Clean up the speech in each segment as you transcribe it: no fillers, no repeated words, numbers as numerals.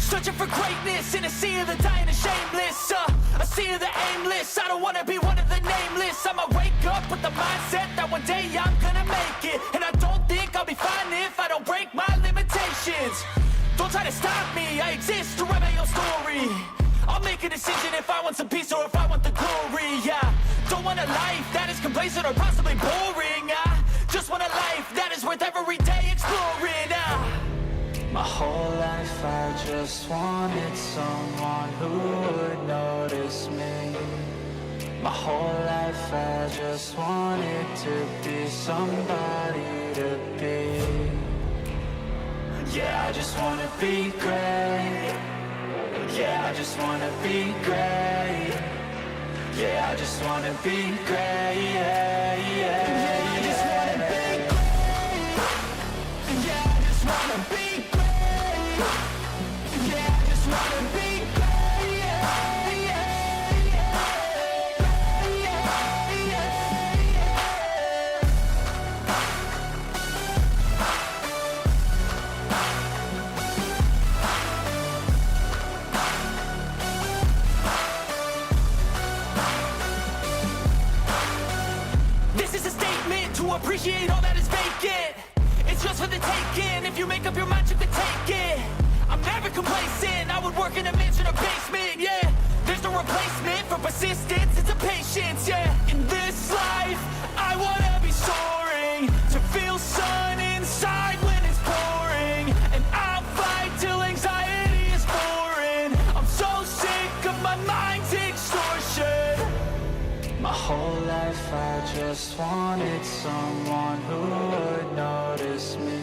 Searching for greatness in a sea of the dying and shameless, a sea of the aimless. I don't wanna be one of the nameless. I'ma wake up with the mindset that one day I'm gonna make it. And I don't think I'll be fine if I don't break my limitations. Don't try to stop me, I exist to write my own story. I'll make a decision if I want some peace or if I want the glory. Yeah, don't want a life that is complacent or possibly boring. I just want a life that is worth every day exploring. My whole life I just wanted someone who would notice me. My whole life I just wanted to be somebody to be. Yeah, I just wanna be great. Yeah, I just wanna be great. Yeah, I just wanna be great. Yeah, yeah, I just wanna be great. Yeah, I just wanna be great. Yeah, I just wanna be great. Yeah, yeah, This is a statement to appreciate all that is vacant. It's just for the taking. If you make up your mind, you can take it. I'm never complacent. I would work in a mansion or basement. Yeah, there's no replacement for persistence. It's a patience. Yeah, in this life, I wanna be soaring, to feel sun inside when it's pouring. And I'll fight till anxiety is foreign. I'm so sick of my mind's extortion. My whole life I just wanted someone who would notice me.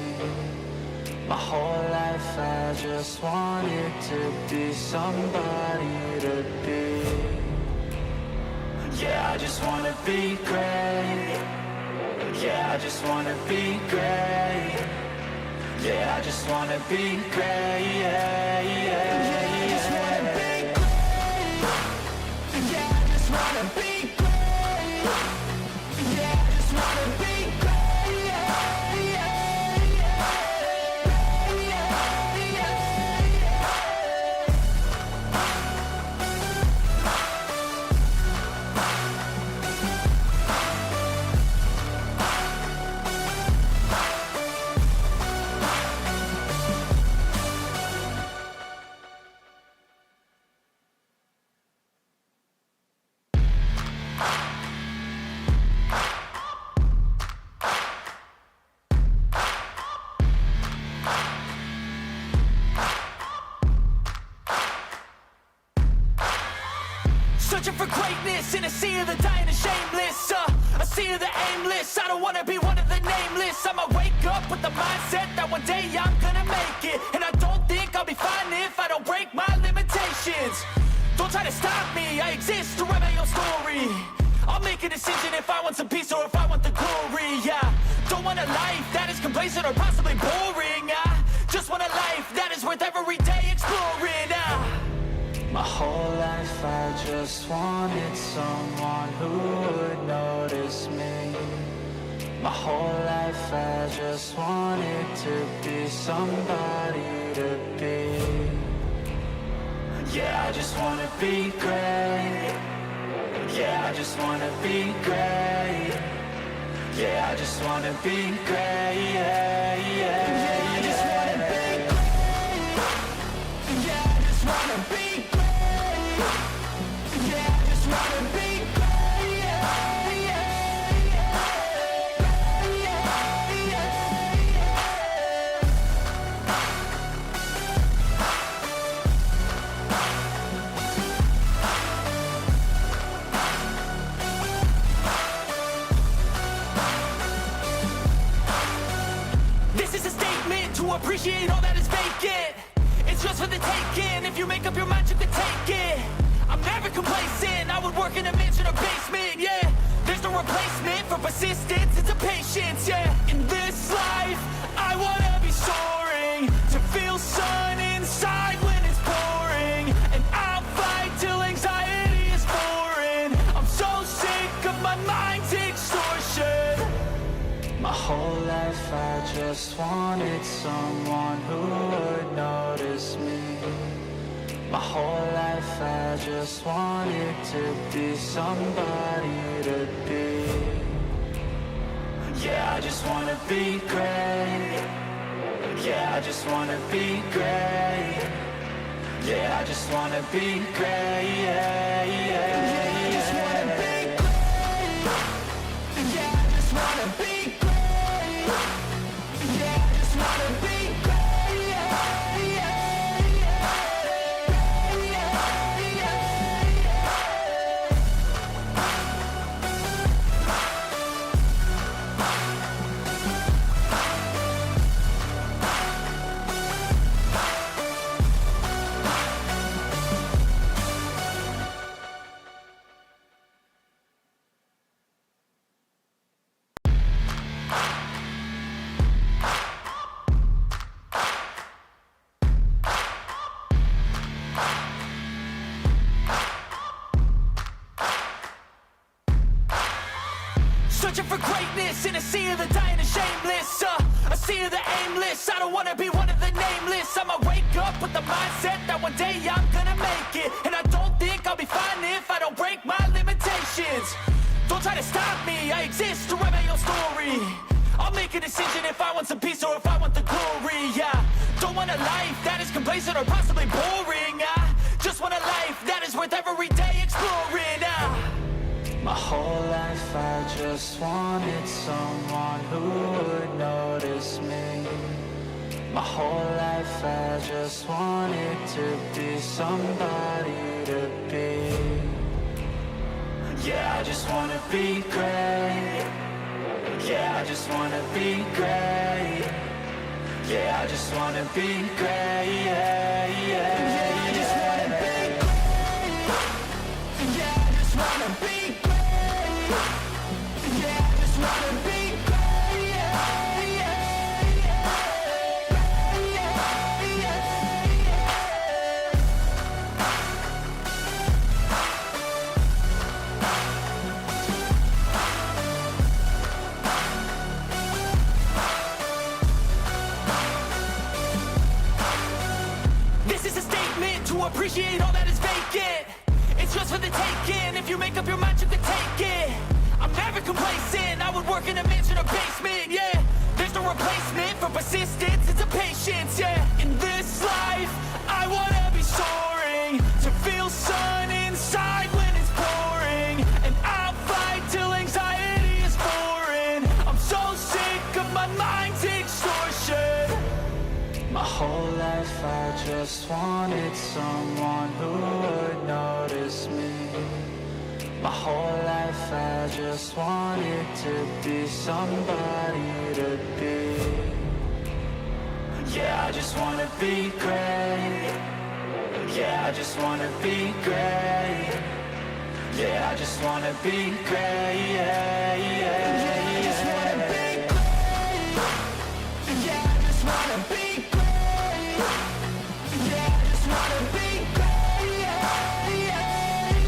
My whole life I just wanted to be somebody to be. Yeah, I just wanna be great. Yeah, I just wanna be great. Yeah, I just wanna be great. Yeah, yeah, yeah, I just wanna be great. Yeah, I just wanna be great. Yeah, I just wanna be great. Yeah, yeah, Searching for greatness in a sea of the dying and shameless, a sea of the aimless. I don't wanna be one of the nameless. I'ma wake up with the mindset that one day I'm gonna make it. And I don't think I'll be fine if I don't break my limitations. Don't try to stop me, I exist to write my own story. I'll make a decision if I want some peace or if I want the glory. Yeah, don't want a life that is complacent or possibly boring. I just want a life that is worth every day exploring. My whole life I just wanted someone who would notice me. My whole life I just wanted to be somebody to be. Yeah, I just wanna be great. Yeah, I just wanna be great. Yeah, I just wanna be great. Yeah, yeah, yeah, I just wanna be great. Yeah, I just wanna be great. Yeah, I just wanna be great. Yeah, yeah, This is a statement to appreciate all that is vacant. It's just for the taking. If you make up your mind, you can take it. I'm never complacent. I would work in a mansion or basement. Yeah, there's no replacement for persistence. It's a patience. Yeah, in this life, I wanna be soaring, to feel sun inside when it's pouring. And I'll fight till anxiety is foreign. I'm so sick of my mind's extortion. My whole life I just wanted someone who would notice me. My whole life I just wanted to be somebody to be. Yeah, I just wanna be great. Yeah, I just wanna be great. Yeah, I just wanna be great. Yeah, yeah, yeah. I just wanna be great. Yeah, I just wanna be great. Yeah, I just wanna be great. Yeah, yeah, yeah. Searching for greatness in a sea of the dying and shameless, a sea of the aimless. I don't wanna be one of the nameless. I'ma wake up with the mindset that one day I'm gonna make it. And I don't think I'll be fine if I don't break my limitations. Don't try to stop me, I exist to write my own story. I'll make a decision if I want some peace or if I want the glory. Yeah, don't want a life that is complacent or possibly boring. I just want a life that is worth every day exploring. My whole life I just wanted someone who would notice me. My whole life I just wanted to be somebody to be. Yeah, I just wanna be great. Yeah, I just wanna be great. Yeah, I just wanna be great. Yeah, yeah, yeah. I just wanna be great. Yeah, I just wanna be great. Yeah, I just wanna be great. Yeah, yeah, This is a statement to appreciate all that is vacant. It's yours for the taking. If you make up your mind, you can take it. I'm never complacent. I would work in a mansion or basement. Yeah, there's no replacement for persistence. It's a patience. Yeah, in this life, I wanna be soaring, to feel sun inside when it's pouring, and I'll fight till anxiety is foreign. I'm so sick of my mind's extortion. My whole life I just wanted someone who would notice me. My whole life I just wanted to be somebody to be. Yeah, I just wanna be great. Yeah, I just wanna be great. Yeah, I just wanna be great. Yeah, yeah, yeah. I just wanna be great. Yeah, I just wanna be great. Yeah, I just wanna be great. Yeah, yeah,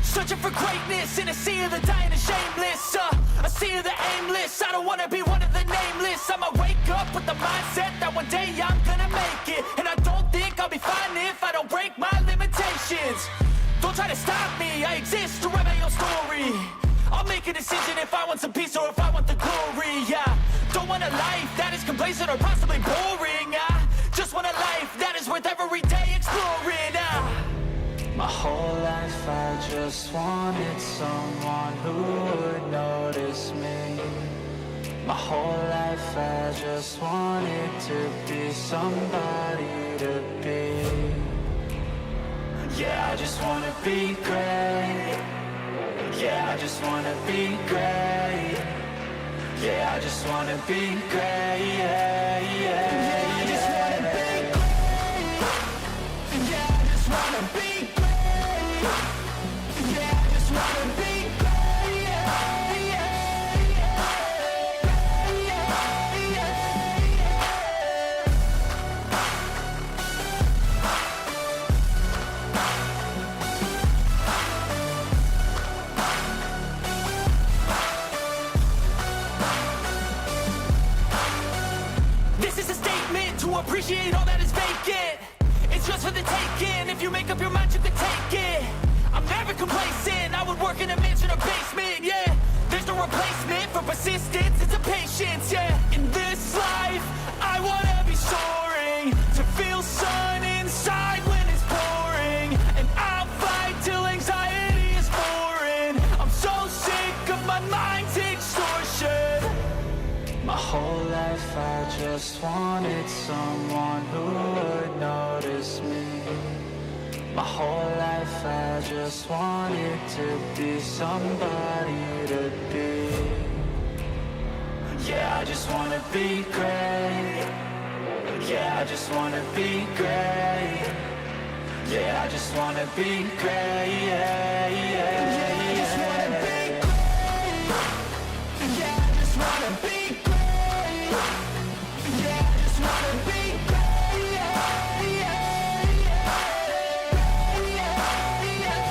Searching for greatness in a sea of the dying and shameless, a sea of the aimless. I don't wanna be one of the nameless. I'ma wake up with the mindset that one day I'm gonna make it. And I don't think I'll be fine if I don't break my limitations. Don't try to stop me, I exist to write my own story. I'll make a decision if I want some peace or if I want the glory. Yeah, don't want a life that is complacent or possibly boring. I just want a life that is worth every day exploring. My whole life I just wanted someone who would notice me. My whole life I just wanted to be somebody to be. Yeah, I just wanna be great. Yeah, I just wanna be great. Yeah, I just wanna be great, yeah, yeah, yeah. I just wanna be great. Yeah, I just wanna be great. Yeah, I just wanna be great, yeah, yeah, yeah, yeah, yeah, yeah. This is a statement to appreciate all that is vacant. It's just for the taking. If you make up your mind, you can take it. I'm never complacent. I would work in a mansion or basement, yeah. There's no replacement for persistence. It's a patience, yeah. In this life, I wanna be soaring, to feel sun inside when it's pouring, and I'll fight till anxiety is foreign. I'm so sick of my mind's extortion. My whole life I just wanted someone who would notice me. My whole life I just wanted to be somebody to be. Yeah, I just wanna be great. Yeah, I just wanna be great. Yeah, I just wanna be great, yeah, yeah, yeah. I just wanna be great. Yeah, I just wanna be great. Yeah, I just wanna be great, yeah, yeah, yeah, yeah, yeah.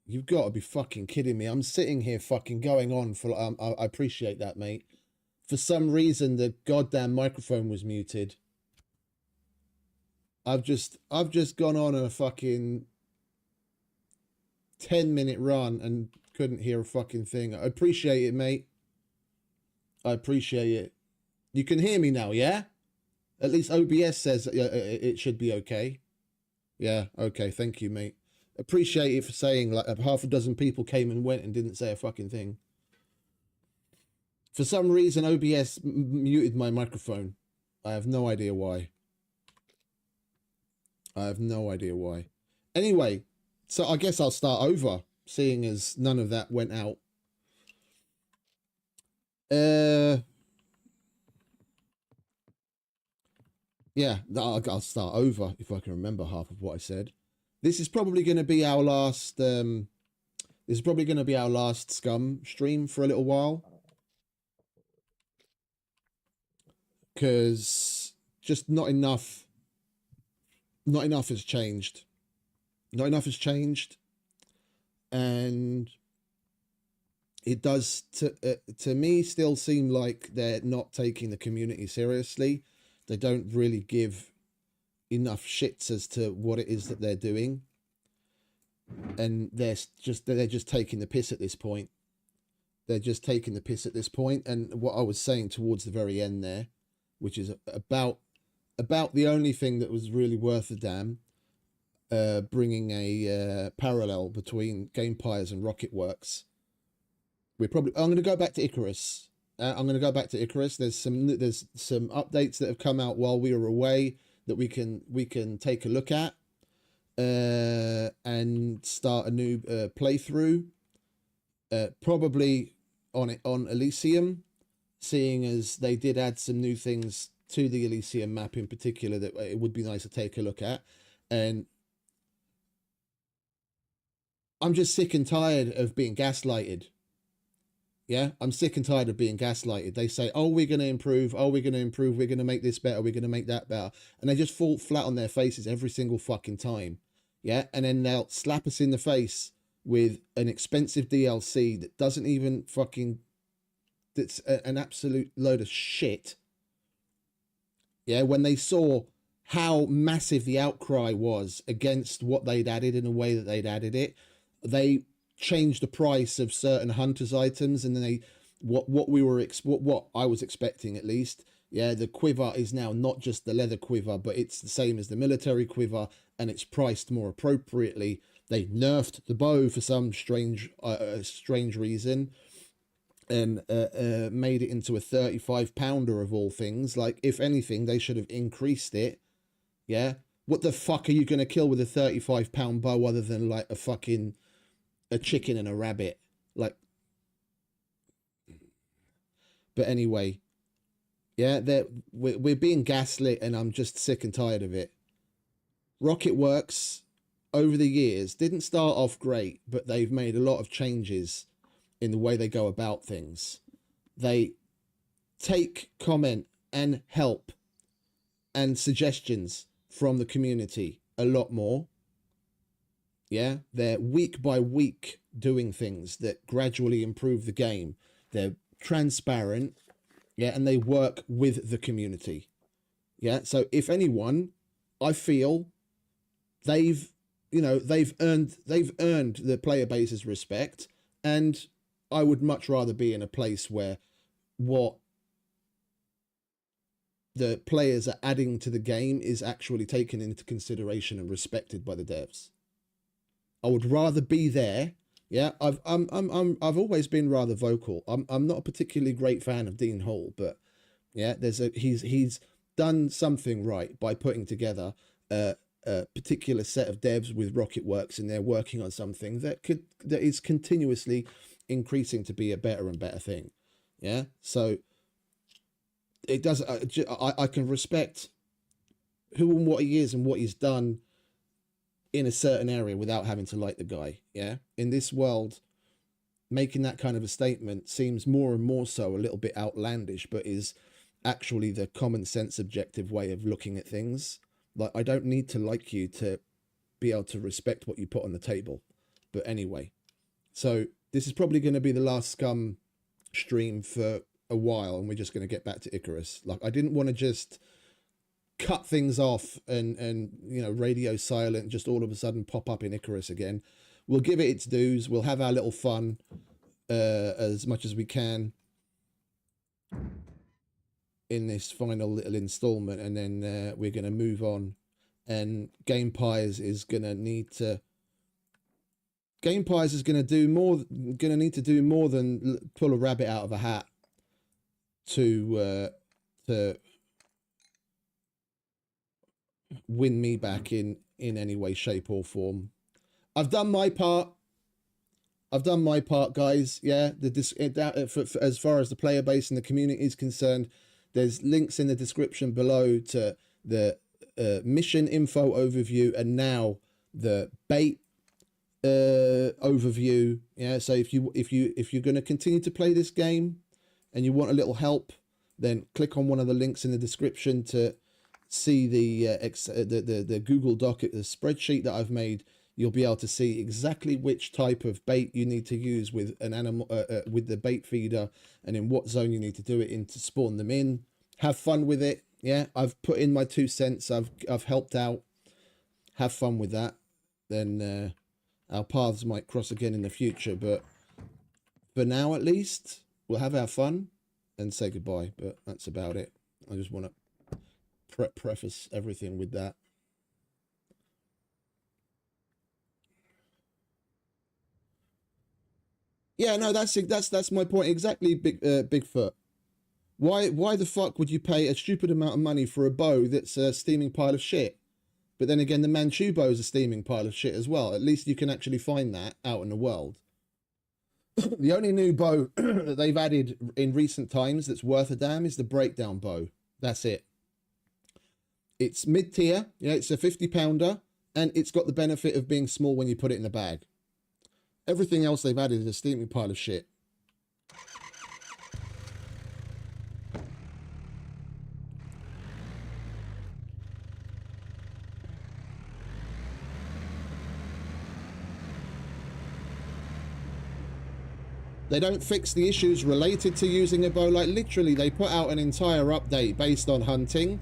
You've got to be fucking kidding me. I'm sitting here fucking going on for... I appreciate that, mate. For some reason, the goddamn microphone was muted. I've just gone on a fucking 10-minute run and couldn't hear a fucking thing. I appreciate it, mate. I appreciate it. You can hear me now, yeah? At least OBS says it should be okay. Yeah, okay, thank you, mate. Appreciate it for saying, like, half a dozen people came and went and didn't say a fucking thing. For some reason, OBS muted my microphone. I have no idea why. I have no idea why. Anyway, so I guess I'll start over, seeing as none of that went out. Yeah, I'll start over if I can remember half of what I said. This is probably going to be our last. This is probably going to be our last SCUM stream for a little while, because just not enough. Not enough has changed. Not enough has changed, and it does to me still seem like they're not taking the community seriously. They don't really give enough shits as to what it is that they're doing, and they're just taking the piss at this point. They're just taking the piss at this point. And what I was saying towards the very end there, which is about the only thing that was really worth a damn, bringing a parallel between Gamepires and Rocketworks. I'm going to go back to Icarus. I'm going to go back to Icarus. There's some updates that have come out while we were away that we can take a look at, and start a new playthrough. Probably on Elysium, seeing as they did add some new things to the Elysium map in particular that it would be nice to take a look at. And I'm just sick and tired of being gaslighted. Yeah, I'm sick and tired of being gaslighted. They say, oh, we're going to improve. Oh, we're going to improve. We're going to make this better. We're going to make that better. And they just fall flat on their faces every single fucking time. Yeah, and then they'll slap us in the face with an expensive DLC that doesn't even fucking... That's an absolute load of shit. Yeah, when they saw how massive the outcry was against what they'd added in the way that they'd added it, they changed the price of certain hunters items, and then what I was expecting, at least. Yeah, the quiver is now not just the leather quiver, but it's the same as the military quiver, and it's priced more appropriately. They nerfed the bow for some strange reason, and made it into a 35-pounder of all things. Like, if anything, they should have increased it. Yeah, what the fuck are you going to kill with a 35-pound bow other than like a chicken and a rabbit? Like, but anyway, yeah, we're being gaslit, and I'm just sick and tired of it. Rocketworks over the years didn't start off great, but they've made a lot of changes in the way they go about things. They take comment and help and suggestions from the community a lot more. Yeah, they're week by week doing things that gradually improve the game. They're transparent, yeah, and they work with the community. Yeah, so if anyone, I feel they've earned the player base's respect, and I would much rather be in a place where what the players are adding to the game is actually taken into consideration and respected by the devs. I would rather be there. Yeah, I've always been rather vocal. I'm not a particularly great fan of Dean Hall, but yeah, he's done something right by putting together a particular set of devs with Rocketworks, and they're working on something that is continuously increasing to be a better and better thing. Yeah, so it does. I can respect who and what he is and what he's done in a certain area without having to like the guy. Yeah, in this world, making that kind of a statement seems more and more so a little bit outlandish, but is actually the common sense objective way of looking at things. Like, I don't need to like you to be able to respect what you put on the table. But anyway, So this is probably going to be the last Scum stream for a while, and we're just going to get back to Icarus. Like, I didn't want to just cut things off and you know, radio silent, just all of a sudden pop up in Icarus again. We'll give it its dues. We'll have our little fun as much as we can in this final little installment, and then we're going to move on. And Game Pies is going to need to... Game Pies is going to need to do more than pull a rabbit out of a hat to win me back in any way, shape or form. I've done my part. Guys. Yeah, as far as the player base and the community is concerned, there's links in the description below to the mission info overview and now the bait overview. Yeah, so if you're going to continue to play this game and you want a little help, then click on one of the links in the description to see the Google Doc, the spreadsheet that I've made. You'll be able to see exactly which type of bait you need to use with an animal, with the bait feeder, and in what zone you need to do it in to spawn them in. Have fun with it. Yeah, I've put in my 2 cents. I've helped out. Have fun with that. Then our paths might cross again in the future, but for now at least, we'll have our fun and say goodbye. But that's about it. I just want to preface everything with that. Yeah, no, that's my point exactly, Bigfoot. Why the fuck would you pay a stupid amount of money for a bow that's a steaming pile of shit? But then again, the Manchu bow is a steaming pile of shit as well. At least you can actually find that out in the world. The only new bow that they've added in recent times that's worth a damn is the breakdown bow. That's it. It's mid-tier. Yeah, it's a 50-pounder, and it's got the benefit of being small when you put it in the bag. Everything else they've added is a steaming pile of shit. They don't fix the issues related to using a bow. Like, literally, they put out an entire update based on hunting,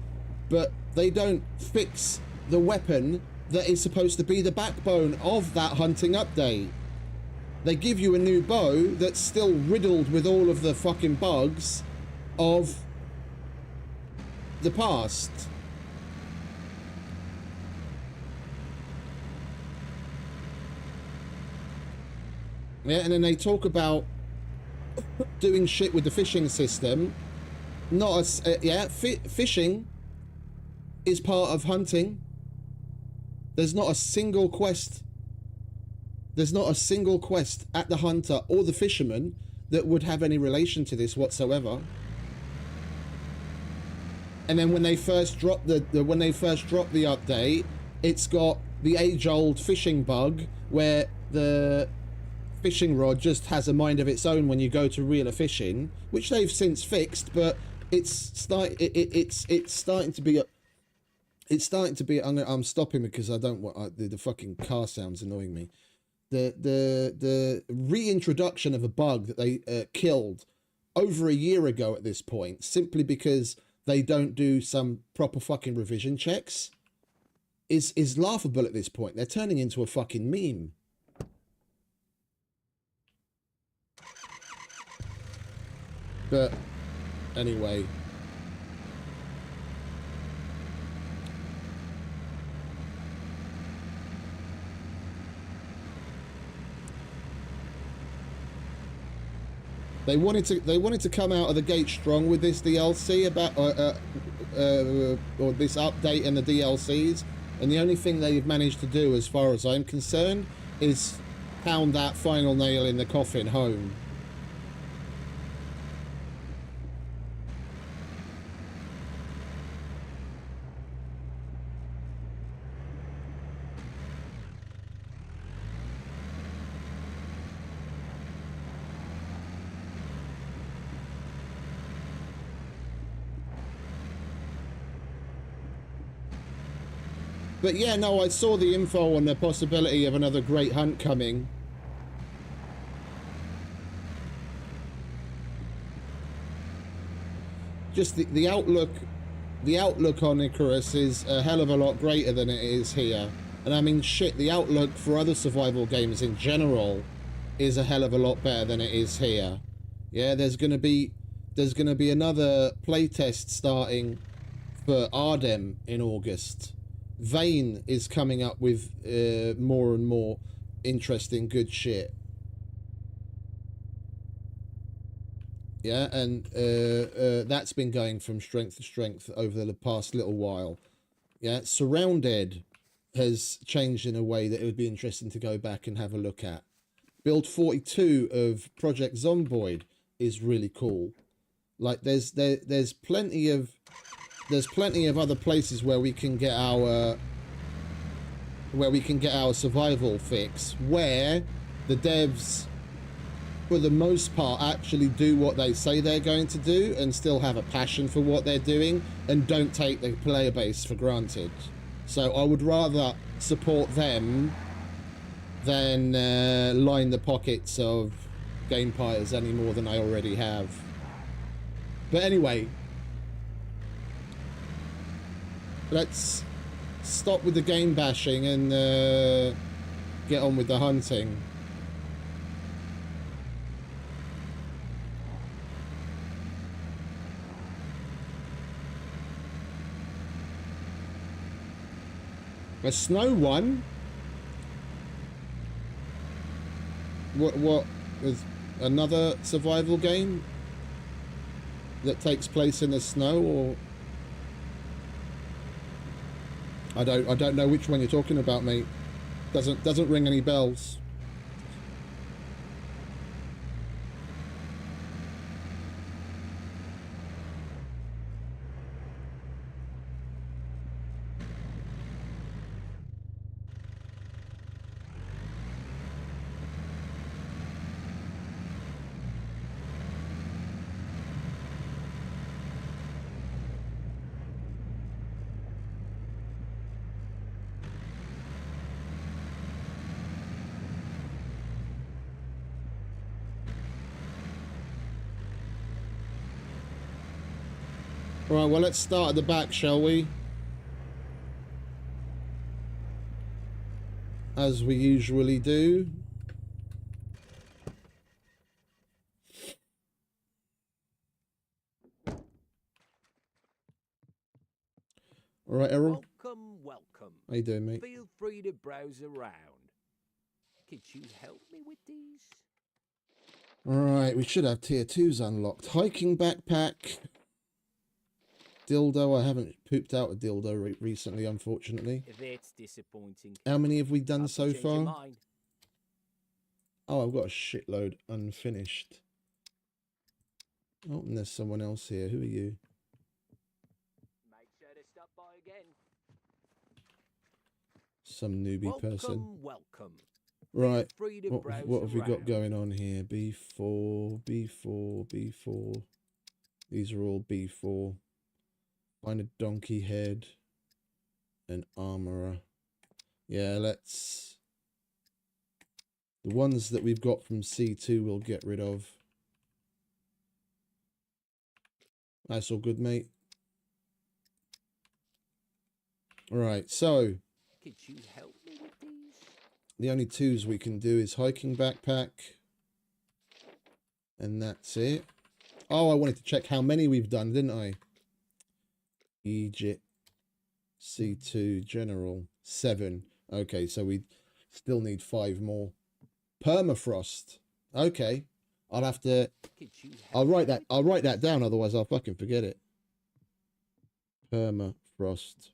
but they don't fix the weapon that is supposed to be the backbone of that hunting update. They give you a new bow that's still riddled with all of the fucking bugs of the past. Yeah, and then they talk about doing shit with the fishing system. Not a... fishing is part of hunting. There's not a single quest... There's not a single quest at the hunter or the fisherman that would have any relation to this whatsoever. And then when they first dropped the update, it's got the age-old fishing bug where the fishing rod just has a mind of its own when you go to reel a fish in, which they've since fixed, but it's starting to be. I'm stopping because I don't want the fucking car sounds annoying me. The reintroduction of a bug that they killed over a year ago at this point, simply because they don't do some proper fucking revision checks, is laughable at this point. They're turning into a fucking meme. But anyway, they wanted to come out of the gate strong with this DLC about or this update and the DLCs, and the only thing they've managed to do, as far as I'm concerned, is pound that final nail in the coffin home. But yeah, no, I saw the info on the possibility of another great hunt coming. just the outlook. The outlook on Icarus is a hell of a lot greater than it is here. And I mean, shit, the outlook for other survival games in general is a hell of a lot better than it is here. Yeah, there's gonna be another playtest starting for Ardem in August. Vane is coming up with more and more interesting good shit. Yeah, and that's been going from strength to strength over the past little while. Yeah, Surrounded has changed in a way that it would be interesting to go back and have a look at. Build 42 of Project Zomboid is really cool. Like there's plenty of other places where we can get our survival fix, where the devs for the most part actually do what they say they're going to do and still have a passion for what they're doing and don't take the player base for granted. So I would rather support them than line the pockets of game pyres any more than I already have. But anyway, let's stop with the game bashing and get on with the hunting. A snow one? What is another survival game that takes place in the snow? Or I don't know which one you're talking about, mate. Doesn't ring any bells. Right, well, let's start at the back, shall we? As we usually do. All right, Errol. Welcome. How you doing, mate? Feel free to browse around. Could you help me with these? All right, we should have tier 2s unlocked. Hiking backpack. Dildo. I haven't pooped out a dildo recently, unfortunately. That's disappointing. How many have we done so Change your far? mind. Oh, I've got a shitload unfinished. Oh, and there's someone else here. Who are you? Make sure to stop by again. Some newbie person. Welcome. Right. Free to browse What have we got around. going on here? B4, B4, B4. These are all B4. Find a donkey head. An armorer. Yeah, let's... The ones that we've got from C2 we'll get rid of. That's all good, mate. Alright, so... Could you help me with these? The only 2s we can do is hiking backpack. And that's it. Oh, I wanted to check how many we've done, didn't I? Egypt. C2 general. 7. Okay, so we still need 5 more. Permafrost. Okay. I'll have to... I'll write that down, otherwise I'll fucking forget it. Permafrost.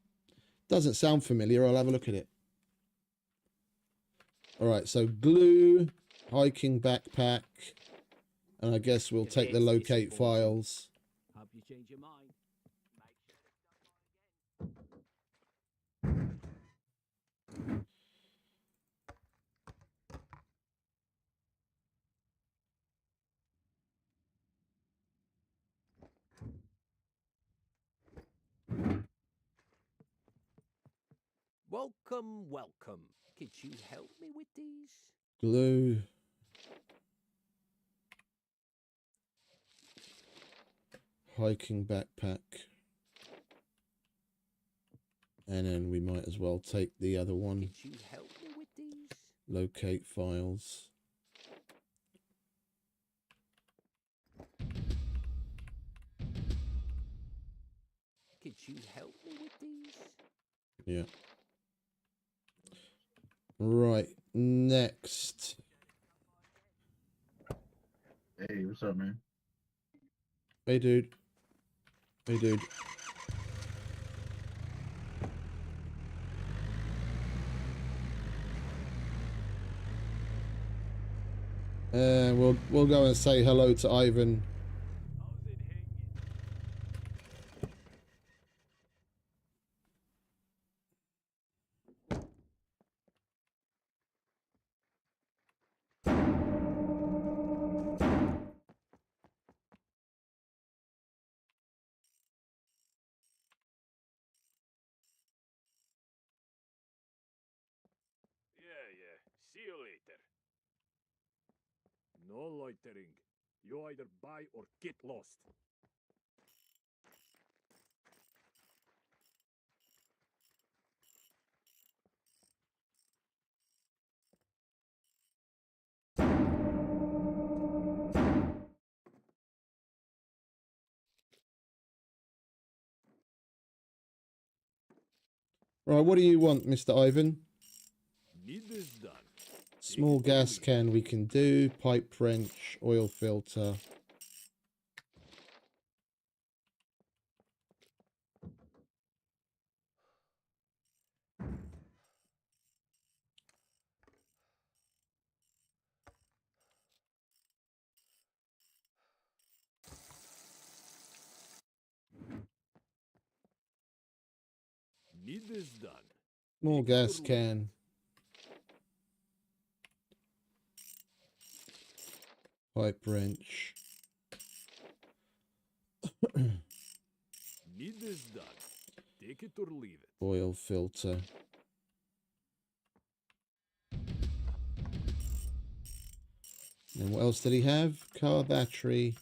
Doesn't sound familiar. I'll have a look at it. Alright, so glue, hiking backpack, and I guess we'll take the locate files. Hope you change your mind. Welcome. Could you help me with these? hiking backpack. And then we might as well take the other one. Could you help me with these? Locate files. Could you help me with these? Yeah. Right, next. Hey, what's up, man? Hey, dude. Hey, dude. We'll go and say hello to Ivan. Yeah. See you later. No loitering. You either buy or get lost. Right, what do you want, Mr. Ivan? Need this done. Small gas can we can do. Pipe wrench, oil filter. Need this done. Small gas can. Pipe wrench. Need this done. Take it or leave it. Oil filter. And what else did he have? Car battery.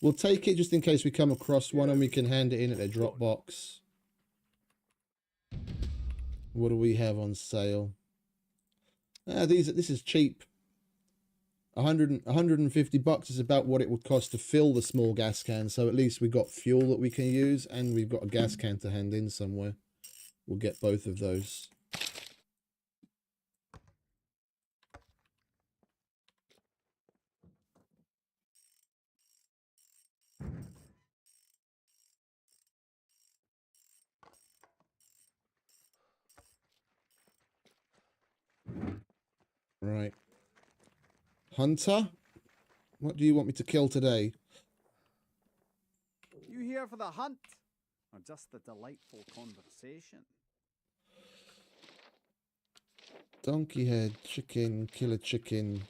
We'll take it just in case we come across one and we can hand it in at their drop box. What do we have on sale? This is cheap. 150 bucks is about what it would cost to fill the small gas can. So at least we've got fuel that we can use and we've got a gas can to hand in somewhere. We'll get both of those. Right. Hunter, what do you want me to kill today? You here for the hunt? Or just the delightful conversation? Donkey head, chicken, kill a chicken.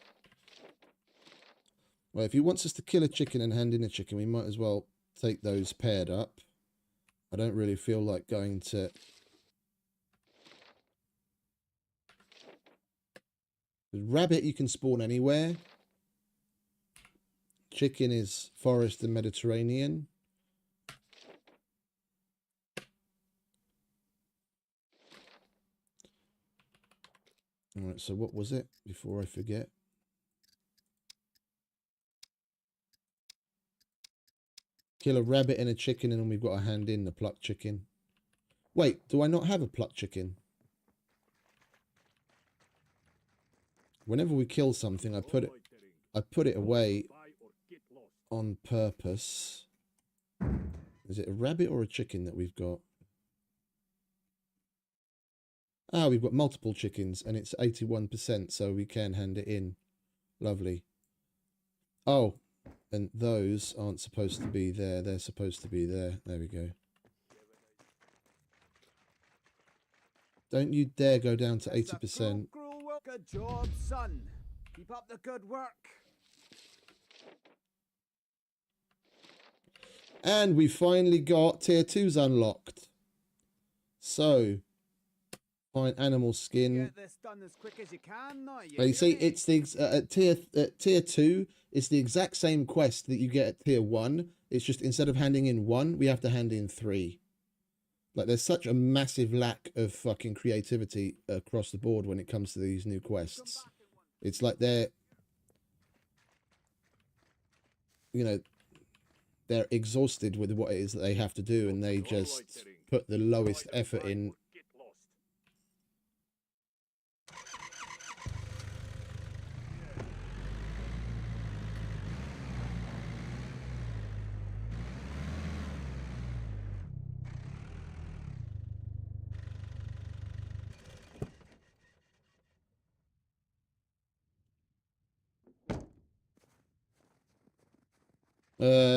Well, if he wants us to kill a chicken and hand in a chicken, we might as well take those paired up. I don't really feel like going to... Rabbit you can spawn anywhere. Chicken is forest and Mediterranean. Alright, so what was it before I forget? Kill a rabbit and a chicken and then we've got to hand in the plucked chicken. Wait, do I not have a plucked chicken? Whenever we kill something, I put it away on purpose. Is it a rabbit or a chicken that we've got? Ah, we've got multiple chickens and it's 81%, so we can hand it in. Lovely. Oh, and those aren't supposed to be there. They're supposed to be there. There we go. Don't you dare go down to 80%. Good job, son. Keep up the good work. And we finally got tier 2s unlocked. So, Fine, animal skin. Get this done as quick as you can, now. But you see, it's the at tier 2. It's the exact same quest that you get at tier 1. It's just instead of handing in 1, we have to hand in 3. Like, there's such a massive lack of fucking creativity across the board when it comes to these new quests. It's like they're, you know, they're exhausted with what it is that they have to do, and they just put the lowest effort in.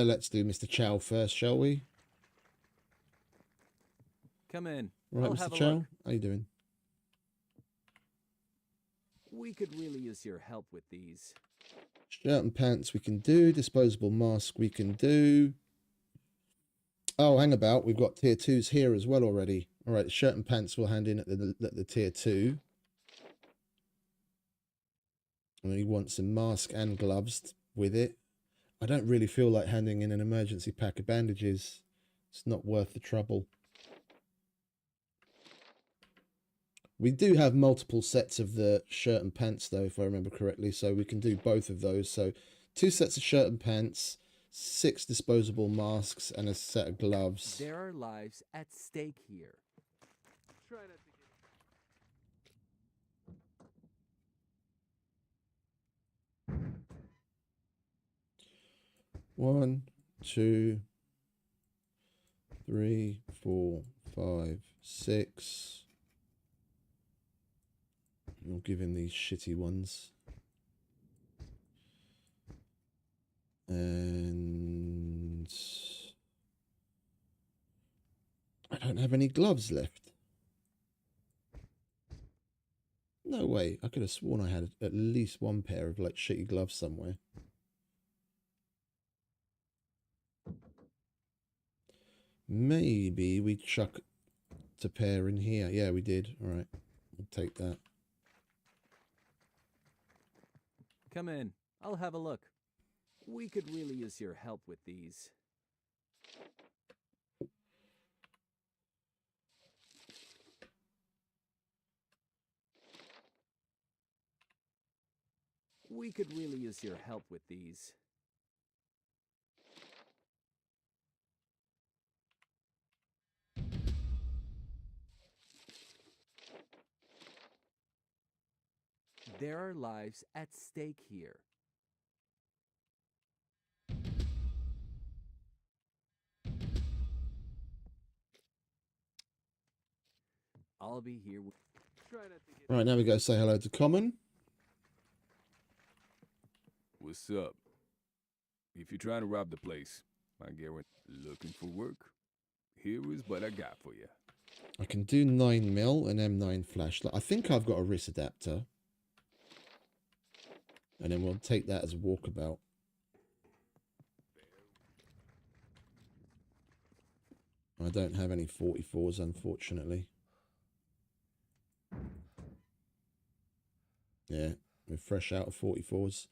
Let's do Mr. Chow first, shall we? Come in. Right, I'll Mr. have a Chow, look. how you doing? We could really use your help with these. Shirt and pants we can do. Disposable mask we can do. Oh, hang about. We've got tier 2s here as well already. All right, shirt and pants we'll hand in at the tier 2. And we want some mask and gloves with it. I don't really feel like handing in an emergency pack of bandages. It's not worth the trouble. We do have multiple sets of the shirt and pants, though, if I remember correctly, so we can do both of those. So 2 sets of shirt and pants, 6 disposable masks, and a set of gloves. There are lives at stake here. Try not to get... 1, 2, 3, 4, 5, 6. We'll give him these shitty ones. And I don't have any gloves left. No way. I could have sworn I had at least one pair of like shitty gloves somewhere. Maybe we chuck a pair in here. Yeah, we did. All right. We'll take that. Come in. I'll have a look. We could really use your help with these. We could really use your help with these. There are lives at stake here. I'll be here. Try not to get... Right, now we go say hello to Common. What's up? If you're trying to rob the place, I guarantee looking for work, here is what I got for you. I can do 9mm and M9 flashlight. I think I've got a wrist adapter. And then we'll take that as a walkabout. I don't have any 44s, unfortunately. Yeah, we're fresh out of 44s.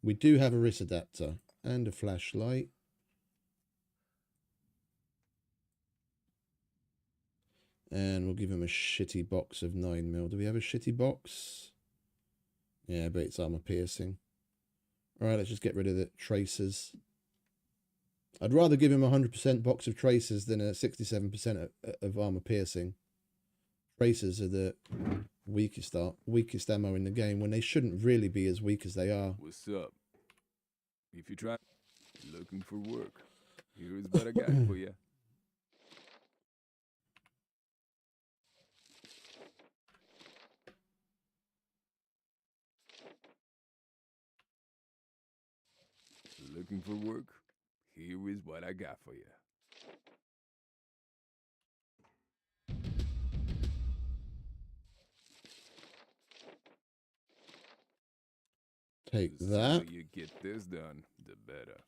We do have a wrist adapter and a flashlight. And we'll give him a shitty box of 9mm. Do we have a shitty box? Yeah, but it's armor piercing. Alright, let's just get rid of the tracers. I'd rather give him a 100% box of tracers than a 67% of armor piercing. Tracers are the weakest ammo in the game, when they shouldn't really be as weak as they are. What's up? If you're trying looking for work, here is what I got for you. Looking for work, here is what I got for you. Take The that. sooner you get this done, the better.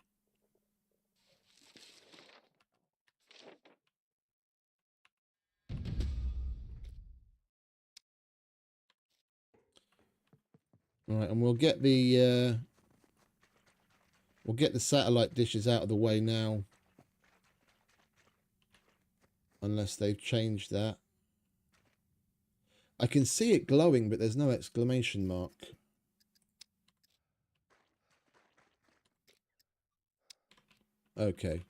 All right, and we'll get the satellite dishes out of the way now. Unless they've changed that. I can see it glowing, but there's no exclamation mark. Okay.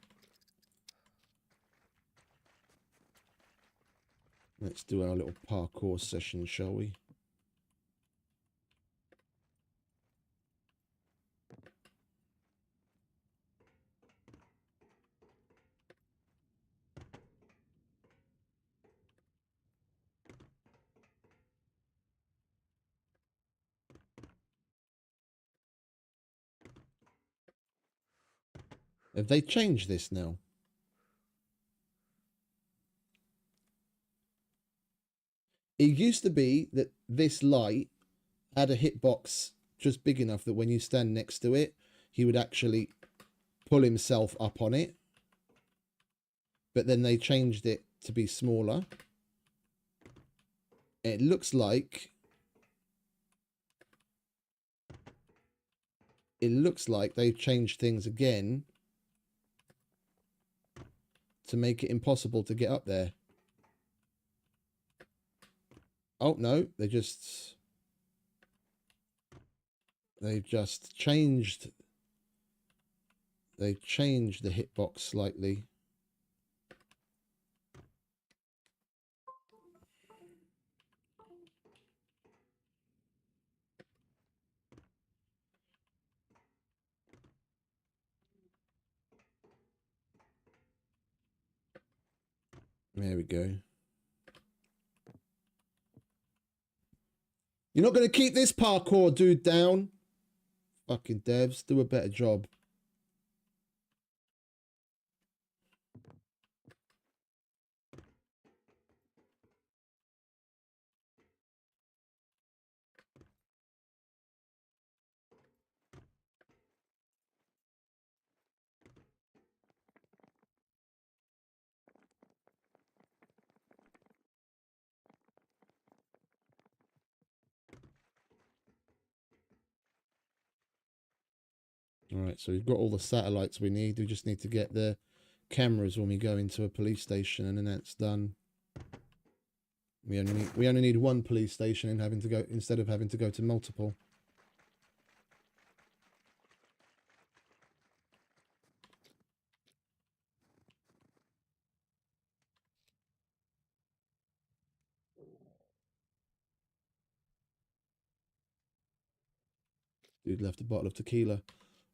Let's do our little parkour session, shall we? Have they changed this now? It used to be that this light had a hitbox just big enough that when you stand next to it, he would actually pull himself up on it. But then they changed it to be smaller. It looks like they've changed things again to make it impossible to get up there. Oh no, they've just changed the hitbox slightly. There we go. You're not going to keep this parkour dude down? Fucking devs, do a better job. All right, so we've got all the satellites we need. We just need to get the cameras when we go into a police station, and then that's done. We only need one police station and instead of having to go to multiple. Dude left a bottle of tequila.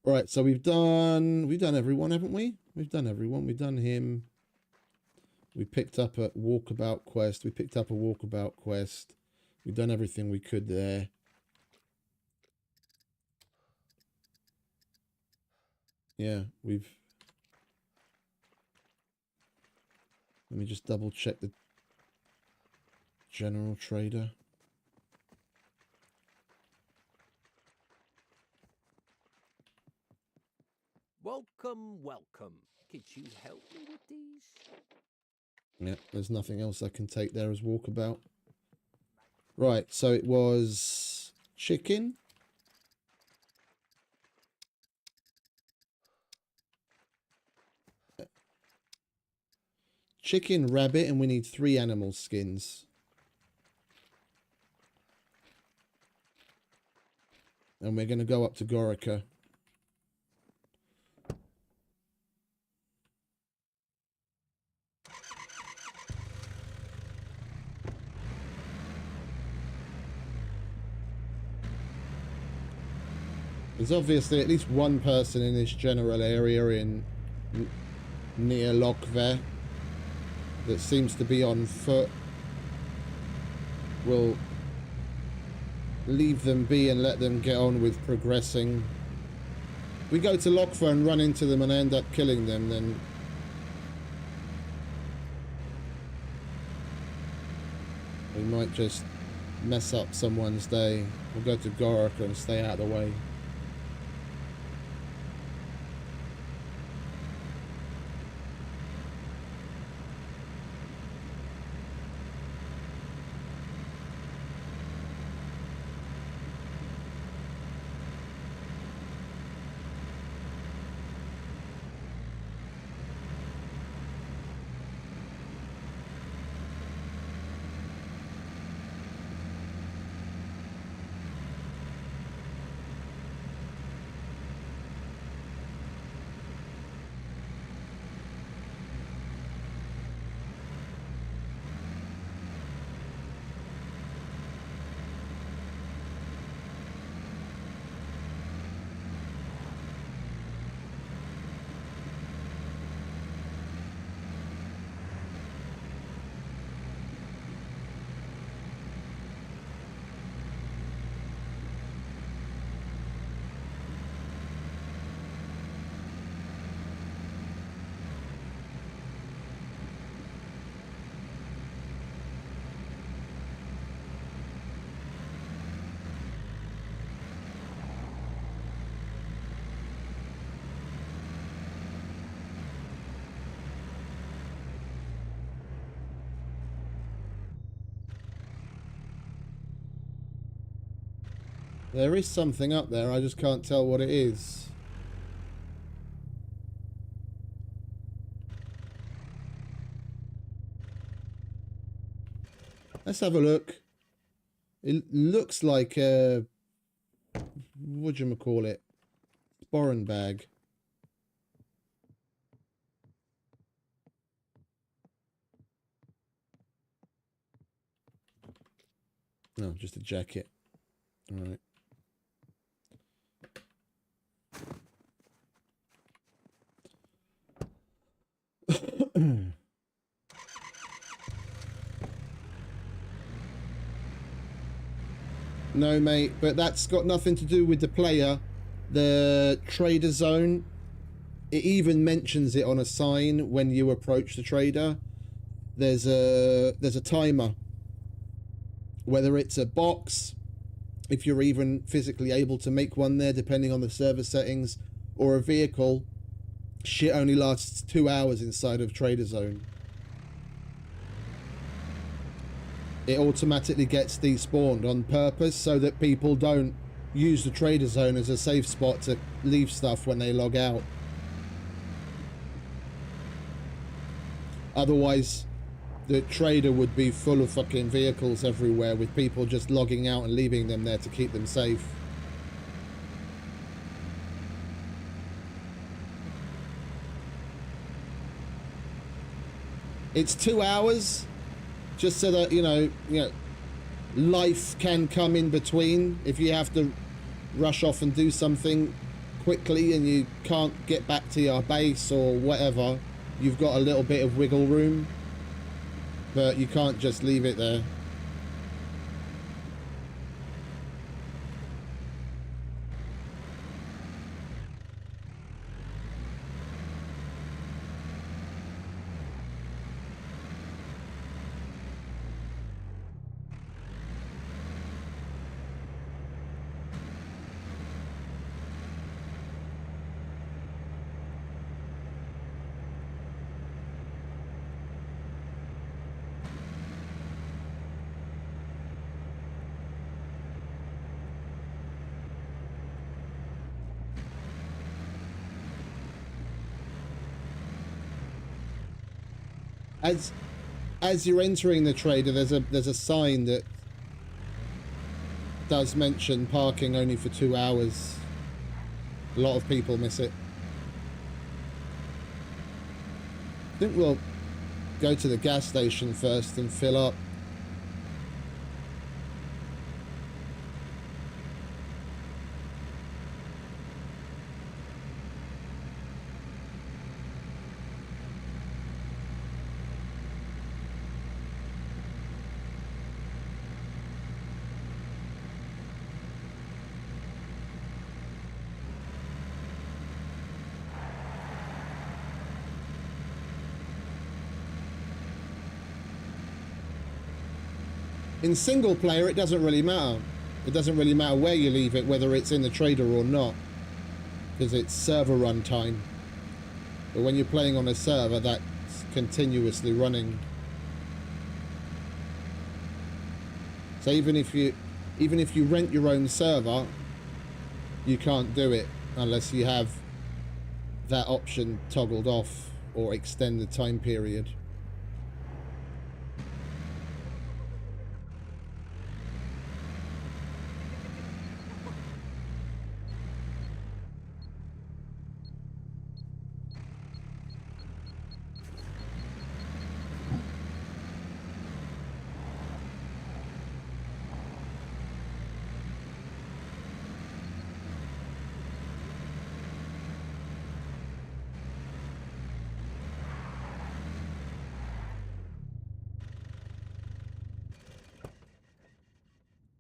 All right, so we've done everyone, haven't we? We've done everyone. We've done him. We picked up a walkabout quest. We've done everything we could there. Yeah, let me just double check the general trader. Welcome, welcome. Could you help me with these? Yeah, there's nothing else I can take there as walkabout. Right, so it was chicken. Chicken, rabbit, and we need 3 animal skins. And we're going to go up to Gorica. There's obviously at least one person in this general area near Lokve that seems to be on foot. We'll leave them be and let them get on with progressing. We go to Lokve and run into them and end up killing them, then we might just mess up someone's day. We'll go to Gorica and stay out of the way. There is something up there, I just can't tell what it is. Let's have a look. It looks like a... whatchamacallit? Sporran bag. No, just a jacket. Alright. No, mate, but that's got nothing to do with the player. The trader zone, it even mentions it on a sign when you approach the trader. There's a timer. Whether it's a box, if you're even physically able to make one there, depending on the server settings, or a vehicle, shit only lasts 2 hours inside of trader zone. It automatically gets despawned on purpose so that people don't use the trader zone as a safe spot to leave stuff when they log out. Otherwise, the trader would be full of fucking vehicles everywhere with people just logging out and leaving them there to keep them safe. It's 2 hours just so that, you know, life can come in between. If you have to rush off and do something quickly and you can't get back to your base or whatever, you've got a little bit of wiggle room, but you can't just leave it there. As you're entering the trader, there's a sign that does mention parking only for 2 hours. A lot of people miss it. I think we'll go to the gas station first and fill up. In single player, it doesn't really matter. It doesn't really matter where you leave it, whether it's in the trader or not, because it's server run time. But when you're playing on a server, that's continuously running. So even if you rent your own server, you can't do it unless you have that option toggled off or extend the time period.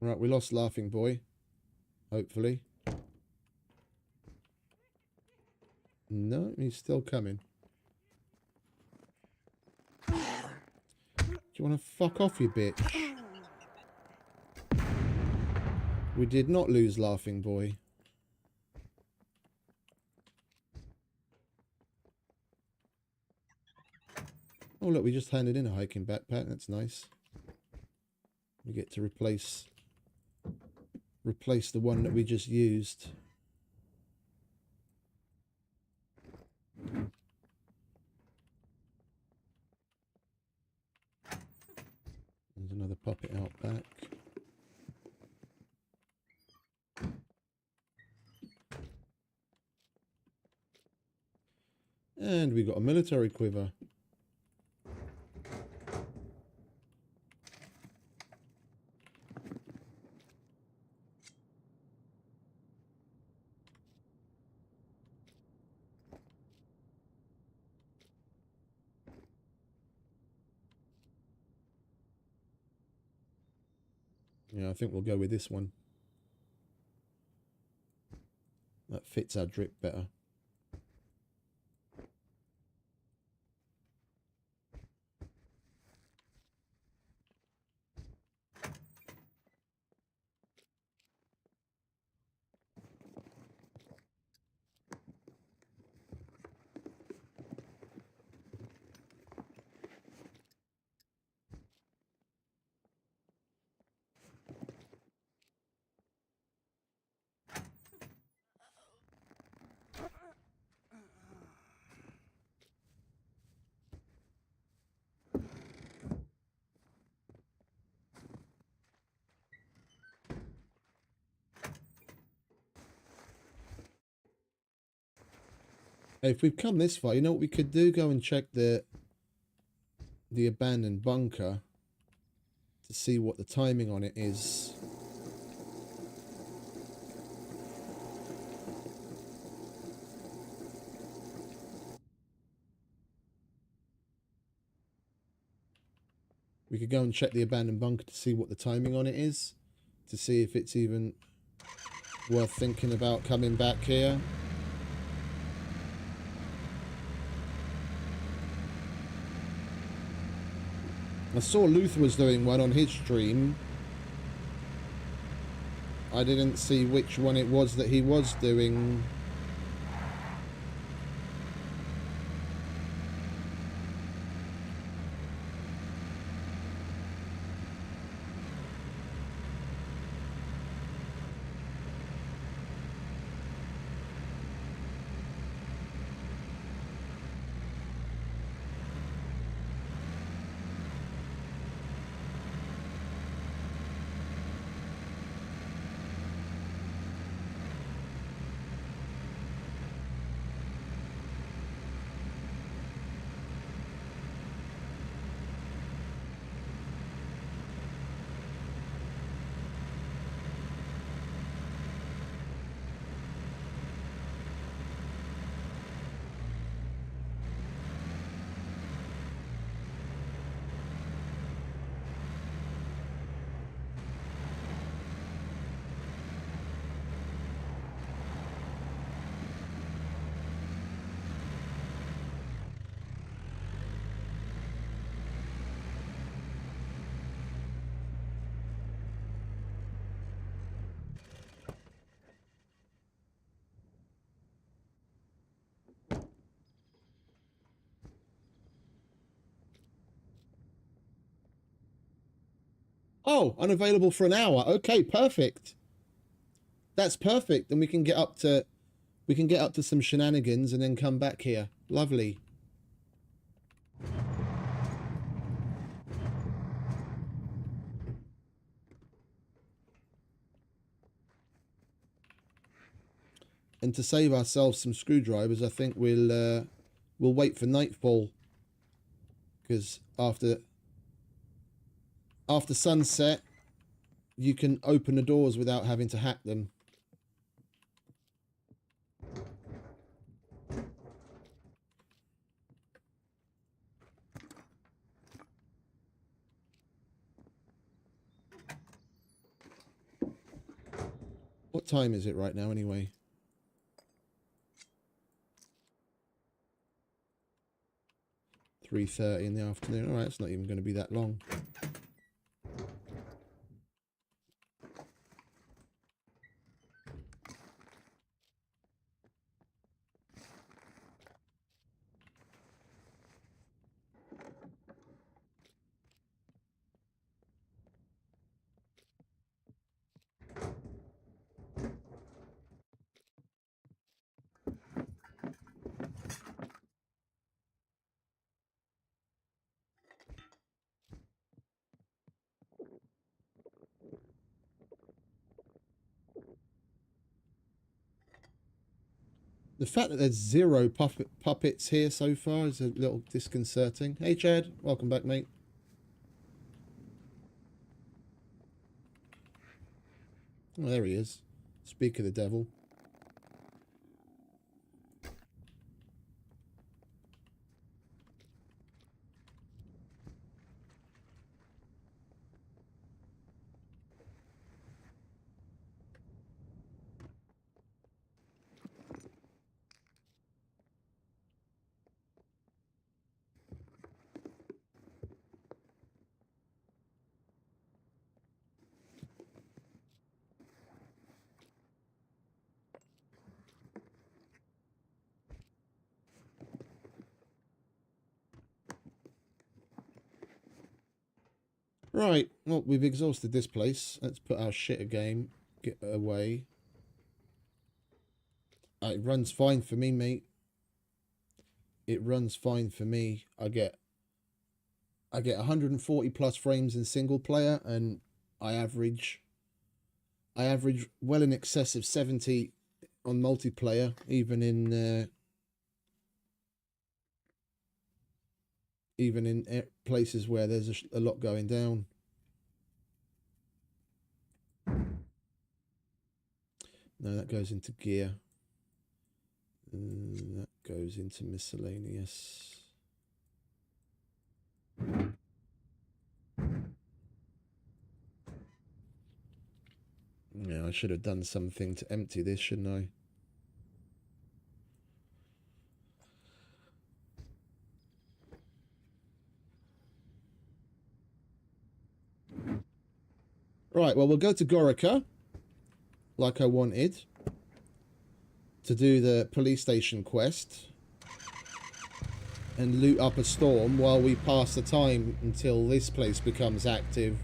Right, we lost Laughing Boy. Hopefully. No, he's still coming. Do you want to fuck off, you bitch? We did not lose Laughing Boy. Oh, look, we just handed in a hiking backpack. That's nice. We get to replace replace the one that we just used. There's another puppet out back. And we got a military quiver. Yeah, I think we'll go with this one. That fits our drip better. Hey, if we've come this far, you know what we could do? Go and check the abandoned bunker to see what the timing on it is. We could go and check the abandoned bunker to see what the timing on it is, to see if it's even worth thinking about coming back here. I saw Luther was doing one on his stream. I didn't see which one it was that he was doing. Oh, unavailable for an hour. Okay, perfect. That's perfect. And we can get up to some shenanigans and then come back here. Lovely. And to save ourselves some screwdrivers, I think we'll wait for nightfall, because after sunset, you can open the doors without having to hack them. What time is it right now, anyway? $3:30 in the afternoon. All right, it's not even going to be that long. The fact that there's 0 puppets here so far is a little disconcerting. Hey, Chad. Welcome back, mate. Oh, there he is. Speak of the devil. Right, well, we've exhausted this place. Let's put our shit again. Get away. It runs fine for me, mate. It runs fine for me. I get 140 plus frames in single player, and I average well in excess of 70 on multiplayer, even in places where there's a lot going down. No, that goes into gear. That goes into miscellaneous. Yeah, I should have done something to empty this, shouldn't I? Right, well, we'll go to Gorica, like I wanted, to do the police station quest and loot up a storm while we pass the time until this place becomes active.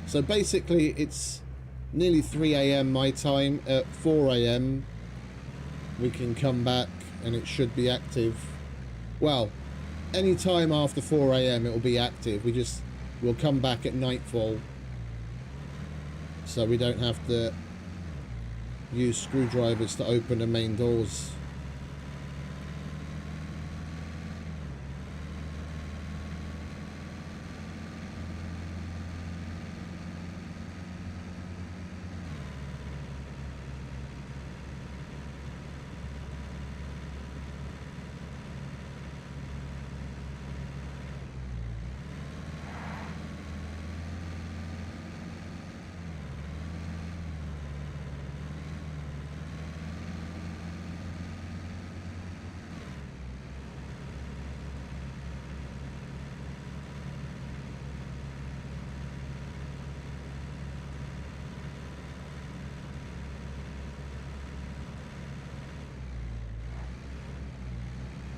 So basically, it's nearly 3 AM my time. At 4 AM, we can come back and it should be active. Well, any time after 4 AM, it will be active. We'll come back at nightfall, so we don't have to use screwdrivers to open the main doors.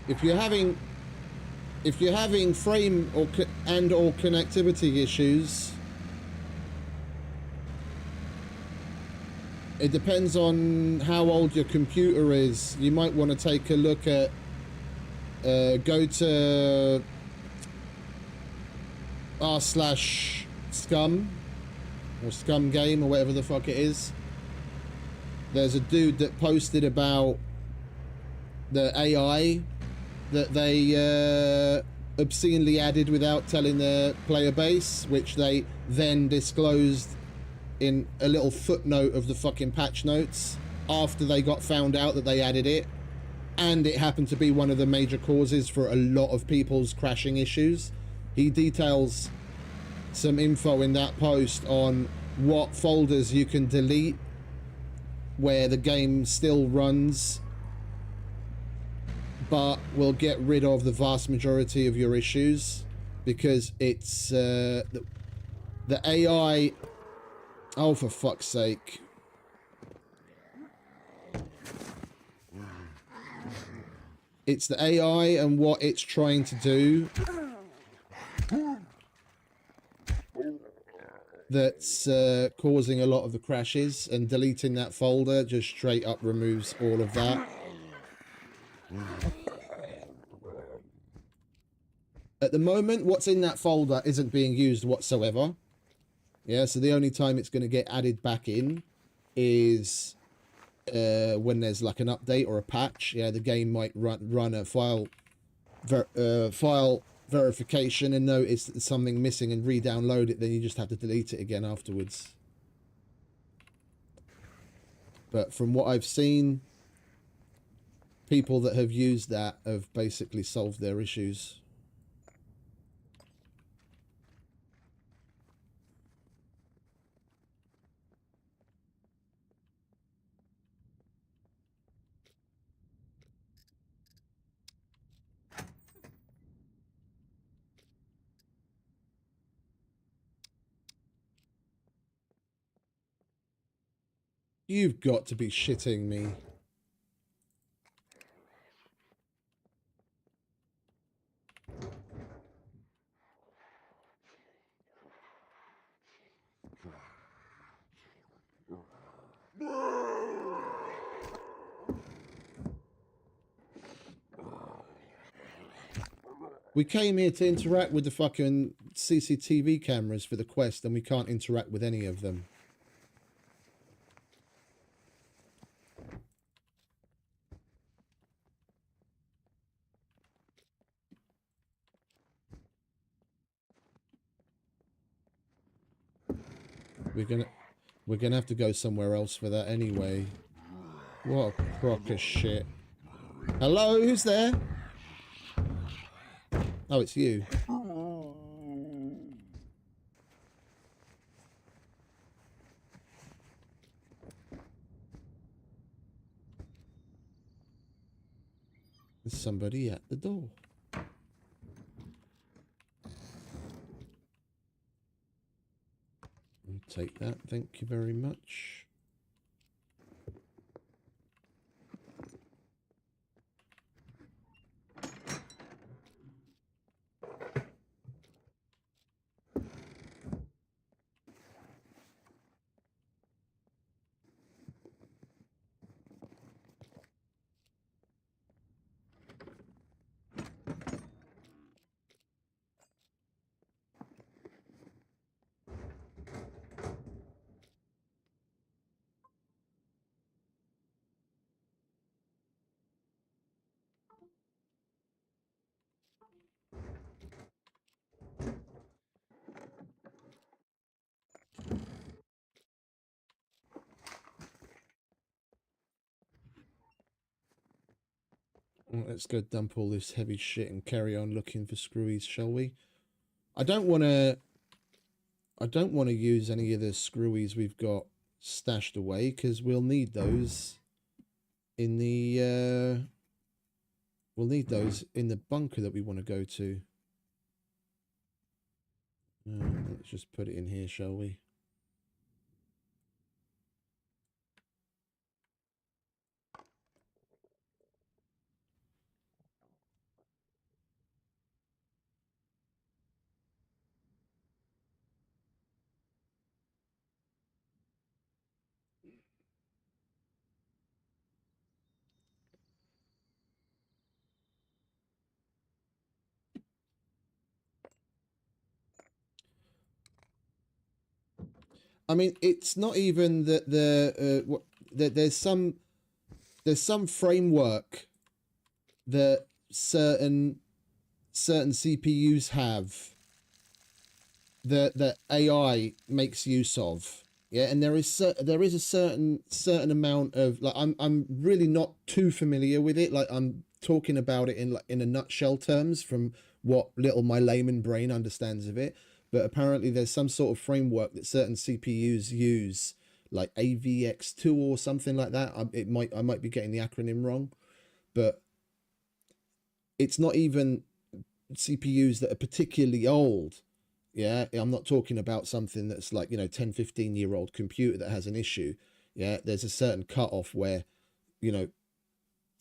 If you're having frame or connectivity issues, it depends on how old your computer is. You might want to take a look at go to r/SCUM or SCUM game or whatever the fuck it is. There's a dude that posted about the AI that they obscenely added without telling their player base, which they then disclosed in a little footnote of the fucking patch notes after they got found out that they added it, and it happened to be one of the major causes for a lot of people's crashing issues. He details some info in that post on what folders you can delete where the game still runs, but will get rid of the vast majority of your issues, because it's the AI. Oh, for fuck's sake. It's the AI and what it's trying to do that's causing a lot of the crashes, and deleting that folder just straight up removes all of that. At the moment, what's in that folder isn't being used whatsoever. Yeah, so the only time it's going to get added back in is when there's like an update or a patch, yeah, the game might run a file verification and notice that there's something missing and re-download it. Then you just have to delete it again afterwards. But from what I've seen, people that have used that have basically solved their issues. You've got to be shitting me. We came here to interact with the fucking CCTV cameras for the quest, and we can't interact with any of them. We're gonna have to go somewhere else for that anyway. What a crock of shit. Hello, who's there? Oh, it's you. There's somebody at the door. I'll take that, thank you very much. Let's go dump all this heavy shit and carry on looking for screwies, shall we? I don't want to use any of the screwies we've got stashed away, because we'll need those in the bunker that we want to go to. Let's just put it in here, shall we? I mean, it's not even that there's some framework that certain CPUs have that AI makes use of. Yeah, and there is a certain amount of, like, I'm really not too familiar with it. Like, I'm talking about it in a nutshell terms from what little my layman brain understands of it. But apparently there's some sort of framework that certain CPUs use, like AVX2 or something like that. I might be getting the acronym wrong, but it's not even CPUs that are particularly old. Yeah, I'm not talking about something that's like, 10, 15-year-old computer that has an issue. Yeah, there's a certain cutoff where,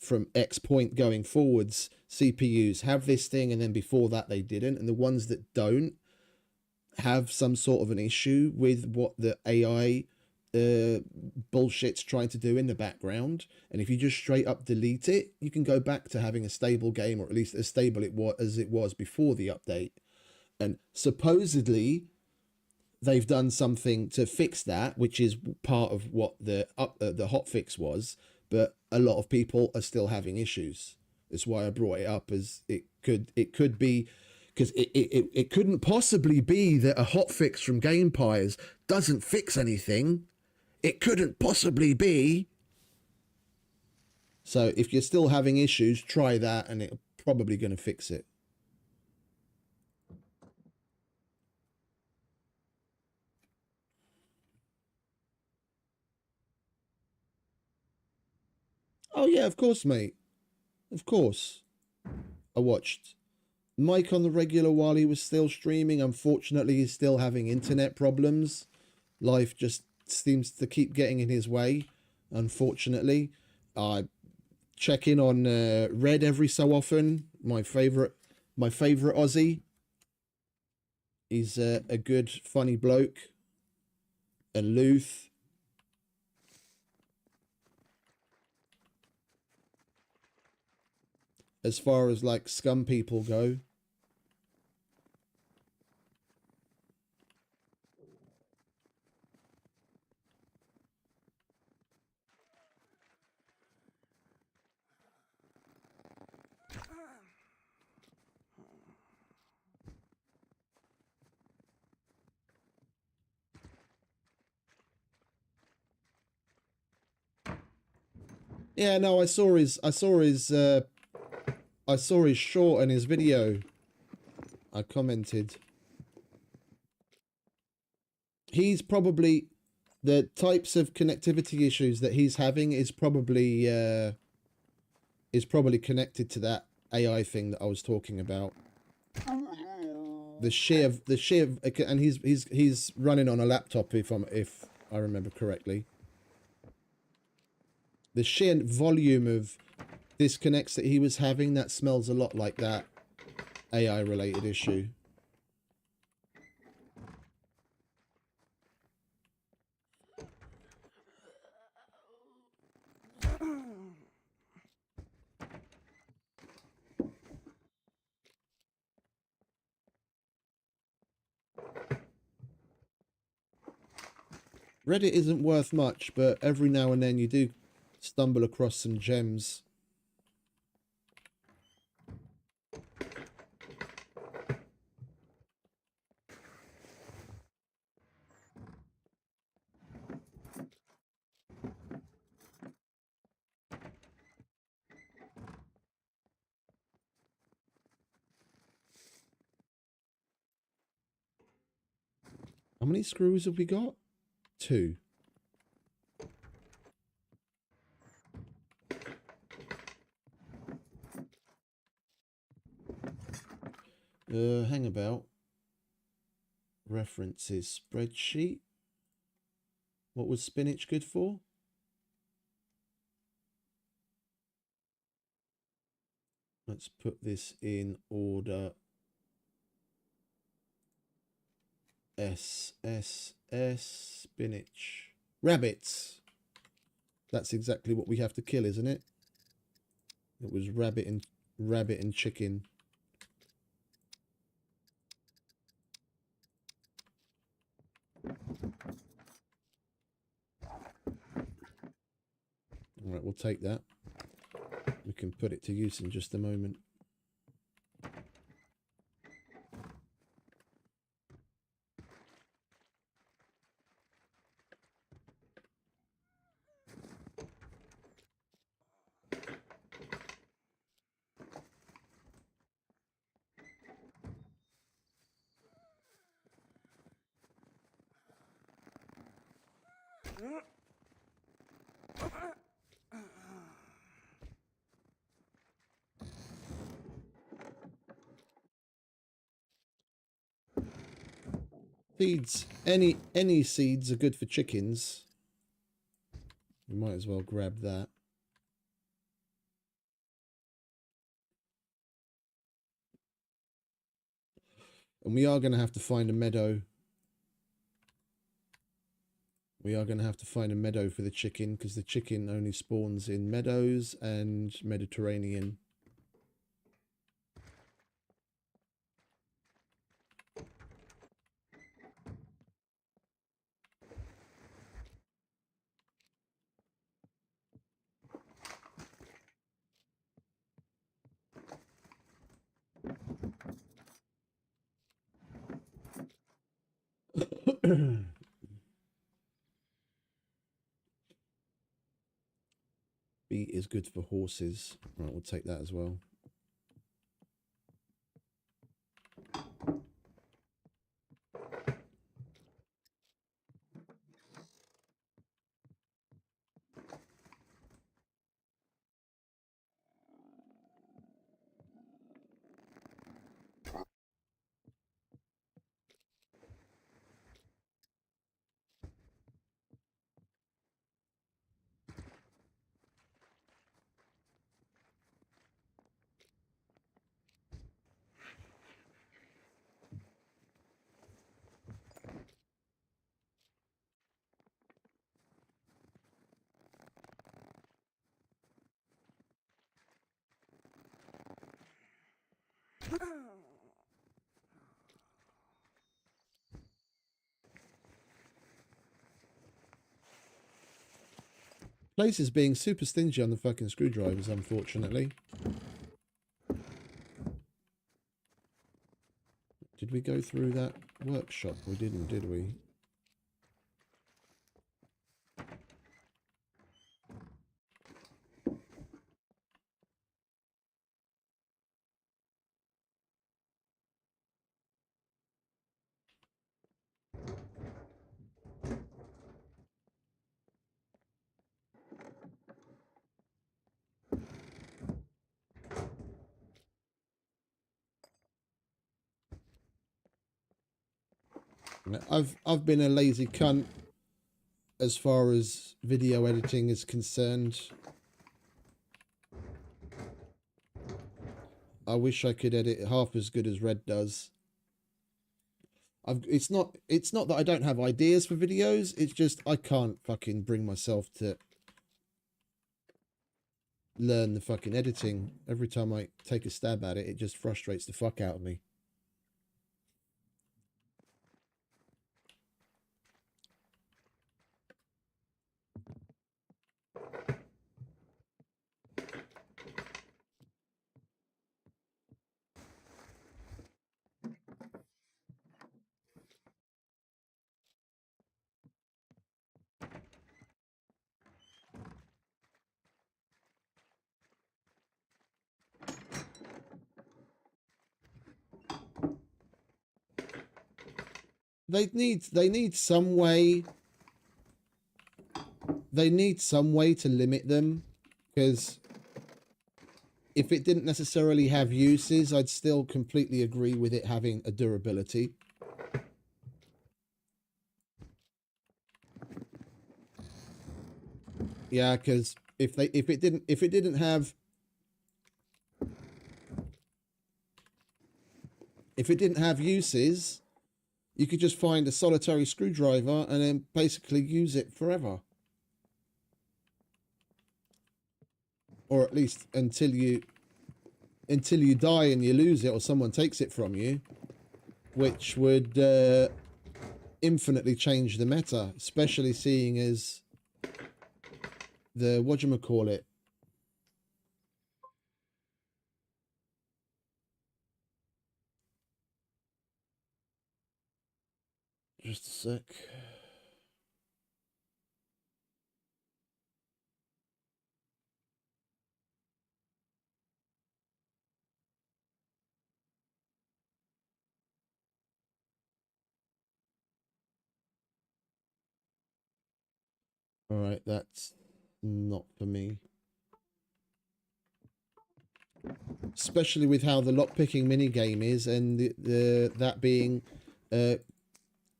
from X point going forwards, CPUs have this thing, and then before that they didn't. And the ones that don't have some sort of an issue with what the AI bullshit's trying to do in the background. And if you just straight up delete it, you can go back to having a stable game, or at least as stable as it was before the update. And supposedly they've done something to fix that, which is part of what the hot fix was. But a lot of people are still having issues. That's why I brought it up, as it could be, because it couldn't possibly be that a hot fix from GamePires doesn't fix anything. It couldn't possibly be. So if you're still having issues, try that, and it's probably going to fix it. Oh yeah, of course, mate. Of course. I watched Mike on the regular while he was still streaming. Unfortunately, he's still having internet problems. Life just seems to keep getting in his way, unfortunately. I check in on Red every so often. My favorite Aussie. He's a good, funny bloke. And Luth. As far as like SCUM people go. Yeah, no, I saw his short and his video. I commented. He's probably, the types of connectivity issues that he's having is probably connected to that AI thing that I was talking about. The sheer, and he's running on a laptop if I remember correctly. The sheer volume of disconnects that he was having, that smells a lot like that AI related issue. Reddit isn't worth much, but every now and then you do stumble across some gems. How many screws have we got? 2. Hang about. References spreadsheet. What was spinach good for? Let's put this in order. S spinach. Rabbits. That's exactly what we have to kill, isn't it? It was rabbit and chicken. All right, we'll take that. We can put it to use in just a moment. Seeds. Any seeds are good for chickens. We might as well grab that. And we are going to have to find a meadow. We are going to have to find a meadow for the chicken, because the chicken only spawns in meadows and Mediterranean. Beet is good for horses. Right, we'll take that as well. Place is being super stingy on the fucking screwdrivers, unfortunately. Did we go through that workshop? We didn't, did we? I've been a lazy cunt as far as video editing is concerned. I wish I could edit half as good as Red does. It's not that I don't have ideas for videos, it's just I can't fucking bring myself to learn the fucking editing. Every time I take a stab at it, it just frustrates the fuck out of me. They need some way. They need some way to limit them, because if it didn't necessarily have uses, I'd still completely agree with it having a durability. Yeah, because if it didn't have uses, you could just find a solitary screwdriver and then basically use it forever. Or at least until you die and you lose it or someone takes it from you, which would infinitely change the meta, especially seeing as the whatchamacallit. Just a sec. All right, that's not for me. Especially with how the lockpicking minigame is, and that being a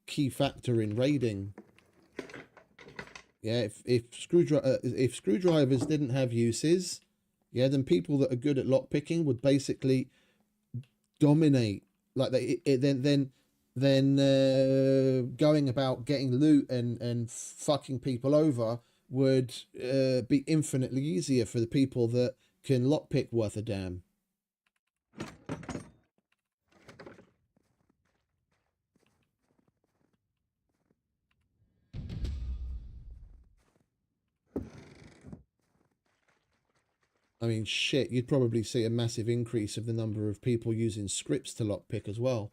key factor in raiding. Yeah, if screwdrivers didn't have uses, yeah, then people that are good at lockpicking would basically dominate. Like then going about getting loot and fucking people over would be infinitely easier for the people that can lockpick worth a damn. I mean, shit, you'd probably see a massive increase of the number of people using scripts to lockpick as well.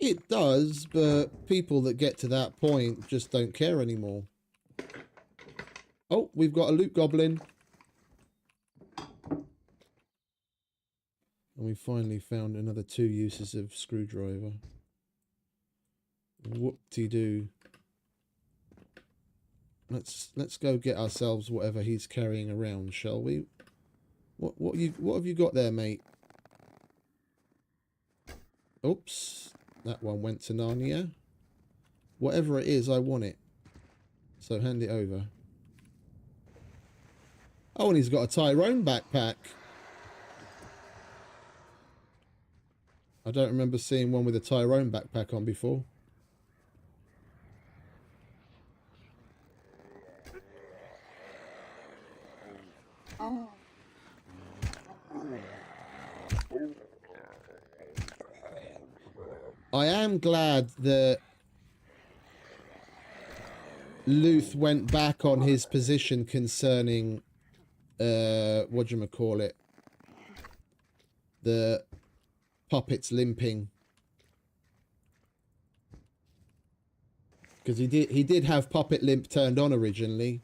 It does, but people that get to that point just don't care anymore. Oh, we've got a loot goblin. And we finally found another 2 uses of screwdriver. Whoop-de-doo. Let's go get ourselves whatever he's carrying around, shall we? What have you got there, mate? Oops. That one went to Narnia. Whatever it is, I want it. So hand it over. Oh, and he's got a Tyrone backpack. I don't remember seeing one with a Tyrone backpack on before. I am glad that Luth went back on his position concerning whatchamacallit, the puppets limping, because he did have puppet limp turned on originally,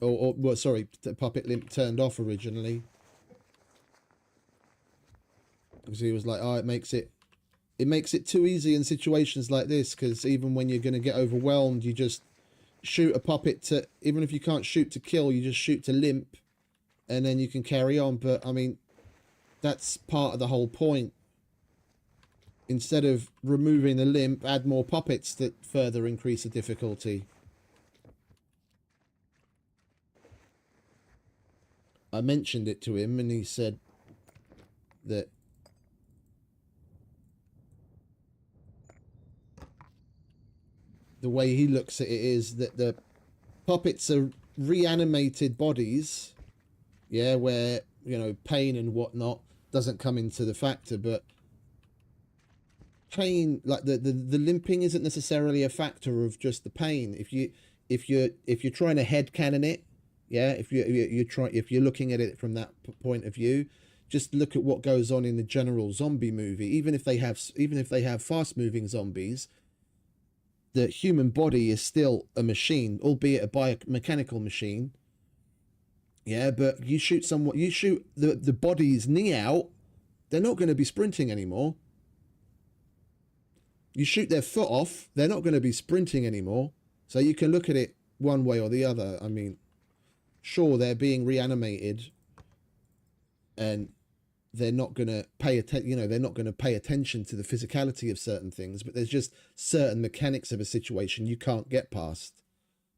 or well, sorry, puppet limp turned off originally, because he was like, oh, it makes it too easy in situations like this, because even when you're going to get overwhelmed, you just shoot a puppet to, even if you can't shoot to kill, you just shoot to limp, and then you can carry on. But I mean, that's part of the whole point. Instead of removing the limp, add more puppets that further increase the difficulty. I mentioned it to him, and he said that the way he looks at it is that the puppets are reanimated bodies, yeah, where, you know, pain and whatnot doesn't come into the factor, but pain, like the limping isn't necessarily a factor of just the pain. If you're trying to headcanon it, yeah, if you're looking at it from that point of view, just look at what goes on in the general zombie movie. Even if they have fast moving zombies, the human body is still a machine, albeit a biomechanical machine. Yeah, but you shoot the body's knee out, they're not going to be sprinting anymore. You shoot their foot off, they're not going to be sprinting anymore. So you can look at it one way or the other. I mean, sure, they're being reanimated, and they're not going to pay they're not going to pay attention to the physicality of certain things, but there's just certain mechanics of a situation you can't get past.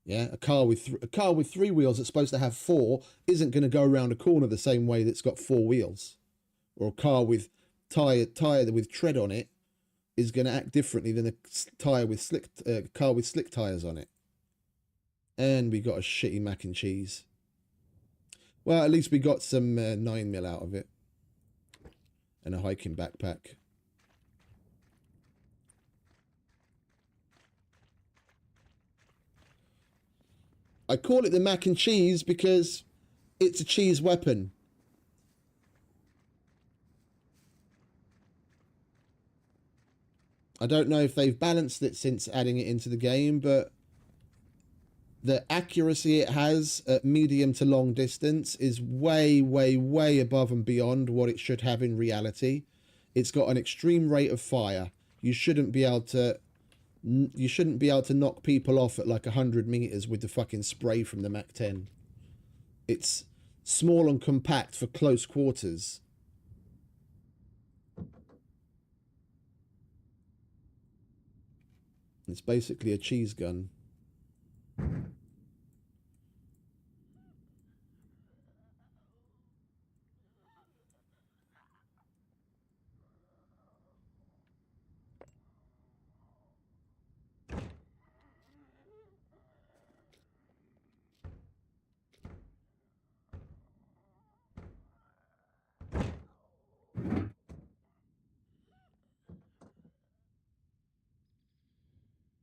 Yeah, a car with 3 wheels that's supposed to have 4 isn't going to go around a corner the same way that's got 4 wheels. Or a car with tire with tread on it is going to act differently than a car with slick tires on it. And we got a shitty mac and cheese. Well, at least we got some 9mm out of it. And a hiking backpack. I call it the mac and cheese because it's a cheese weapon. I don't know if they've balanced it since adding it into the game, but the accuracy it has at medium to long distance is way, way, way above and beyond what it should have in reality. It's got an extreme rate of fire. You shouldn't be able to knock people off at like 100 meters with the fucking spray from the Mac 10. It's small and compact for close quarters. It's basically a cheese gun.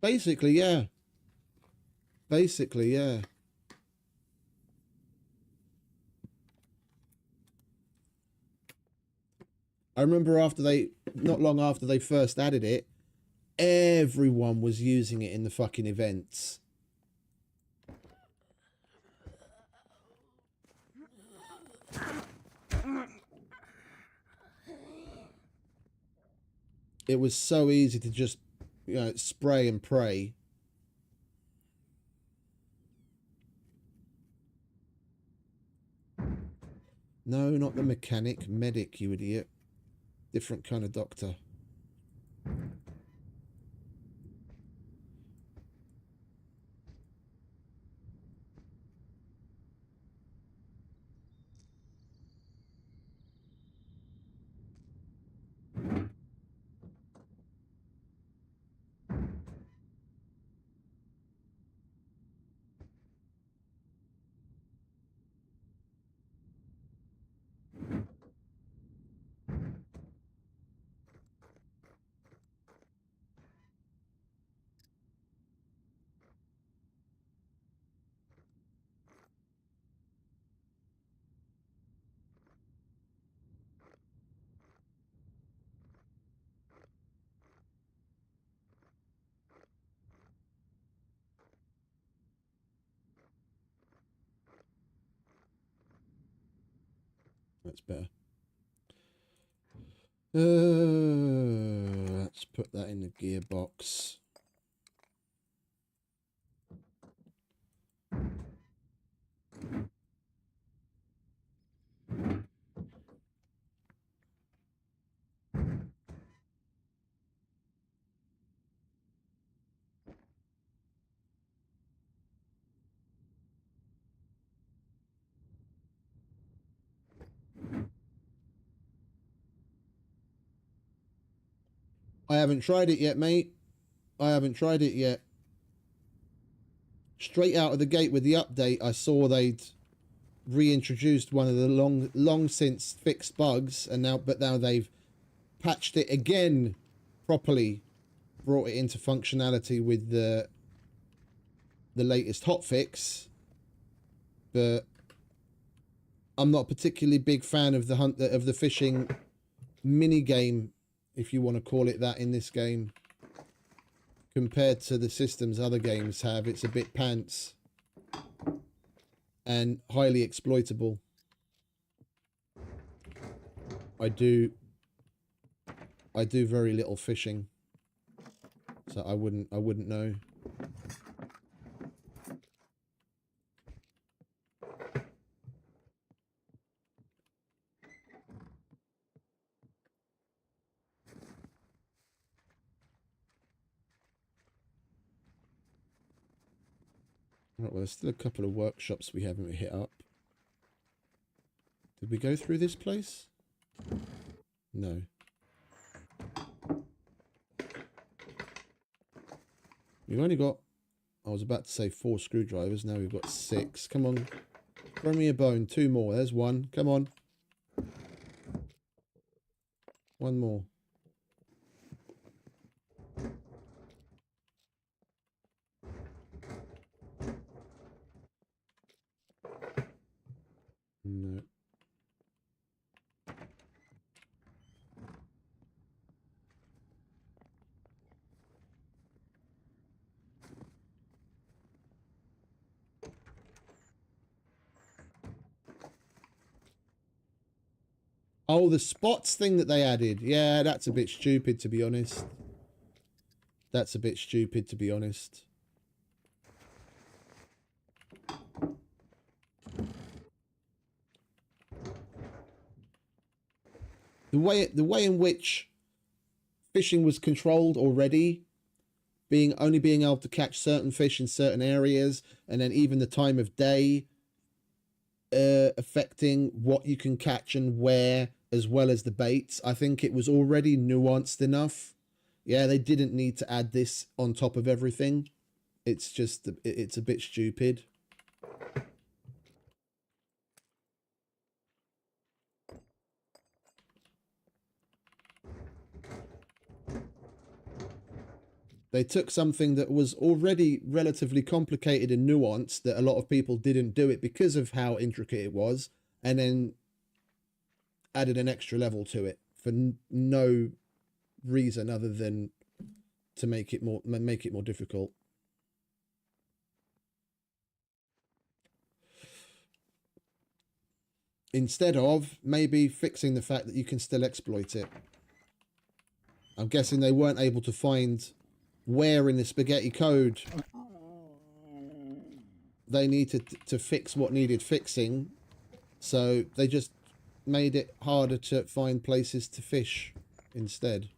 Basically, yeah. Basically, yeah. I remember not long after they first added it, Everyone was using it in the fucking events. It was so easy to just, you know, spray and pray. No, not the mechanic. Medic, you idiot. Different kind of doctor. That's better. Let's put that in the gearbox. I haven't tried it yet, mate. I haven't tried it yet. Straight out of the gate with the update, I saw they'd reintroduced one of the long since fixed bugs, and now they've patched it again properly, brought it into functionality with the latest hotfix. But I'm not a particularly big fan of the fishing mini game, if you want to call it that, in this game. Compared to the systems other games have, it's a bit pants and highly exploitable. I do very little fishing, so I wouldn't know. Right, well, there's still a couple of workshops we haven't hit up. Did we go through this place? No. We've only got, I was about to say 4 screwdrivers, now we've got 6. Come on. Throw me a bone. 2 more. There's 1. Come on. 1 more. No. Oh, the spots thing that they added. Yeah, that's a bit stupid, to be honest. That's a bit stupid, to be honest. The way in which fishing was controlled already, only being able to catch certain fish in certain areas, and then even the time of day affecting what you can catch and where, as well as the baits. I think it was already nuanced enough. Yeah, they didn't need to add this on top of everything. It's just, it's a bit stupid. They took something that was already relatively complicated and nuanced, that a lot of people didn't do it because of how intricate it was, and then added an extra level to it for no reason other than to make it more difficult. Instead of maybe fixing the fact that you can still exploit it. I'm guessing they weren't able to find where in the spaghetti code they needed to fix what needed fixing, so they just made it harder to find places to fish instead.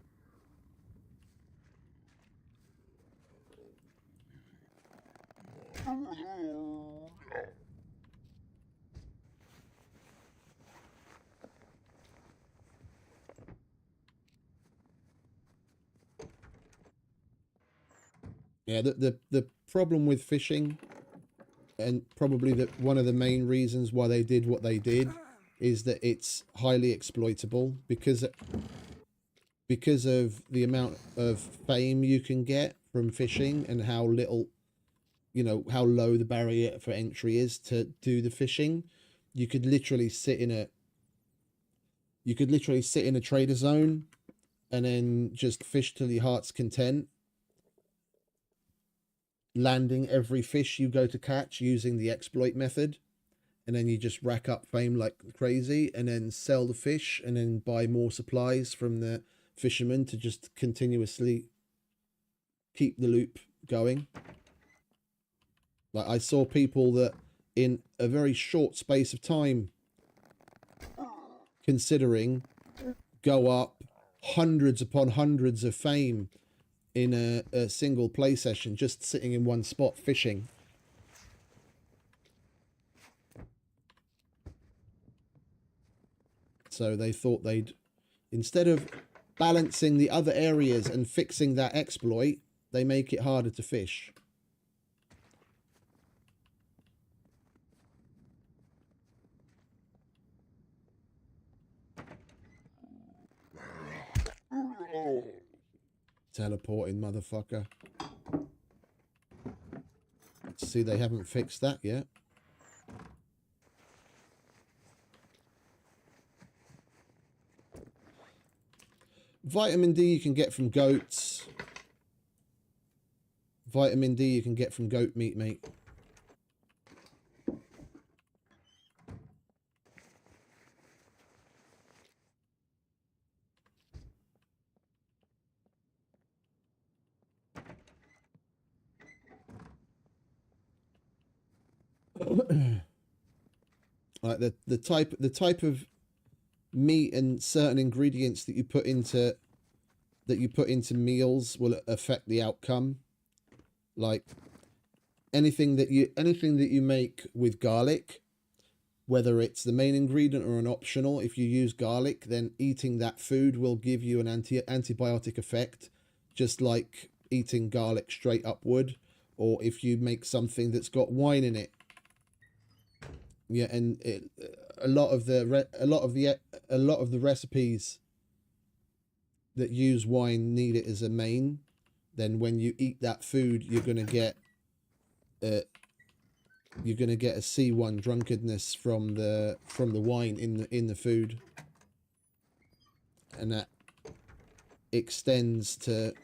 Yeah, the problem with fishing, and probably one of the main reasons why they did what they did, is that it's highly exploitable because of the amount of fame you can get from fishing and how little, you know, how low the barrier for entry is to do the fishing. You could literally sit in a trader zone and then just fish till your heart's content, landing every fish you go to catch using the exploit method, and then you just rack up fame like crazy, and then sell the fish, and then buy more supplies from the fishermen to just continuously keep the loop going. Like, I saw people that in a very short space of time, considering, go up hundreds upon hundreds of fame in a single play session, just sitting in one spot fishing. So they thought they'd, instead of balancing the other areas and fixing that exploit, they make it harder to fish. Teleporting motherfucker. See, they haven't fixed that yet. Vitamin D you can get from goats. Vitamin D you can get from goat meat, mate. Like the type of meat and certain ingredients that you put into meals will affect the outcome. Like anything that you make with garlic, whether it's the main ingredient or an optional, if you use garlic, then eating that food will give you an antibiotic effect, just like eating garlic straight upward. Or if you make something that's got wine in it, yeah, and a lot of the recipes that use wine need it as a main. Then when you eat that food, you're gonna get a C1 drunkenness from the wine in the food, and that extends to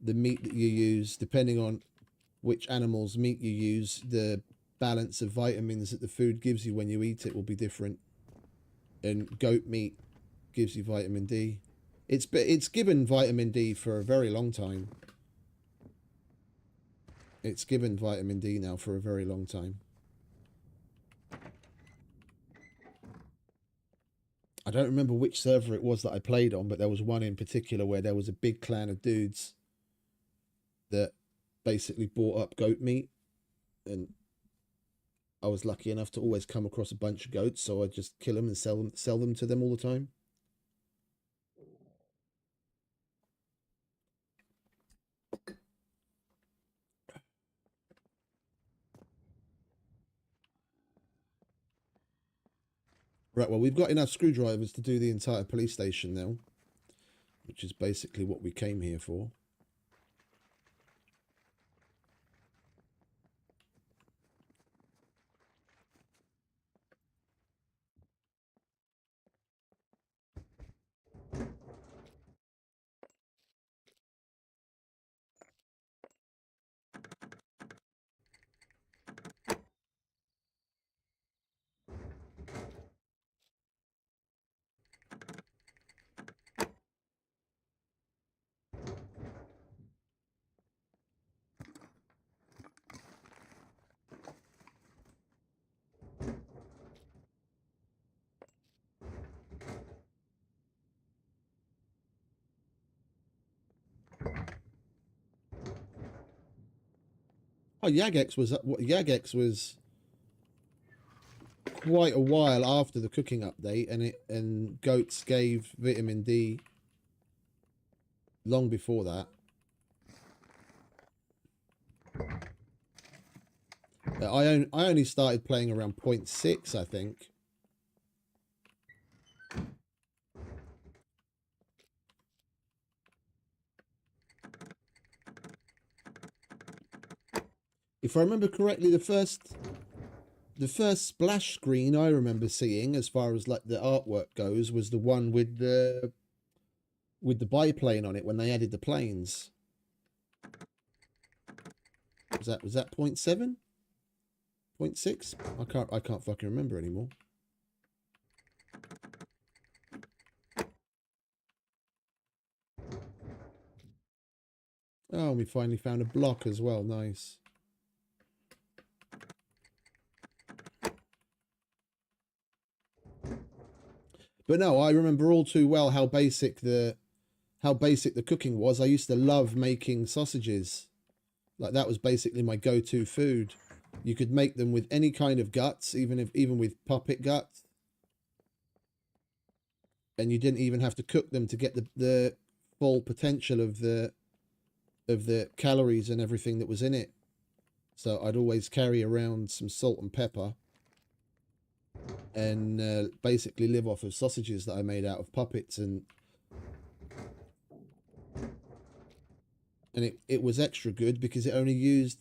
the meat that you use. Depending on which animal's meat you use, the balance of vitamins that the food gives you when you eat it will be different. And goat meat gives you vitamin D. It's given vitamin D for a very long time. It's given vitamin D now for a very long time. I don't remember which server it was that I played on, but there was one in particular where there was a big clan of dudes that basically bought up goat meat, and I was lucky enough to always come across a bunch of goats, so I'd just kill them and sell them to them all the time. Right, well, we've got enough screwdrivers to do the entire police station now, which is basically what we came here for. Oh, Jagex was quite a while after the cooking update, and goats gave vitamin D long before that. I only started playing around 0.6, I think. If I remember correctly, the first splash screen I remember seeing, as far as like the artwork goes, was the one with the biplane on it when they added the planes. Was that 0.7? 0.6? I can't fucking remember anymore. Oh, we finally found a block as well. Nice. But no, I remember all too well how basic the cooking was. I used to love making sausages. Like, that was basically my go-to food. You could make them with any kind of guts, even with puppet guts. And you didn't even have to cook them to get the full potential of the calories and everything that was in it. So I'd always carry around some salt and pepper and basically live off of sausages that I made out of puppets, and it was extra good because it only used,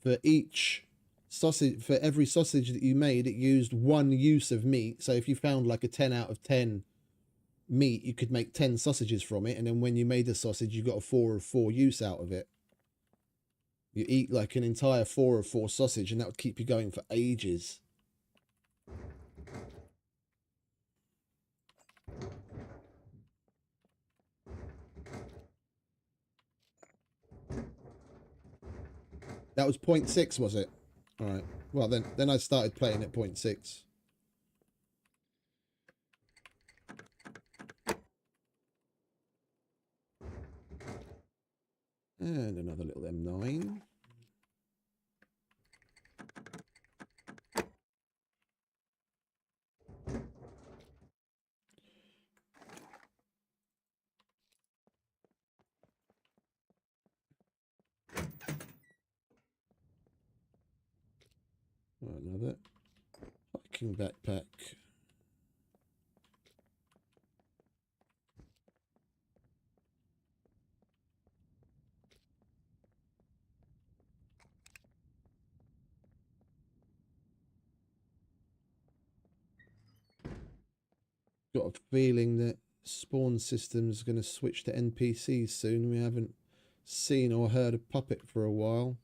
for each sausage, for every sausage that you made, it used one use of meat. So if you found like a 10 out of 10 meat, you could make 10 sausages from it, and then when you made the sausage, you got a 4 of 4 use out of it. You eat like an entire 4 of 4 sausage, and that would keep you going for ages. That was 0.6, was it? All right. Well, then I started playing at 0.6. And another little M9. Another hiking backpack. Got a feeling that spawn system's going to switch to NPCs soon. We haven't seen or heard of Puppet for a while.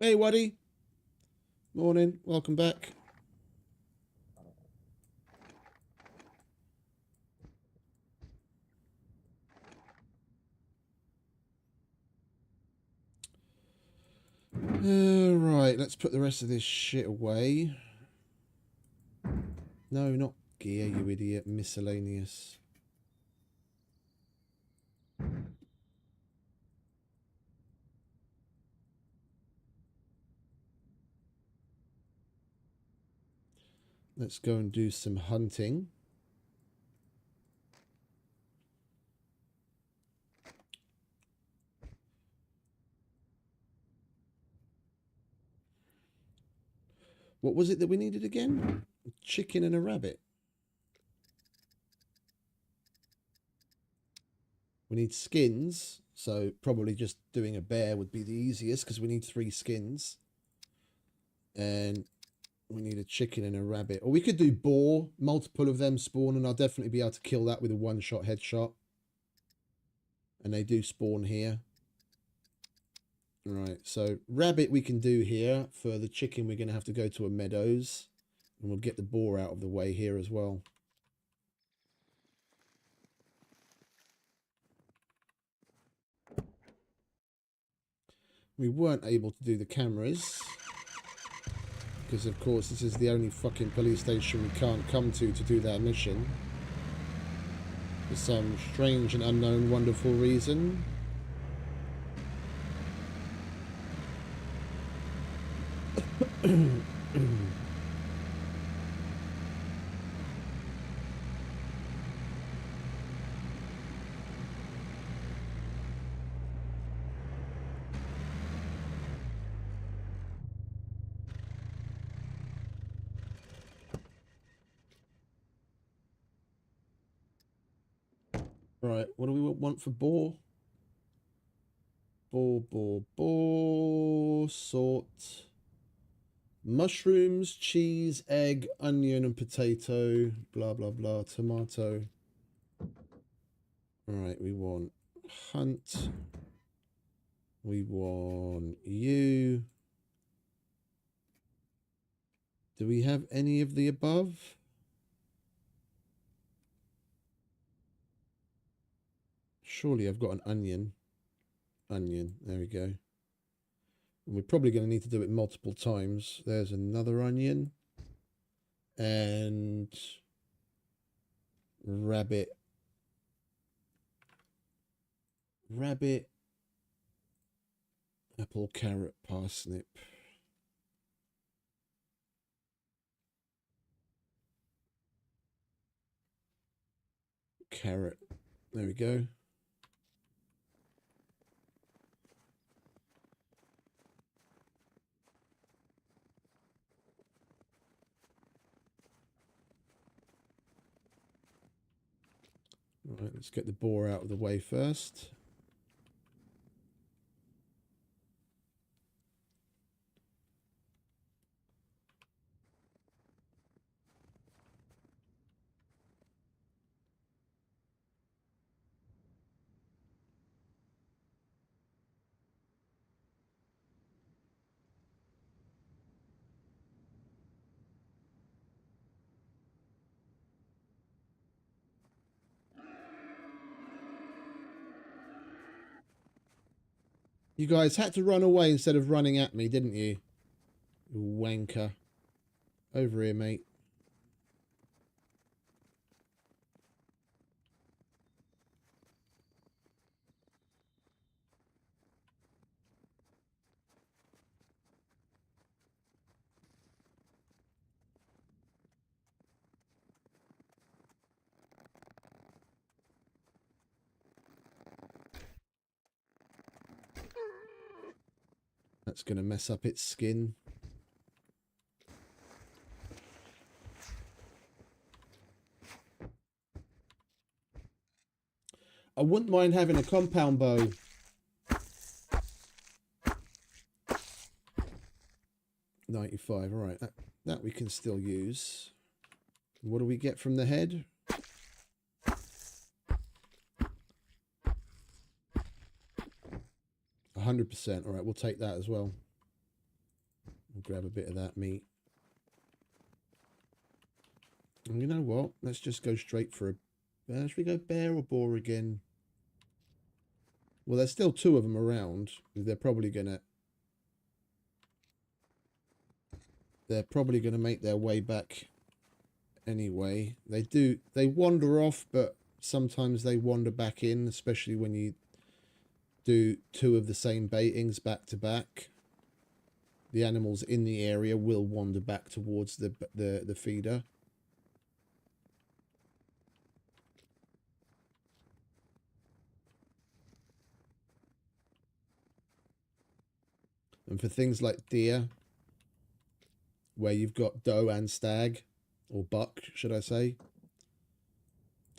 Hey, Waddy. Morning. Welcome back. Right, let's put the rest of this shit away. No, not gear, you idiot. Miscellaneous. Let's go and do some hunting. What was it that we needed again? A chicken and a rabbit. We need skins, so probably just doing a bear would be the easiest because we need 3 skins. And we need a chicken and a rabbit. Or we could do boar, multiple of them spawn, and I'll definitely be able to kill that with a one-shot headshot. And they do spawn here. Right, so rabbit we can do here. For the chicken, we're going to have to go to a meadows. And we'll get the boar out of the way here as well. We weren't able to do the cameras. Because, of course, this is the only fucking police station we can't come to do that mission. For some strange and unknown wonderful reason. Right, what do we want for boar? Boar, salt. Mushrooms, cheese, egg, onion and potato, blah, blah, blah, tomato. Alright, we want hunt. We want you. Do we have any of the above? Surely I've got an onion. Onion, there we go. And we're probably going to need to do it multiple times. There's another onion. And rabbit. Rabbit. Apple, carrot, parsnip. Carrot. There we go. Right, let's get the boar out of the way first. You guys had to run away instead of running at me, didn't you? You wanker. Over here, mate. That's going to mess up its skin. I wouldn't mind having a compound bow. $95, all right. That we can still use. What do we get from the head? %. All right, we'll take that as well. We'll grab a bit of that meat. And you know what? Let's just go straight for a... should we go bear or boar again? Well, there's still 2 of them around. They're probably gonna make their way back anyway. They wander off, but sometimes they wander back in, especially when you do 2 of the same baitings back to back. the animals in the area will wander back towards the feeder. And for things like deer, where you've got doe and stag, or buck, should I say,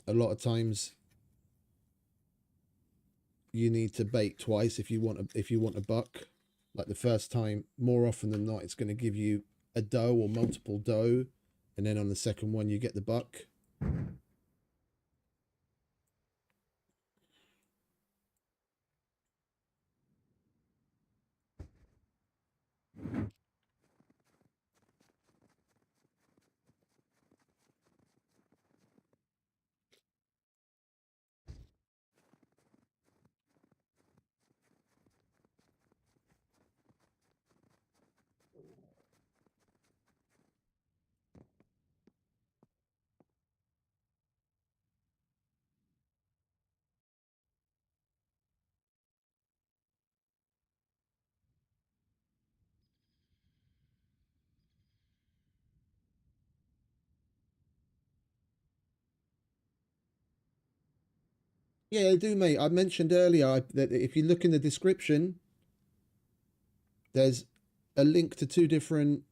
a lot of times you need to bait twice if you want a buck. Like the first time, more often than not, it's going to give you a doe or multiple doe, and then on the second one you get the buck. Yeah, I do, mate. I mentioned earlier that if you look in the description, there's a link to 2 different...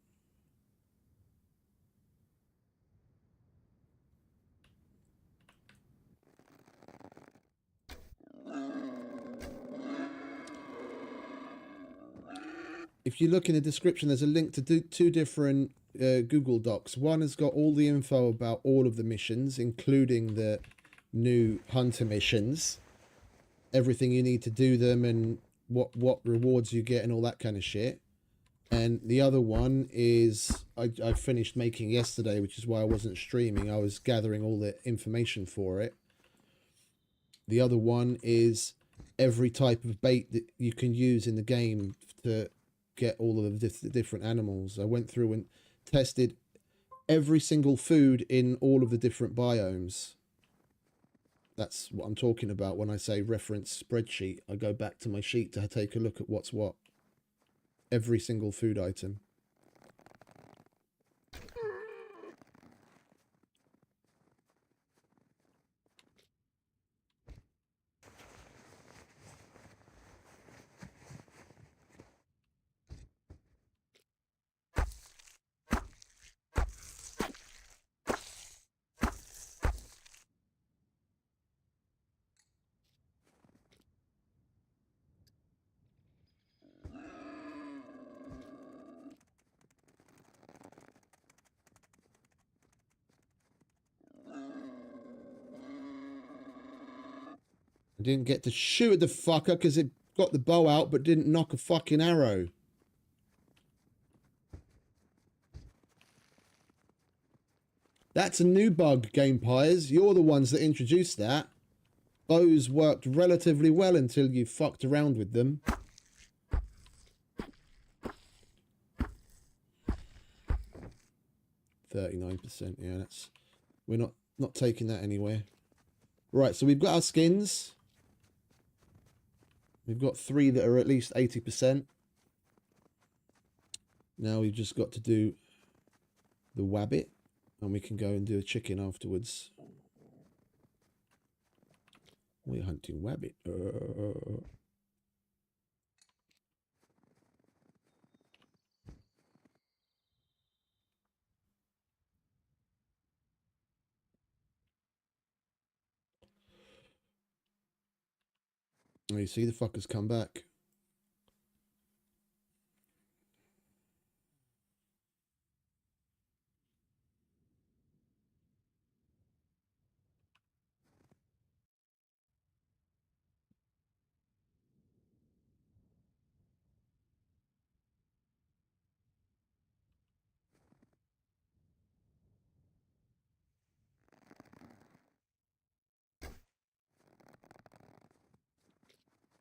If you look in the description, there's a link to 2 different Google Docs. One has got all the info about all of the missions, including the new hunter missions, everything you need to do them, and what rewards you get and all that kind of shit. And the other one is I finished making yesterday, which is why I wasn't streaming. I was gathering all the information for it. The other one is every type of bait that you can use in the game to get all of the different animals. I went through and tested every single food in all of the different biomes. That's what I'm talking about when I say reference spreadsheet. I go back to my sheet to take a look at what's what. Every single food item. I didn't get to shoot at the fucker because it got the bow out but didn't knock a fucking arrow. That's a new bug, Gamepires. You're the ones that introduced that. Bows worked relatively well until you fucked around with them. %. Yeah, that's... We're not taking that anywhere. Right, so we've got our skins. We've got 3 that are at least 80%. Now we've just got to do the wabbit, and we can go and do a chicken afterwards. We're hunting wabbit. Oh, you see the fuckers come back.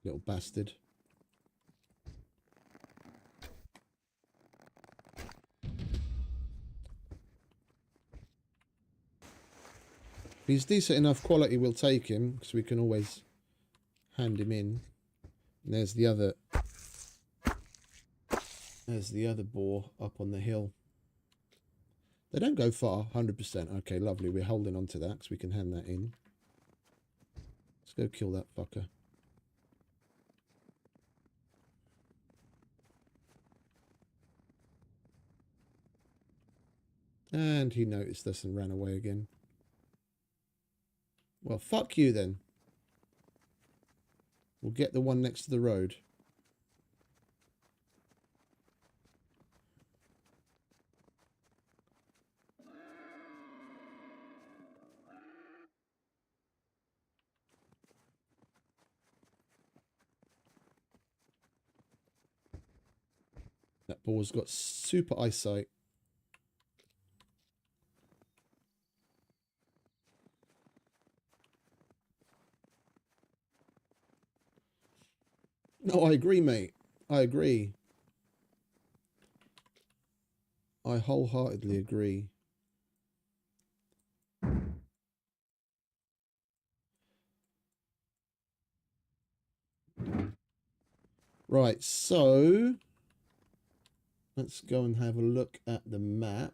Little bastard. If he's decent enough quality, we'll take him, because we can always hand him in. And there's the other There's the other boar up on the hill. They don't go far, 100%. Okay, lovely. We're holding on to that because we can hand that in. Let's go kill that fucker. And he noticed us and ran away again. Well, fuck you then. We'll get the one next to the road. That boar's got super eyesight. No, I agree, mate. I agree. I wholeheartedly agree. Right, so let's go and have a look at the map.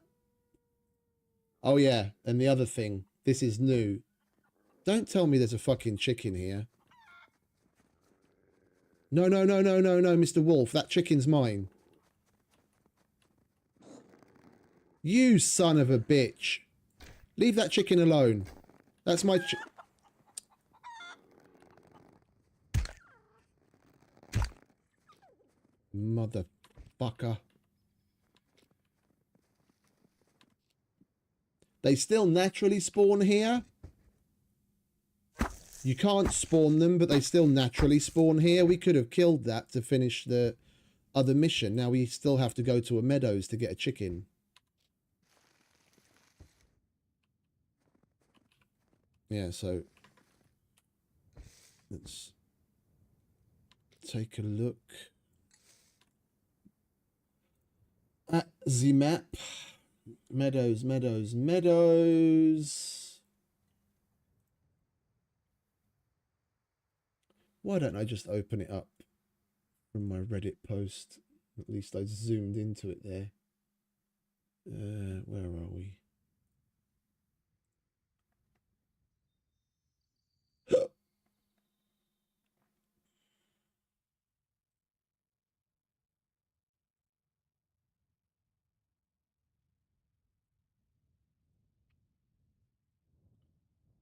Oh yeah, and the other thing, this is new. Don't tell me there's a fucking chicken here. No, no, no, no, no, no, Mr. Wolf, that chicken's mine. You son of a bitch. Leave that chicken alone. That's my motherfucker. They still naturally spawn here. You can't spawn them, but they still naturally spawn here. We could have killed that to finish the other mission. Now we still have to go to a meadows to get a chicken. Yeah, so let's take a look at the map. Meadows, meadows, meadows. Why don't I just open it up from my Reddit post? At least I zoomed into it there. Where are we?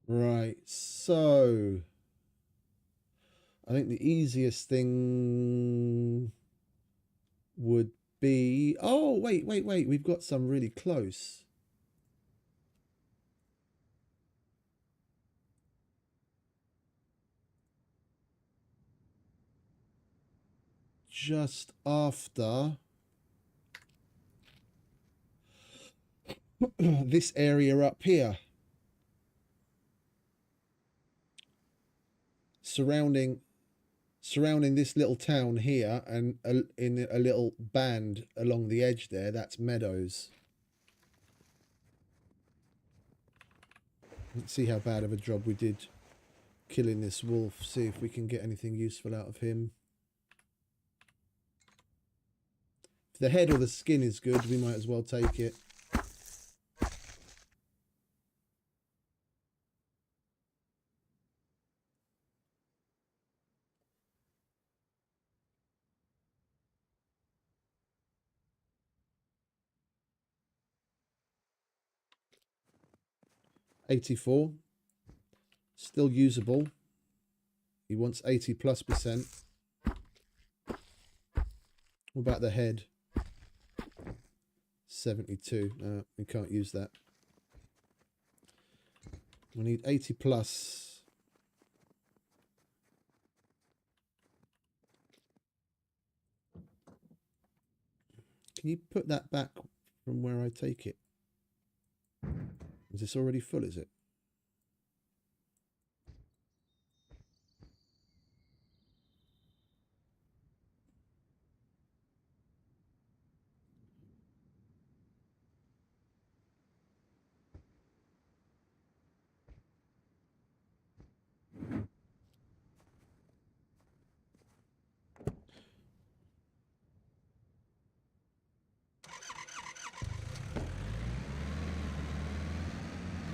Right, so I think the easiest thing would be... Oh, wait. We've got some really close. Just after this area up here. Surrounding this little town here and in a little band along the edge there, that's meadows. Let's see how bad of a job we did killing this wolf. See if we can get anything useful out of him. If the head or the skin is good, we might as well take it. $84. Still usable. He wants 80+%. What about the head? 72. No, we can't use that. We need 80 plus. Can you put that back from where I take it? Is this already full, is it?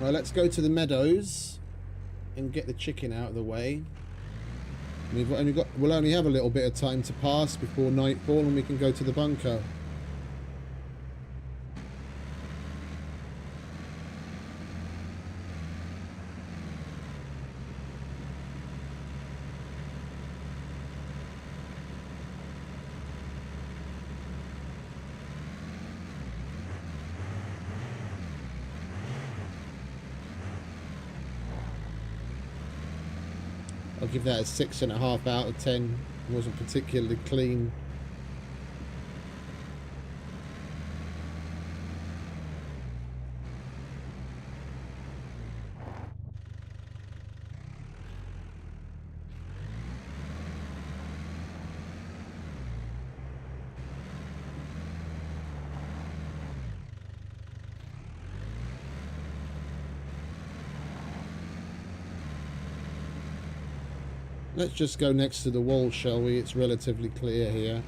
Well, let's go to the meadows and get the chicken out of the way. We'll only have a little bit of time to pass before nightfall, and we can go to the bunker. I'll give that a 6.5 out of 10. It wasn't particularly clean. Let's just go next to the wall, shall we? It's relatively clear here.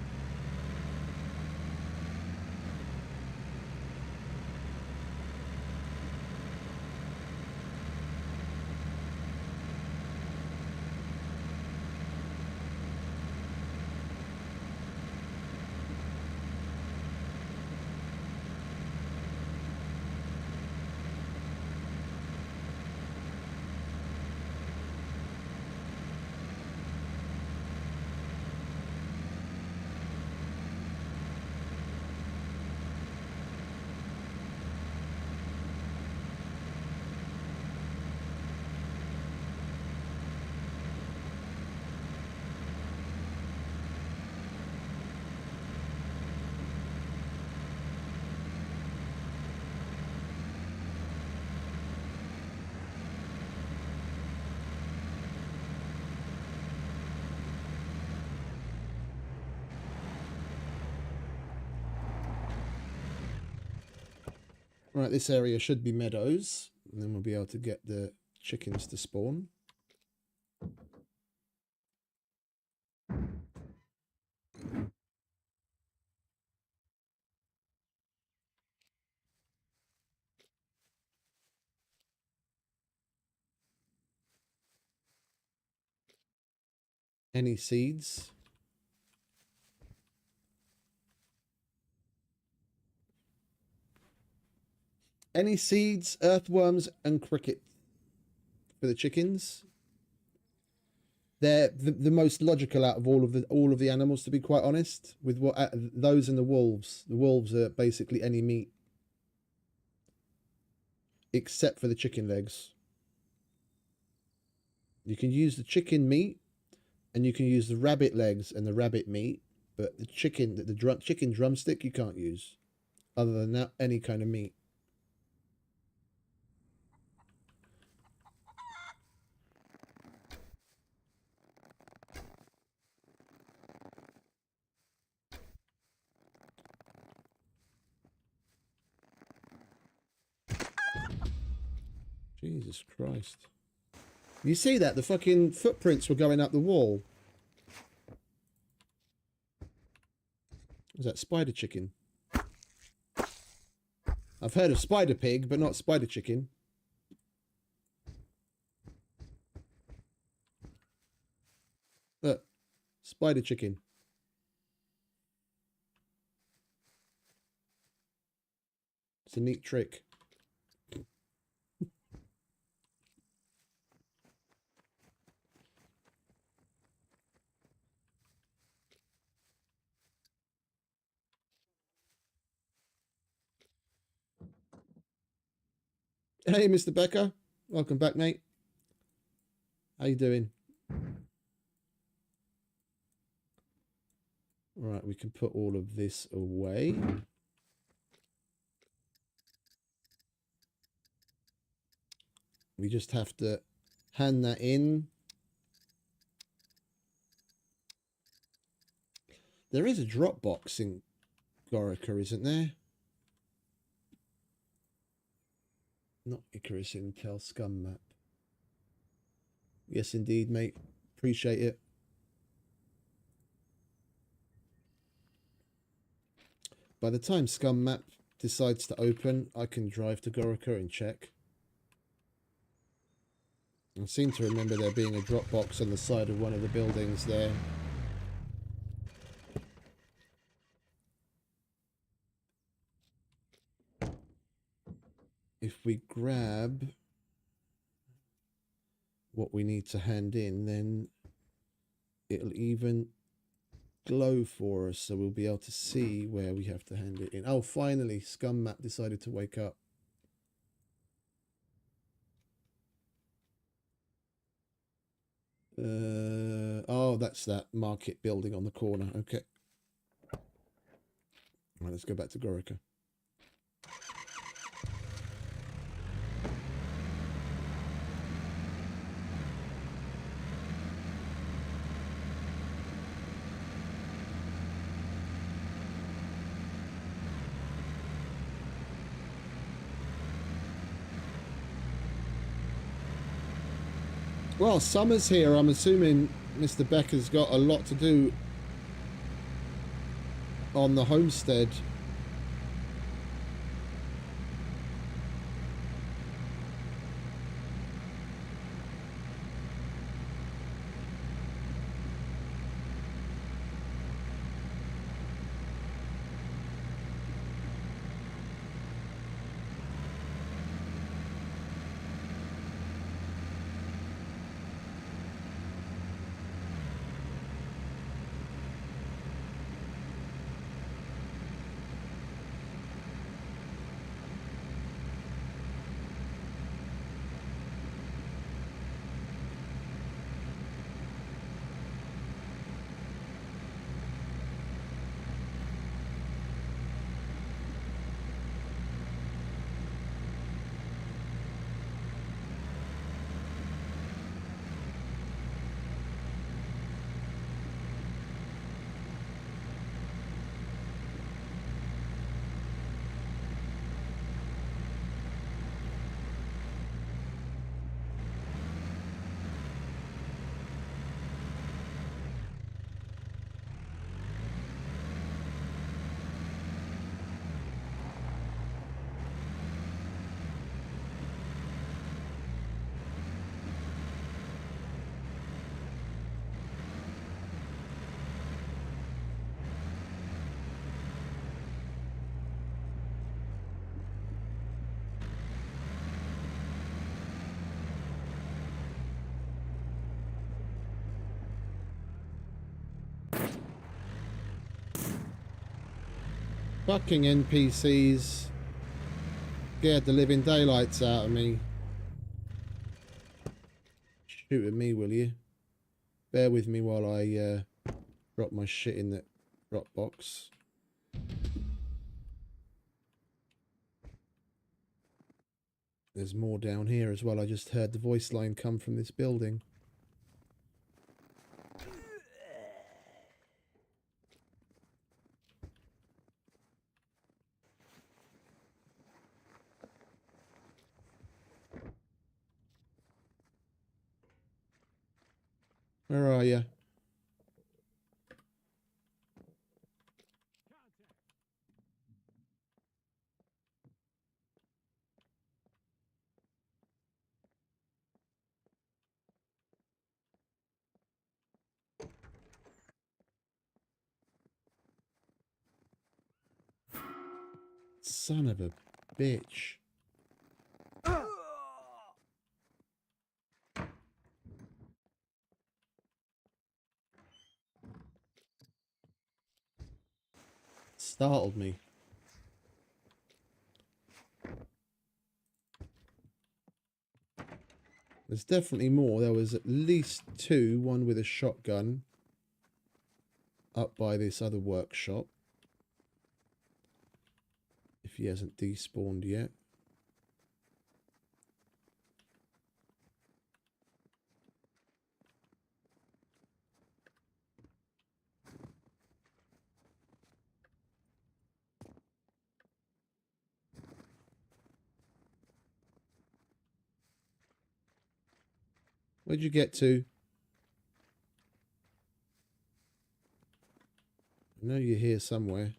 Right, this area should be meadows, and then we'll be able to get the chickens to spawn. Any seeds? Any seeds, earthworms, and cricket for the chickens? They're the most logical out of all of the animals, to be quite honest. With what those and the wolves. The wolves are basically any meat, except for the chicken legs. You can use the chicken meat, and you can use the rabbit legs and the rabbit meat, but the chicken drumstick you can't use. Other than that, any kind of meat. Jesus Christ. You see that? The fucking footprints were going up the wall. Is that spider chicken? I've heard of spider pig, but not spider chicken. Look. Spider chicken. It's a neat trick. Hey, Mr. Becker. Welcome back, mate. How you doing? Right, we can put all of this away. We just have to hand that in. There is a drop box in Gorica, isn't there? Not Icarus Intel SCUM map. Yes, indeed, mate. Appreciate it. By the time SCUM map decides to open, I can drive to Gorica and check. I seem to remember there being a drop box on the side of one of the buildings there. If we grab what we need to hand in, then it'll even glow for us, so we'll be able to see where we have to hand it in. Oh, finally, SCUM map decided to wake up. Oh, that's that market building on the corner. Okay. All right, let's go back to Gorica. Well, summer's here. I'm assuming Mr. Becker's got a lot to do on the homestead. Fucking NPCs scared the living daylights out of me. Shoot at me, will you? Bear with me while I drop my shit in the drop box. There's more down here as well. I just heard the voice line come from this building. Where are you? Son of a bitch. Startled me. There's definitely more. There was at least two, one with a shotgun up by this other workshop. If he hasn't despawned yet. Where'd you get to? I know you're here somewhere.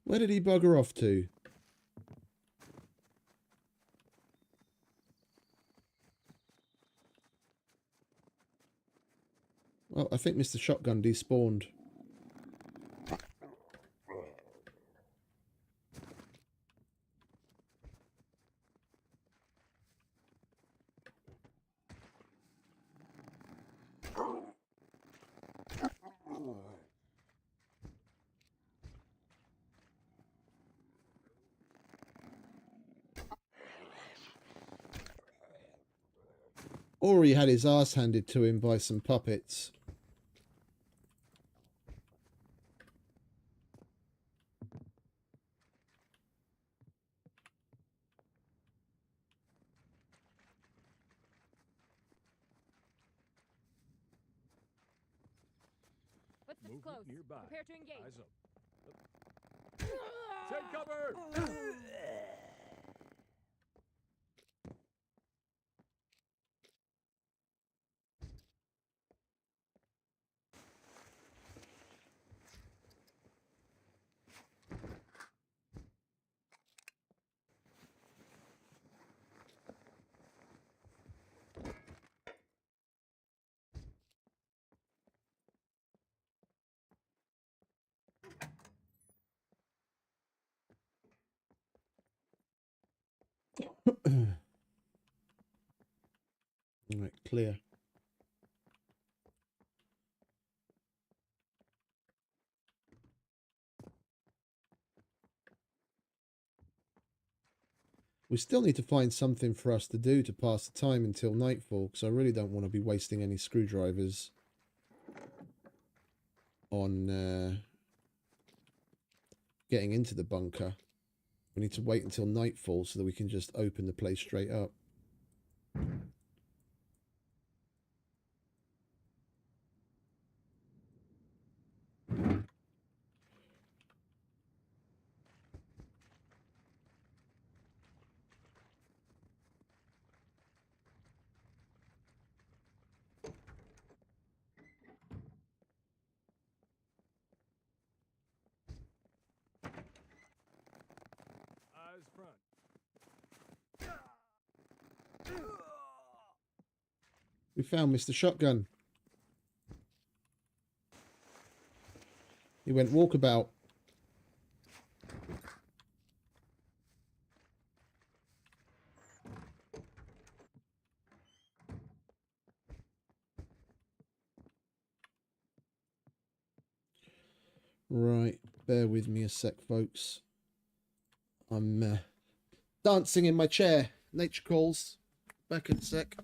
Where did he bugger off to? Well, I think Mr. Shotgun despawned. Or he had his ass handed to him by some puppets. Footsteps close. nearby. Prepare to engage. Eyes up. Take cover! Right, clear. We still need to find something for us to do to pass the time until nightfall, because I really don't want to be wasting any screwdrivers on getting into the bunker. We need to wait until nightfall so that we can just open the place straight up. Eyes front. We found Mr. Shotgun. He went walkabout. Right, bear with me a sec, folks. I'm dancing in my chair. Nature calls. Back in a sec.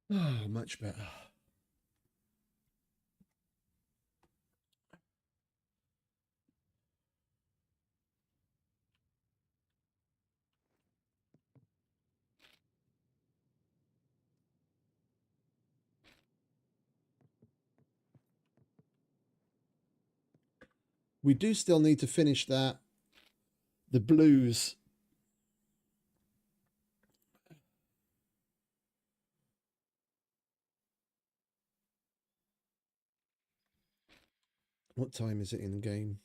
Oh, much better. We do still need to finish that. The blues. What time is it in the game?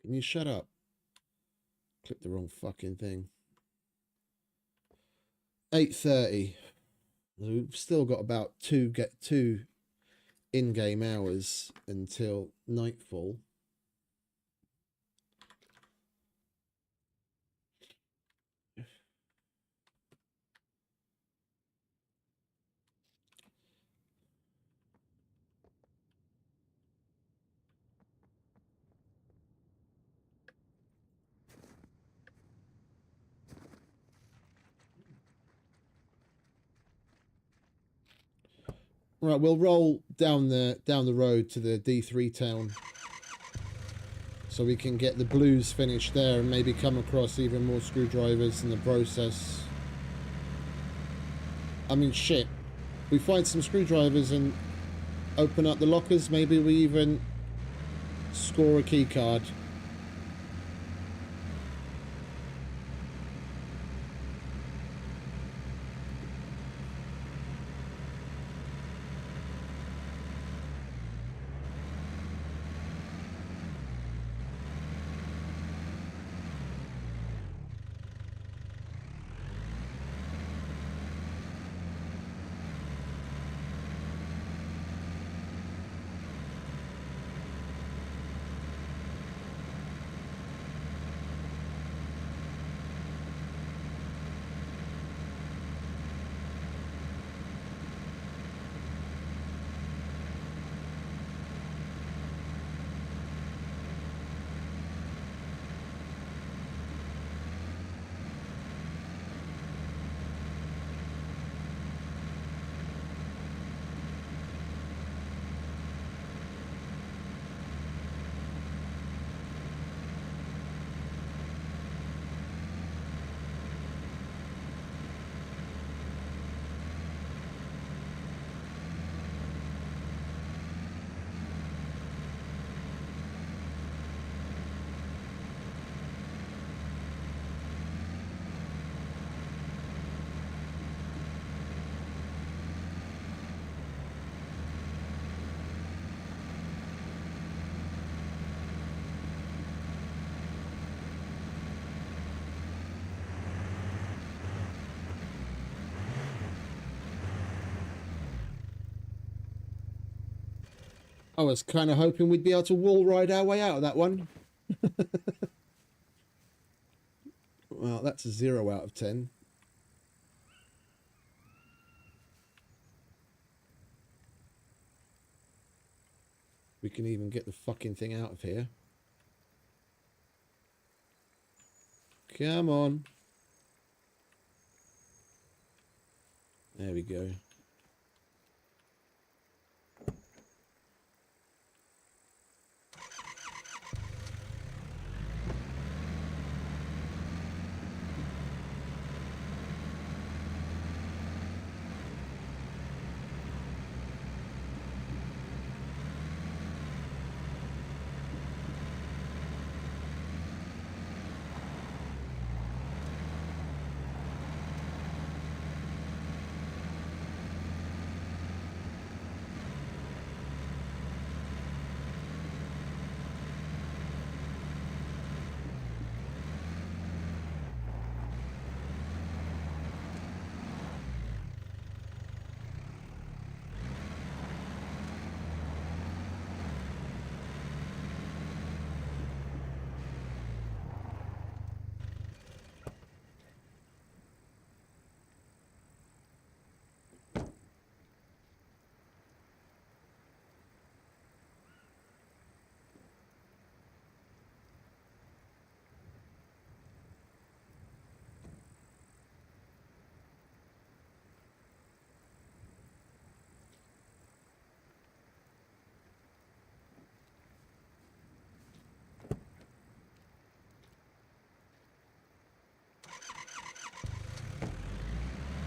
Can you shut up? Click the wrong fucking thing. 8:30. We've still got about two in-game hours until nightfall. Right, we'll roll down the road to the D3 town, so we can get the blues finished there and maybe come across even more screwdrivers in the process. I mean, shit. We find some screwdrivers and open up the lockers. Maybe we even score a key card. I was kind of hoping we'd be able to wall ride our way out of that one. Well, that's a 0 out of 10. We can even get the fucking thing out of here. Come on. There we go.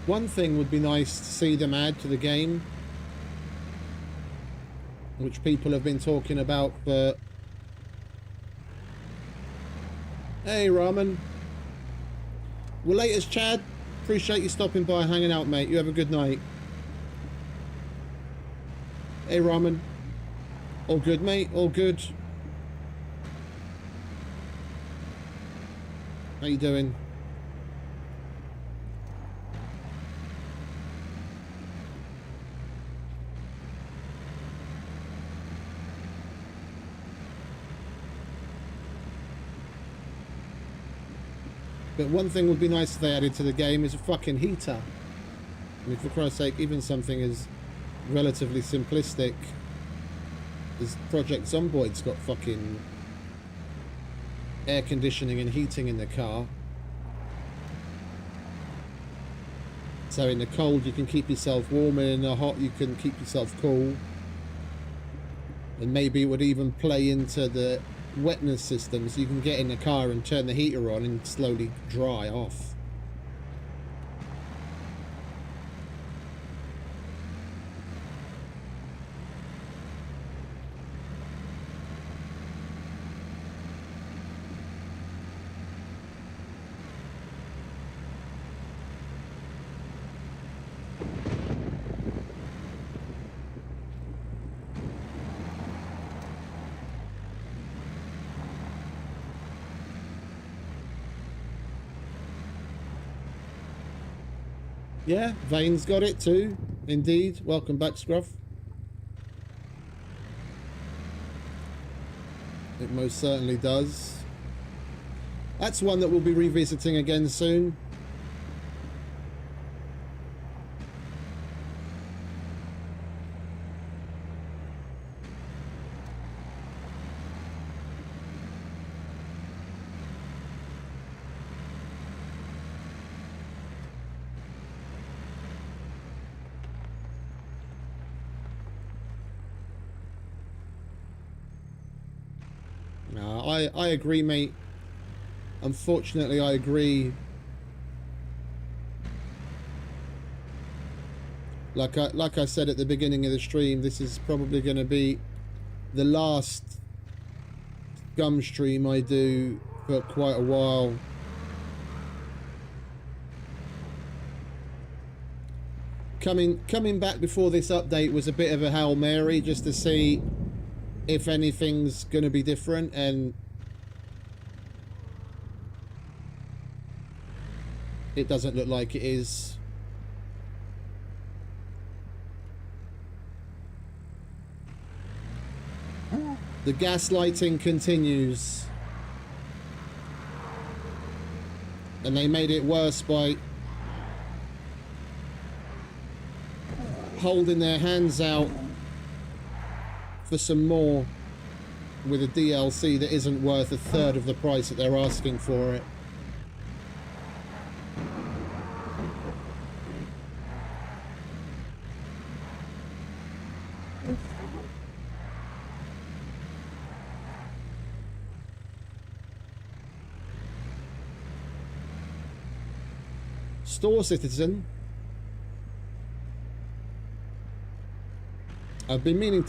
One thing would be nice to see them add to the game, which people have been talking about for... Hey, Ramen. Well, latest, Chad. Appreciate you stopping by and hanging out, mate. You have a good night. Hey, Ramen. All good, mate? All good? How you doing? But one thing would be nice if they added to the game is a fucking heater. I mean, for Christ's sake, even something as relatively simplistic as Project Zomboid's got fucking air conditioning and heating in the car. So in the cold you can keep yourself warm, and in the hot you can keep yourself cool. And maybe it would even play into the wetness system, so you can get in the car and turn the heater on and slowly dry off. Yeah, Vane's got it too. Indeed. Welcome back, Scruff. It most certainly does. That's one that we'll be revisiting again soon. I agree, mate. Unfortunately, I agree. Like I said at the beginning of the stream, this is probably going to be the last SCUM stream I do for quite a while. Coming back before this update was a bit of a Hail Mary, just to see if anything's going to be different, and it doesn't look like it is. The gaslighting continues, and they made it worse by holding their hands out for some more with a DLC that isn't worth a third of the price that they're asking for it. Store Citizen. I've been meaning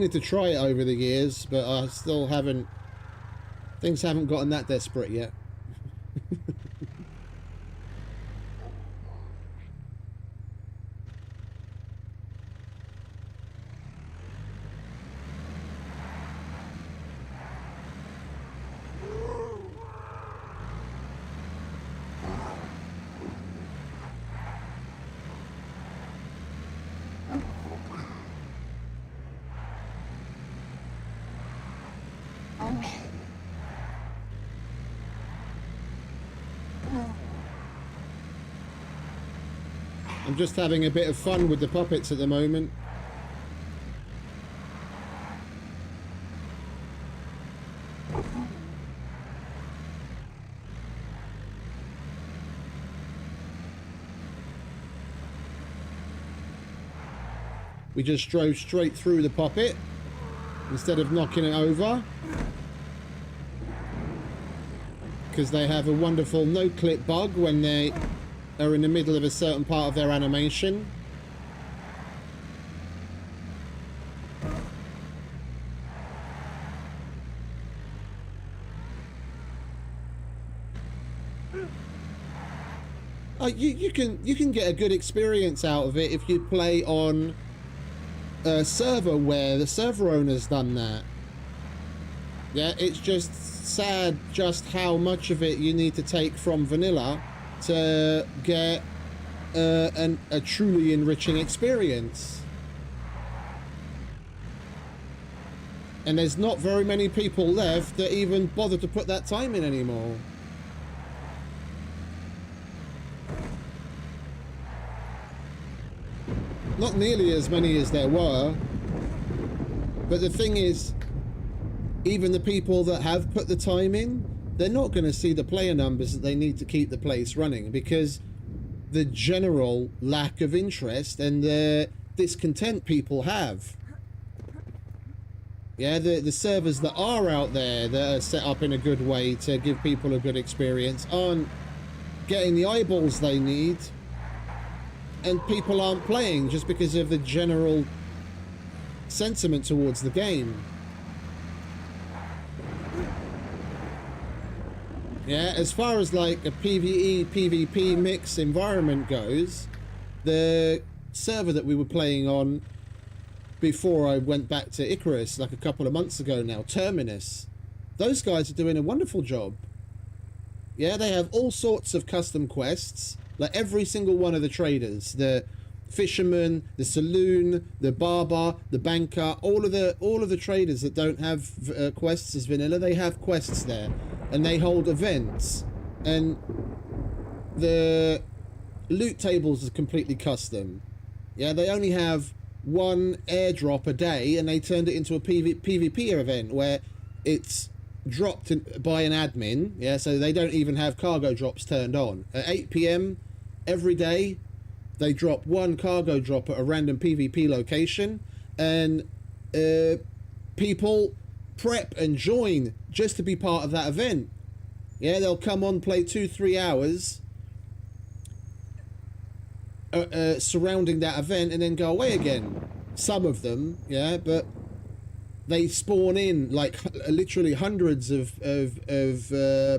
to try it over the years, but I still haven't. Things haven't gotten that desperate yet. I'm just having a bit of fun with the puppets at the moment. We just drove straight through the puppet instead of knocking it over, because they have a wonderful no-clip bug when they are in the middle of a certain part of their animation. You can get a good experience out of it if you play on a server where the server owner's done that. Yeah, it's just sad just how much of it you need to take from vanilla to get a truly enriching experience. And there's not very many people left that even bother to put that time in anymore. Not nearly as many as there were. But the thing is, even the people that have put the time in, they're not going to see the player numbers that they need to keep the place running, because the general lack of interest and the discontent people have. Yeah, the servers that are out there that are set up in a good way to give people a good experience aren't getting the eyeballs they need, and people aren't playing just because of the general sentiment towards the game. Yeah, as far as like a PvE, PvP mix environment goes, the server that we were playing on before I went back to Icarus, like a couple of months ago now, Terminus, those guys are doing a wonderful job. Yeah, they have all sorts of custom quests, like every single one of the traders, the fisherman, the saloon, the barber, the banker, all of the traders that don't have quests as vanilla, they have quests there, and they hold events, and the loot tables are completely custom. Yeah, they only have one airdrop a day, and they turned it into a PvP event where it's dropped by an admin. Yeah, so they don't even have cargo drops turned on. At 8 PM every day, they drop one cargo drop at a random PvP location, and people prep and join just to be part of that event. Yeah, they'll come on, play 2-3 hours surrounding that event, and then go away again. Some of them, yeah, but they spawn in like literally hundreds of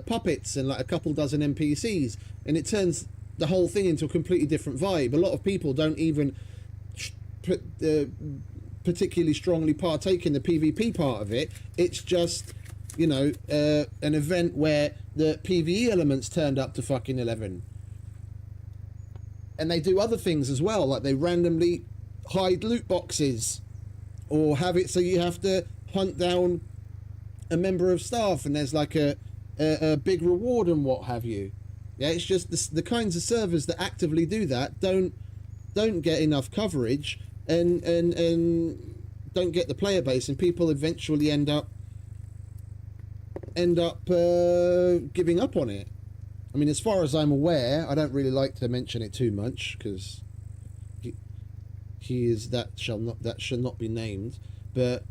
puppets and like a couple dozen NPCs, and it turns the whole thing into a completely different vibe. A lot of people don't even particularly strongly partake in the PvP part of it. It's just, you know, an event where the PvE elements turned up to fucking 11. And they do other things as well, like they randomly hide loot boxes, or have it so you have to hunt down a member of staff, and there's like a big reward and what have you. Yeah, it's just the kinds of servers that actively do that don't get enough coverage, and don't get the player base, and people eventually end up giving up on it. I mean, as far as I'm aware, I don't really like to mention it too much because he is that shall not be named. But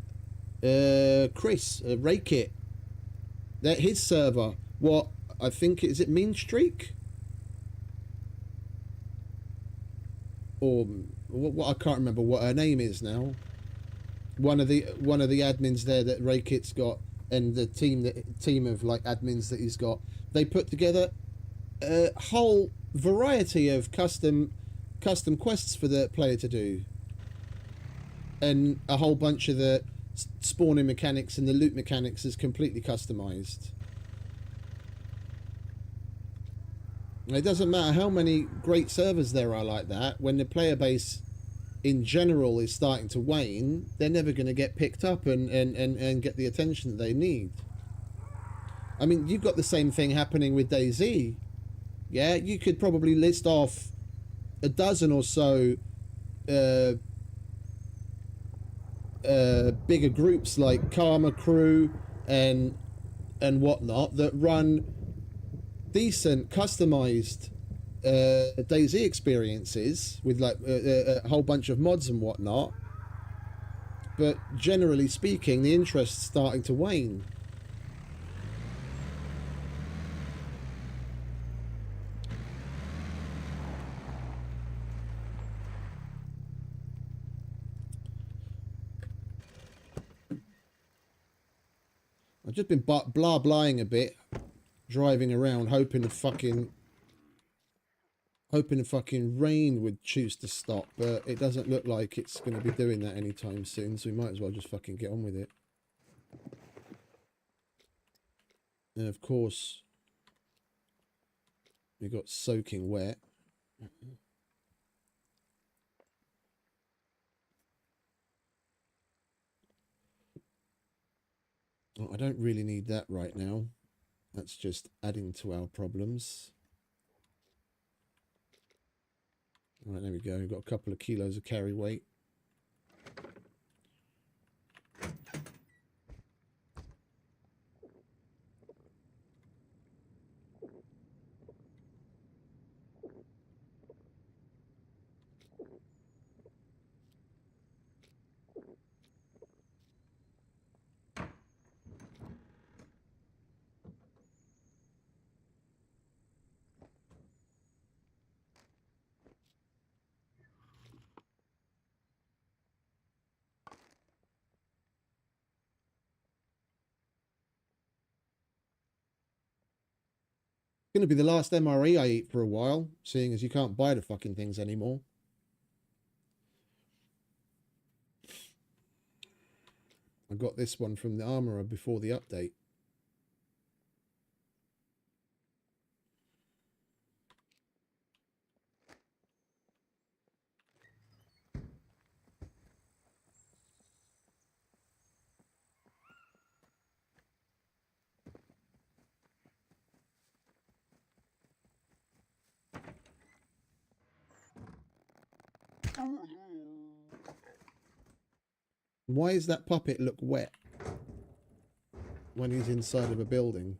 Chris Rakit, that his server, what I think is it Mean Streak, or what I can't remember what her name is now. One of the admins there that Rakit's got, and the team of like admins that he's got, they put together a whole variety of custom quests for the player to do, and a whole bunch of the spawning mechanics and the loot mechanics is completely customized. It doesn't matter how many great servers there are like that, when the player base in general is starting to wane, they're never going to get picked up and get the attention that they need. I mean, you've got the same thing happening with DayZ. Yeah, you could probably list off a dozen or so bigger groups like Karma Crew and whatnot that run decent customized DayZ experiences with like a whole bunch of mods and whatnot, but generally speaking, the interest's starting to wane. I've just been blah-blahing a bit, driving around, hoping the fucking rain would choose to stop, but it doesn't look like it's going to be doing that anytime soon, so we might as well just fucking get on with it. And of course, we got soaking wet. Oh, I don't really need that right now. That's just adding to our problems. Right, there we go. We've got a couple of kilos of carry weight. Going to be the last MRE I eat for a while, seeing as you can't buy the fucking things anymore. I got this one from the armourer before the update. Why does that puppet look wet when he's inside of a building?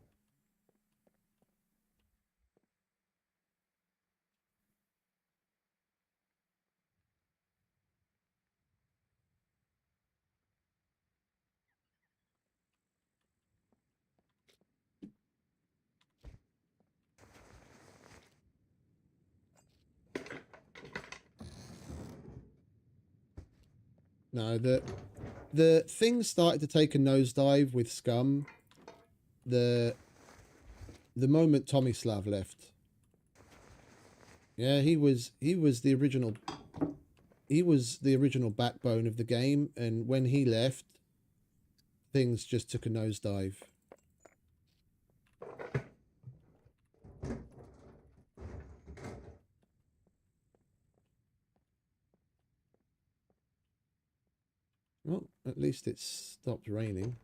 No, the thing started to take a nosedive with SCUM the moment Tomislav left. Yeah, he was the original backbone of the game, and when he left, things just took a nosedive. Well, at least it's stopped raining.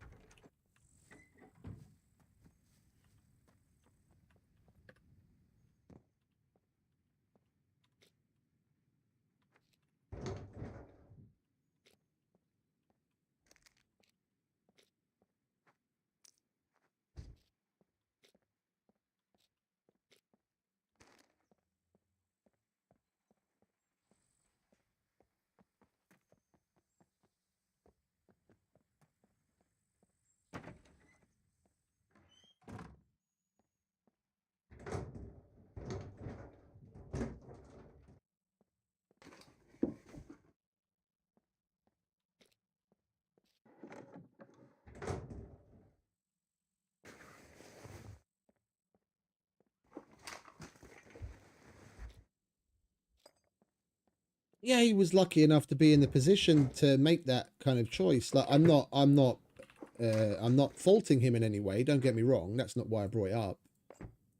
Yeah, he was lucky enough to be in the position to make that kind of choice. Like, I'm not faulting him in any way. Don't get me wrong. That's not why I brought it up.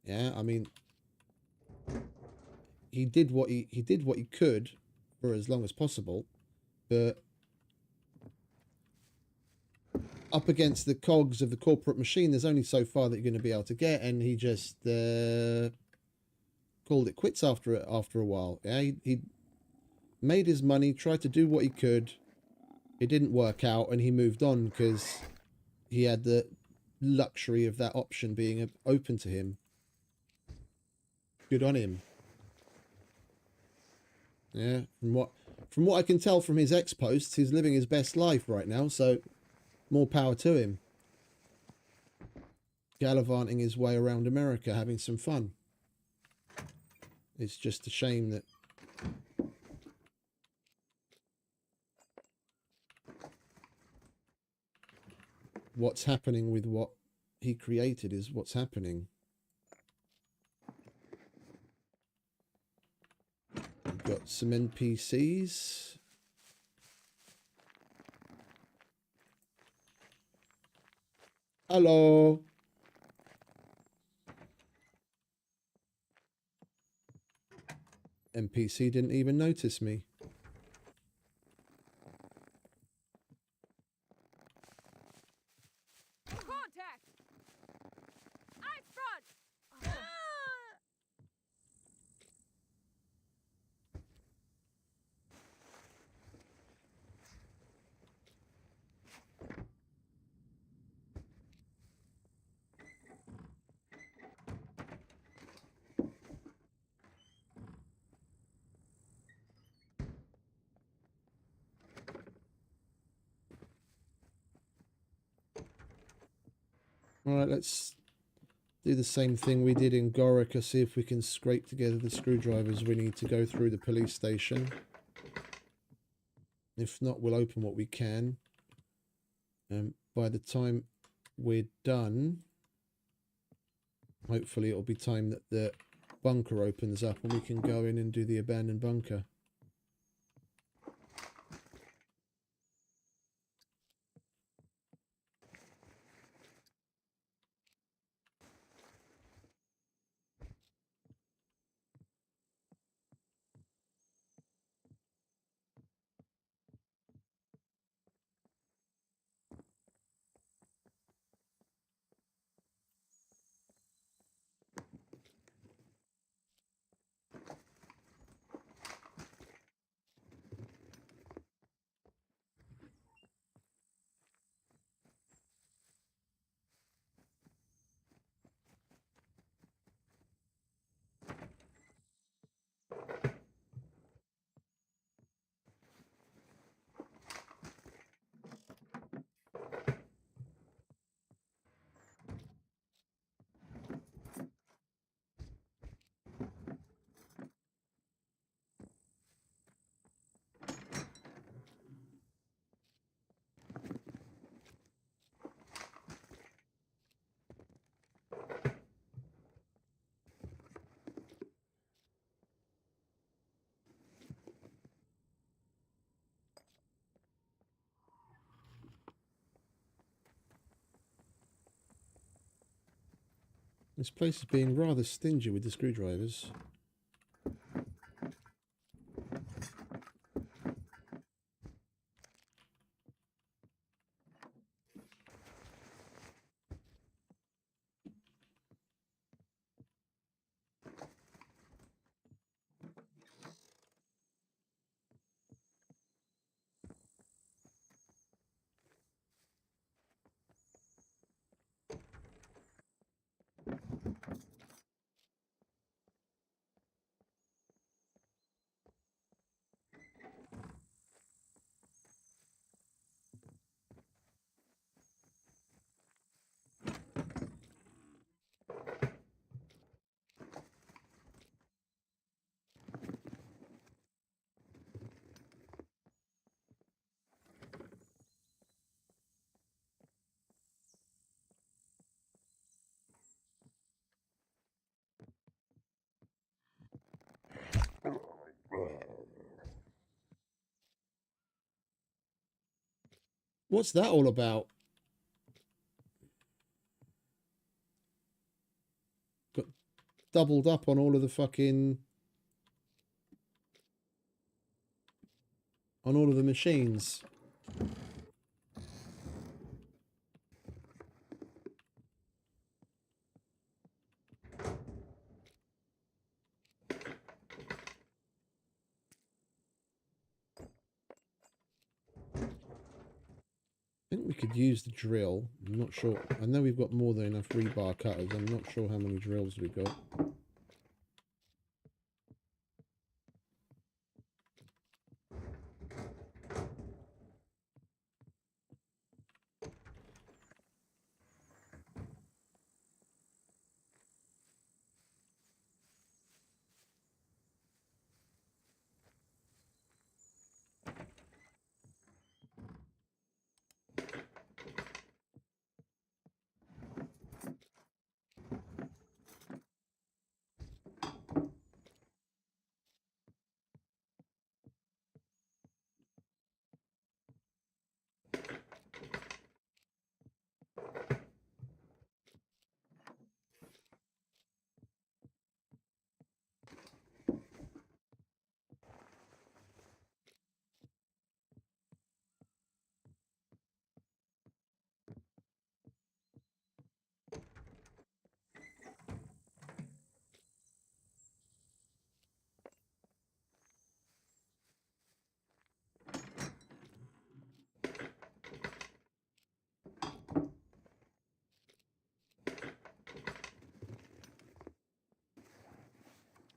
Yeah, I mean, he did what he could for as long as possible, but up against the cogs of the corporate machine, there's only so far that you're going to be able to get, and he just called it quits after a while. Yeah, he made his money, tried to do what he could. It didn't work out, and he moved on because he had the luxury of that option being open to him. Good on him. Yeah, from what I can tell from his ex posts, he's living his best life right now, so more power to him. Gallivanting his way around America, having some fun. It's just a shame that what's happening with what he created is what's happening. We've got some NPCs. Hello. NPC didn't even notice me. Contact! Eye front! All right, let's do the same thing we did in Gorica. See if we can scrape together the screwdrivers we need to go through the police station. If not, we'll open what we can. By the time we're done, hopefully it'll be time that the bunker opens up and we can go in and do the abandoned bunker. This place is being rather stingy with the screwdrivers. What's that all about? Got doubled up on all of the fucking... on all of the machines. I think we could use the drill. I'm not sure. I know we've got more than enough rebar cutters. I'm not sure how many drills we've got.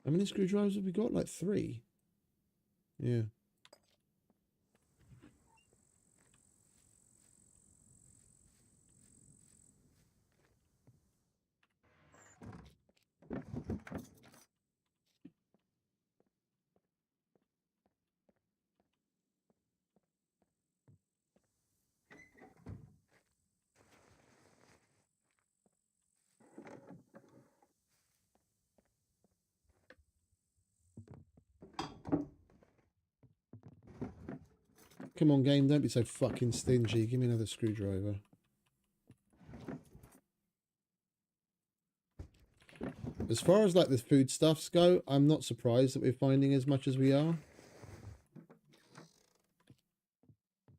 How many screwdrivers have we got? Like 3. Yeah. Come on, game, don't be so fucking stingy. Give me another screwdriver. As far as like the foodstuffs go, I'm not surprised that we're finding as much as we are.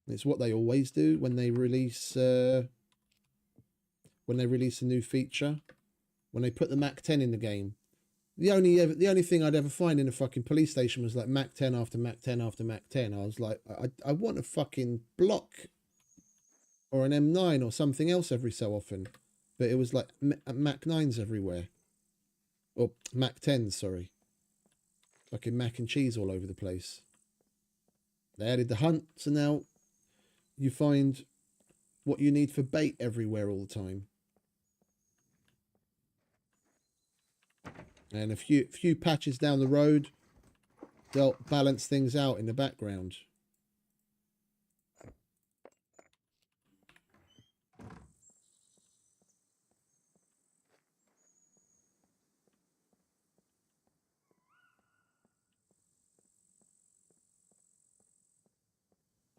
It's what they always do when they release a new feature. When they put the Mac 10 in the game. The only thing I'd ever find in a fucking police station was like Mac 10 after Mac 10 after Mac 10. I was like, I want a fucking block or an M9 or something else every so often. But it was like Mac 9s everywhere. Or Mac 10s, sorry. Fucking mac and cheese all over the place. They added the hunt, so now you find what you need for bait everywhere all the time. And a few patches down the road, they'll balance things out in the background.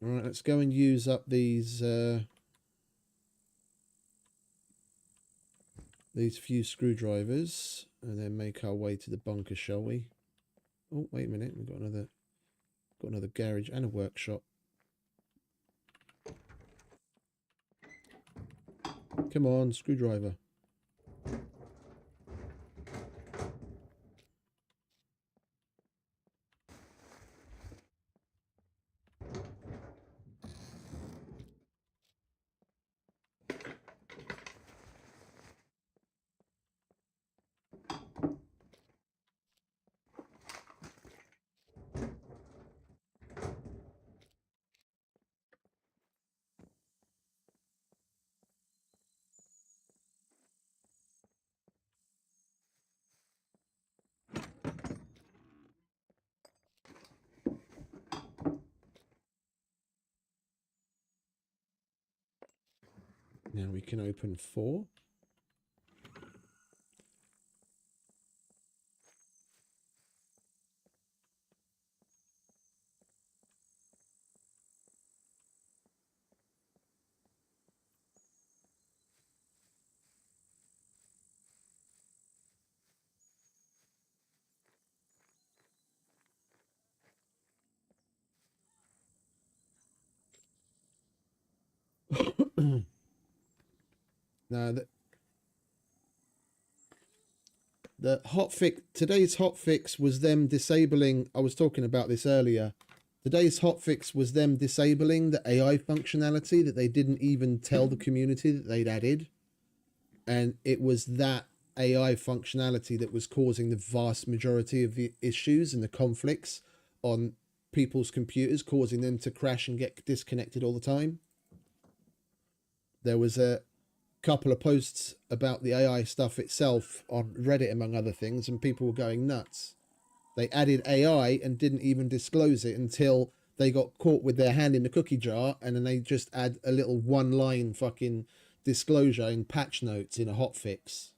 All right, let's go and use up these few screwdrivers and then make our way to the bunker, shall we? Oh, wait a minute, we've got another garage and a workshop. Come on, screwdriver. Now we can open 4. Now the hotfix, today's hotfix was them disabling, I was talking about this earlier. Today's hotfix was them disabling the AI functionality that they didn't even tell the community that they'd added. And it was that AI functionality that was causing the vast majority of the issues and the conflicts on people's computers, causing them to crash and get disconnected all the time. There was a couple of posts about the AI stuff itself on Reddit, among other things, and people were going nuts. They added AI and didn't even disclose it until they got caught with their hand in the cookie jar, and then they just add a little one-line fucking disclosure in patch notes in a hotfix.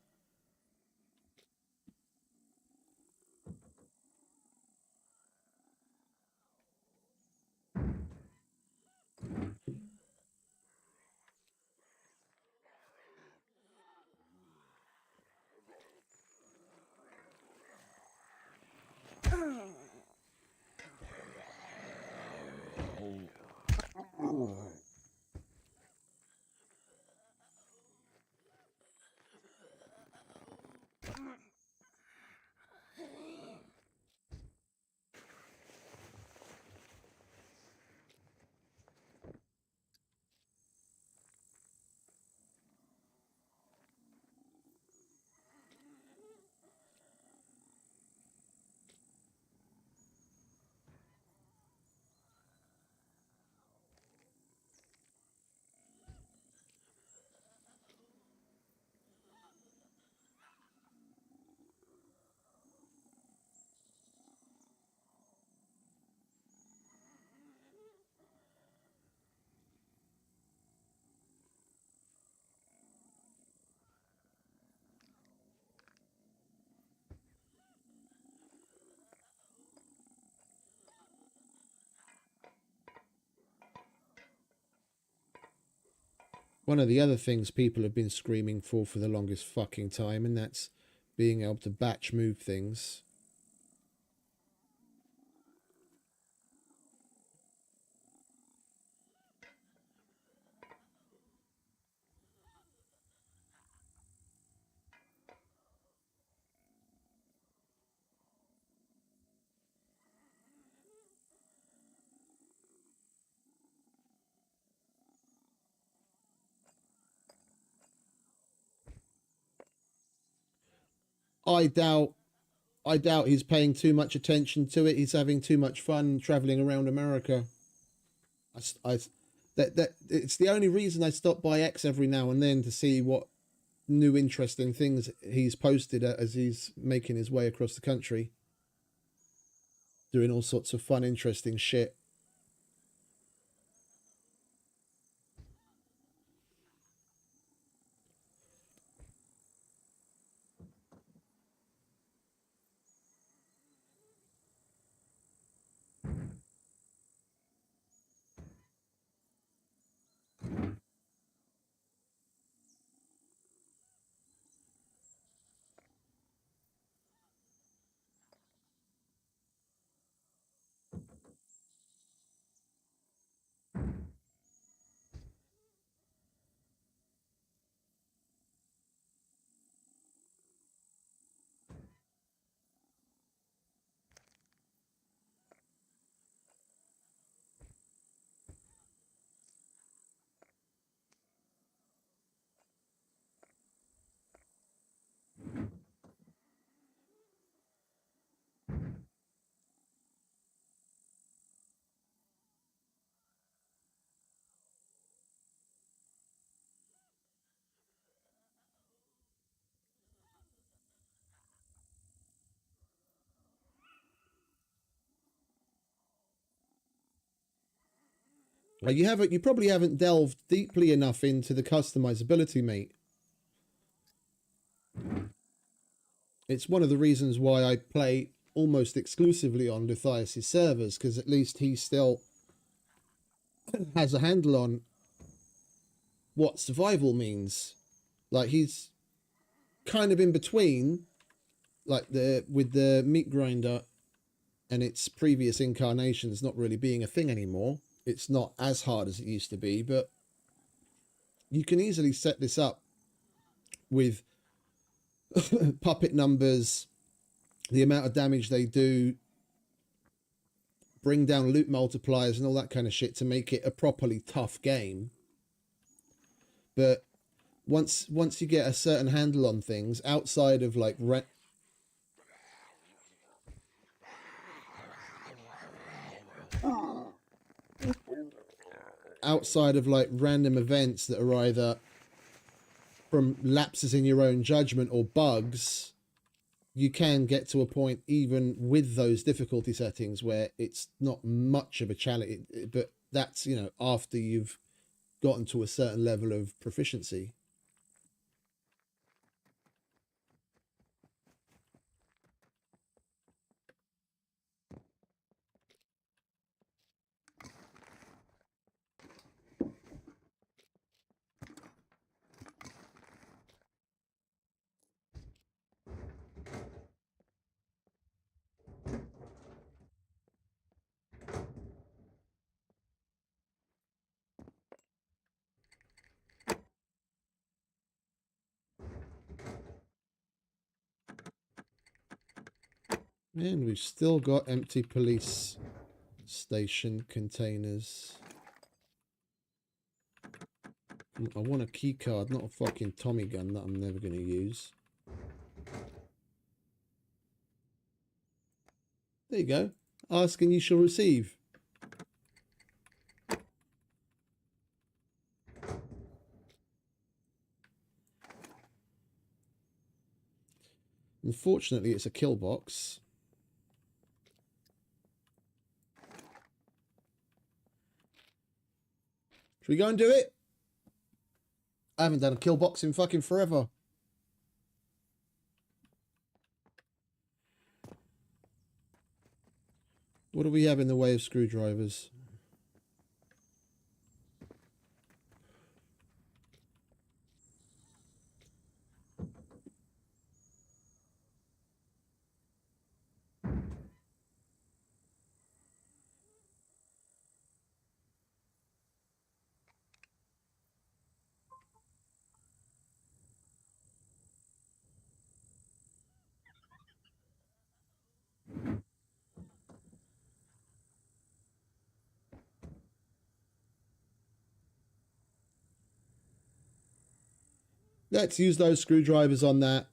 one of the other things people have been screaming for the longest fucking time, and that's being able to batch move things. I doubt he's paying too much attention to it. He's having too much fun traveling around America. That it's the only reason I stop by X every now and then to see what new interesting things he's posted as he's making his way across the country, doing all sorts of fun, interesting shit. Like you probably haven't delved deeply enough into the customizability, mate. It's one of the reasons why I play almost exclusively on Luthius's servers, because at least he still has a handle on what survival means. Like, he's kind of in between, like with the meat grinder and its previous incarnations not really being a thing anymore. It's not as hard as it used to be, but you can easily set this up with puppet numbers, the amount of damage they do, bring down loot multipliers and all that kind of shit to make it a properly tough game. But once you get a certain handle on things outside of like random events that are either from lapses in your own judgment or bugs, you can get to a point even with those difficulty settings where it's not much of a challenge, but that's, you know, after you've gotten to a certain level of proficiency. And we've still got empty police station containers. I want a key card, not a fucking Tommy gun that I'm never going to use. There you go. Ask and you shall receive. Unfortunately, it's a kill box. Should we go and do it? I haven't done a kill box in fucking forever. What do we have in the way of screwdrivers? Let's use those screwdrivers on that.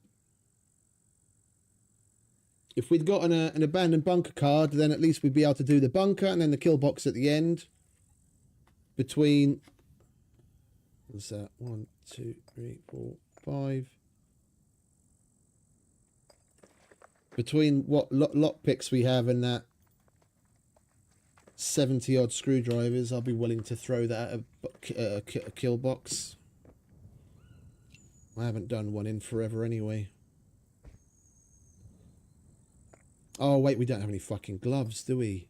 If we'd got an abandoned bunker card, then at least we'd be able to do the bunker and then the kill box at the end. Between... What's that? 1, 2, 3, 4, 5. Between what lock picks we have and that 70 odd screwdrivers, I'll be willing to throw that at a kill box. I haven't done one in forever anyway. Oh wait, we don't have any fucking gloves, do we?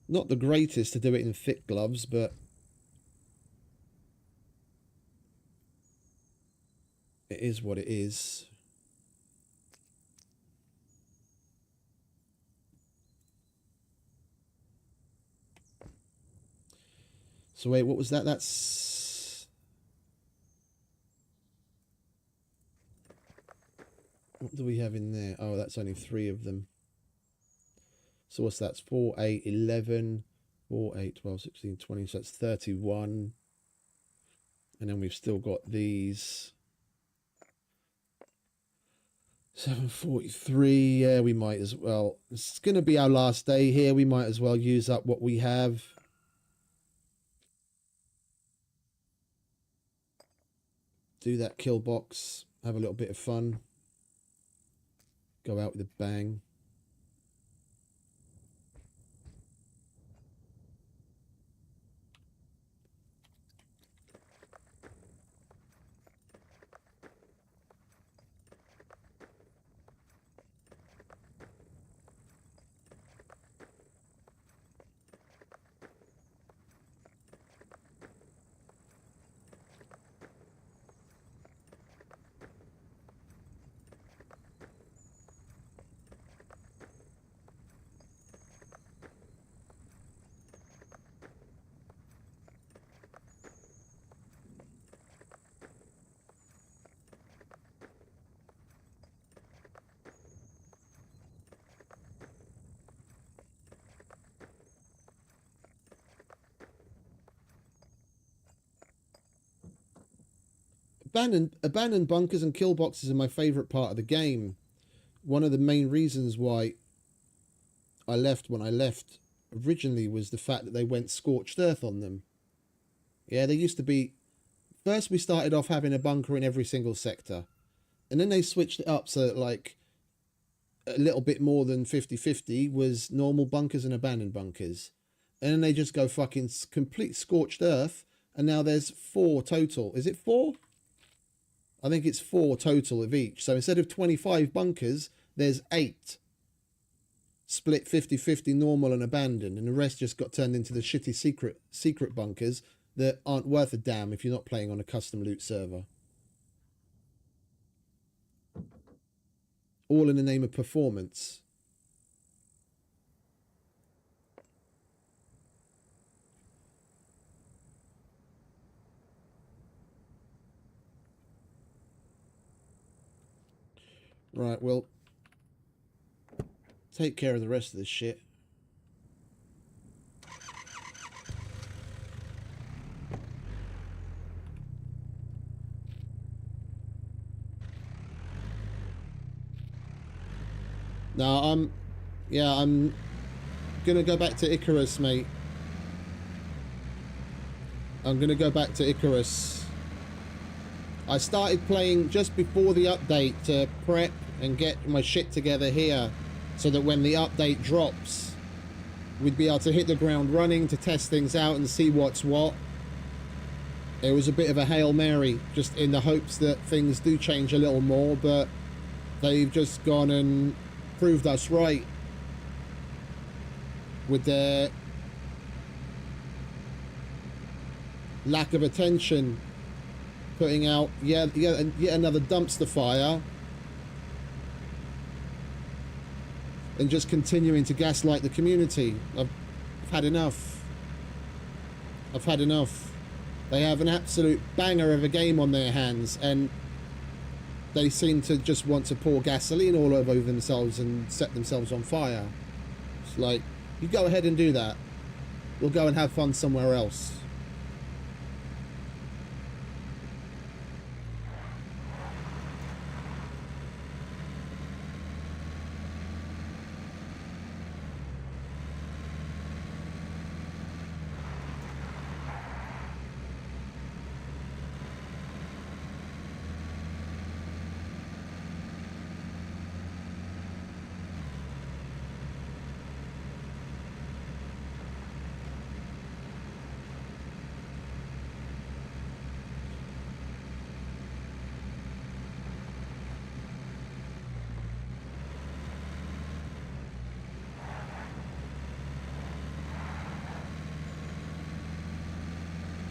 Not the greatest to do it in thick gloves, but it is what it is. So wait, what was that? That's... What do we have in there? Oh, that's only 3 of them. So what's that? 4, 8, 11, 4, 8, 12, 16, 20. So that's 31. And then we've still got these. 743. Yeah, we might as well. It's going to be our last day here. We might as well use up what we have. Do that kill box. Have a little bit of fun. Go out with a bang. Abandoned bunkers and kill boxes are my favourite part of the game. One of the main reasons why I left when I left originally was the fact that they went scorched earth on them. Yeah, they used to be... First we started off having a bunker in every single sector. And then they switched it up so that like a little bit more than 50-50 was normal bunkers and abandoned bunkers. And then they just go fucking complete scorched earth. And now there's 4 total. Is it 4? I think it's 4 total of each. So instead of 25 bunkers, there's 8. Split 50-50 normal and abandoned. And the rest just got turned into the shitty secret bunkers that aren't worth a damn if you're not playing on a custom loot server. All in the name of performance. Right, well, take care of the rest of this shit. Now, I'm gonna go back to Icarus, mate. I'm gonna go back to Icarus. I started playing just before the update to prep and get my shit together here so that when the update drops, we'd be able to hit the ground running to test things out and see what's what. It was a bit of a Hail Mary, just in the hopes that things do change a little more, but they've just gone and proved us right with their lack of attention, putting out yet another dumpster fire and just continuing to gaslight the community. I've had enough. I've had enough. They have an absolute banger of a game on their hands, and they seem to just want to pour gasoline all over themselves and set themselves on fire. It's like, you go ahead and do that. We'll go and have fun somewhere else.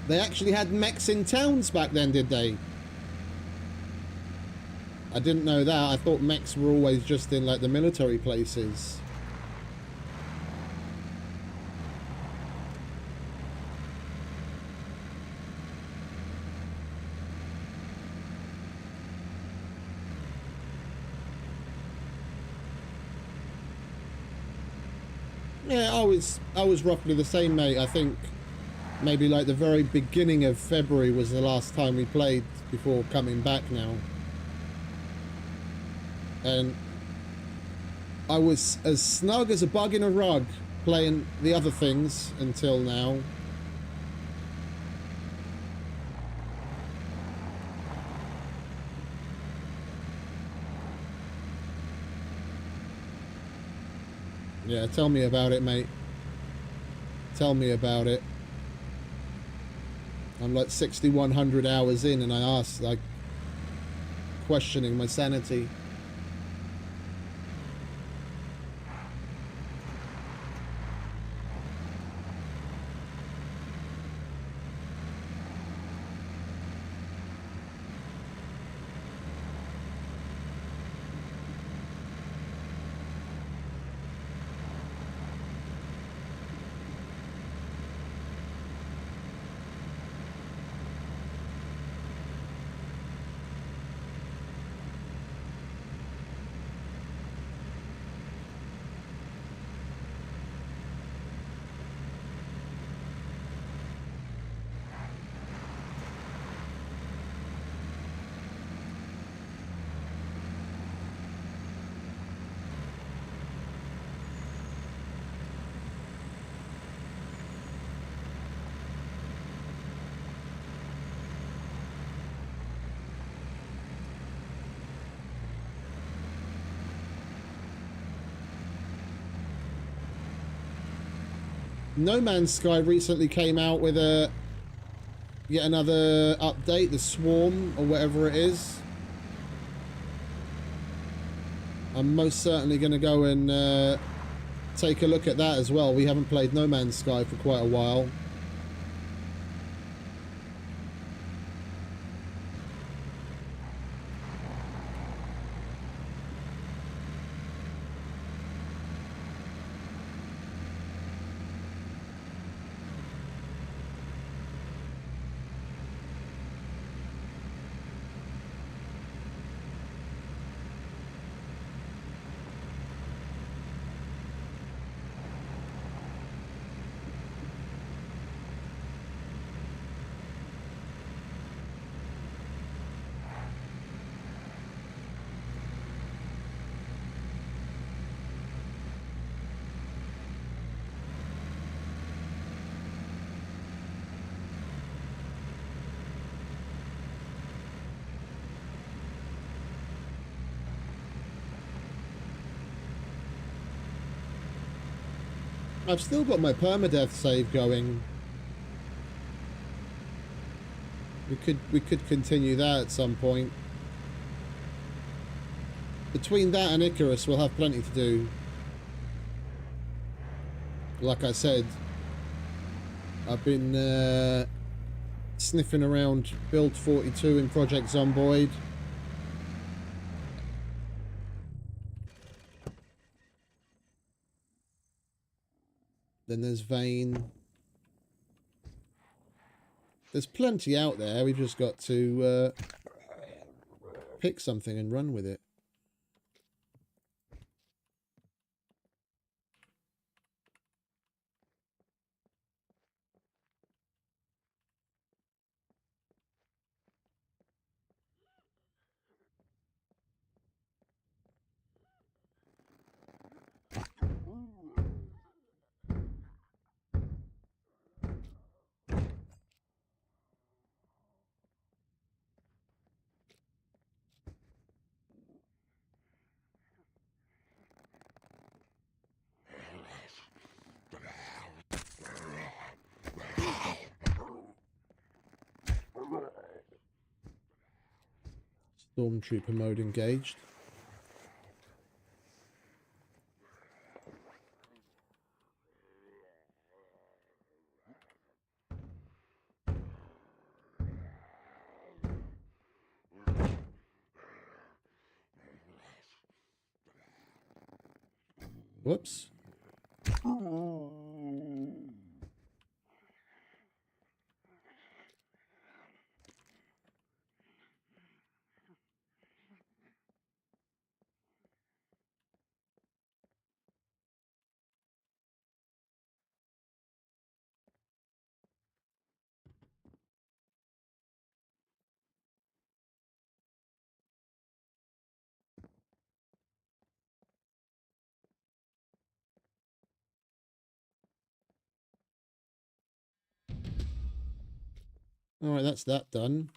They actually had mechs in towns back then, did they? I didn't know that. I thought mechs were always just in like the military places. Yeah, I was roughly the same, mate. I think maybe like the very beginning of February was the last time we played before coming back now. And I was as snug as a bug in a rug playing the other things until now. Yeah, tell me about it, mate. Tell me about it. I'm like 6,100 hours in and I asked, like, questioning my sanity. No Man's Sky recently came out with yet another update, the Swarm or whatever it is. I'm most certainly going to go and take a look at that as well. We haven't played No Man's Sky for quite a while. I've still got my permadeath save going. We could continue that at some point. Between that and Icarus, we'll have plenty to do. Like I said, I've been sniffing around Build 42 in Project Zomboid. Then there's Vane. There's plenty out there. We've just got to pick something and run with it. Stormtrooper mode engaged. Whoops. All right, that's that done.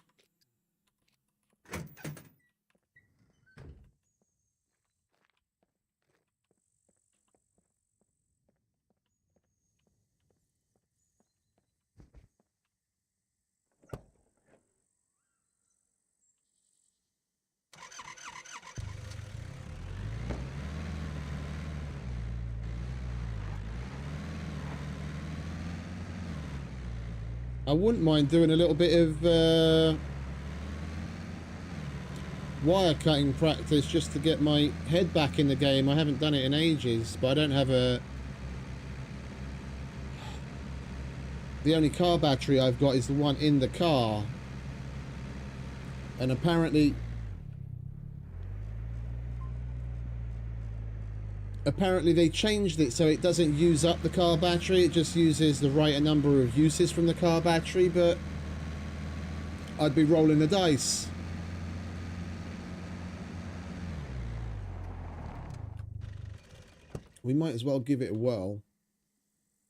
I wouldn't mind doing a little bit of wire cutting practice just to get my head back in the game. I haven't done it in ages, but I don't have a... The only car battery I've got is the one in the car. And apparently they changed it so it doesn't use up the car battery. It just uses the right number of uses from the car battery, but I'd be rolling the dice. We might as well give it a whirl.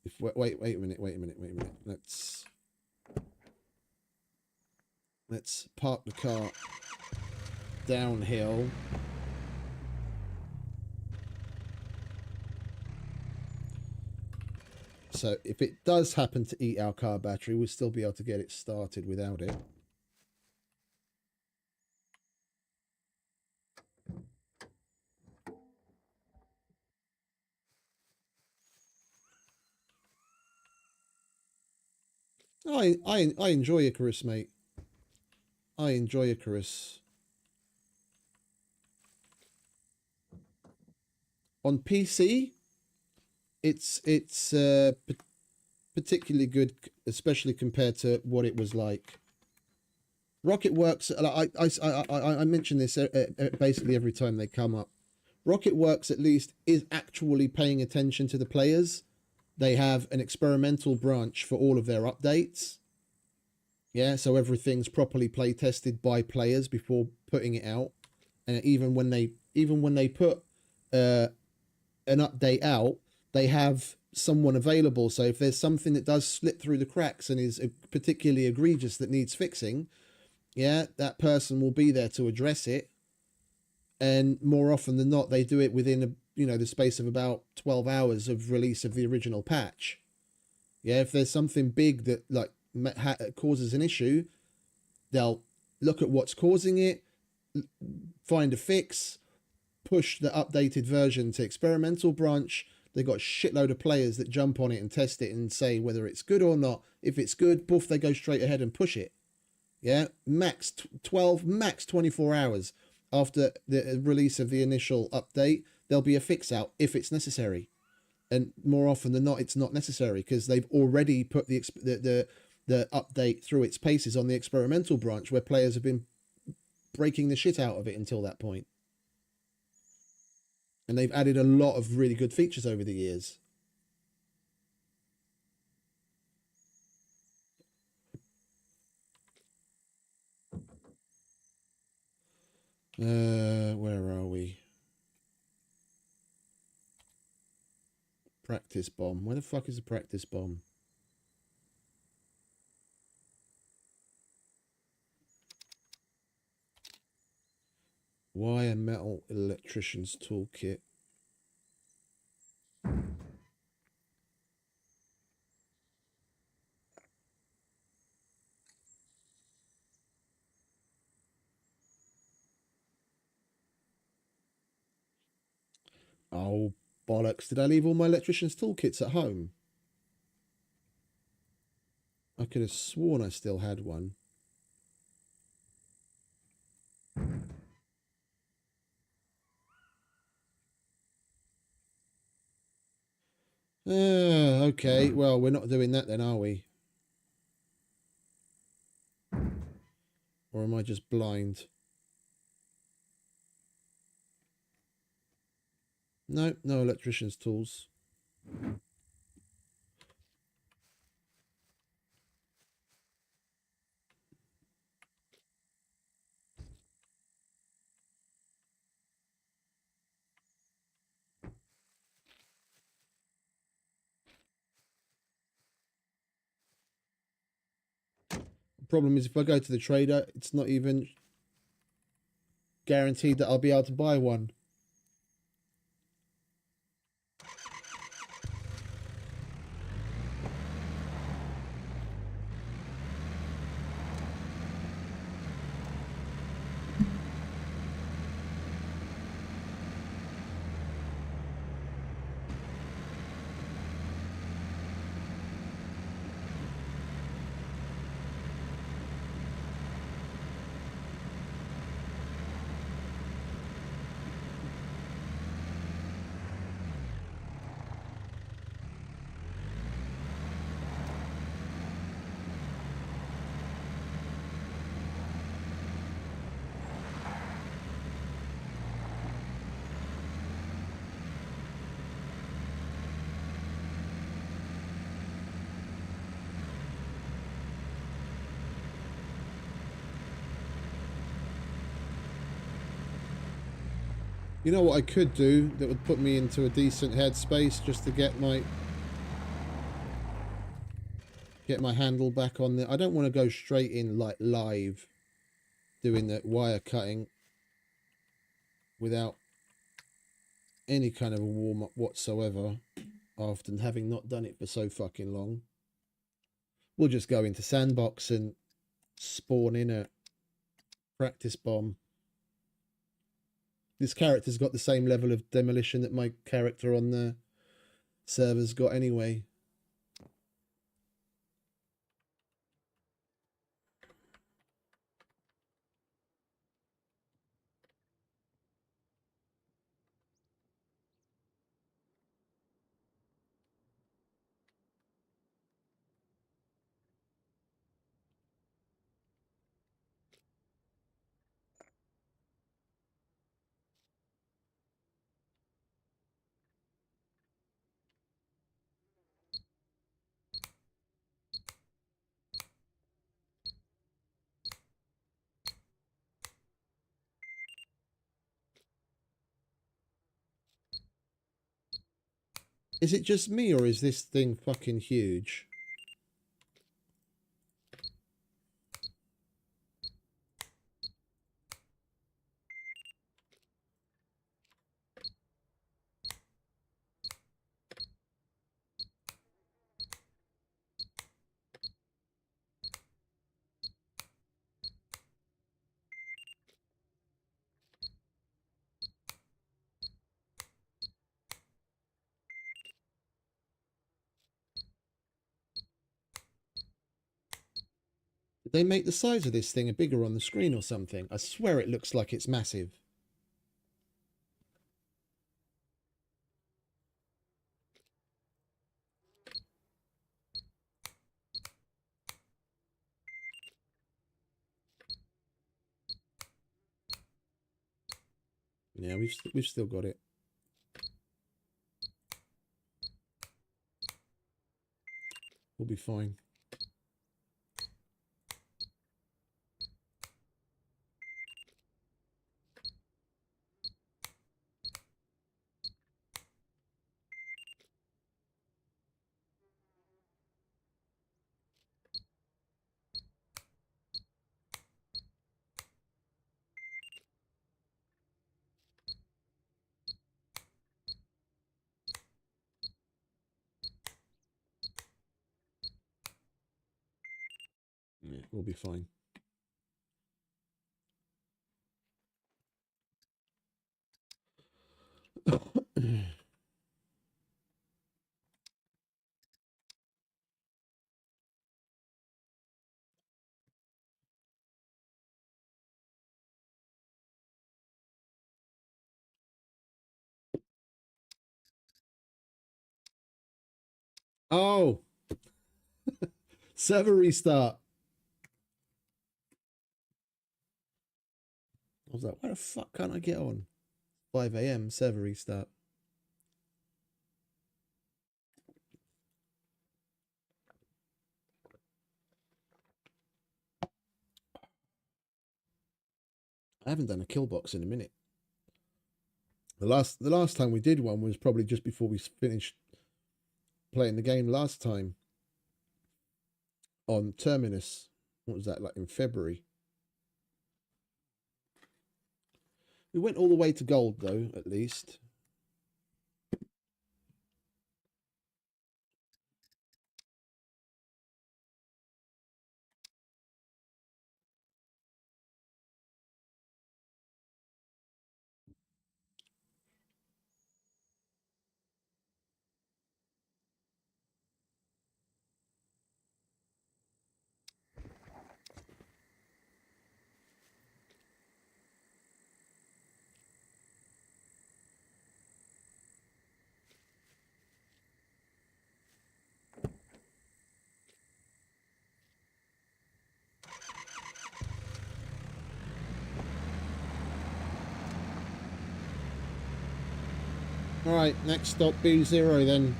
If wait a minute. Let's park the car downhill. So if it does happen to eat our car battery, we'll still be able to get it started without it. I enjoy Icarus, mate. I enjoy Icarus. On PC, it's particularly good, especially compared to what it was like. Rocket Works, I mention this basically every time they come up. Rocket Works at least is actually paying attention to the players. They have an experimental branch for all of their updates. Yeah, so everything's properly play tested by players before putting it out. And even when they put an update out, they have someone available. So if there's something that does slip through the cracks and is particularly egregious that needs fixing, yeah, that person will be there to address it. And more often than not, they do it within the space of about 12 hours of release of the original patch. Yeah, if there's something big that like causes an issue, they'll look at what's causing it, find a fix, push the updated version to experimental branch. They've got a shitload of players that jump on it and test it and say whether it's good or not. If it's good, poof, they go straight ahead and push it. Yeah, max 12, max 24 hours after the release of the initial update, there'll be a fix out if it's necessary. And more often than not, it's not necessary because they've already put the update through its paces on the experimental branch where players have been breaking the shit out of it until that point. And they've added a lot of really good features over the years. Where are we? Practice bomb. Where the fuck is the practice bomb? Wire metal electrician's toolkit. Oh, bollocks. Did I leave all my electrician's toolkits at home? I could have sworn I still had one. Okay. Well, we're not doing that then, are we? Or am I just blind? No, no electrician's tools. The problem is if I go to the trader, it's not even guaranteed that I'll be able to buy one. You know what I could do that would put me into a decent headspace just to get my handle back on there. I don't want to go straight in like live doing the wire cutting without any kind of a warm up whatsoever after having not done it for so fucking long. We'll just go into sandbox and spawn in a practice bomb. This character's got the same level of demolition that my character on the server's got anyway. Is it just me or is this thing fucking huge? Did they make the size of this thing bigger on the screen or something? I swear it looks like it's massive. Yeah, we've still got it. We'll be fine. Yeah, we'll be fine. Oh, server restart. I was like, why the fuck can't I get on? 5 a.m. server restart. I haven't done a kill box in a minute. The last time we did one was probably just before we finished playing the game last time on Terminus. What was that, like in February? We went all the way to gold though, at least. All right, next stop B0 then.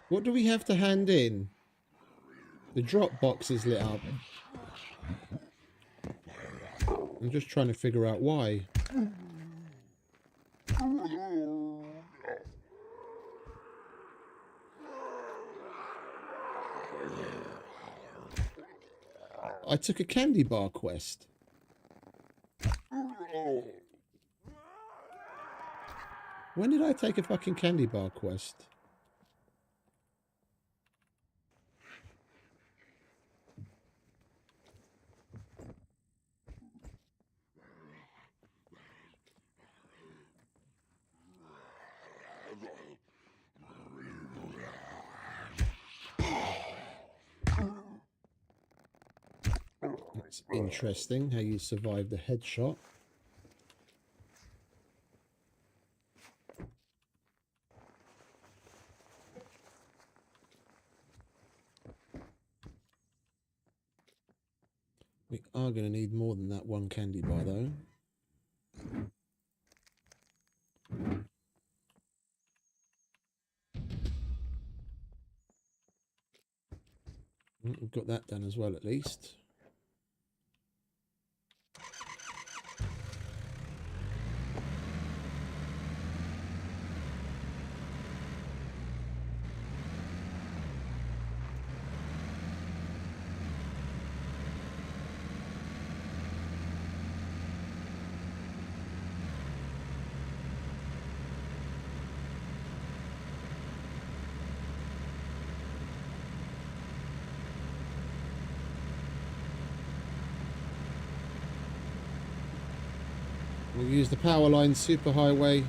What do we have to hand in? The drop box is lit up. I'm just trying to figure out why. I took a candy bar quest. When did I take a fucking candy bar quest? That's interesting how you survived the headshot. We are going to need more than that one candy bar though. We've got that done as well at least. We'll use the power line superhighway.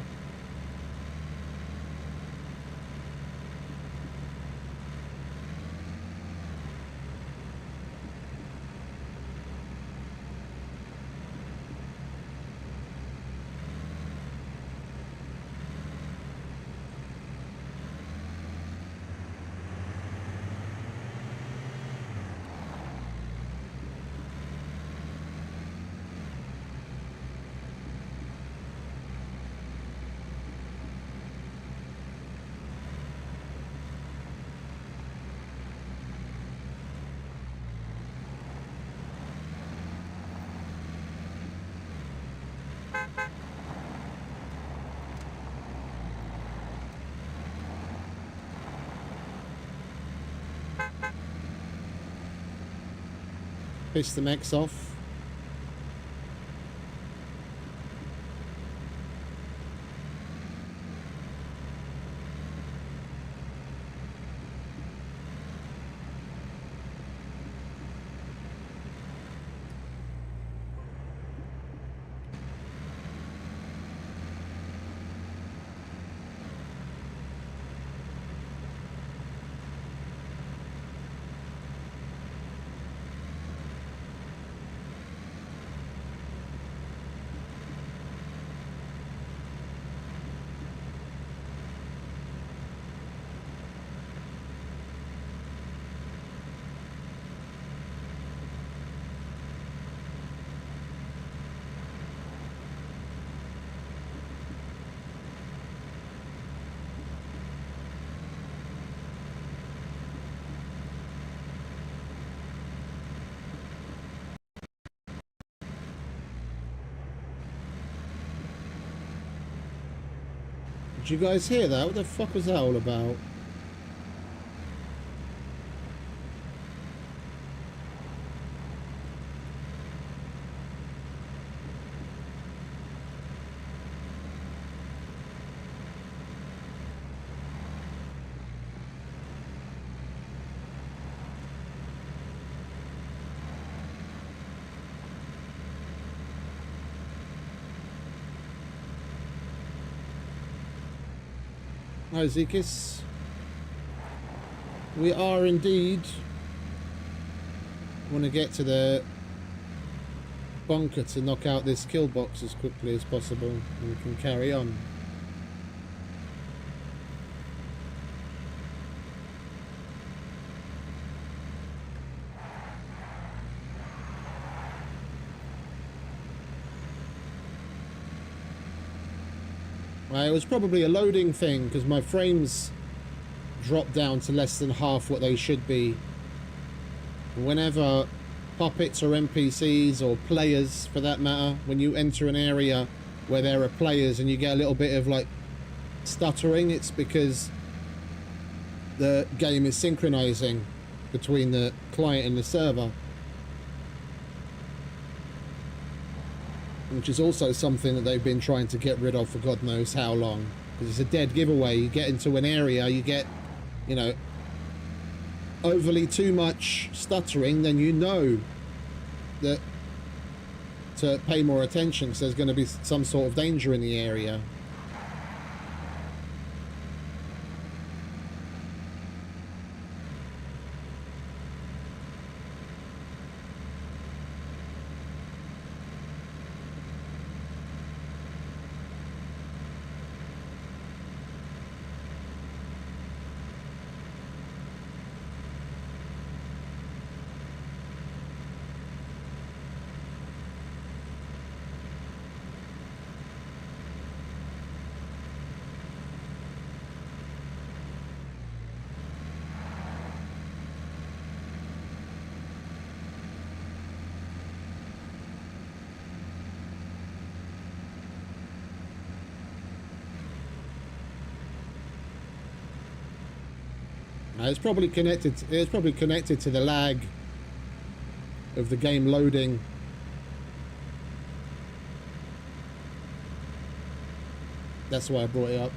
Piss the mechs off. Did you guys hear that? What the fuck was that all about? Hi, Zekis. We are indeed want to get to the bunker to knock out this kill box as quickly as possible, and we can carry on. It was probably a loading thing because my frames dropped down to less than half what they should be. Whenever puppets or NPCs or players, for that matter, when you enter an area where there are players and you get a little bit of like stuttering, it's because the game is synchronizing between the client and the server, which is also something that they've been trying to get rid of for God knows how long, because it's a dead giveaway. You get into an area, you get, you know, overly too much stuttering, then you know that to pay more attention because there's going to be some sort of danger in the area. It's probably connected. It's probably connected to the lag of the game loading. That's why I brought it up.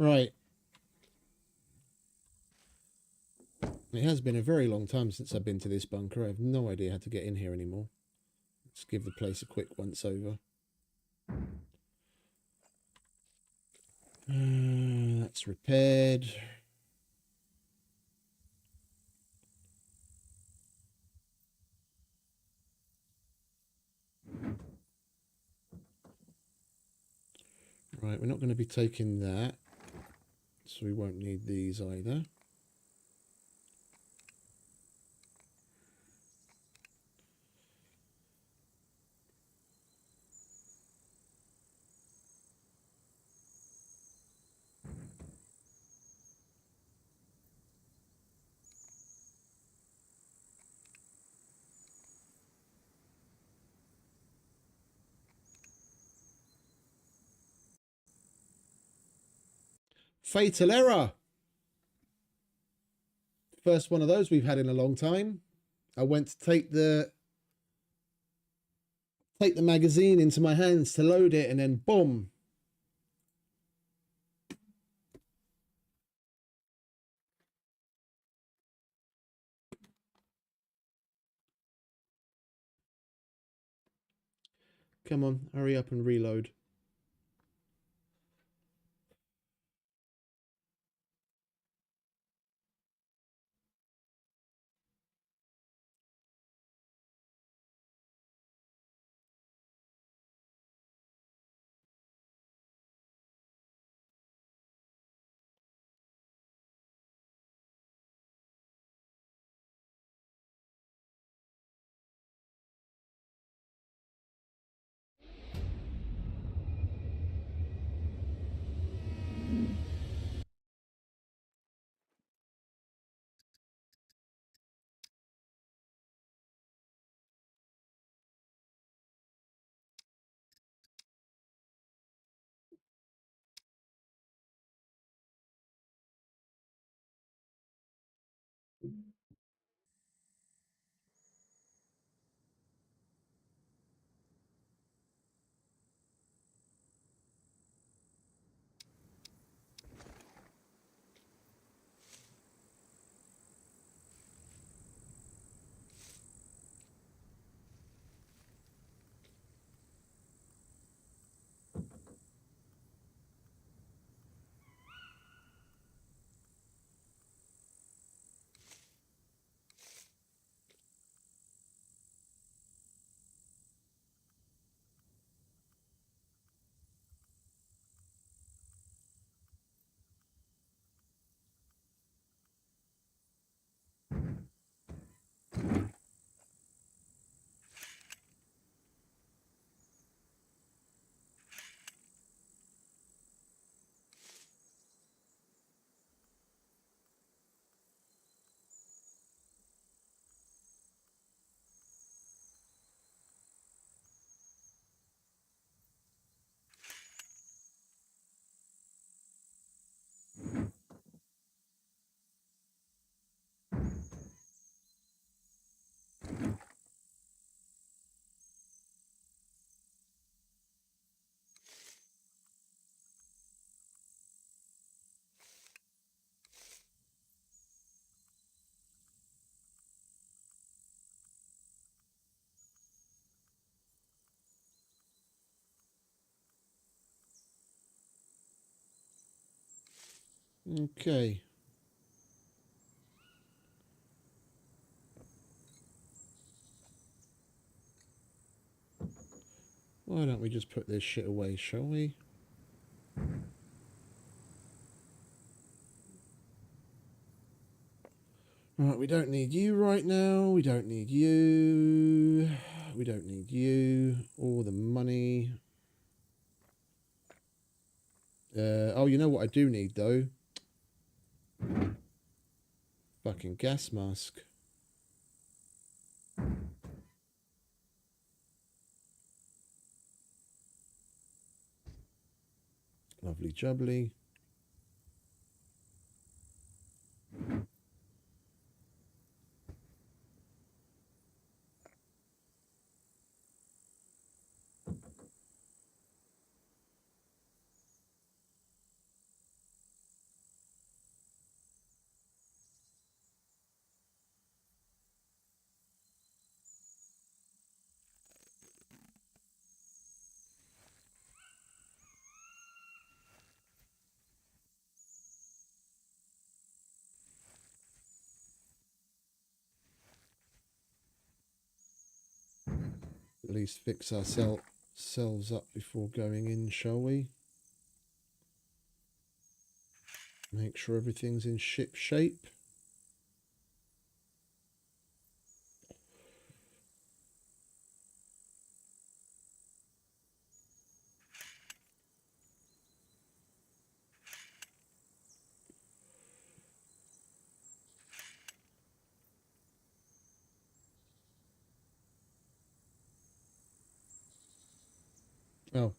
Right. It has been a very long time since I've been to this bunker. I have no idea how to get in here anymore. Let's give the place a quick once over. That's repaired. Right, we're not going to be taking that, so we won't need these either. Fatal error. First one of those we've had in a long time. I went to take the magazine into my hands to load it, and then boom. Come on, hurry up and reload. Okay. Why don't we just put this shit away, shall we? Right, we don't need you right now. We don't need you. We don't need you. All the money. Oh, you know what I do need, though? Fucking gas mask. Lovely jubbly. At least fix ourselves up before going in, shall we? Make sure everything's in ship shape. Oh.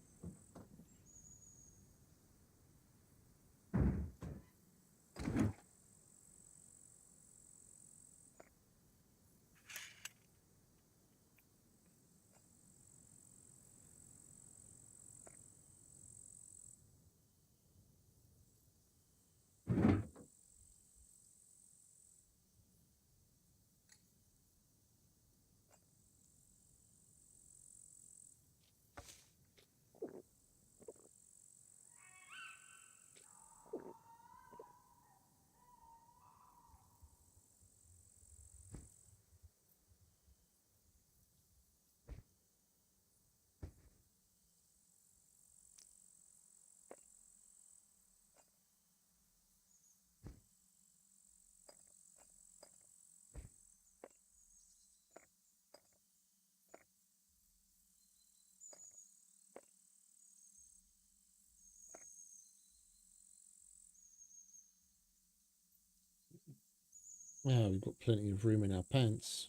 Wow, we've got plenty of room in our pants.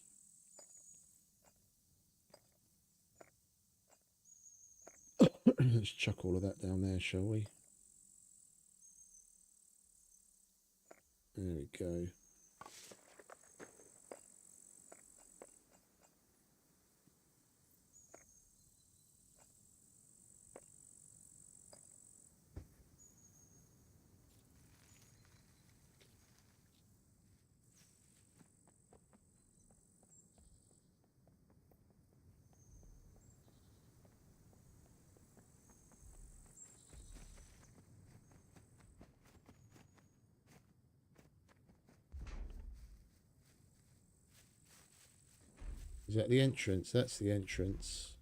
Let's chuck all of that down there, shall we? There we go. Is that the entrance? That's the entrance.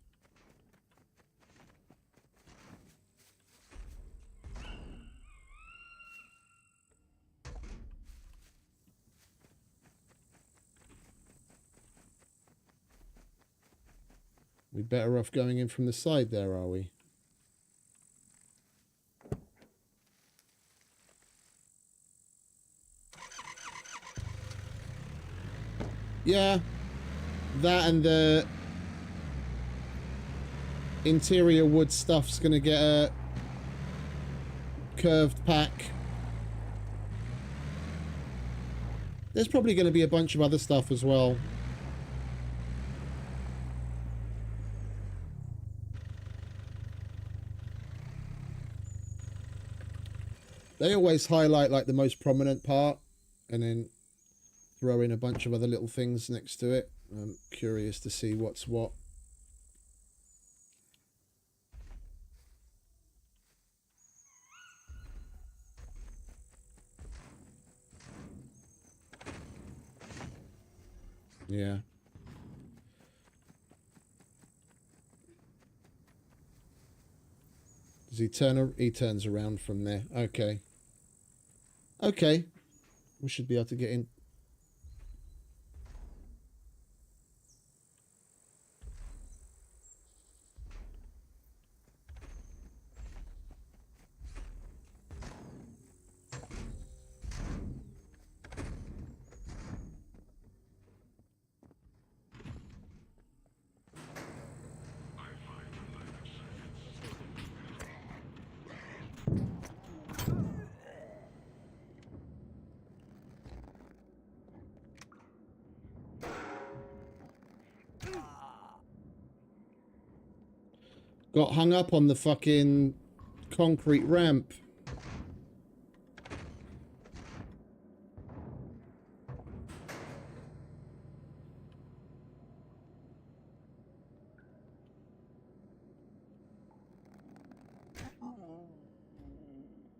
We better off going in from the side there, are we? Yeah. That and the interior wood stuff's going to get a curved pack. There's probably going to be a bunch of other stuff as well. They always highlight like the most prominent part and then throw in a bunch of other little things next to it. I'm curious to see what's what. Yeah. Does he turn? He turns around from there. Okay. Okay. We should be able to get in. Got hung up on the fucking concrete ramp.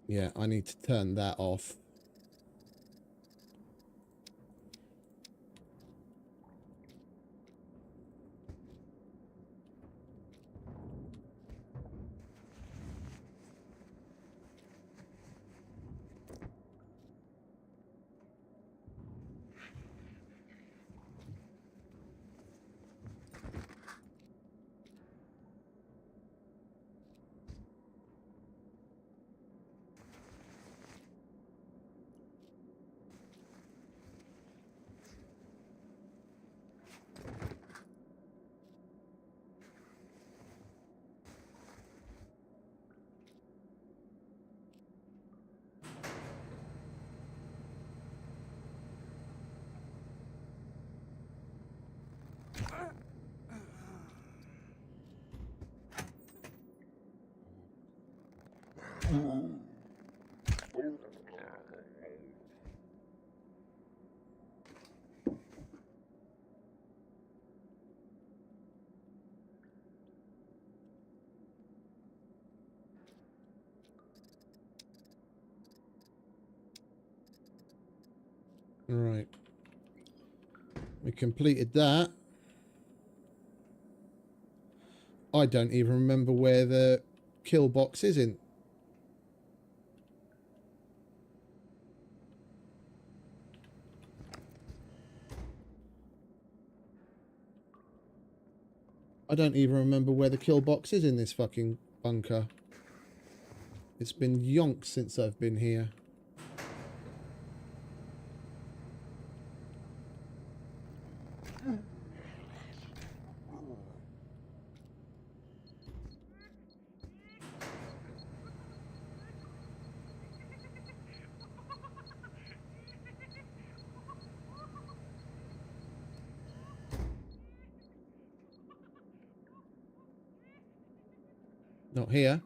Yeah, I need to turn that off. Right. We completed that. I don't even remember where the kill box is in. I don't even remember where the kill box is in this fucking bunker. It's been yonks since I've been here. Not here.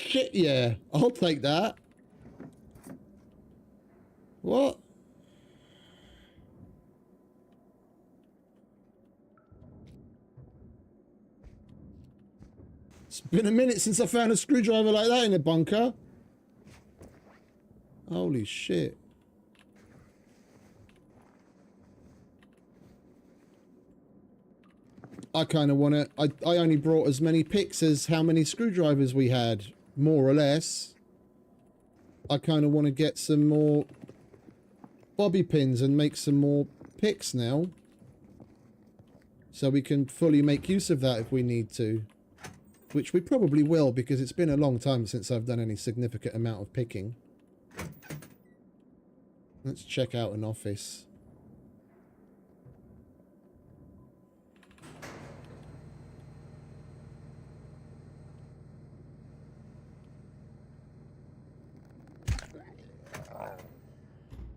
Shit, yeah. I'll take that. What? It's been a minute since I found a screwdriver like that in a bunker. Holy shit. I kind of want to... I only brought as many picks as how many screwdrivers we had, more or less. I kind of want to get some more bobby pins and make some more picks now. So we can fully make use of that if we need to. Which we probably will, because it's been a long time since I've done any significant amount of picking. Let's check out an office.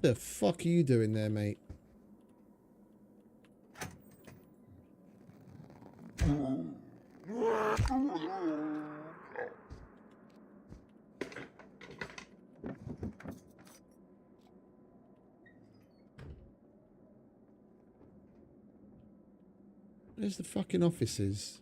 The fuck are you doing there, mate? Where's the fucking offices?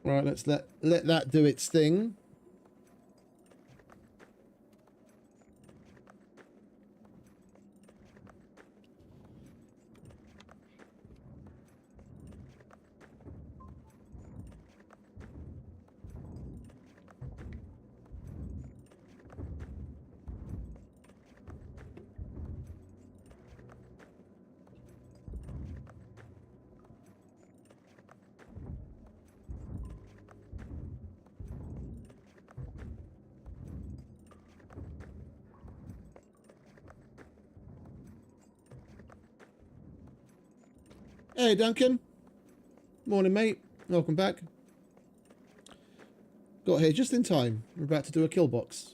Right, let's let that do its thing. Hey, Duncan. Morning, mate. Welcome back. Got here just in time. We're about to do a kill box.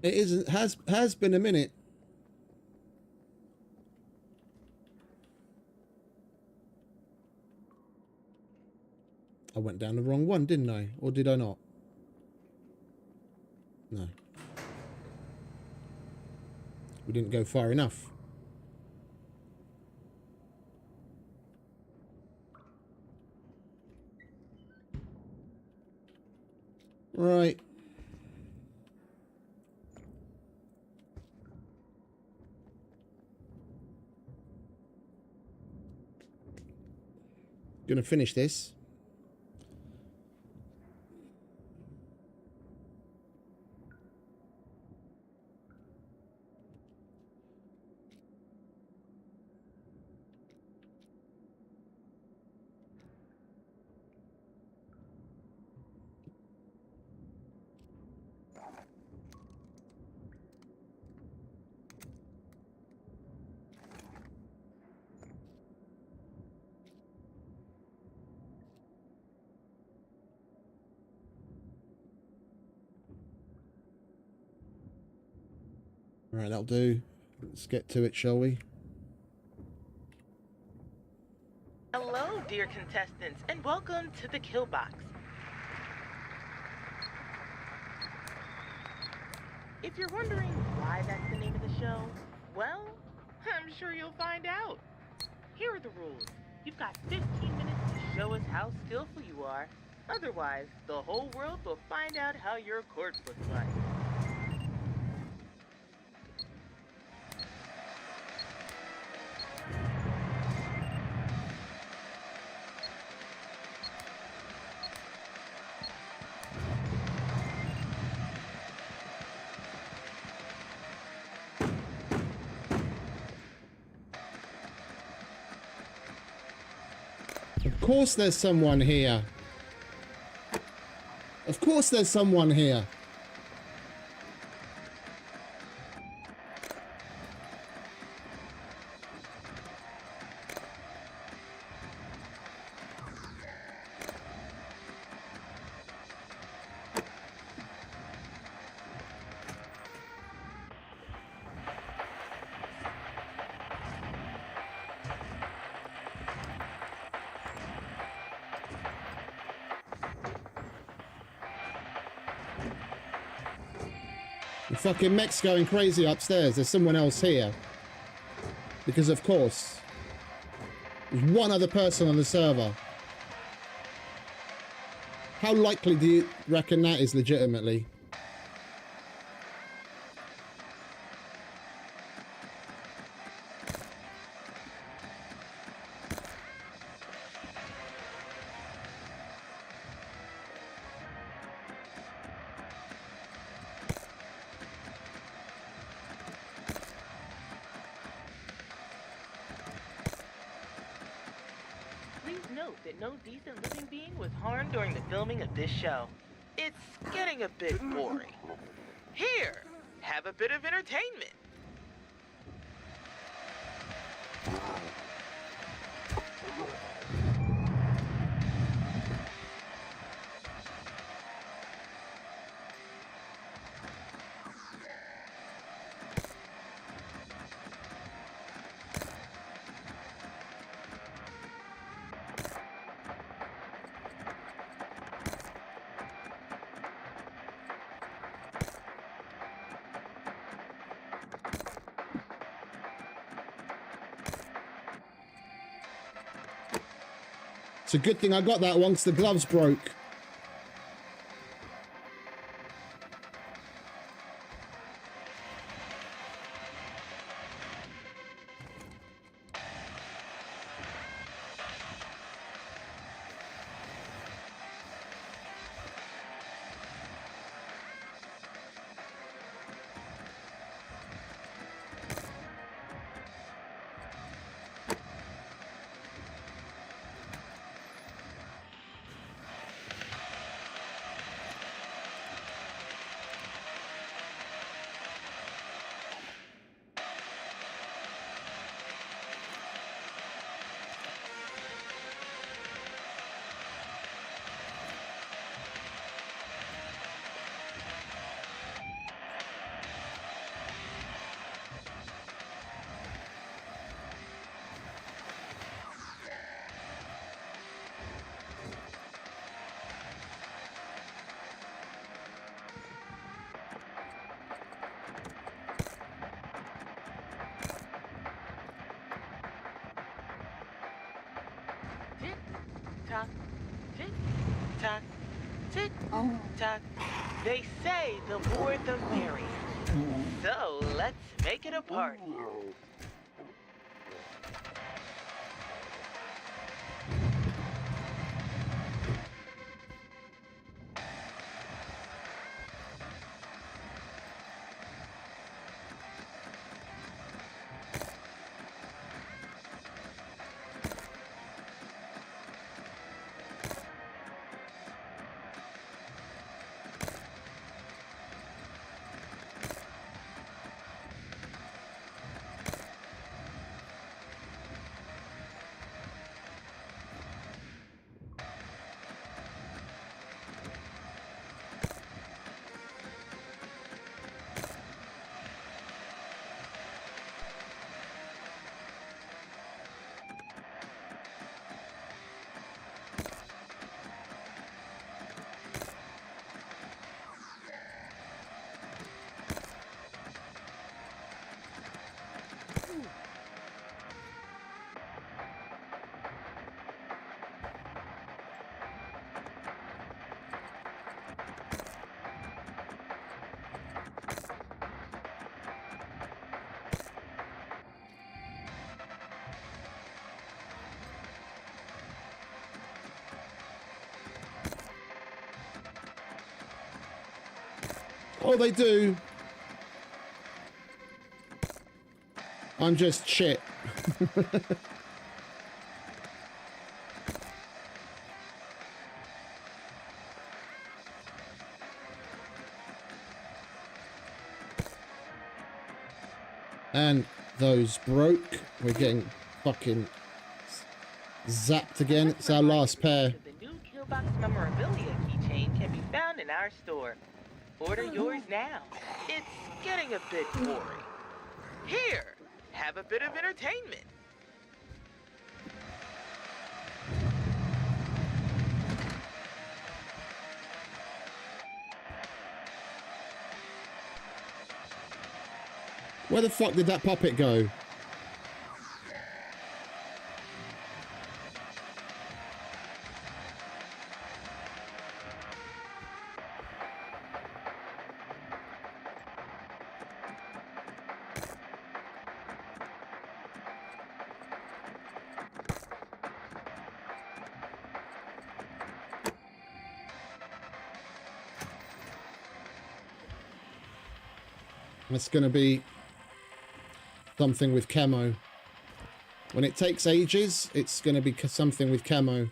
It isn't. Has been a minute. I went down the wrong one, didn't I? Or did I not? No. We didn't go far enough. Right. Gonna finish this. All right, that'll do. Let's get to it, shall we? Hello, dear contestants, and welcome to the Kill Box. If you're wondering why that's the name of the show, well, I'm sure you'll find out. Here are the rules. You've got 15 minutes to show us how skillful you are. Otherwise, the whole world will find out how your corpse looks like. Of course there's someone here. Of course there's someone here. The fucking mech's going crazy upstairs. There's someone else here. Because of course, there's one other person on the server. How likely do you reckon that is legitimately? Note that no decent living being was harmed during the filming of this show. It's getting a bit boring. Here, have a bit of entertainment. It's a good thing I got that once the gloves broke. Tick tock, tick tock, tick tock. They say the more the merrier. So let's make it a party. Oh, they do. I'm just shit. And those broke. We're getting fucking zapped again. It's our last pair. The new Killbox memorabilia keychain can be found in our store. Order yours now. It's getting a bit boring. Here, have a bit of entertainment. Where the fuck did that puppet go? It's going to be something with camo. When it takes ages, it's going to be something with camo.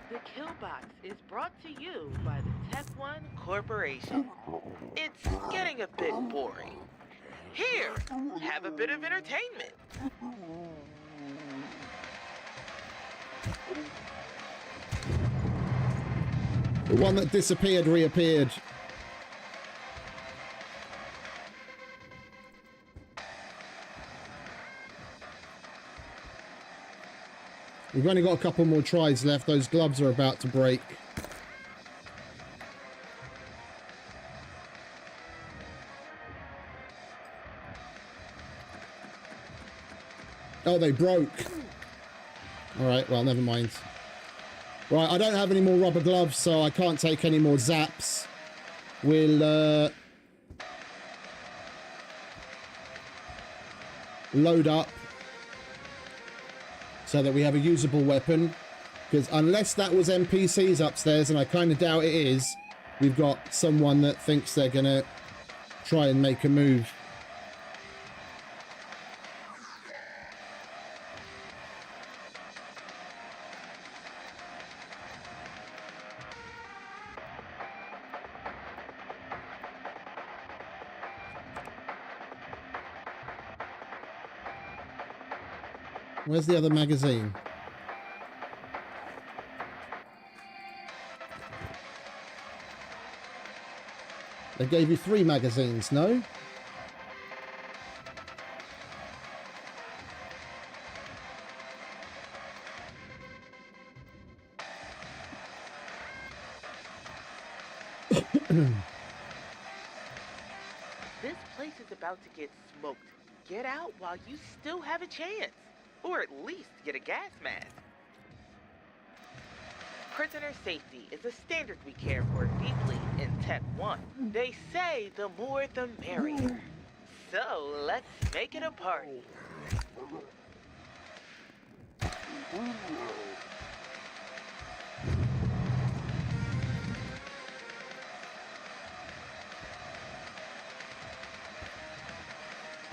The Killbox is brought to you by the Tech One Corporation. It's getting a bit boring. Here, have a bit of entertainment. The one that disappeared reappeared. We've only got a couple more tries left. Those gloves are about to break. Oh, they broke. All right, well, never mind. Right, I don't have any more rubber gloves, so I can't take any more zaps. We'll load up so that we have a usable weapon, because unless that was NPCs upstairs, and I kind of doubt it is, we've got someone that thinks they're gonna try and make a move. Where's the other magazine? They gave you 3 magazines, no? This place is about to get smoked. Get out while you still have a chance. Or at least get a gas mask. Prisoner safety is a standard we care for deeply in Tech 1. They say the more the merrier. So let's make it a party.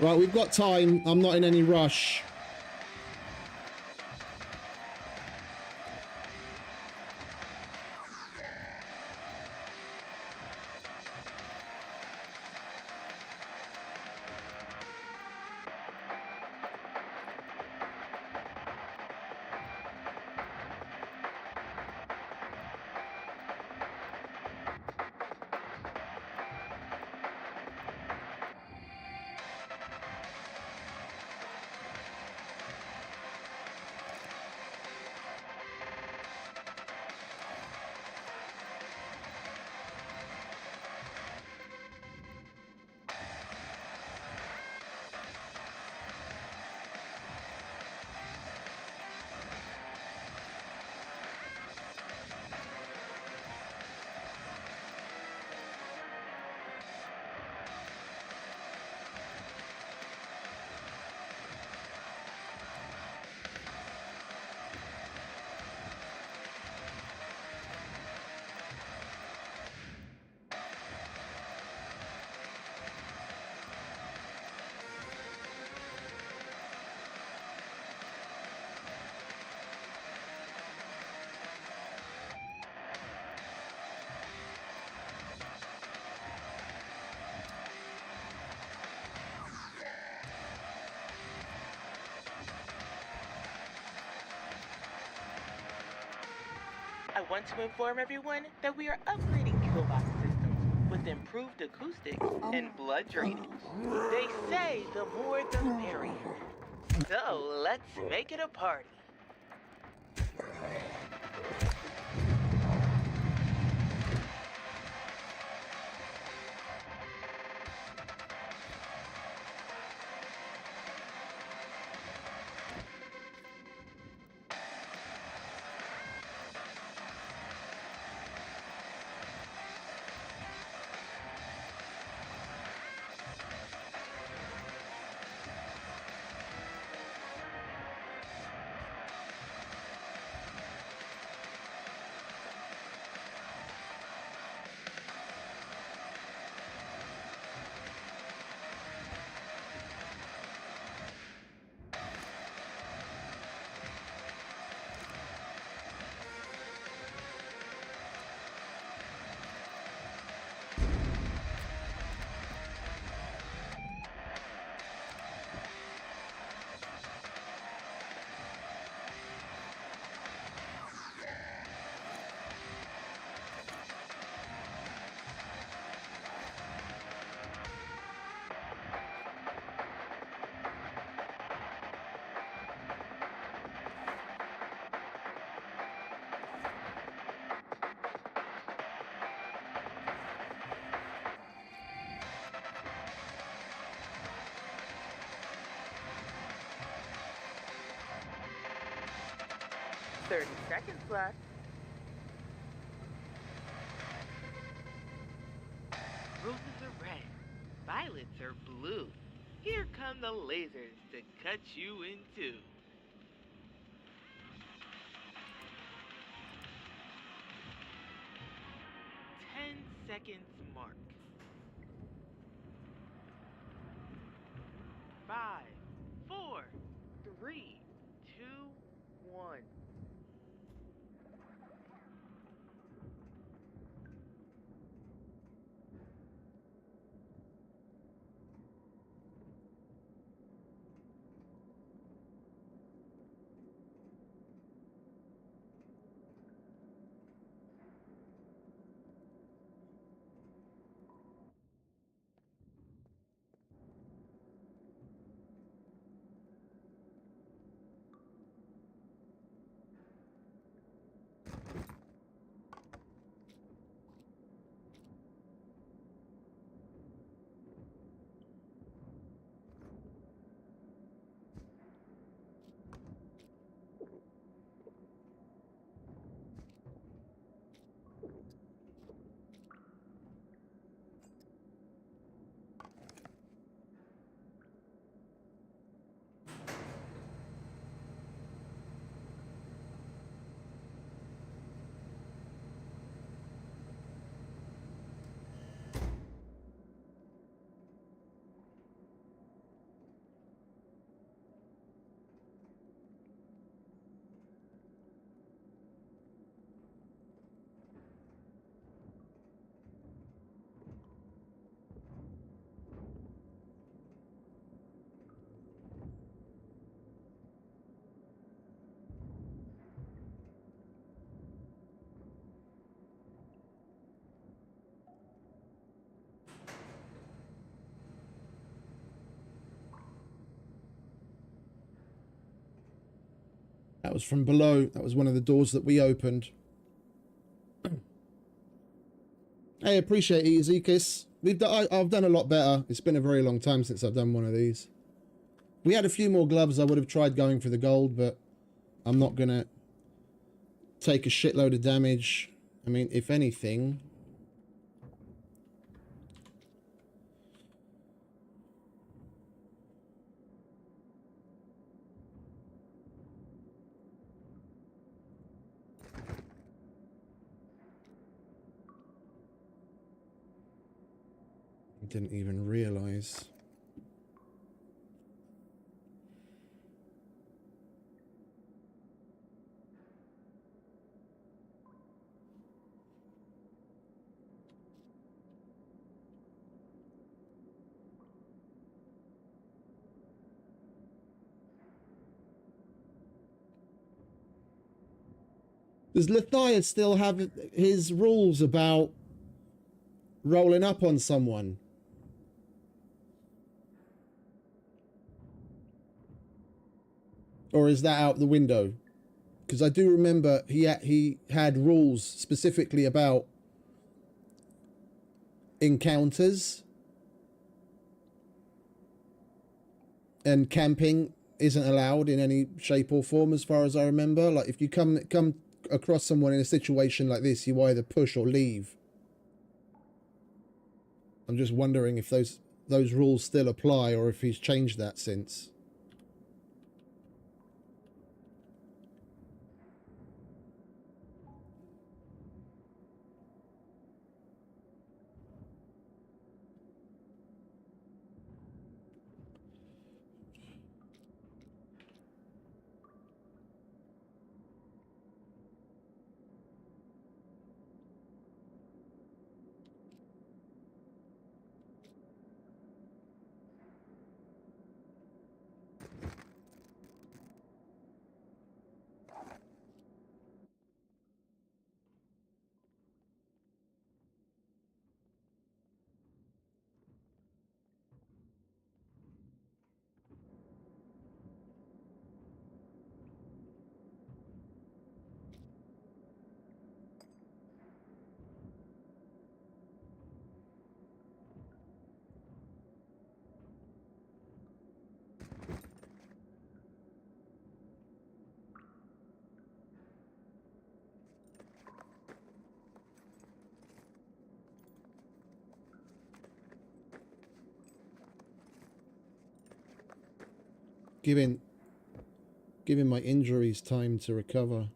Right, we've got time. I'm not in any rush. want to inform everyone that we are upgrading killbox systems with improved acoustics and blood drainage. They say the more the merrier. So let's make it a party. "30 seconds left. Roses are red, violets are blue. Here come the lasers to cut you in two. 10 seconds mark. 5, 4, 3, 2, 1. That was from below. That was one of the doors that we opened. Hey, appreciate it, Ezekis. I've done a lot better. It's been a very long time since I've done one of these. We had a few more gloves. I would have tried going for the gold, but I'm not going to take a shitload of damage. I mean, if anything... Didn't even realize. Does Lethias still have his rules about rolling up on someone? Or is that out the window? Because I do remember he had rules specifically about encounters, and camping isn't allowed in any shape or form, as far as I remember. Like, if you come across someone in a situation like this, you either push or leave. I'm just wondering if those rules still apply, or if he's changed that since. Giving my injuries time to recover.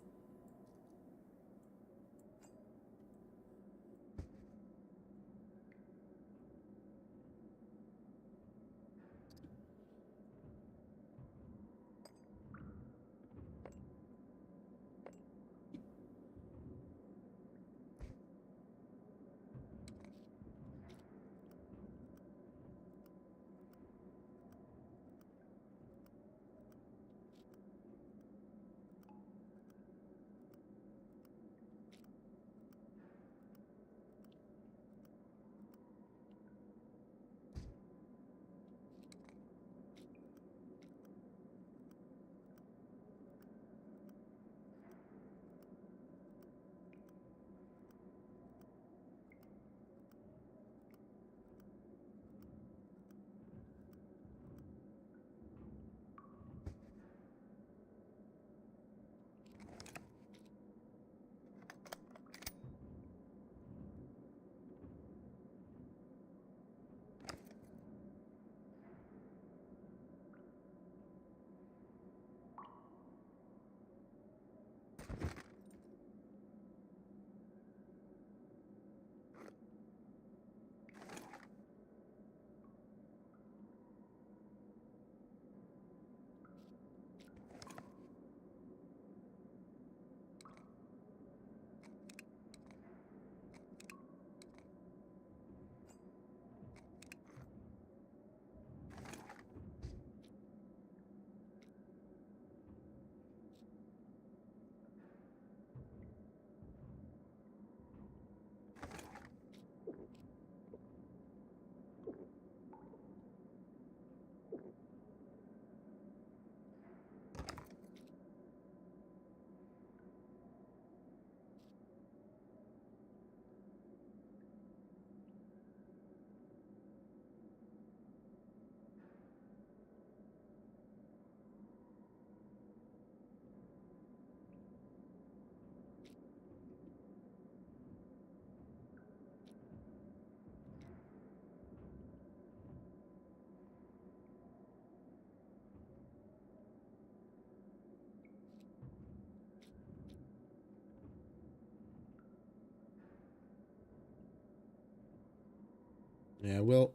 Yeah, we'll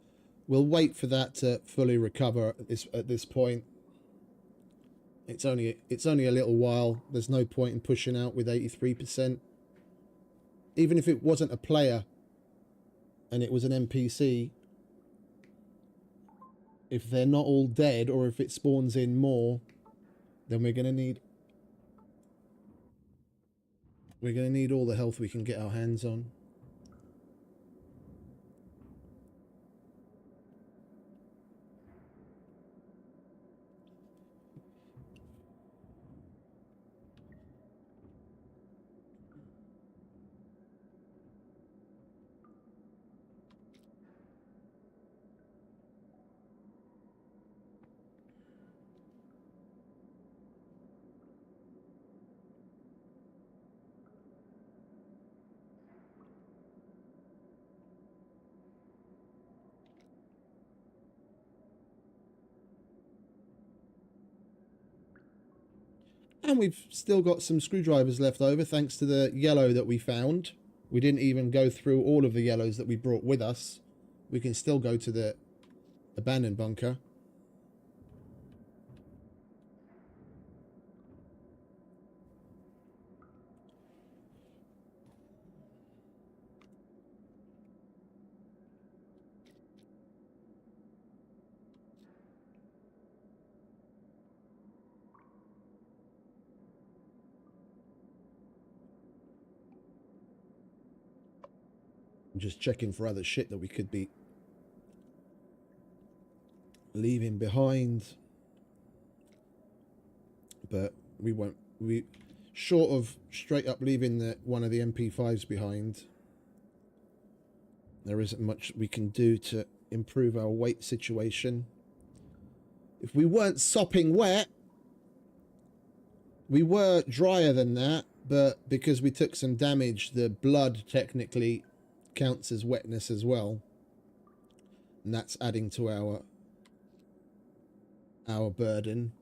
wait for that to fully recover at this point. It's only a little while. There's no point in pushing out with 83%. Even if it wasn't a player and it was an NPC, if they're not all dead, or if it spawns in more, then we're going to need We're going to need all the health we can get our hands on. And we've still got some screwdrivers left over thanks to the yellow that we found. We didn't even go through all of the yellows that we brought with us. We can still go to the abandoned bunker. I'm just checking for other shit that we could be leaving behind. But we won't. We short of straight up leaving one of the MP5s behind. There isn't much we can do to improve our weight situation. If we weren't sopping wet, we were drier than that, but because we took some damage, the blood technically counts as wetness as well. And that's adding to our burden.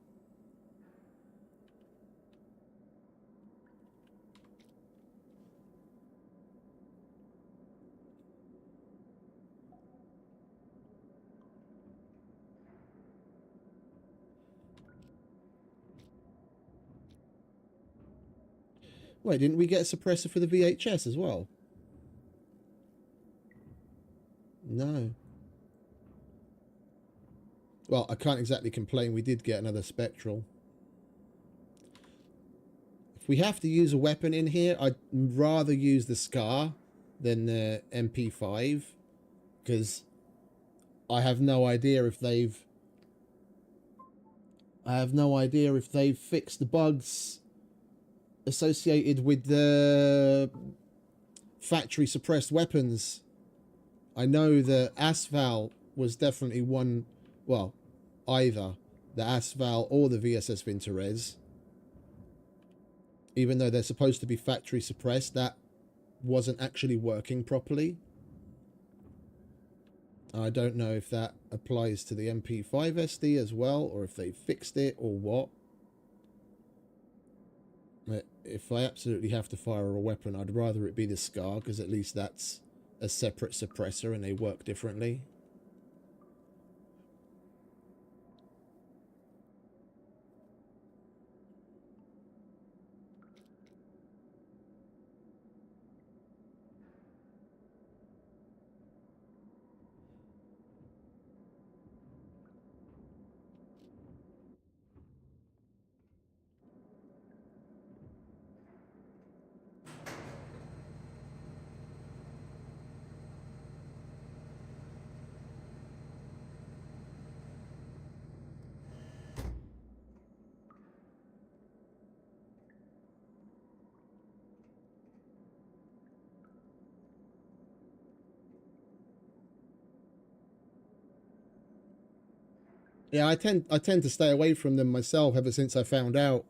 Wait, didn't we get a suppressor for the VHS as well? No. Well, I can't exactly complain. We did get another spectral. If we have to use a weapon in here, I'd rather use the SCAR than the MP5. Because I have no idea if they've... fixed the bugs associated with the factory suppressed weapons. I know the ASVAL was definitely one, well, either the ASVAL or the VSS Vintorez. Even though they're supposed to be factory suppressed, that wasn't actually working properly. I don't know if that applies to the MP5 SD as well, or if they fixed it or what. If I absolutely have to fire a weapon, I'd rather it be the SCAR, because at least that's a separate suppressor and they work differently. Yeah, I tend to stay away from them myself ever since I found out.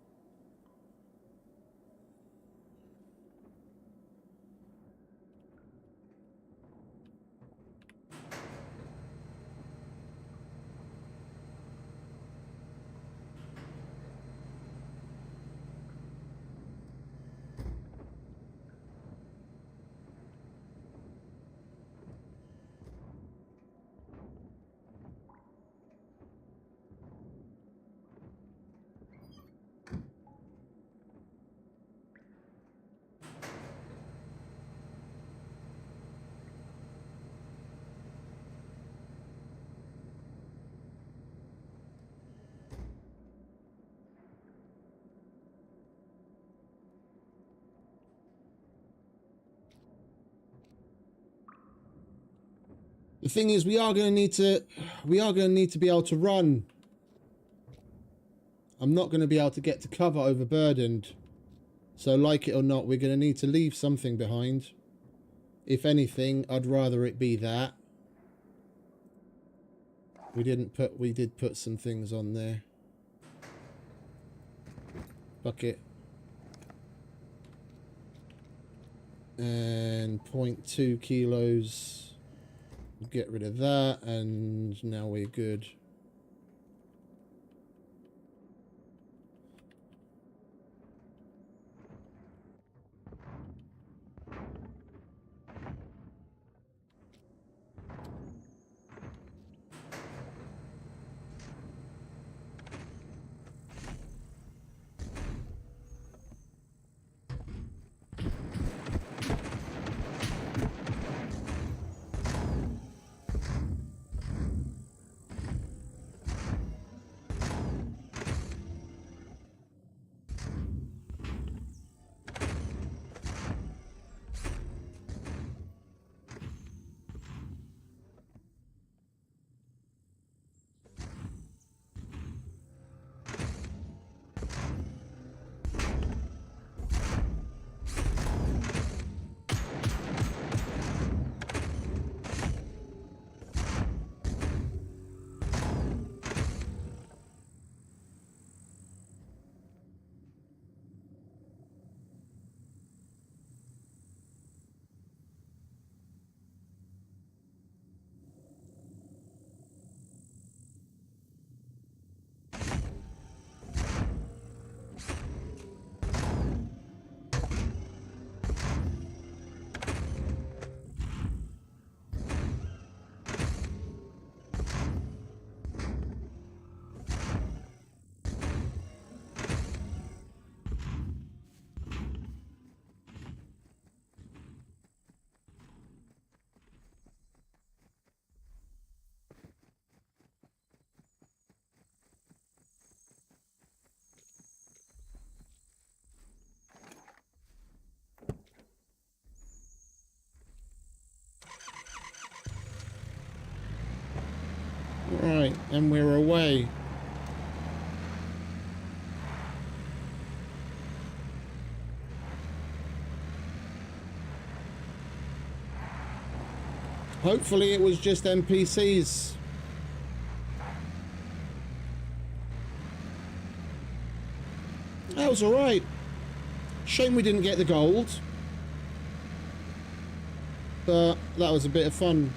The thing is, we are going to need to be able to run. I'm not going to be able to get to cover overburdened. So like it or not, we're going to need to leave something behind. If anything, I'd rather it be that. We did put some things on there. Bucket. And 0.2 kilos. Get rid of that, and now we're good. Right, and we're away. Hopefully it was just NPCs. That was alright. Shame we didn't get the gold. But that was a bit of fun.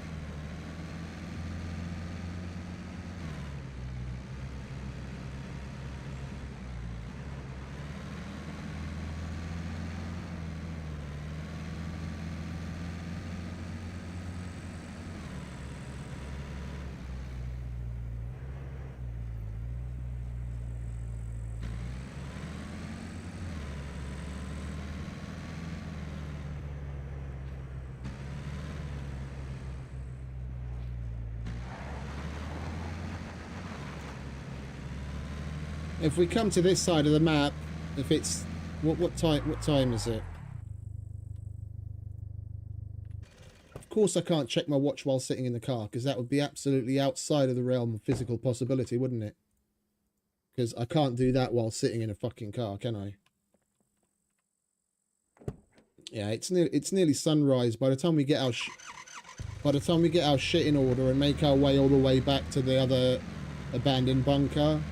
If we come to this side of the map, if it's what time is it? Of course I can't check my watch while sitting in the car, because that would be absolutely outside of the realm of physical possibility, wouldn't it? Because I can't do that while sitting in a fucking car, can I? Yeah, it's nearly sunrise. By the time we get our shit in order and make our way all the way back to the other abandoned bunker,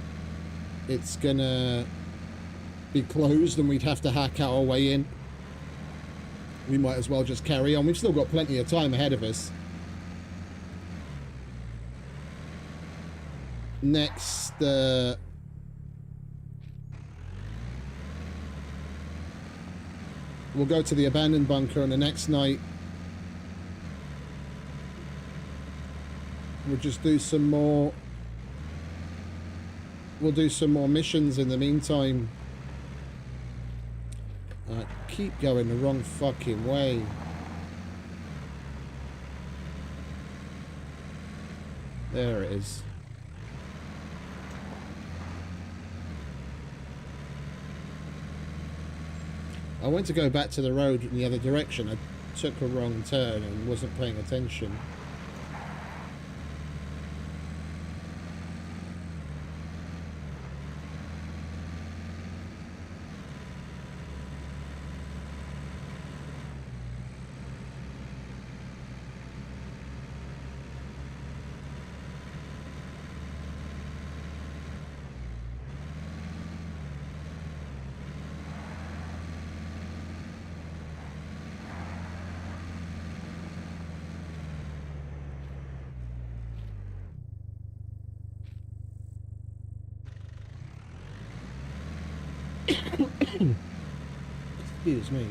it's gonna be closed and we'd have to hack our way in. We might as well just carry on. We've still got plenty of time ahead of us. Next, we'll go to the abandoned bunker, and the next night we'll just do some more. We'll do some more missions in the meantime. I keep going the wrong fucking way. There it is. I went to go back to the road in the other direction. I took a wrong turn and wasn't paying attention. Excuse me.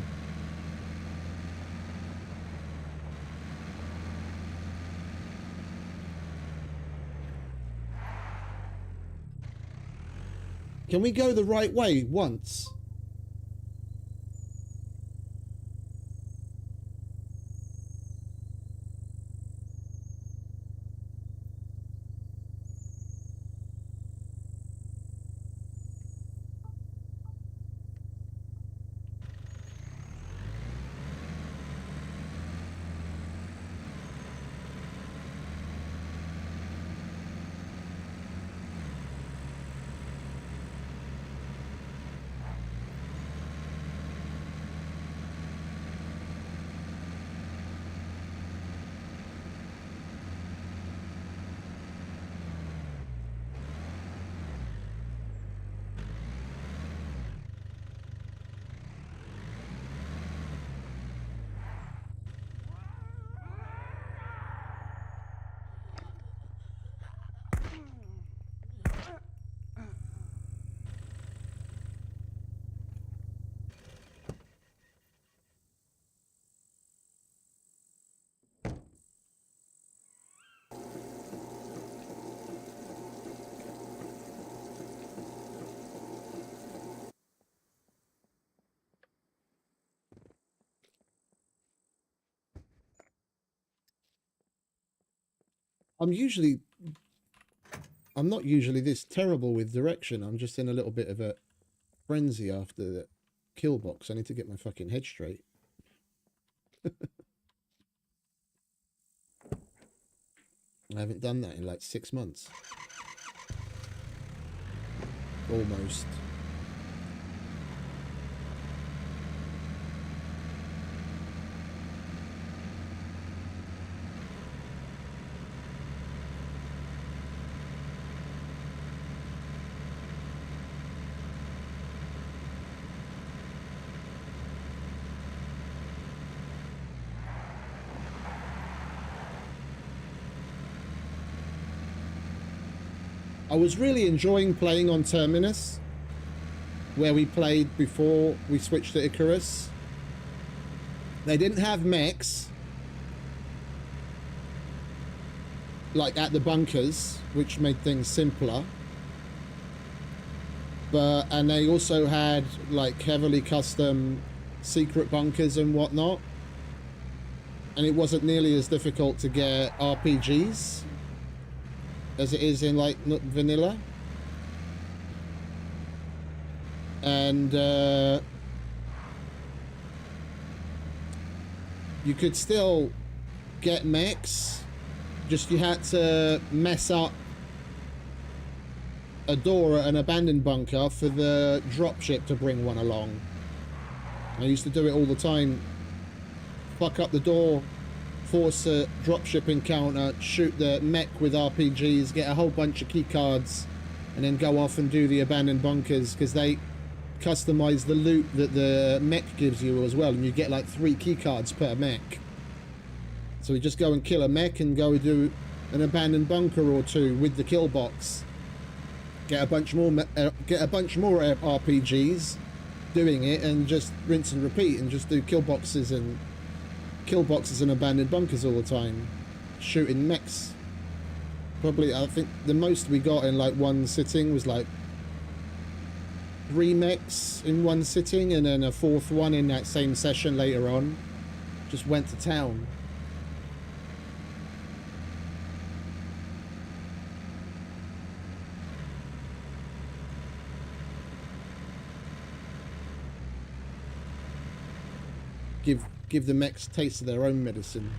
Can we go the right way once? I'm not usually this terrible with direction. I'm just in a little bit of a frenzy after the kill box. I need to get my fucking head straight. I haven't done that in like 6 months. Almost. I was really enjoying playing on Terminus, where we played before we switched to Icarus. They didn't have mechs, like at the bunkers, which made things simpler. And they also had like heavily custom secret bunkers and whatnot. And it wasn't nearly as difficult to get RPGs as it is in like vanilla. And you could still get mechs, just you had to mess up a door at an abandoned bunker for the dropship to bring one along. I used to do it all the time. Fuck up the door, force a dropship encounter, shoot the mech with RPGs, get a whole bunch of key cards, and then go off and do the abandoned bunkers, because they customize the loot that the mech gives you as well, and you get like 3 key cards per mech. So we just go and kill a mech and go do an abandoned bunker or 2 with the kill box. Get a bunch more RPGs doing it, and just rinse and repeat, and just do kill boxes and abandoned bunkers all the time, shooting mechs. Probably, I think the most we got in like one sitting was like 3 mechs in one sitting, and then a 4th one in that same session later on. Just went to town. Give the mechs taste of their own medicine.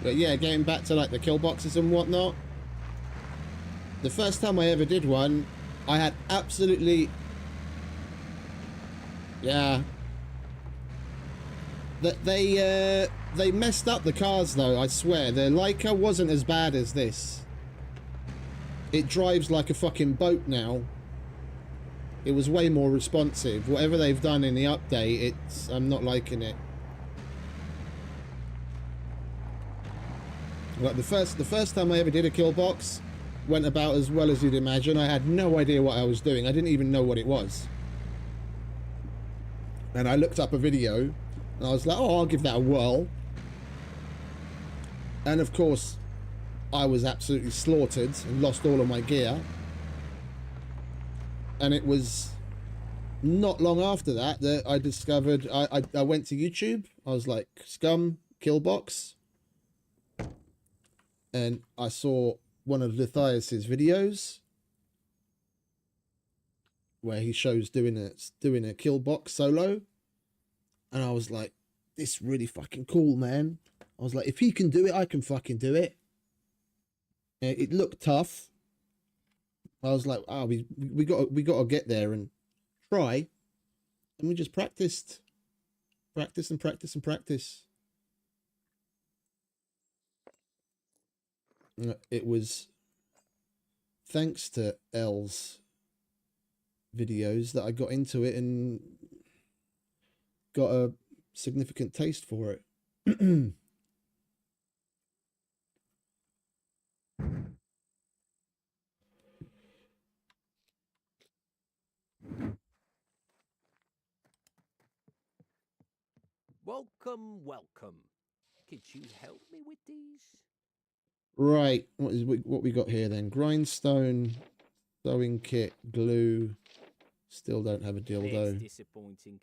But yeah, getting back to like the kill boxes and whatnot. The first time I ever did one, I had absolutely... Yeah. They messed up the cars though, I swear. The Leica wasn't as bad as this. It drives like a fucking boat now. It was way more responsive. Whatever they've done in the update, I'm not liking it. Like the first time I ever did a kill box went about as well as you'd imagine. I had no idea what I was doing. I didn't even know what it was. And I looked up a video and I was like, oh, I'll give that a whirl. And of course, I was absolutely slaughtered and lost all of my gear. And it was not long after that that I discovered, I went to YouTube. I was like, SCUM, kill box. And I saw one of Lithias's videos where he shows doing a kill box solo. And I was like, this is really fucking cool, man. I was like, if he can do it, I can fucking do it. And it looked tough. I was like, oh, we got to get there and try. And we just practiced. Practice and practice and practice. It was thanks to L's videos that I got into it and got a significant taste for it. Welcome, welcome. Could you help me with these? Right, what we got here then? Grindstone, sewing kit, glue. Still don't have a dildo. That's disappointing.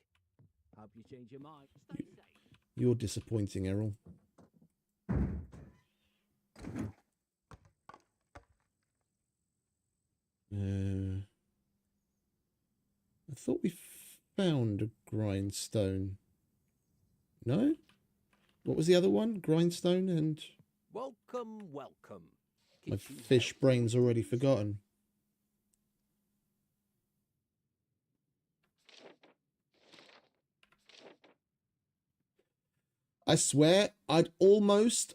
Hope you change your mind. Stay safe. You're disappointing, Errol. I thought we found a grindstone. No? What was the other one? Grindstone and... Welcome, welcome. My fish brain's already forgotten. I swear, I'd almost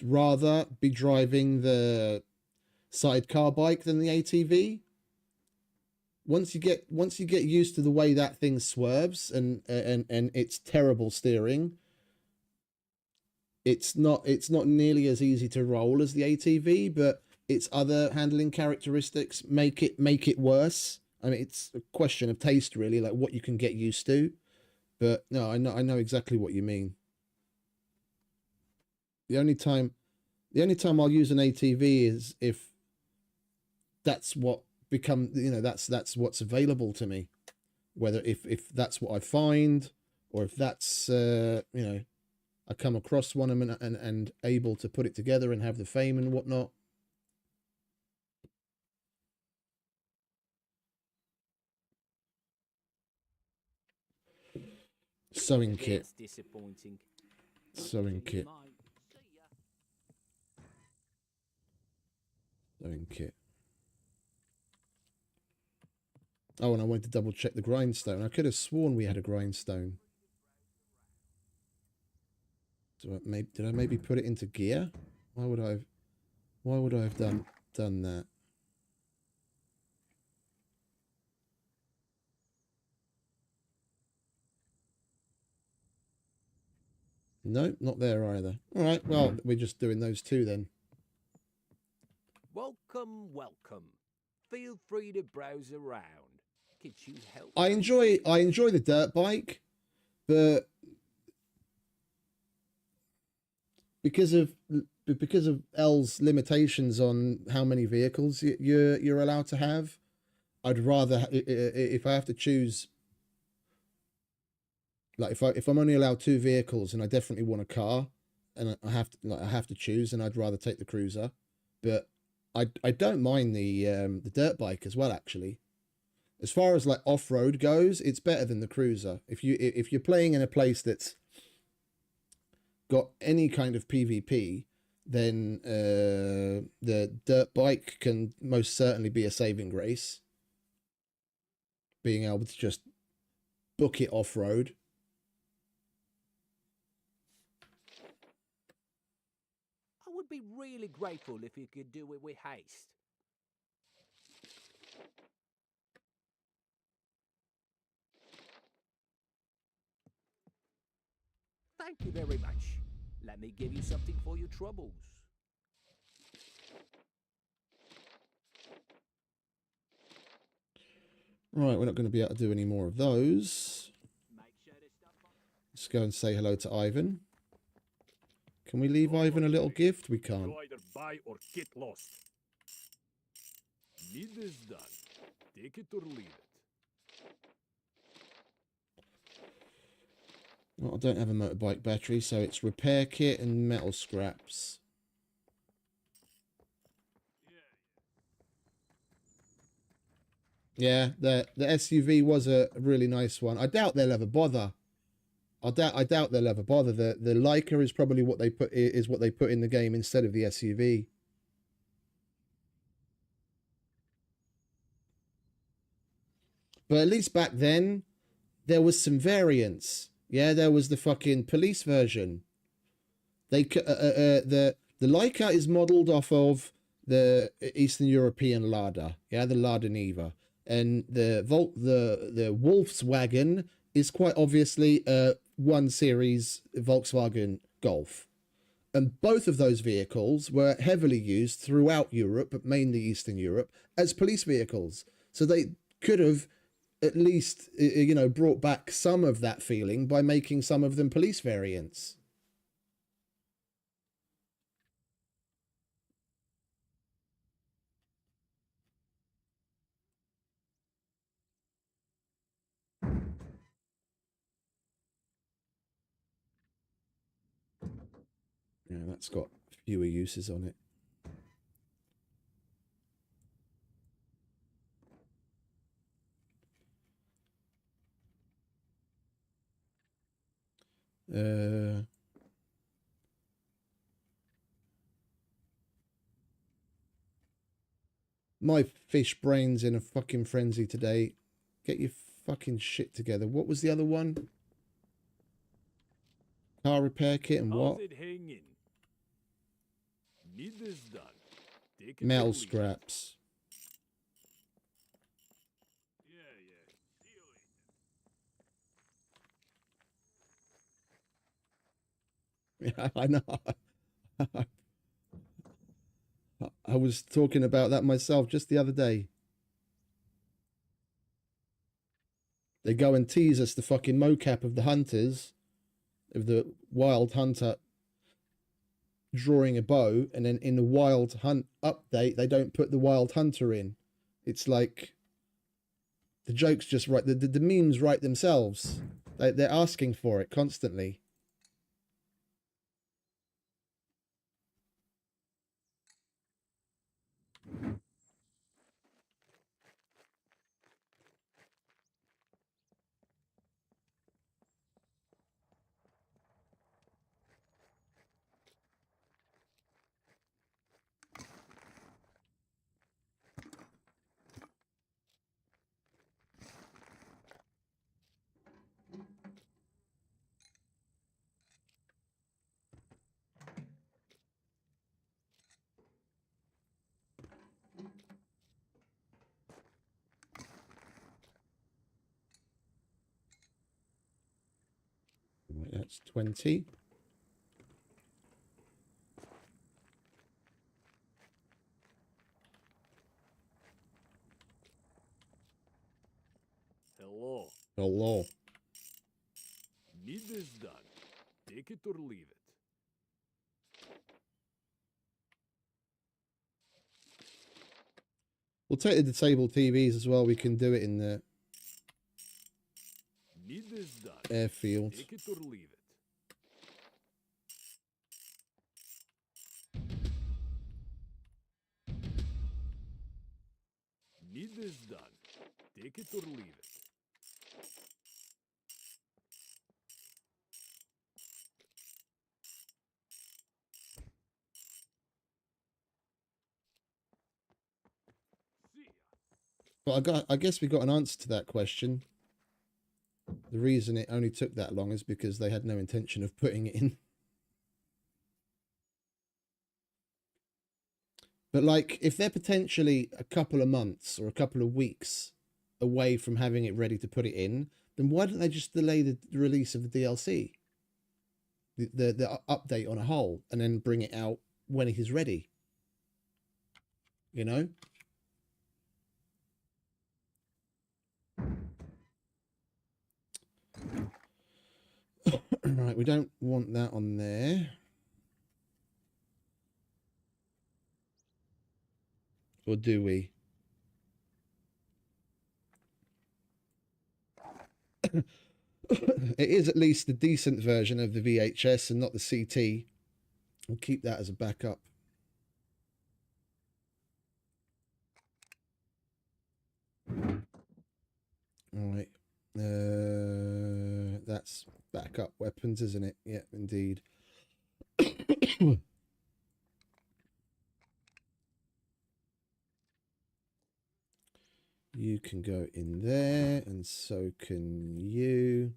rather be driving the sidecar bike than the ATV. Once you get used to the way that thing swerves and its terrible steering, it's not nearly as easy to roll as the ATV, but its other handling characteristics make it worse. I mean, it's a question of taste, really, like what you can get used to. But no, I know exactly what you mean. The only time I'll use an ATV is if that's what that's what's available to me. Whether if that's what I find, or if that's I come across one and able to put it together and have the fame and whatnot. Sewing kit. Disappointing. Sewing kit. Sewing kit. Oh, and I wanted to double check the grindstone. I could have sworn we had a grindstone. So did I maybe put it into gear? Why would I have done that? No, not there either. All right, well, we're just doing those two then. Welcome, welcome. Feel free to browse around. Could you help? I enjoy the dirt bike, but because of L's limitations on how many vehicles you're allowed to have, I'd rather, if I have to choose, like if I'm only allowed 2 vehicles and I definitely want a car and I have to choose, and I'd rather take the cruiser. But I don't mind the dirt bike as well, actually. As far as like off-road goes, it's better than the cruiser. If you're playing in a place that's got any kind of PvP, then the dirt bike can most certainly be a saving grace. Being able to just book it off-road. I would be really grateful if you could do it with haste. Thank you very much. Let me give you something for your troubles. Right, we're not going to be able to do any more of those. Let's go and say hello to Ivan. Can we leave Ivan a little gift? We can't. You either buy or get lost. Need this done. Take it or leave it. Well, I don't have a motorbike battery, so it's repair kit and metal scraps. Yeah, the SUV was a really nice one. I doubt they'll ever bother. I doubt they'll ever bother. The Leica is probably what they put in the game instead of the SUV. But at least back then, there was some variance. Yeah, there was the fucking police version. They the Leica is modelled off of the Eastern European Lada. Yeah, the Lada Niva, and the Volkswagen is quite obviously a 1 Series Volkswagen Golf. And both of those vehicles were heavily used throughout Europe, but mainly Eastern Europe, as police vehicles. So they could have at least, you know, brought back some of that feeling by making some of them police variants. Yeah, that's got fewer uses on it. My fish brain's in a fucking frenzy today. Get your fucking shit together. What was the other one? Car repair kit and what? How's it hanging? Need this done. Take it or Metal leave it. scraps. Yeah, I know. I was talking about that myself just the other day. They go and tease us the fucking mocap of the hunters, of the wild hunter drawing a bow, and then in the wild hunt update, they don't put the wild hunter in. It's like the jokes just write, the memes write themselves. They're asking for it constantly. Right, that's 20. Hello. Hello. Need this done. Take it or leave it. We'll take the disabled TVs as well. We can do it in the Need this done. airfield. Take it or leave it. Need this done. Take it or leave it. But I guess we got an answer to that question. The reason it only took that long is because they had no intention of putting it in. But like, if they're potentially a couple of months or a couple of weeks away from having it ready to put it in, then why don't they just delay the release of the DLC, the update on a whole, and then bring it out when it is ready? You know? Right, we don't want that on there. Or do we? It is at least the decent version of the VHS and not the CT. We'll keep that as a backup. All right. That's backup weapons, isn't it? Yeah, indeed. You can go in there, and so can you.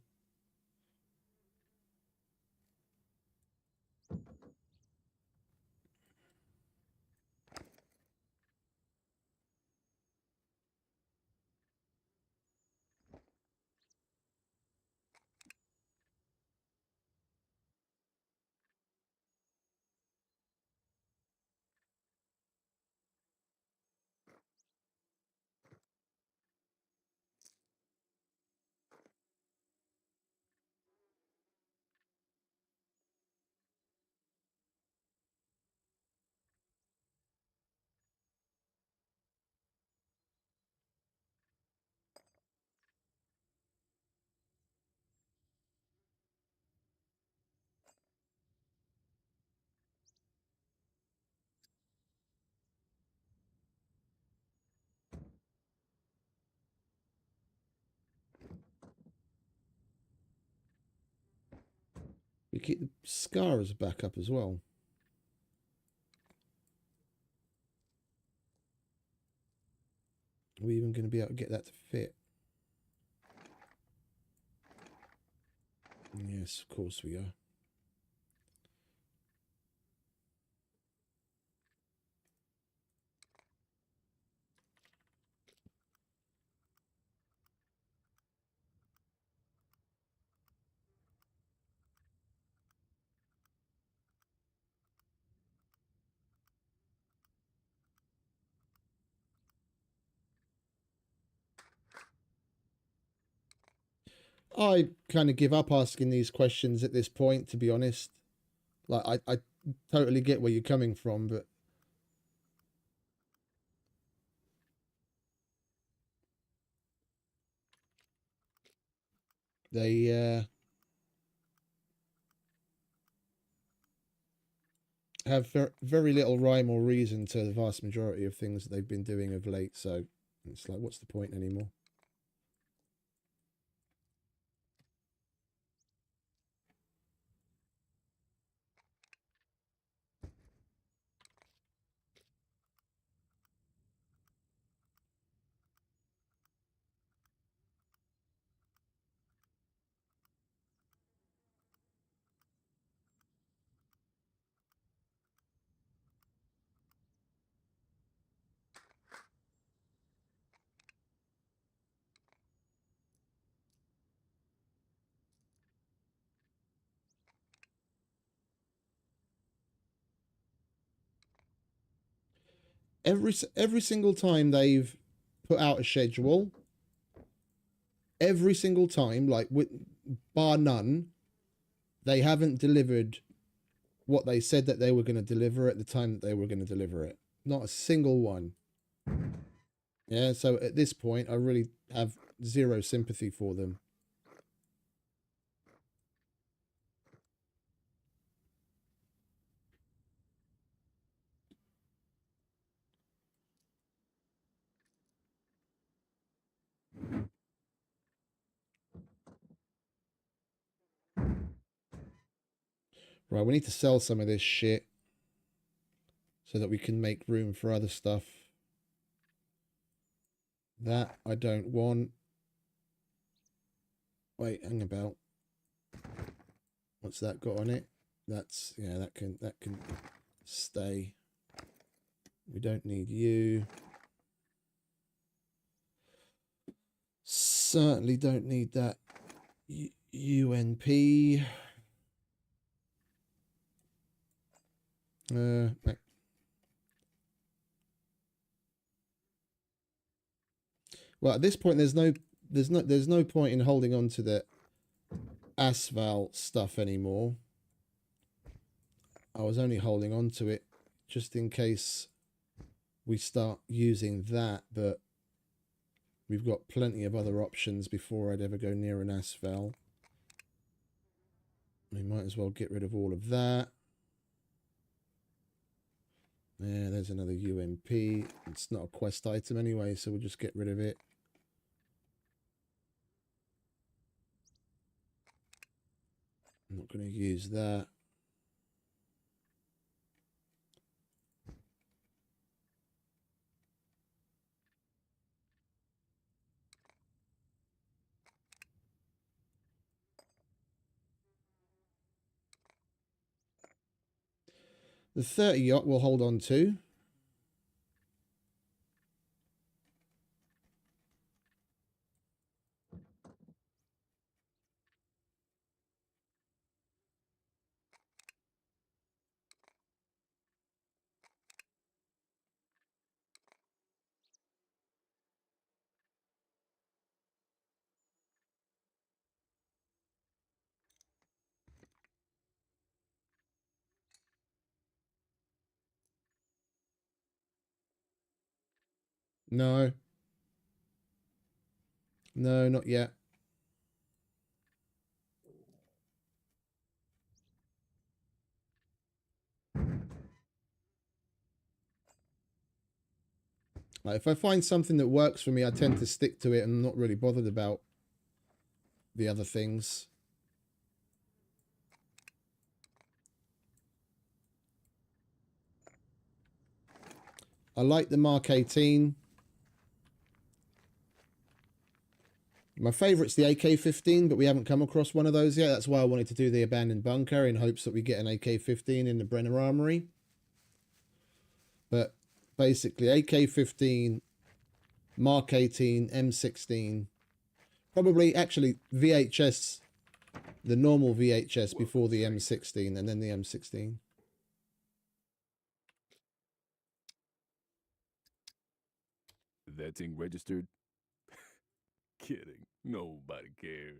We keep the Scar as a backup as well. Are we even going to be able to get that to fit? Yes, of course we are. I kind of give up asking these questions at this point, to be honest. Like, I totally get where you're coming from, but they have very little rhyme or reason to the vast majority of things that they've been doing of late. So it's like, what's the point anymore? Every single time they've put out a schedule, every single time, like with bar none, they haven't delivered what they said that they were going to deliver at the time that they were going to deliver it. Not a single one. Yeah, so at this point, I really have zero sympathy for them. Right, we need to sell some of this shit so that we can make room for other stuff. That I don't want. Wait, hang about. What's that got on it? That's, yeah, that can stay. We don't need you. Certainly don't need that UNP. Well, at this point, there's no point in holding on to the asphalt stuff anymore. I was only holding on to it just in case we start using that, but we've got plenty of other options before I'd ever go near an asphalt. We might as well get rid of all of that. Yeah, there's another UMP. It's not a quest item anyway, so we'll just get rid of it. I'm not going to use that. The 30 yacht we'll hold on to. No. No, not yet. Like, if I find something that works for me, I tend to stick to it and I'm not really bothered about the other things. I like the Mark 18. My favourite's the AK-15, but we haven't come across one of those yet. That's why I wanted to do the abandoned bunker in hopes that we get an AK-15 in the Brenner Armory. But basically, AK-15, Mark 18, M16, probably actually VHS, the normal VHS before the M16 and then the M16. That thing registered? Kidding. Nobody cares.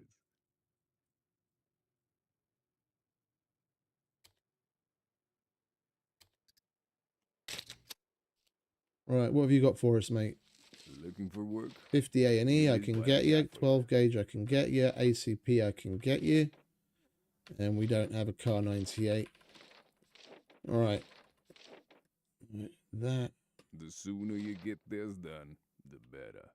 Right, what have you got for us, mate? Looking for work? 50 A&E, I can get you. 12 gauge, I can get you. ACP, I can get you. And we don't have a car 98. All right. That. The sooner you get this done, the better.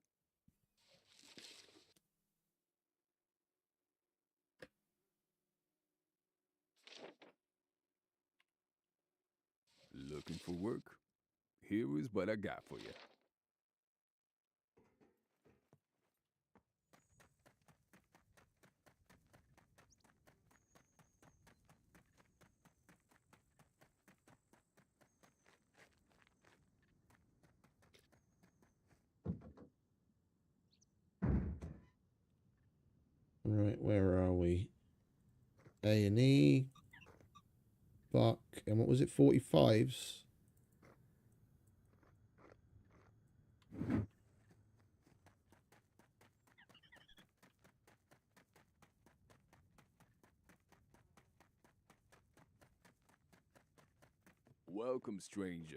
Looking for work? Here is what I got for you. Right, where are we? A&E. Buck. And what was it? 45s? Welcome, stranger.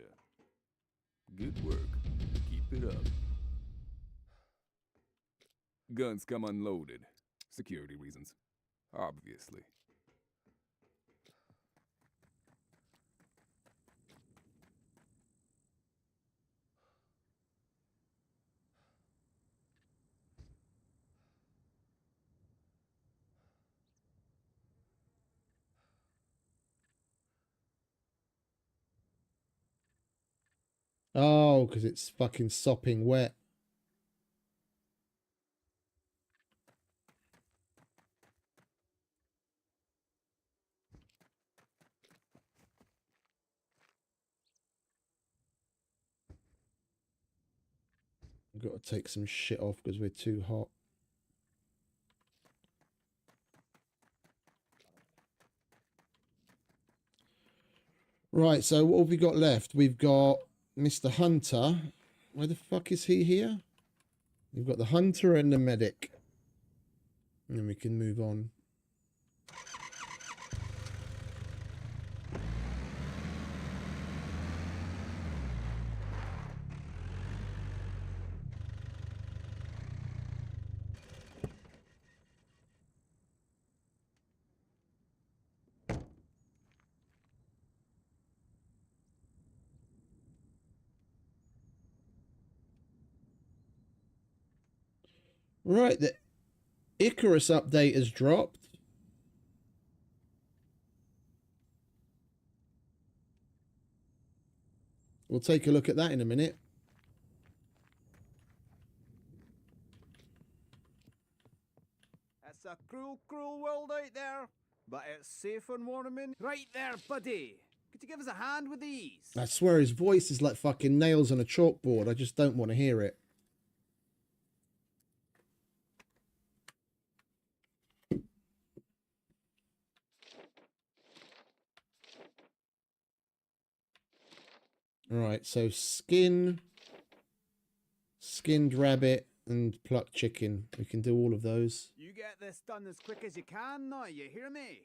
Good work. Keep it up. Guns come unloaded. Security reasons. Obviously. Oh, because it's fucking sopping wet. I've got to take some shit off because we're too hot. Right, so what have we got left? We've got Mr. Hunter. Why the fuck is he here? We've got the Hunter and the Medic. And then we can move on. Right, the Icarus update has dropped. We'll take a look at that in a minute. It's a cruel, cruel world out there, but it's safe and warm in. Right there, buddy. Could you give us a hand with these? I swear his voice is like fucking nails on a chalkboard. I just don't want to hear it. Right, so skinned rabbit and plucked chicken. We can do all of those. You get this done as quick as you can now, you hear me?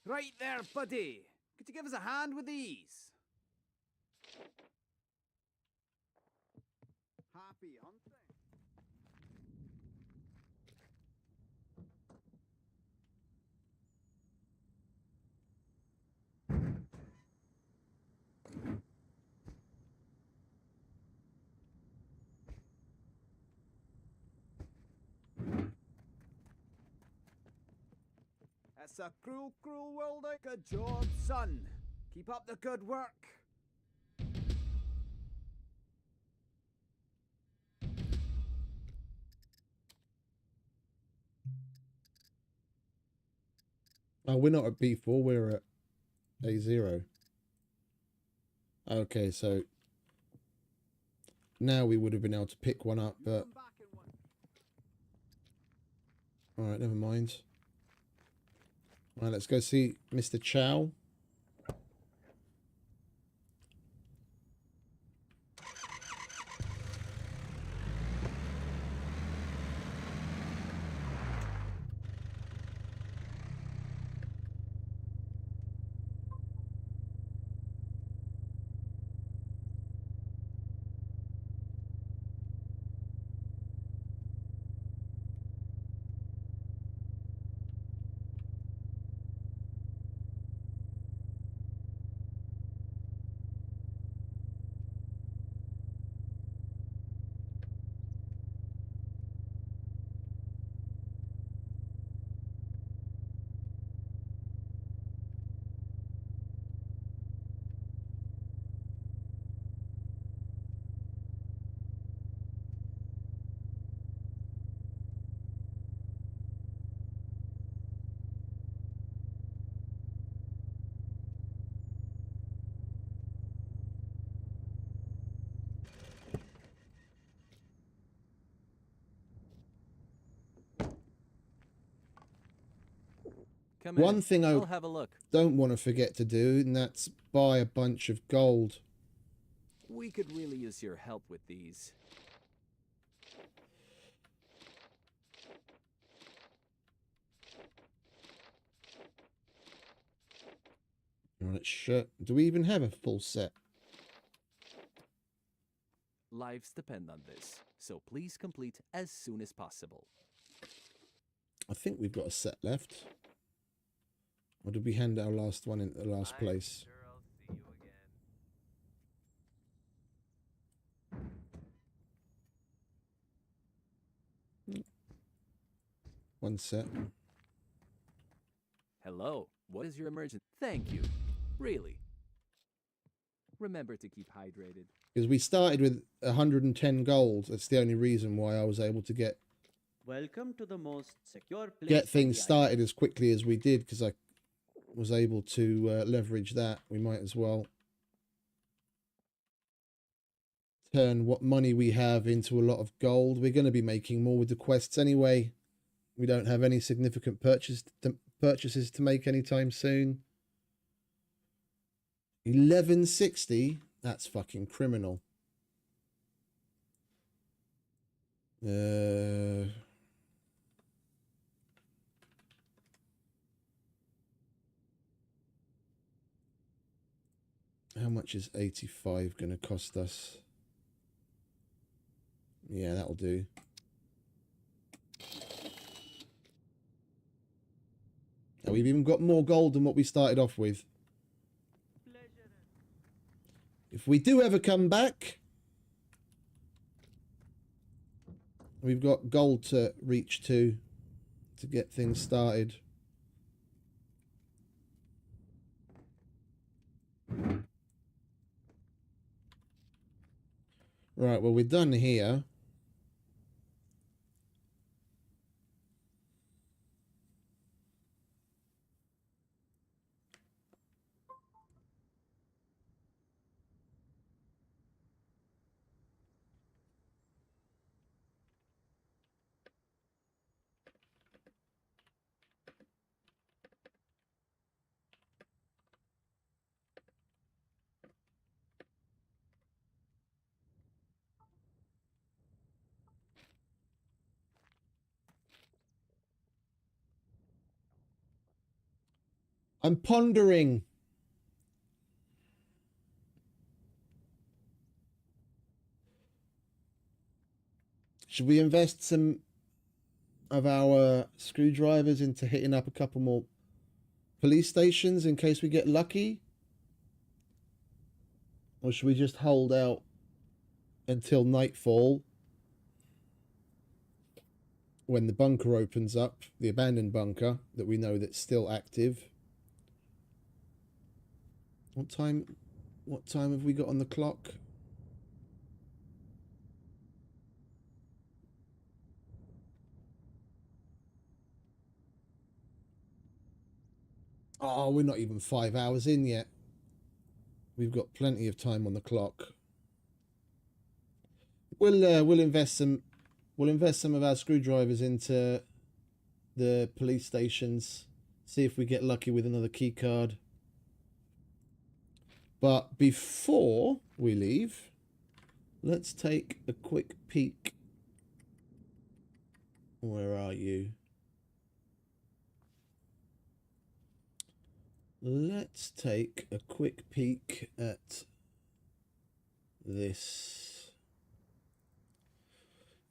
Right there, buddy. Could you give us a hand with these? Happy hunting. It's a cruel, cruel world out. Good job, son. Keep up the good work. Oh, we're not at B4, we're at A0. Okay, so now we would have been able to pick one up, but alright, never mind. Alright, let's go see Mr. Chow. Come One in. thing I'll have a look. don't want to forget to do, and that's buy a bunch of gold. We could really use your help with these. Alright, sure. Do we even have a full set? Lives depend on this, so please complete as soon as possible. I think we've got a set left. Or did we hand our last one in the last place? Sure, I'll see you again. One set. Hello, what is your emergency? Thank you. Really. Remember to keep hydrated. Because we started with 110 gold. That's the only reason why I was able to Welcome to the most secure place get things on the started as quickly as we did, because I was able to leverage that, we might as well turn what money we have into a lot of gold. We're going to be making more with the quests anyway. We don't have any significant purchases to make anytime soon. 1160? That's fucking criminal. How much is 85 going to cost us? Yeah, that'll do. Now we've even got more gold than what we started off with. If we do ever come back, we've got gold to reach to get things started. Right, well, we're done here. I'm pondering. Should we invest some of our screwdrivers into hitting up a couple more police stations in case we get lucky? Or should we just hold out until nightfall when the bunker opens up, the abandoned bunker that we know that's still active? What time have we got on the clock? Oh, we're not even 5 hours in yet. We've got plenty of time on the clock. We'll invest some of our screwdrivers into the police stations. See if we get lucky with another key card. But before we leave, let's take a quick peek. Where are you? Let's take a quick peek at this.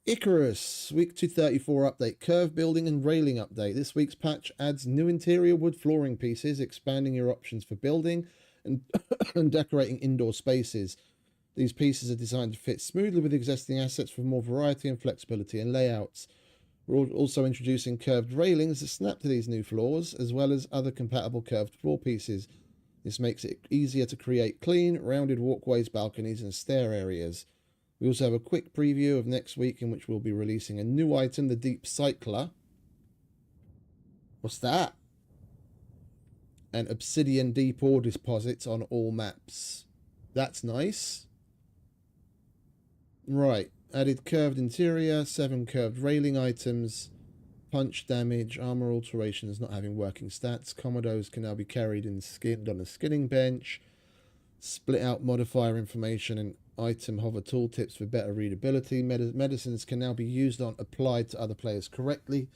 Icarus, week 234 update, curve building and railing update. This week's patch adds new interior wood flooring pieces, expanding your options for building and, and decorating indoor spaces. These pieces are designed to fit smoothly with existing assets for more variety and flexibility in layouts. We're also introducing curved railings that snap to these new floors, as well as other compatible curved floor pieces. This makes it easier to create clean, rounded walkways, balconies, and stair areas. We also have a quick preview of next week in which we'll be releasing a new item, the Deep Cycler. What's that? And obsidian deep ore deposits on all maps. That's nice. Right. Added curved interior, 7 curved railing items, punch damage, armor alterations not having working stats. Commodos can now be carried and skinned on a skinning bench. Split out modifier information and item hover tooltips for better readability. Medicines can now be used on applied to other players correctly.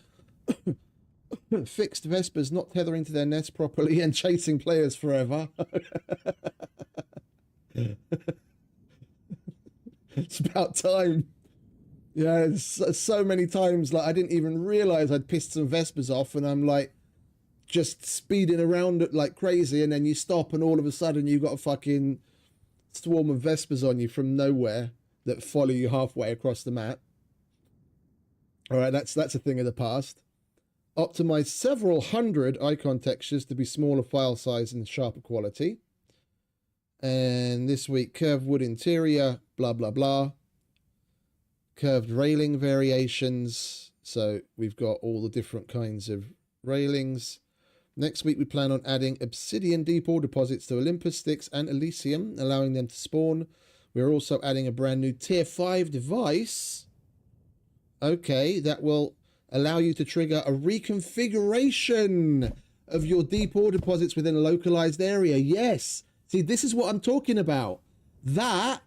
Fixed Vespers not tethering to their nest properly and chasing players forever. It's about time. Yeah, so many times, like, I didn't even realize I'd pissed some Vespers off, and I'm like just speeding around it like crazy, and then you stop, and all of a sudden you've got a fucking swarm of Vespers on you from nowhere that follow you halfway across the map. All right, that's a thing of the past. Optimize several hundred icon textures to be smaller file size and sharper quality. And this week, curved wood interior, blah, blah, blah. Curved railing variations. So we've got all the different kinds of railings. Next week, we plan on adding obsidian deep ore deposits to Olympus, Styx, and Elysium, allowing them to spawn. We're also adding a brand new tier 5 device. Okay, that will allow you to trigger a reconfiguration of your deep ore deposits within a localized area. Yes. See, this is what I'm talking about. That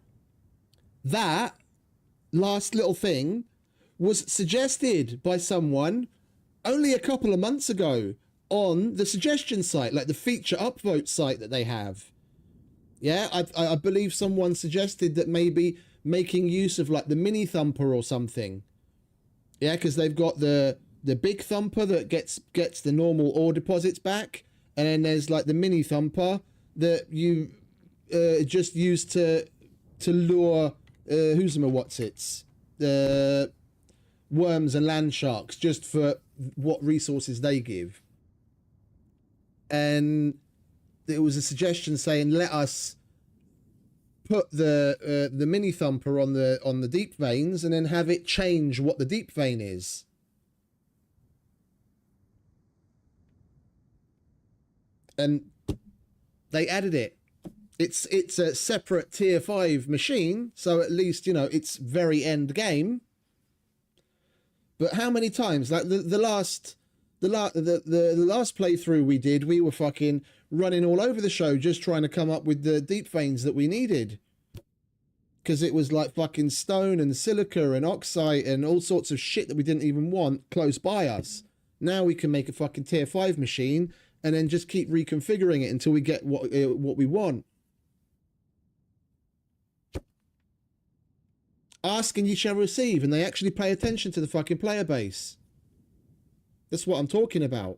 last little thing was suggested by someone only a couple of months ago on the suggestion site, like the feature upvote site that they have. Yeah, I believe someone suggested that maybe making use of like the mini thumper or something. Yeah, because they've got the big thumper that gets the normal ore deposits back, and then there's like the mini thumper that you just use to lure the worms and land sharks, just for what resources they give. And it was a suggestion saying, let us put the mini thumper on the deep veins and then have it change what the deep vein is. And they added it. It's a separate tier 5 machine, so at least, you know, it's very end game. But how many times, like the last playthrough we did, we were fucking running all over the show just trying to come up with the deep veins that we needed, because it was like fucking stone and silica and oxide and all sorts of shit that we didn't even want close by us. Now we can make a fucking tier 5 machine and then just keep reconfiguring it until we get what we want. Ask and you shall receive, and they actually pay attention to the fucking player base. That's what I'm talking about.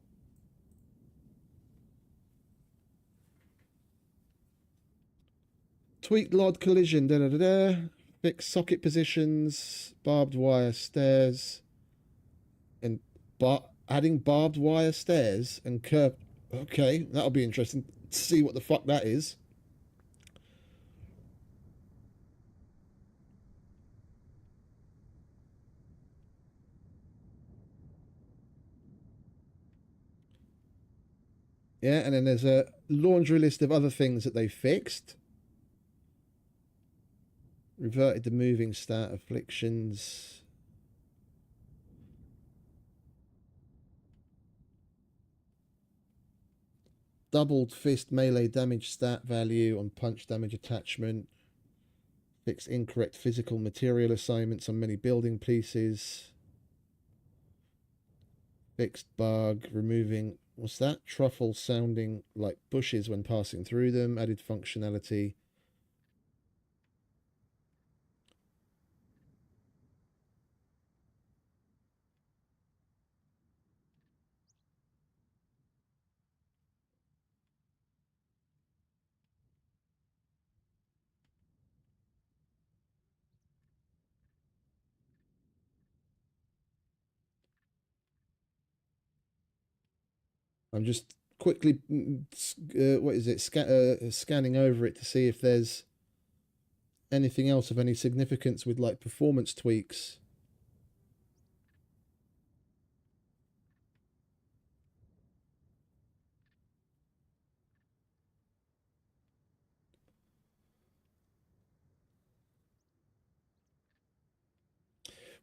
Tweak LOD collision, fix socket positions, barbed wire stairs, and adding barbed wire stairs and curb. Okay, that'll be interesting to see what the fuck that is. Yeah, and then there's a laundry list of other things that they fixed. Reverted the moving stat, afflictions. Doubled fist melee damage stat value on punch damage attachment. Fixed incorrect physical material assignments on many building pieces. Fixed bug, removing, what's that? Truffle sounding like bushes when passing through them. Added functionality. I'm just quickly, scanning over it to see if there's anything else of any significance with like performance tweaks.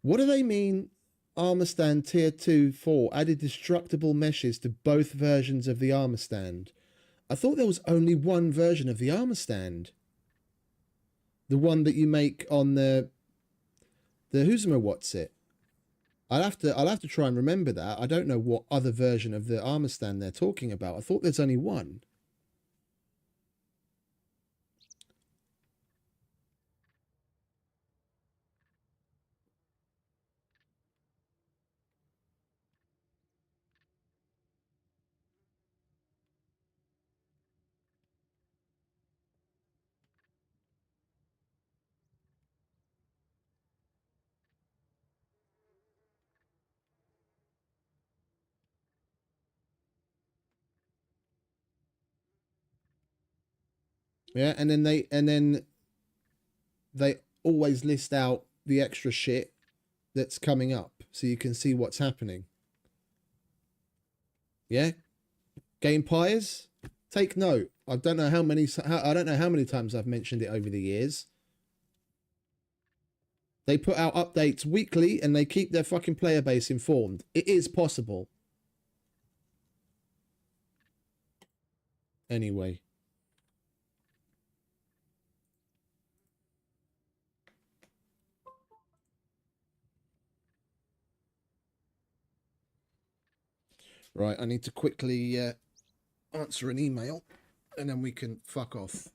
What do they mean? Armor stand tier 2 4 added destructible meshes to both versions of the armor stand. I thought there was only one version of the armor stand. The one that you make on the what's it? I'll have to try and remember that. I don't know what other version of the armor stand they're talking about. I thought there's only one. Yeah, and then they always list out the extra shit that's coming up so you can see what's happening. Yeah? Game Pies, take note. I don't know how many times I've mentioned it over the years. They put out updates weekly and they keep their fucking player base informed. It is possible. Anyway. Right, I need to quickly answer an email and then we can fuck off.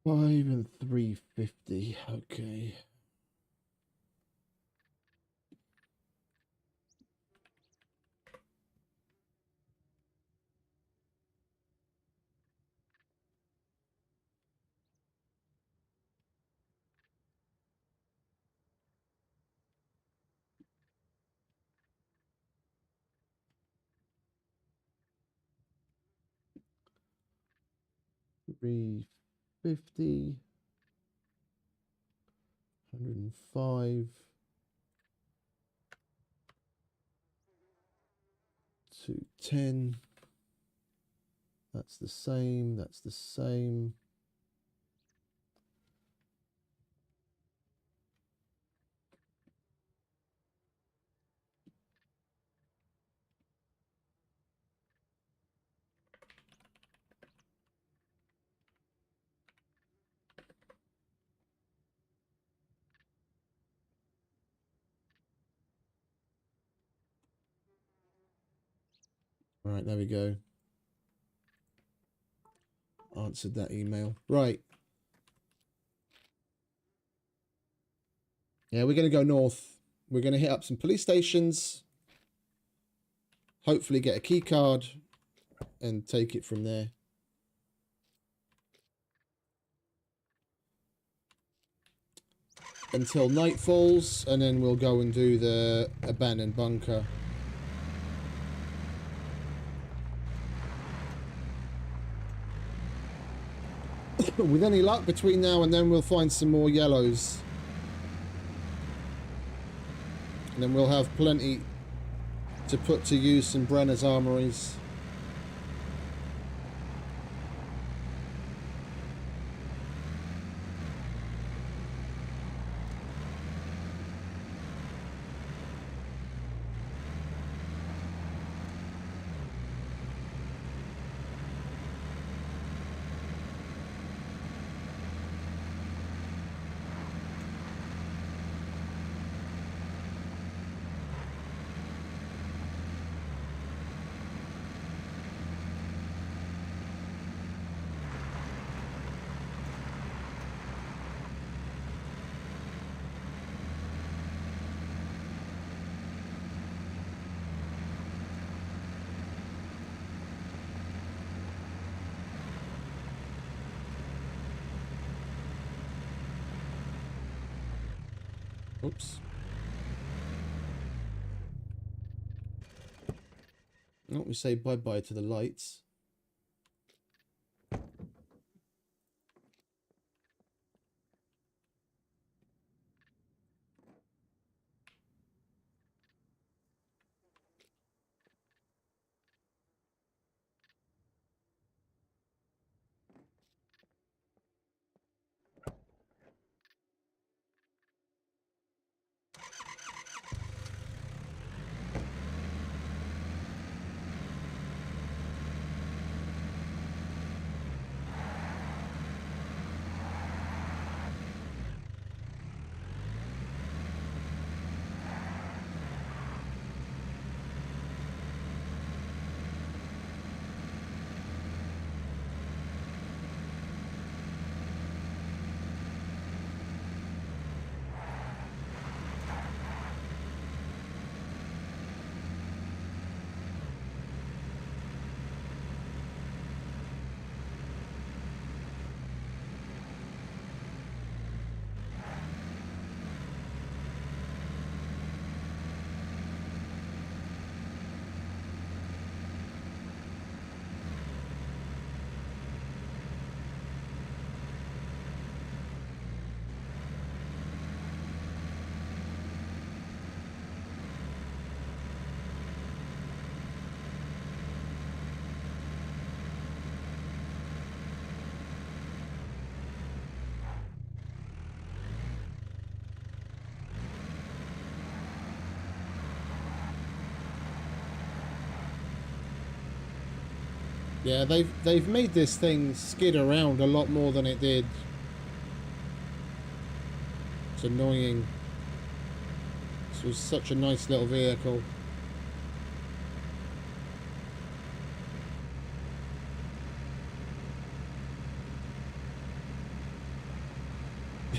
$5 and $3.50. Okay. $3.50. 105. 210. That's the same. That's the same. All right, there we go. Answered that email. Right. Yeah, we're going to go north. We're going to hit up some police stations. Hopefully get a key card and take it from there. Until night falls, and then we'll go and do the abandoned bunker. With any luck, between now and then we'll find some more yellows. And then we'll have plenty to put to use in Brenner's armories. Oops. Oh, we say bye-bye to the lights. Yeah, they've made this thing skid around a lot more than it did. It's annoying. This was such a nice little vehicle.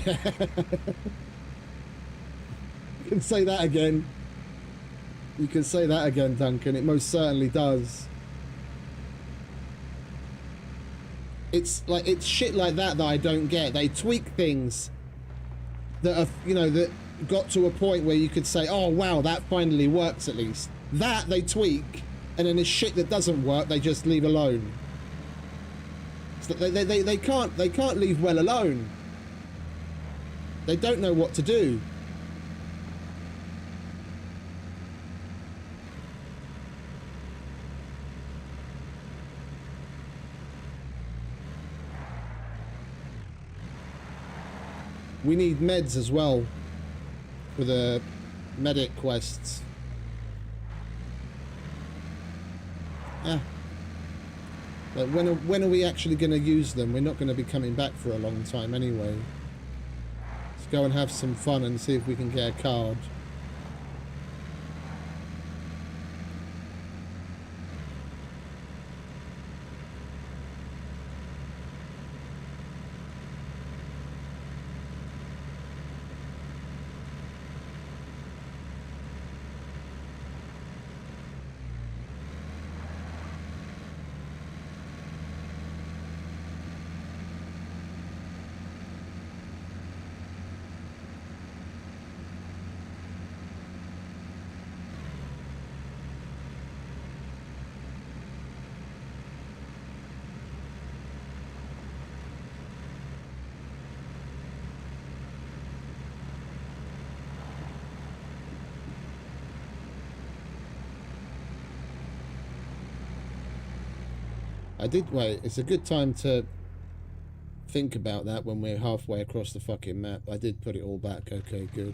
You can say that again. You can say that again, Duncan. It most certainly does. It's like, it's shit like that that I don't get. They tweak things that are, you know, that got to a point where you could say, oh wow, that finally works at least. That they tweak, and then the shit that doesn't work they just leave alone. So they can't leave well alone. They don't know what to do. We need meds as well for the medic quests. Yeah. But when are we actually going to use them? We're not going to be coming back for a long time anyway. Let's go and have some fun and see if we can get a card. I did wait. It's a good time to think about that when we're halfway across the fucking map. I did put it all back. Okay, good.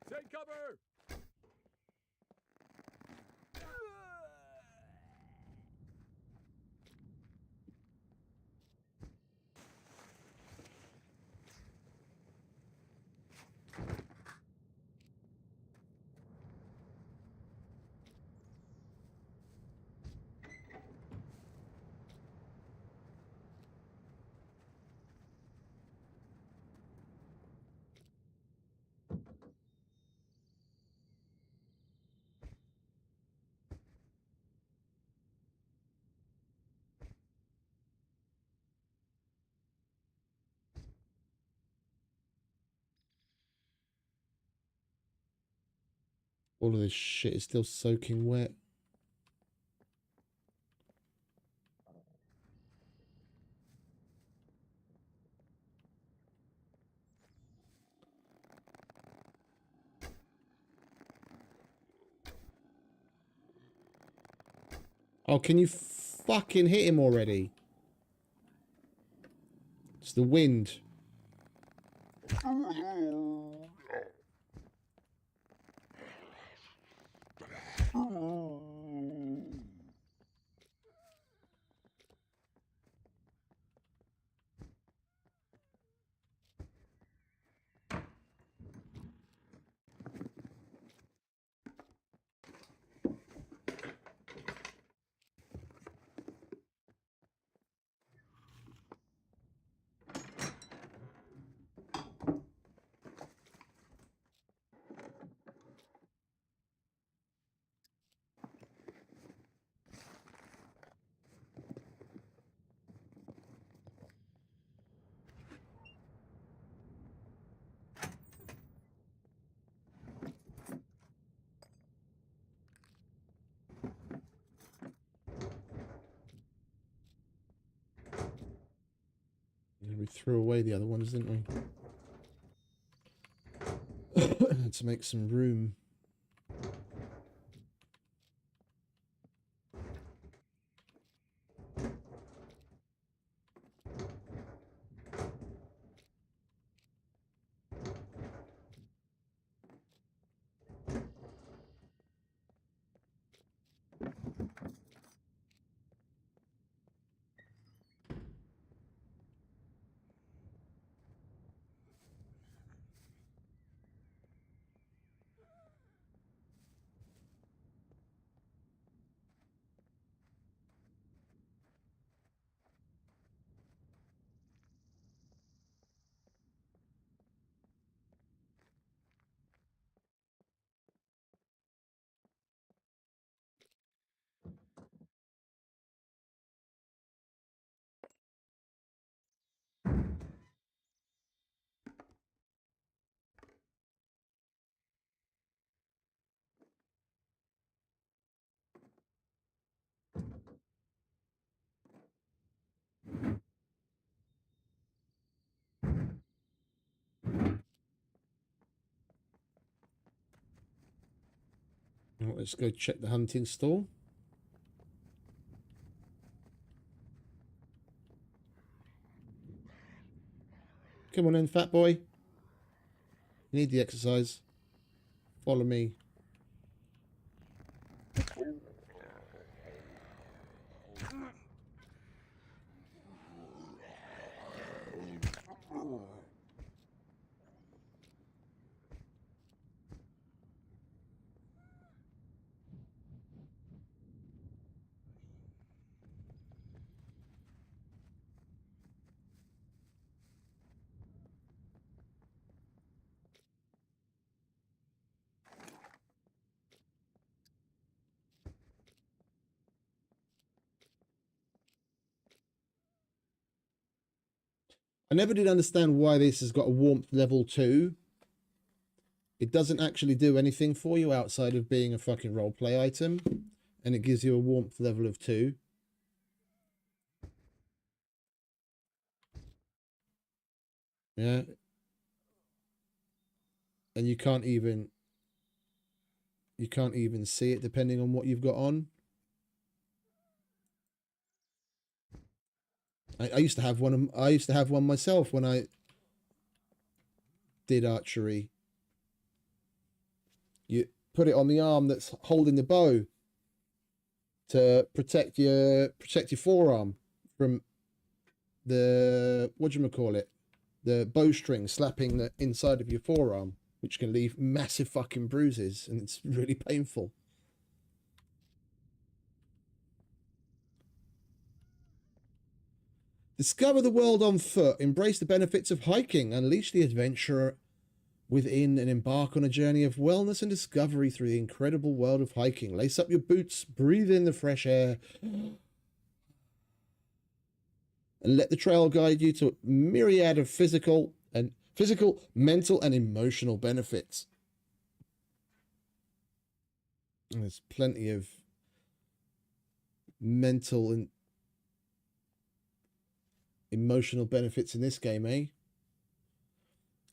Take cover! All of this shit is still soaking wet. Oh, can you fucking hit him already? It's the wind. We threw away the other ones, didn't we? To make some room. Right, let's go check the hunting stall. Come on in, fat boy. You need the exercise. Follow me. I never did understand why this has got a warmth level 2. It doesn't actually do anything for you outside of being a fucking roleplay item. And it gives you a warmth level of 2. Yeah. And you can't even see it depending on what you've got on. I used to have one. I used to have one myself when I did archery. You put it on the arm that's holding the bow to protect your forearm from the whatchamacallit, the bowstring slapping the inside of your forearm, which can leave massive fucking bruises, and it's really painful. Discover the world on foot, embrace the benefits of hiking, unleash the adventurer within, and embark on a journey of wellness and discovery through the incredible world of hiking. Lace up your boots, breathe in the fresh air, and let the trail guide you to a myriad of physical, mental, and emotional benefits. And there's plenty of mental and emotional benefits in this game, eh?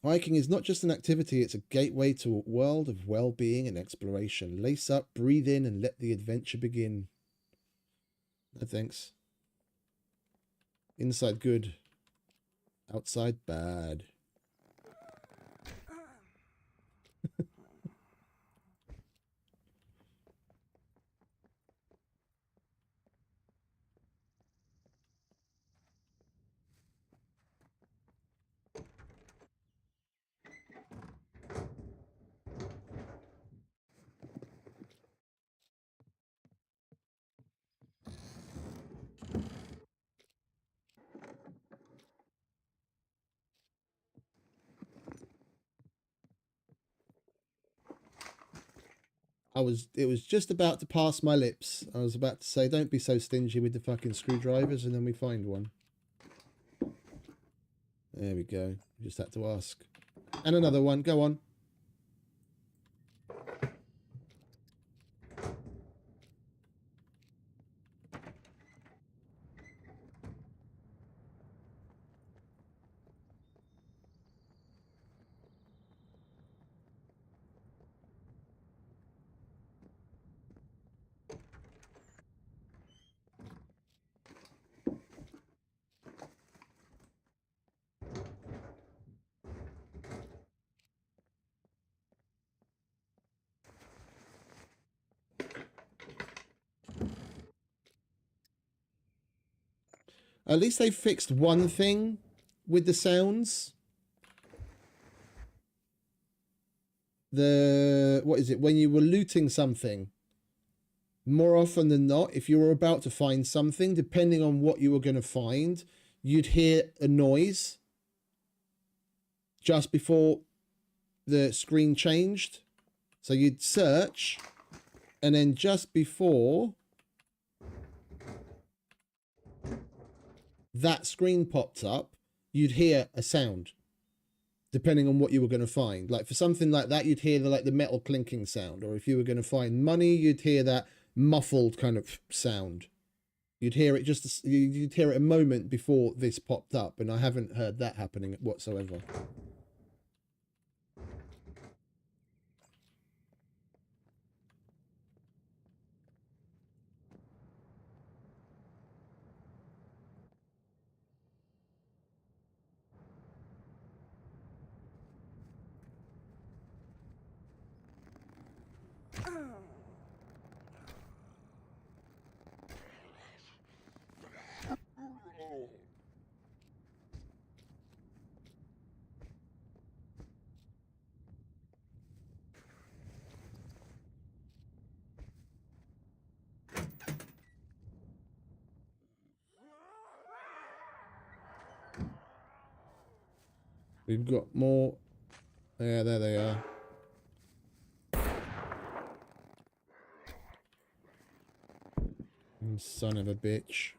Hiking is not just an activity, it's a gateway to a world of well-being and exploration. Lace up, breathe in, and let the adventure begin. No thanks. Inside good, outside bad. It was just about to pass my lips. I was about to say, don't be so stingy with the fucking screwdrivers, and then we find one. There we go. Just had to ask. And another one. Go on. At least they fixed one thing with the sounds. What is it? When you were looting something, more often than not, if you were about to find something, depending on what you were going to find, you'd hear a noise just before the screen changed. So you'd search, and then just before that screen popped up, you'd hear a sound, depending on what you were going to find. Like for something like that, you'd hear the metal clinking sound, or if you were going to find money, you'd hear that muffled kind of sound. You'd hear it you'd hear it a moment before this popped up, and I haven't heard that happening whatsoever. We've got more. Yeah, there they are. Son of a bitch.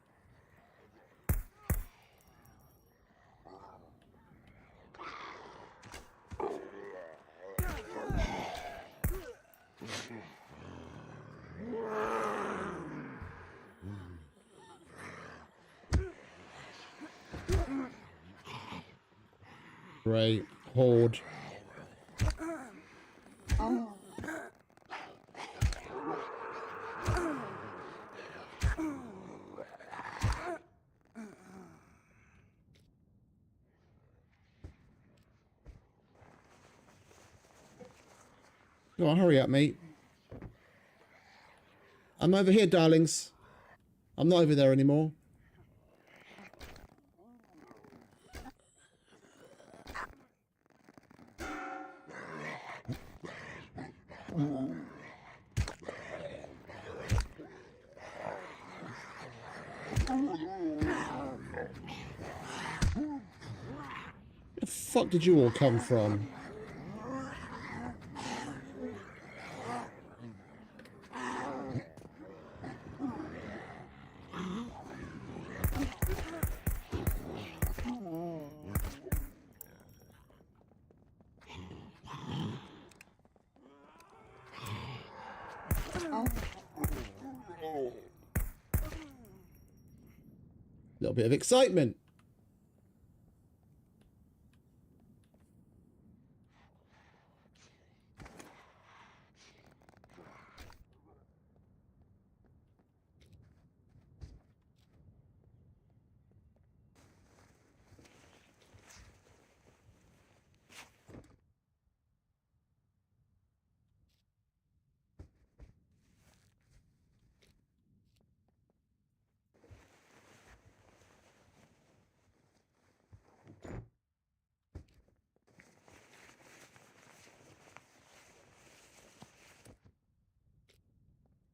Great. Horde. Go on, hurry up, mate. I'm over here, darlings. I'm not over there anymore. Where the fuck did you all come from? Little bit of excitement.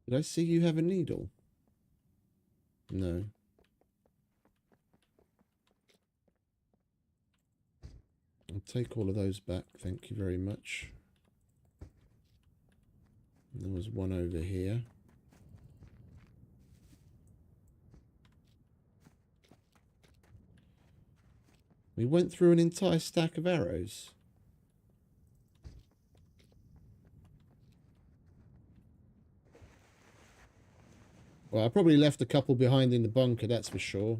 Did I see you have a needle? No. I'll take all of those back, thank you very much. There was one over here. We went through an entire stack of arrows. Well, I probably left a couple behind in the bunker, that's for sure.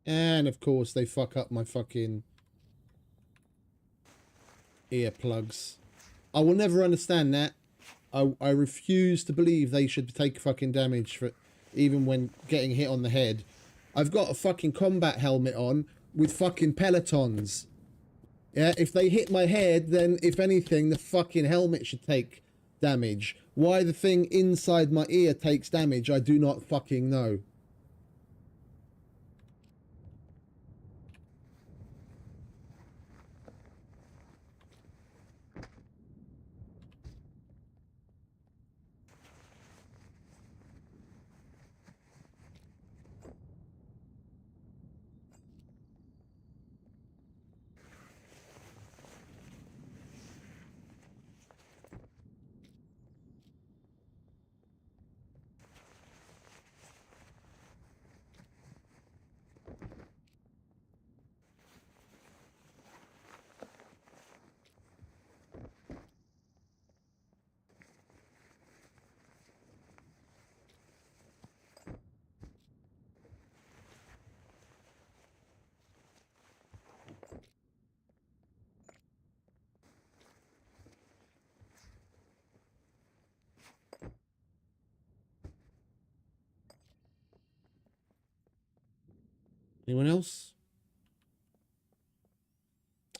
And of course they fuck up my fucking earplugs. I will never understand that. I refuse to believe they should take fucking damage for even when getting hit on the head. I've got a fucking combat helmet on with fucking pelotons. Yeah, if they hit my head, then if anything, the fucking helmet should take damage. Why the thing inside my ear takes damage, I do not fucking know. Anyone else?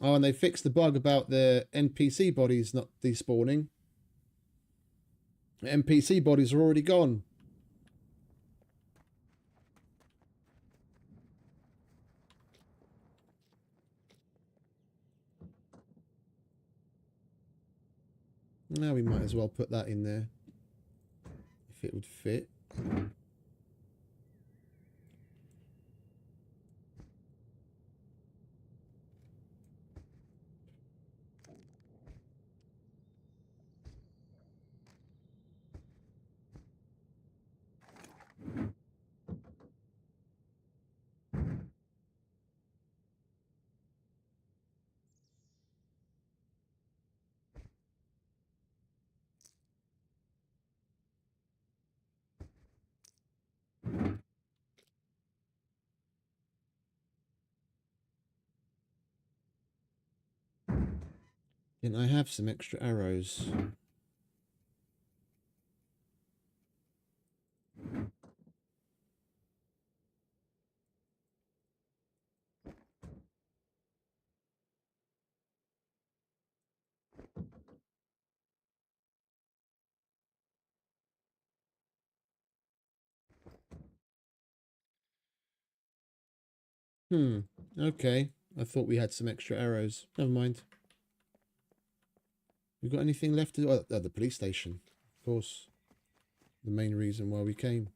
Oh, and they fixed the bug about the NPC bodies not despawning. The NPC bodies are already gone. Now we might as well put that in there. If it would fit. Didn't I have some extra arrows? Okay. I thought we had some extra arrows. Never mind. We got anything left to do? Oh, the police station. Of course. The main reason why we came.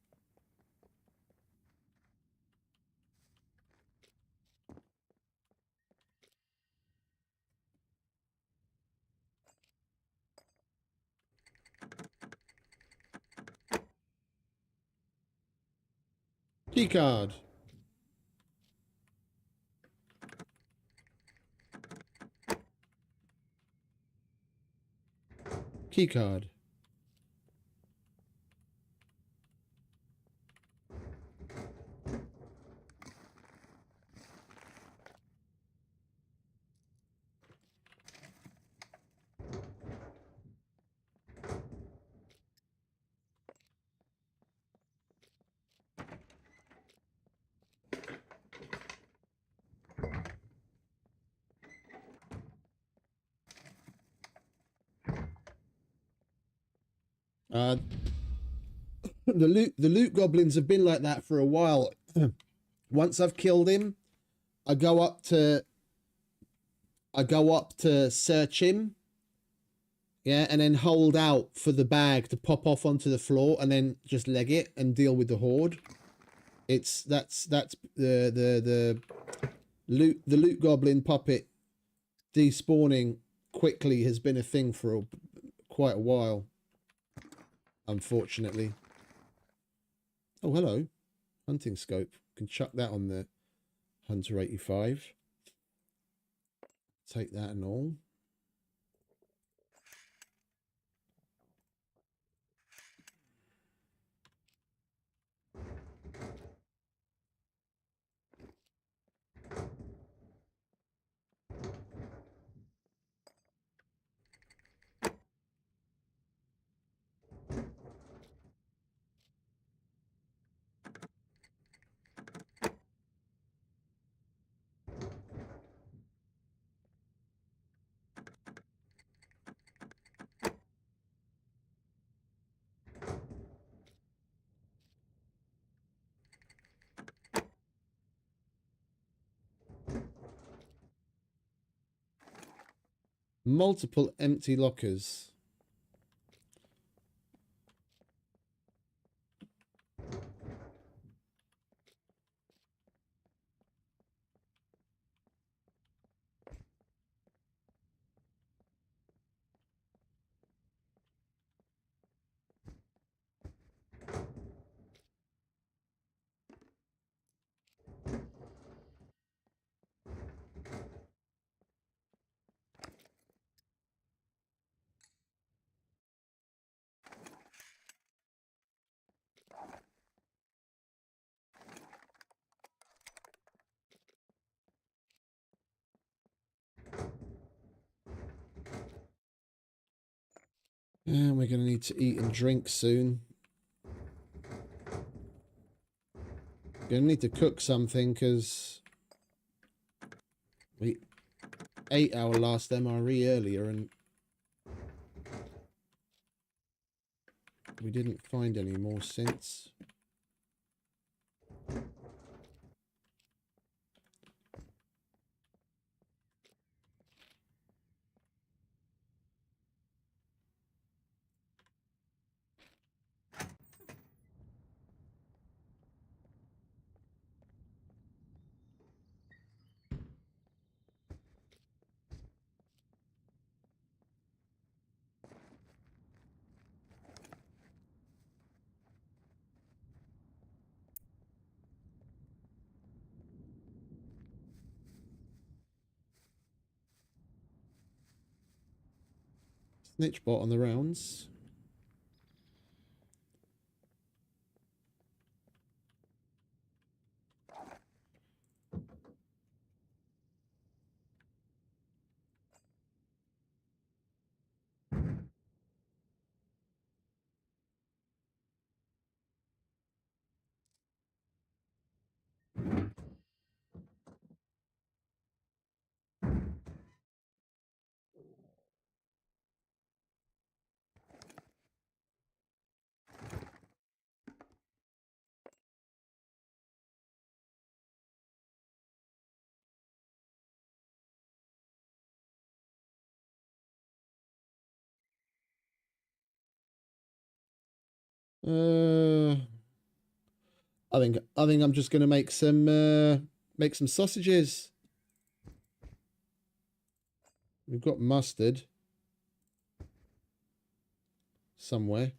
Keycard. Keycard. The loot goblins have been like that for a while. Once I've killed him, I go up to search him. Yeah, and then hold out for the bag to pop off onto the floor and then just leg it and deal with the horde. That's the loot goblin puppet despawning quickly has been a thing for quite a while, unfortunately. Oh, hello. Hunting scope. Can chuck that on the Hunter 85. Take that and all. Multiple empty lockers. And we're going to need to eat and drink soon. Going to need to cook something because we ate our last MRE earlier and we didn't find any more since. Snitchbot on the rounds. I think I'm just gonna make some sausages. We've got mustard somewhere.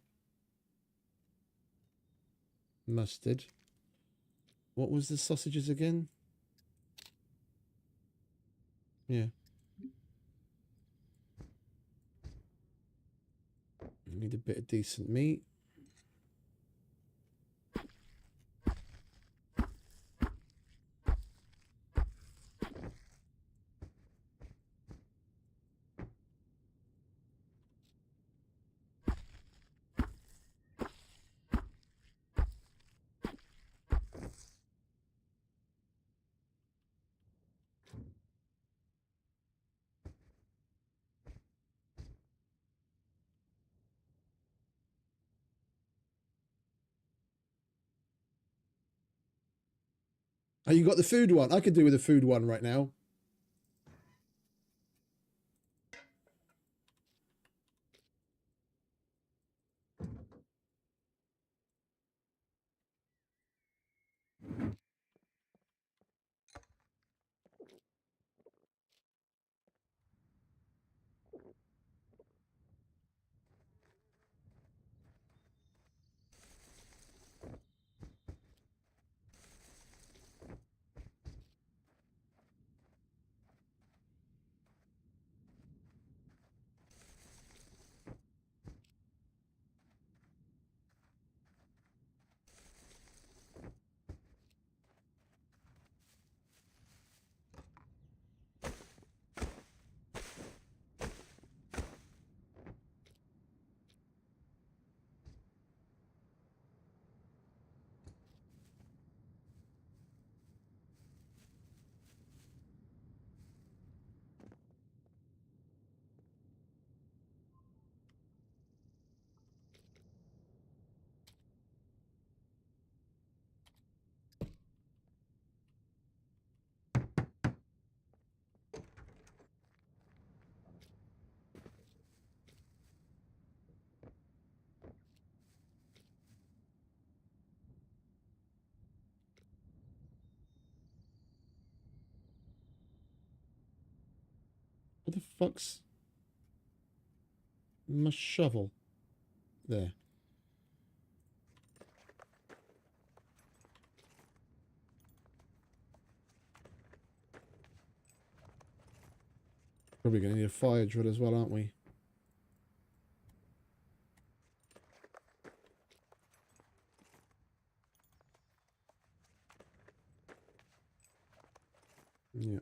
Mustard. What was the sausages again? Yeah. Need a bit of decent meat. Oh, you got the food one. I could do with a food one right now. What the fuck's my shovel? There. Probably going to need a fire drill as well, aren't we? Yeah.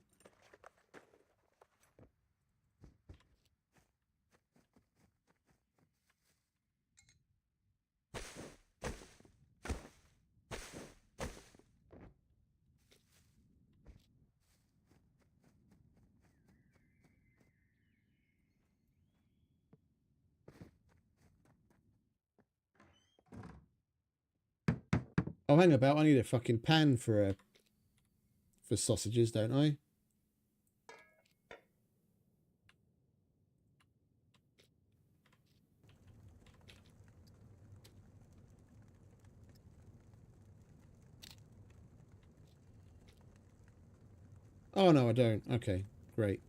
Oh, hang about. I need a fucking pan for sausages, don't I? Oh, no, I don't. Okay, great.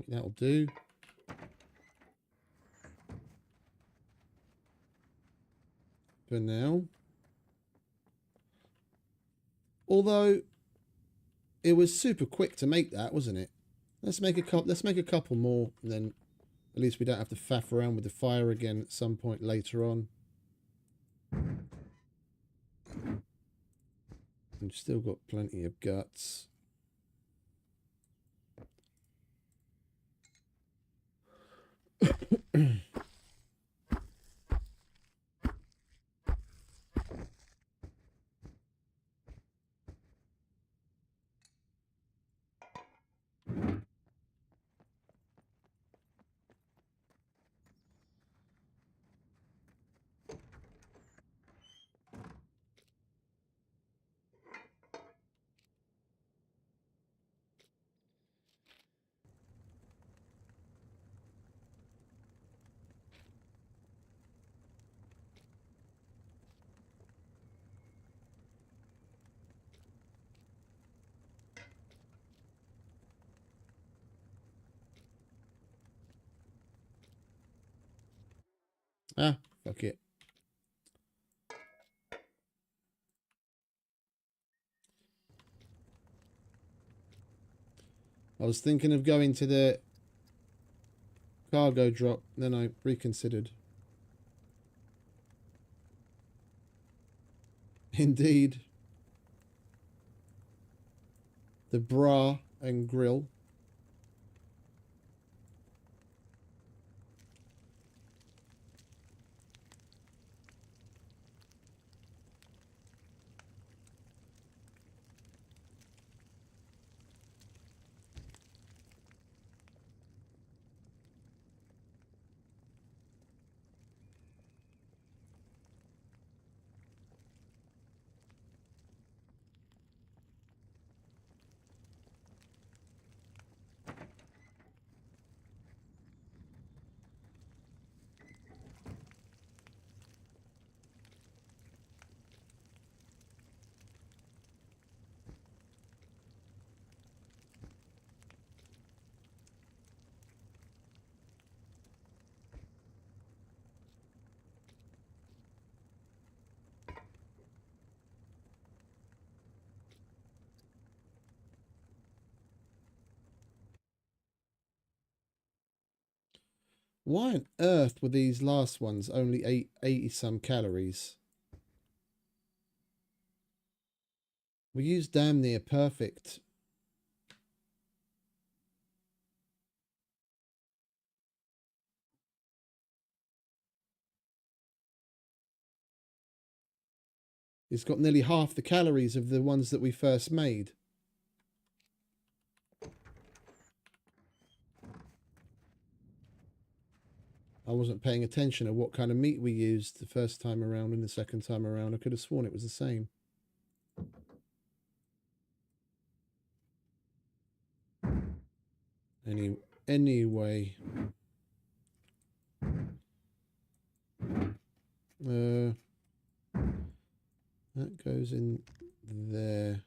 That'll do. For now. Although it was super quick to make that, wasn't it? Let's make a couple more, and then at least we don't have to faff around with the fire again at some point later on. We've still got plenty of guts. Ah, fuck it. I was thinking of going to the cargo drop, then I reconsidered. Indeed. The bra and grill. Why on earth were these last ones only 80 some calories? We used damn near perfect. It's got nearly half the calories of the ones that we first made. I wasn't paying attention to what kind of meat we used the first time around and the second time around. I could have sworn it was the same. Anyway. That goes in there.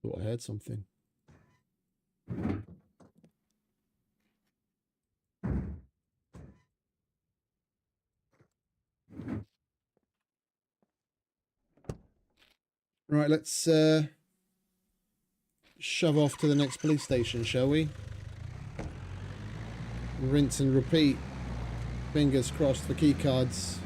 Thought I heard something. Right, let's shove off to the next police station, shall we? Rinse and repeat. Fingers crossed for key cards.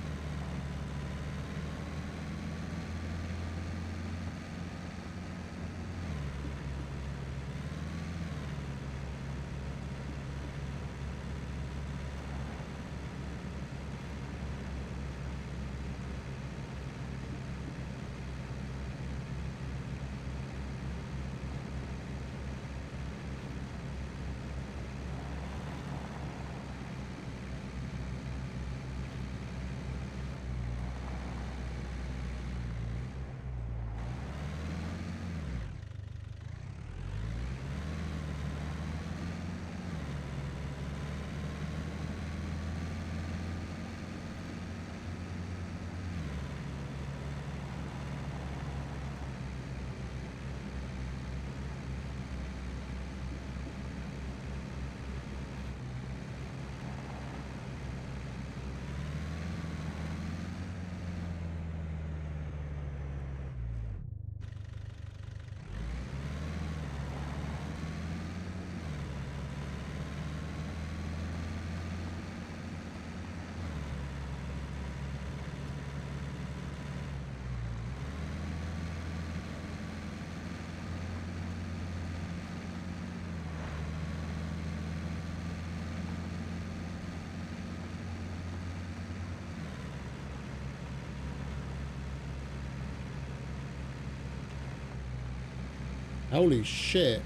Holy shit.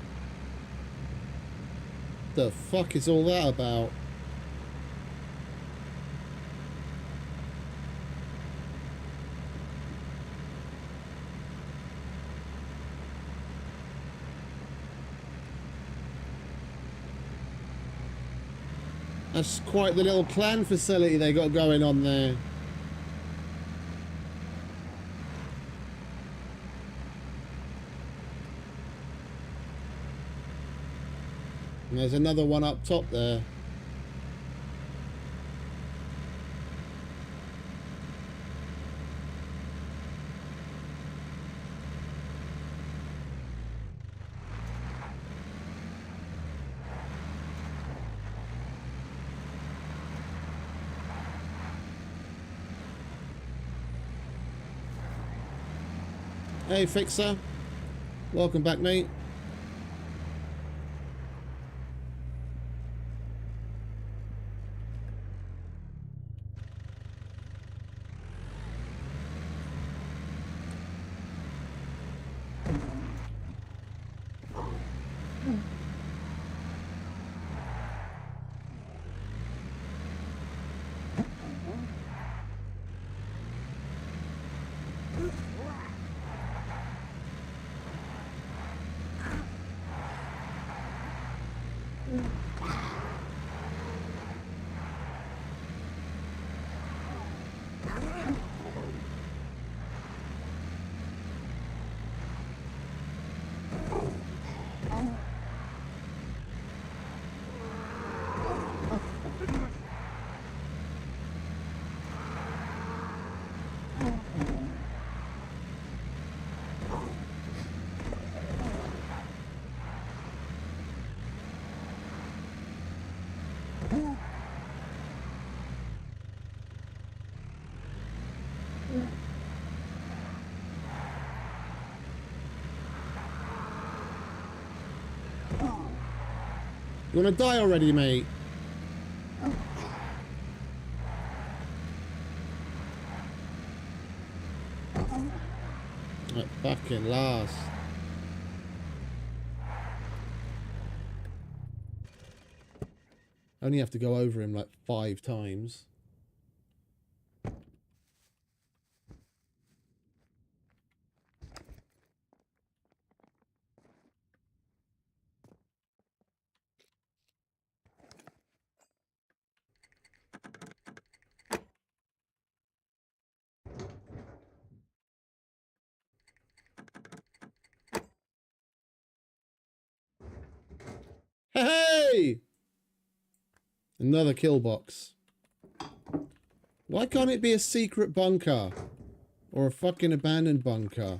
The fuck is all that about? That's quite the little clan facility they got going on there. And there's another one up top there. Hey Fixer, welcome back mate. You wanna die already, mate? At fucking last. Only have to go over him like 5 times. Hey! Another kill box. Why can't it be a secret bunker? Or a fucking abandoned bunker?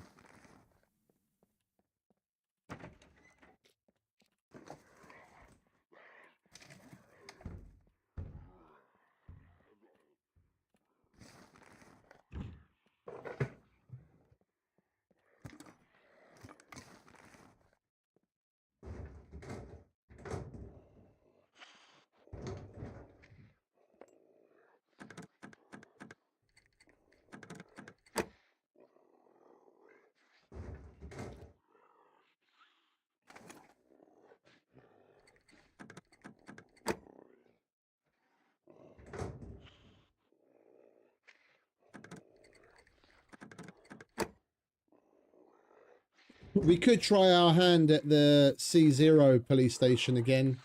We could try our hand at the C0 police station again.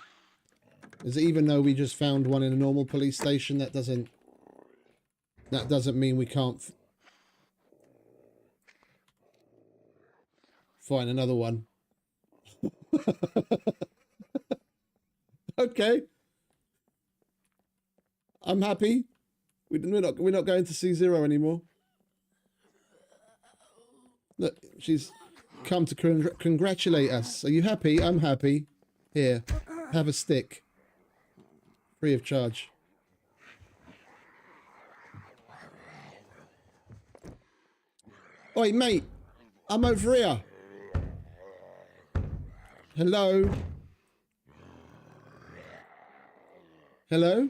As even though we just found one in a normal police station, that doesn't mean we can't find another one. Okay. I'm happy. We're not going to C0 anymore. Look, she's come to congratulate us. Are you happy? I'm happy. Here, have a stick. Free of charge. Oi, mate. I'm over here. Hello? Hello?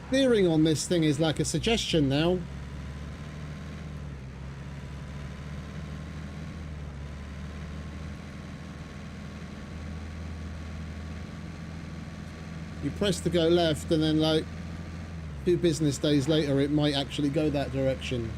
steering on this thing is like a suggestion now. You press to go left, and then like 2 business days later, it might actually go that direction.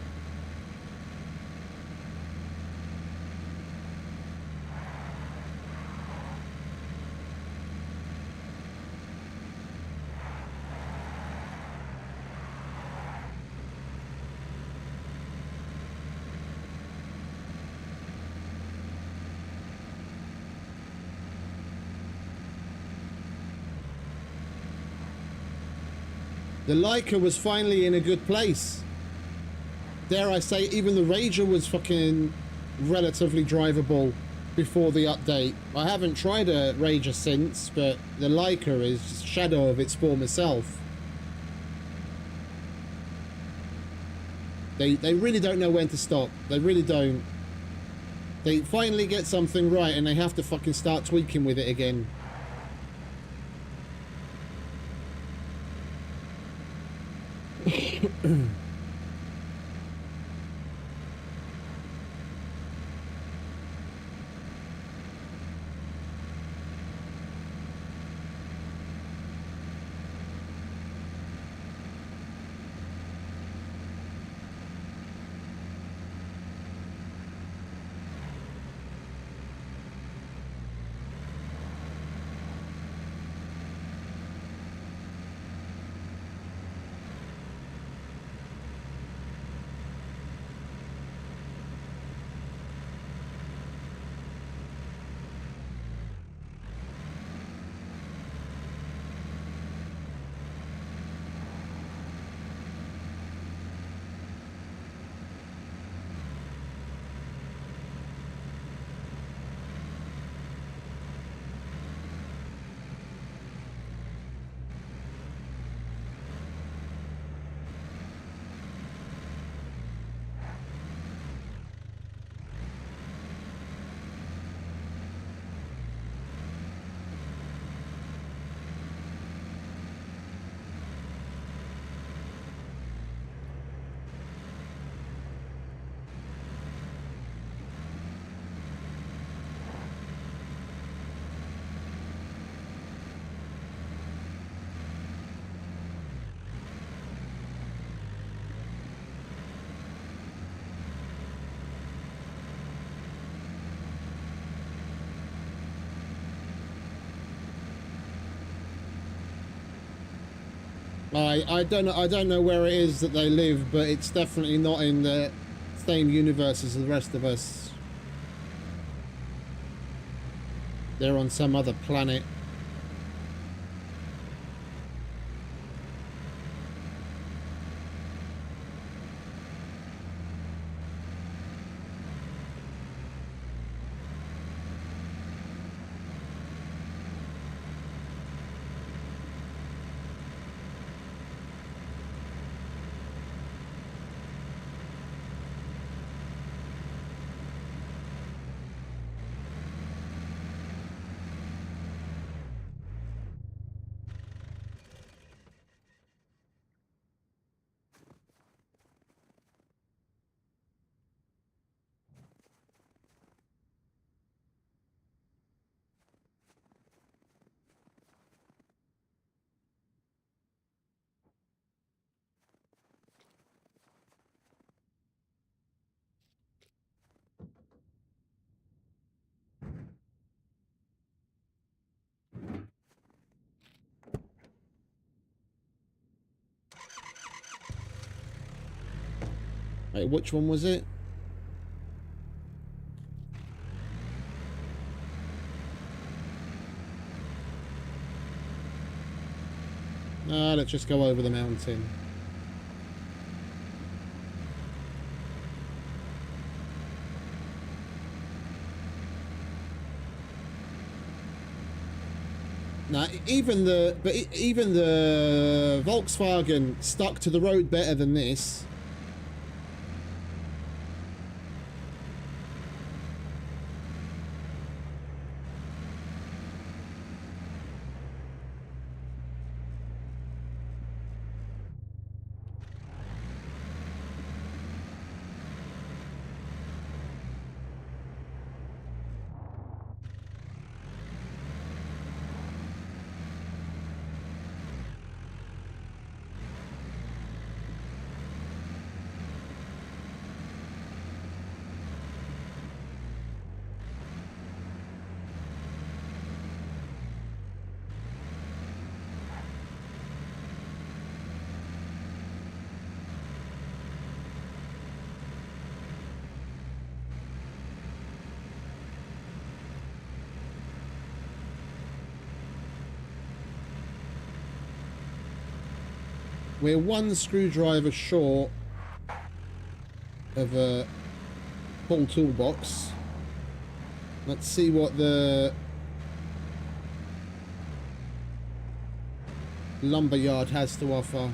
The Leica was finally in a good place. Dare I say, even the Rager was fucking relatively drivable before the update. I haven't tried a Rager since, but the Leica is a shadow of its former self. They really don't know when to stop. They really don't. They finally get something right and they have to fucking start tweaking with it again. I don't know where it is that they live, but it's definitely not in the same universe as the rest of us. They're on some other planet. Wait, which one was it? Let's just go over the mountain. Now, even the Volkswagen stuck to the road better than this. we're one screwdriver short of a full toolbox. Let's see what the lumberyard has to offer.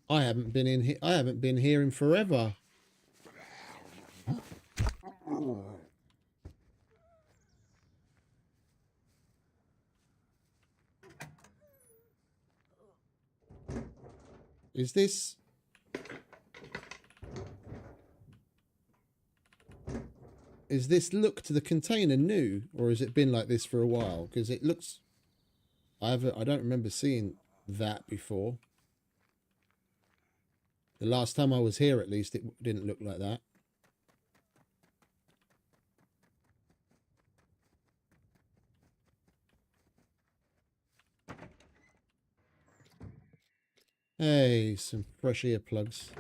I haven't been in here. I haven't been here in forever. Is this? Is this look to the container new, or has it been like this for a while? Because it looks. I don't remember seeing that before. The last time I was here, at least, it didn't look like that. Hey, some fresh earplugs.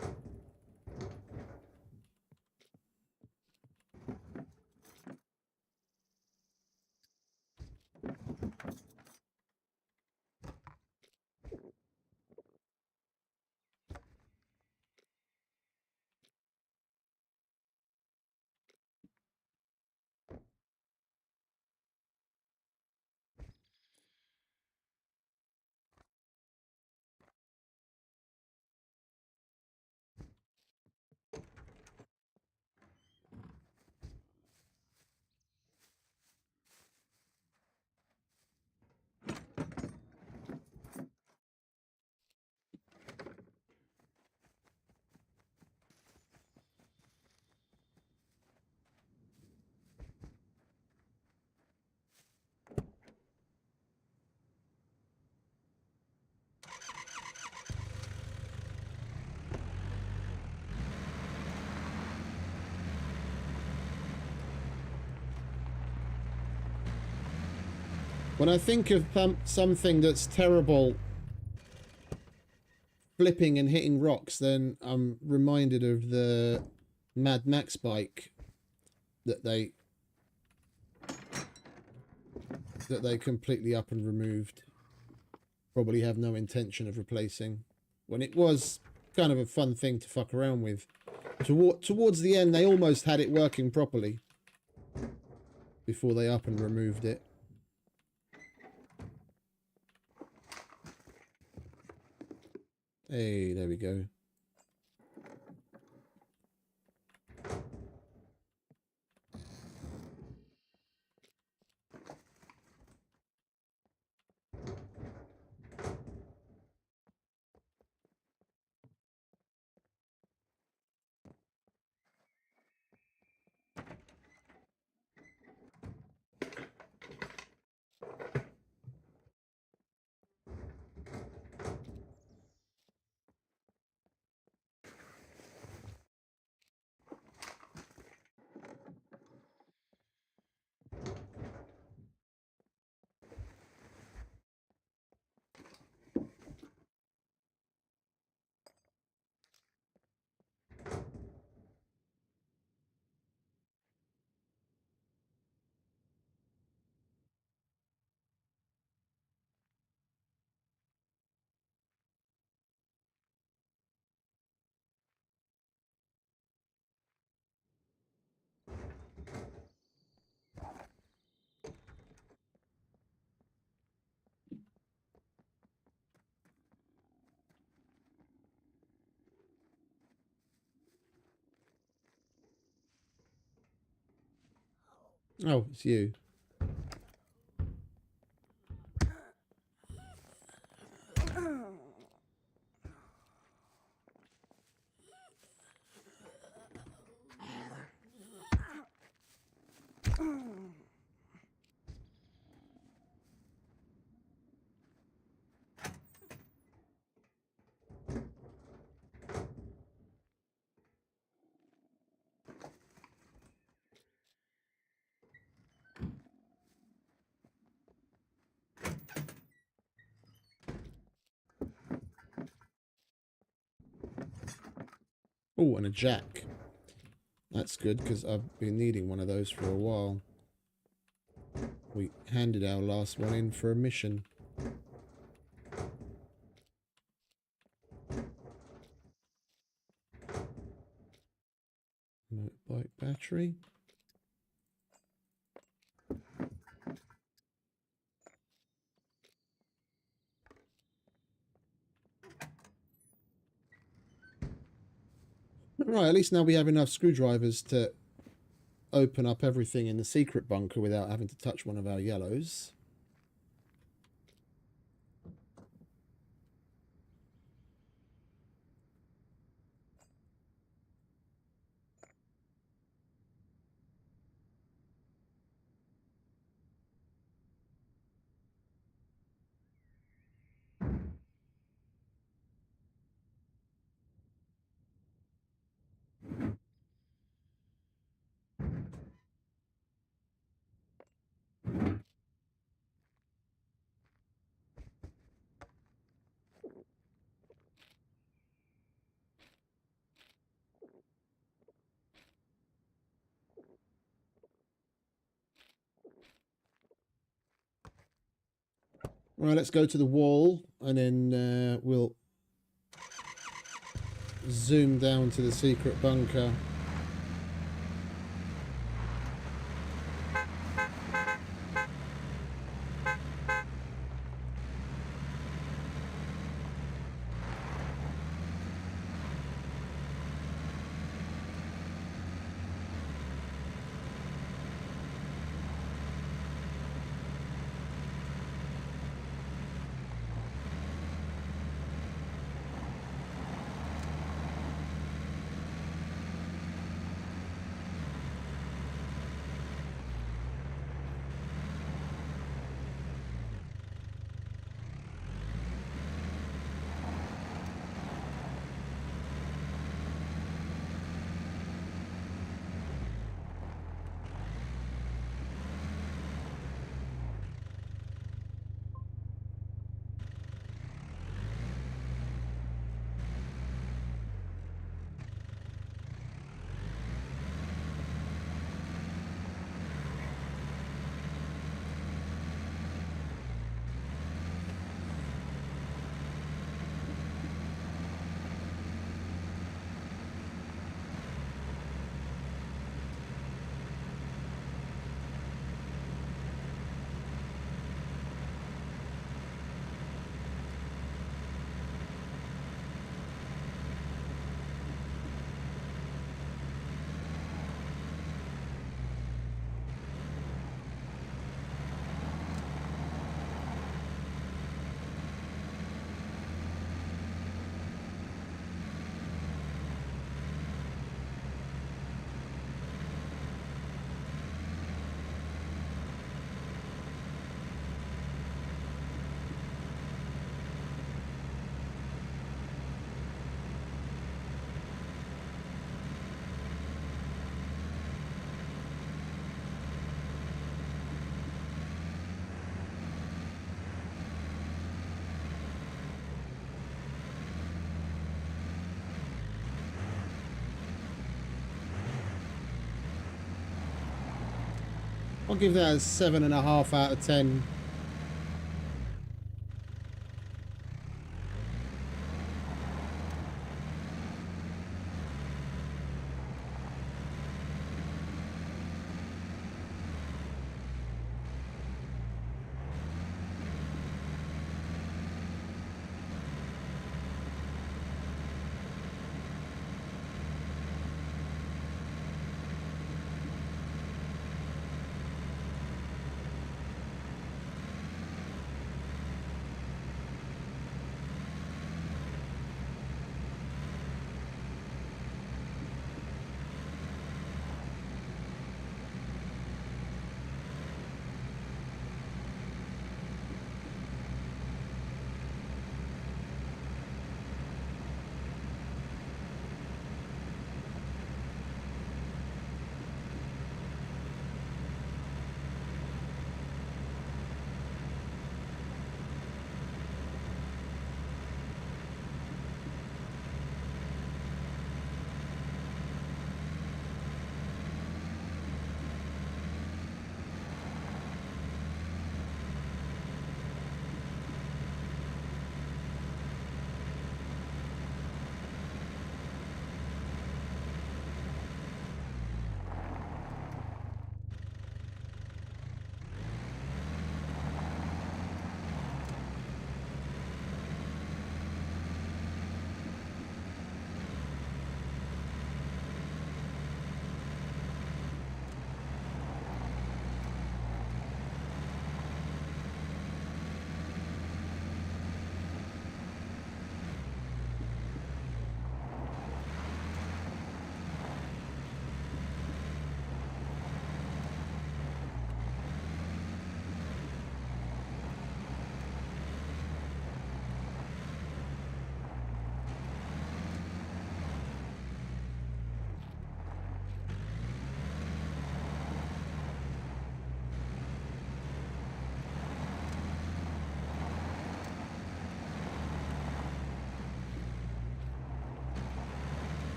When I think of something that's terrible flipping and hitting rocks, then I'm reminded of the Mad Max bike that they completely up and removed. Probably have no intention of replacing. When it was kind of a fun thing to fuck around with. Towards the end, they almost had it working properly before they up and removed it. Hey, there we go. Oh, it's you. Oh, and a jack. That's good, because I've been needing one of those for a while. We handed our last one in for a mission. Motorbike battery. Right, at least now we have enough screwdrivers to open up everything in the secret bunker without having to touch one of our yellows. Right, let's go to the wall and then we'll zoom down to the secret bunker. I'll give that a 7.5 out of 10.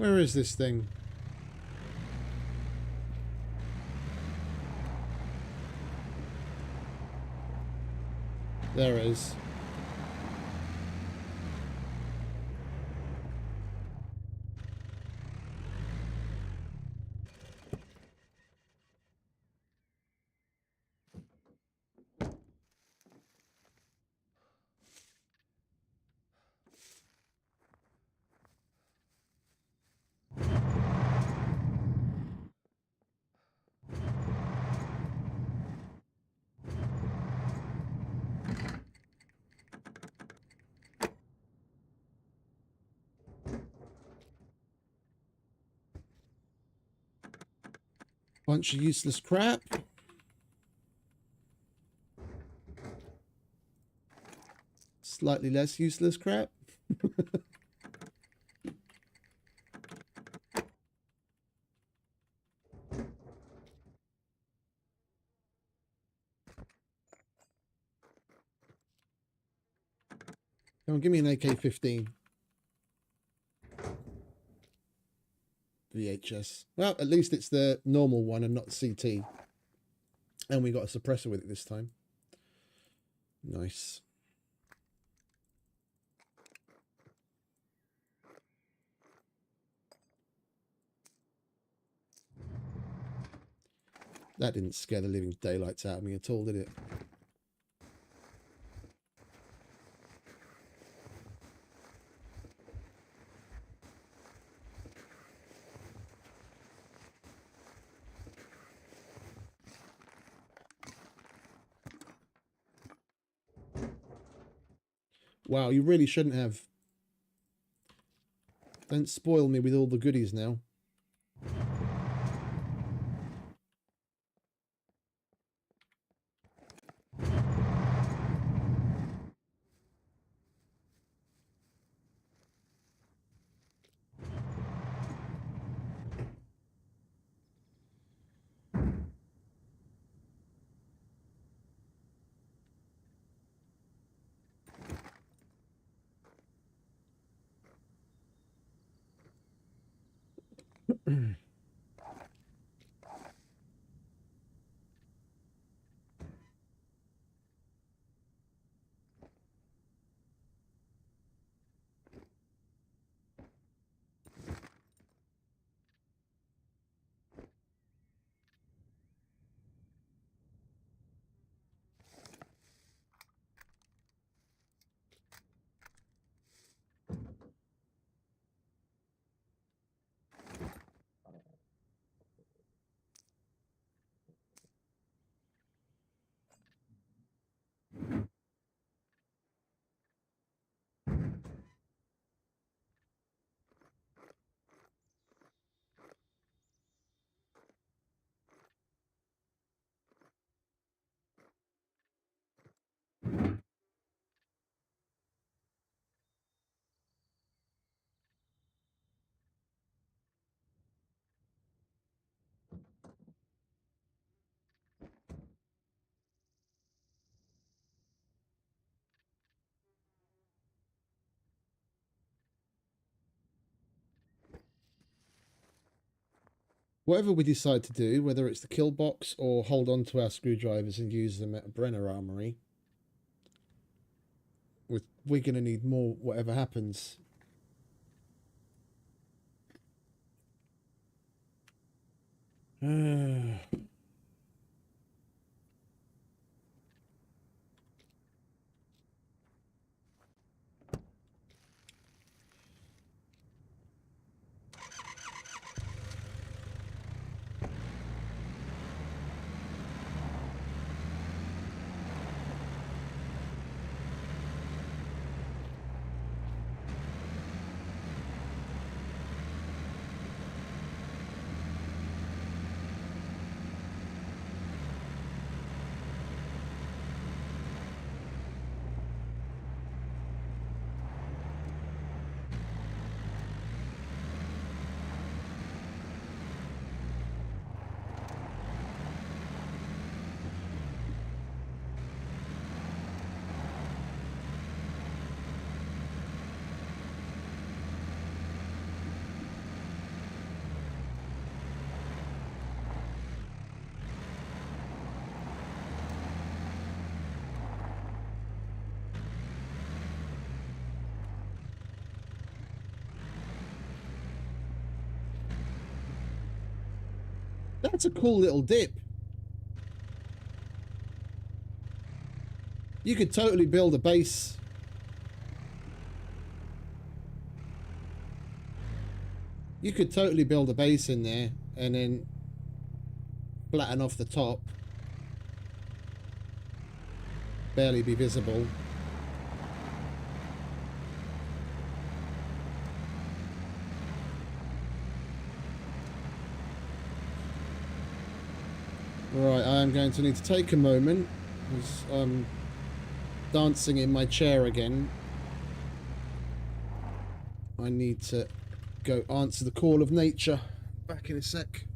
Where is this thing? There it is. Bunch of useless crap. Slightly less useless crap. Come on, give me an AK-15. VHS. Well, at least it's the normal one and not CT. And we got a suppressor with it this time. Nice. That didn't scare the living daylights out of me at all, did it? Wow, you really shouldn't have. Don't spoil me with all the goodies now. Whatever we decide to do, whether it's the kill box or hold on to our screwdrivers and use them at a Brenner Armory, we're going to need more whatever happens. That's a cool little dip. You could totally build a base. You could totally build a base in there and then flatten off the top. Barely be visible. Right, I am going to need to take a moment because I'm dancing in my chair again. I need to go answer the call of nature. Back in a sec.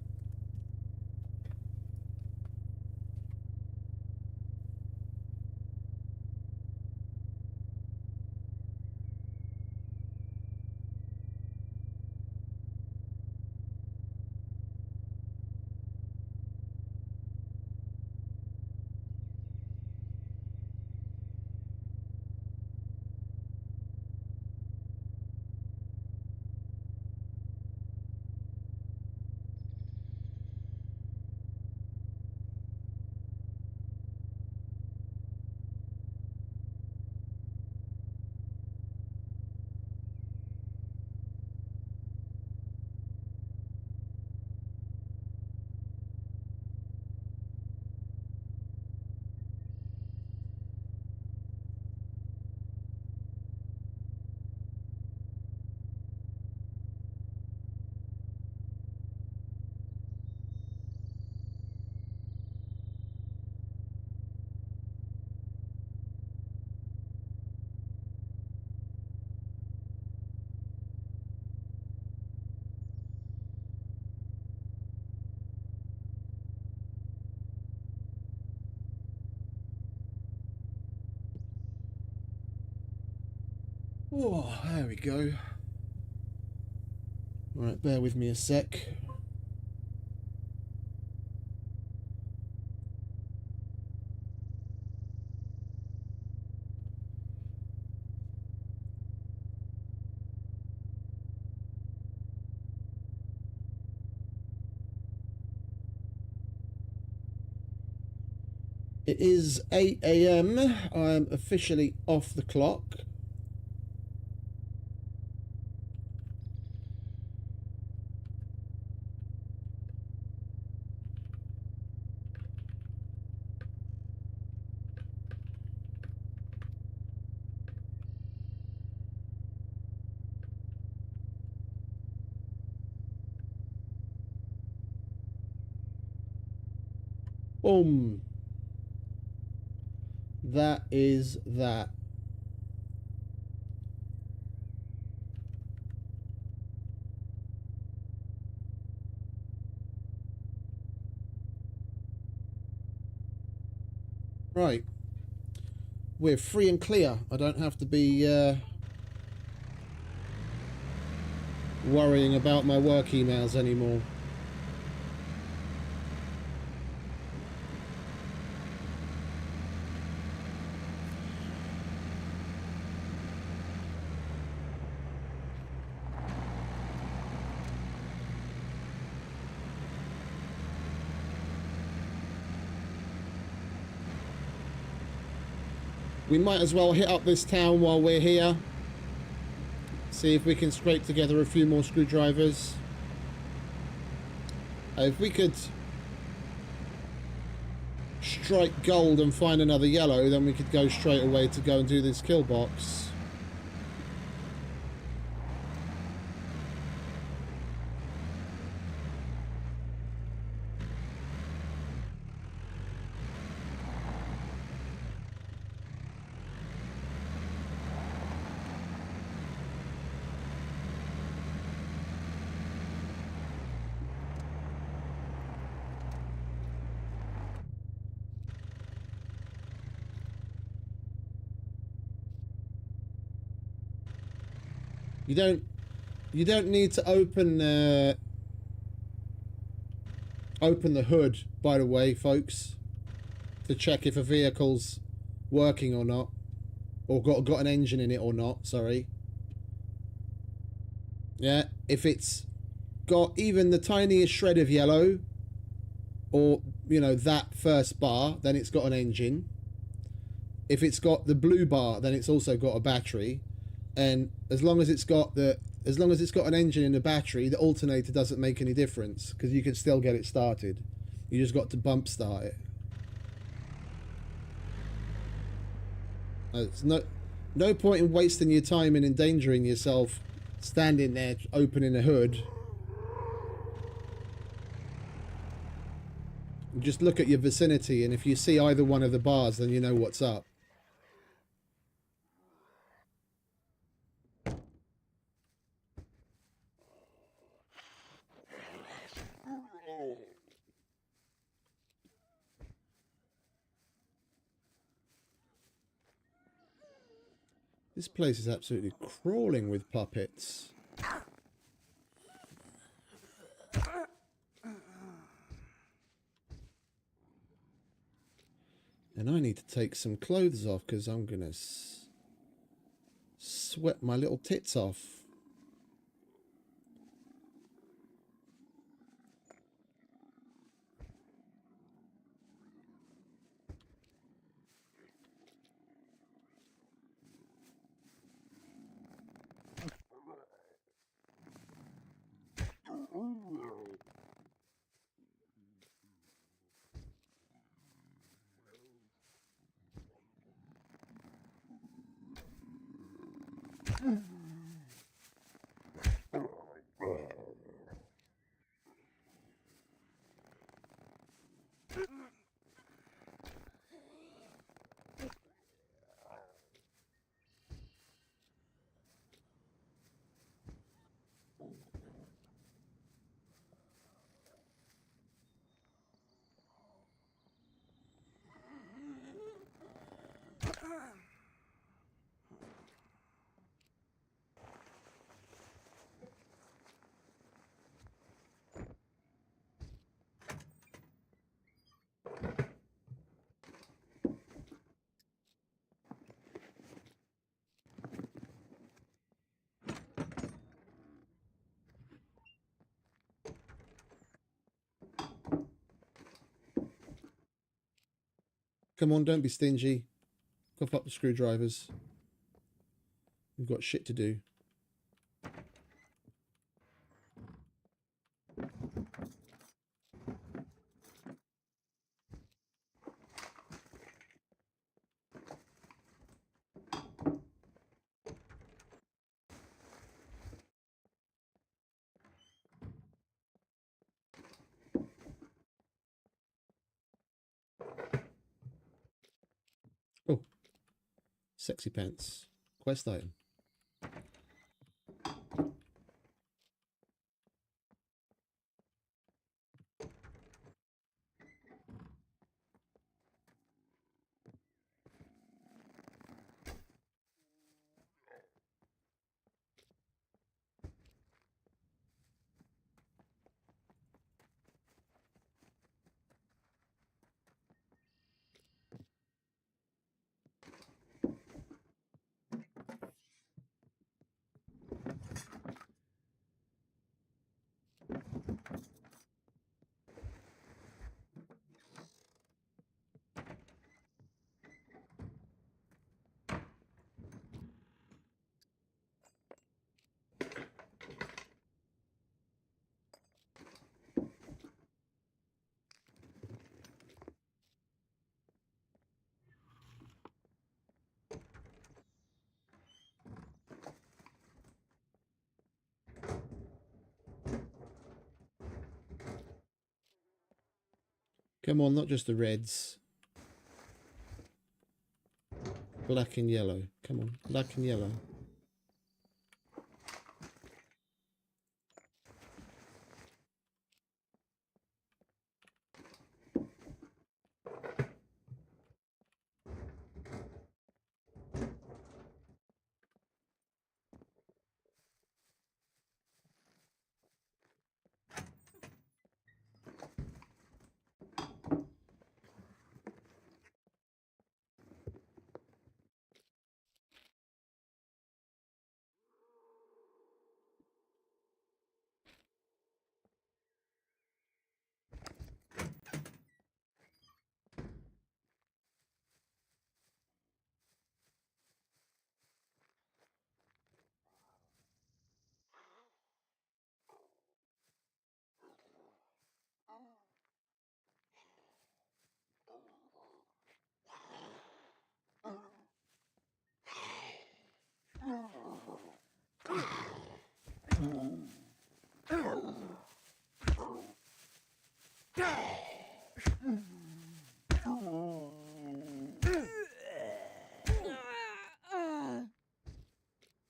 Oh, there we go. Right, bear with me a sec. It is 8 AM. I'm officially off the clock. Boom. That is that. Right. We're free and clear. I don't have to be worrying about my work emails anymore. We might as well hit up this town while we're here. See if we can scrape together a few more screwdrivers. If we could strike gold and find another yellow, then we could go straight away to go and do this kill box. You don't need to open the hood, by the way, folks, to check if a vehicle's working or not, or got an engine in it or not. Sorry. Yeah, if it's got even the tiniest shred of yellow, or, you know, that first bar, then it's got an engine. If it's got the blue bar, then it's also got a battery. And as long as it's got an engine and a battery, the alternator doesn't make any difference, because you can still get it started. You just got to bump start it. There's no point in wasting your time and endangering yourself standing there opening a hood. Just look at your vicinity, and if you see either one of the bars, then you know what's up. This place is absolutely crawling with puppets. And I need to take some clothes off because I'm going to sweat my little tits off. Come on, don't be stingy. Cough up the screwdrivers. We've got shit to do. Oh, sexy pants. Quest item. Come on, not just the reds. Black and yellow. Come on, black and yellow.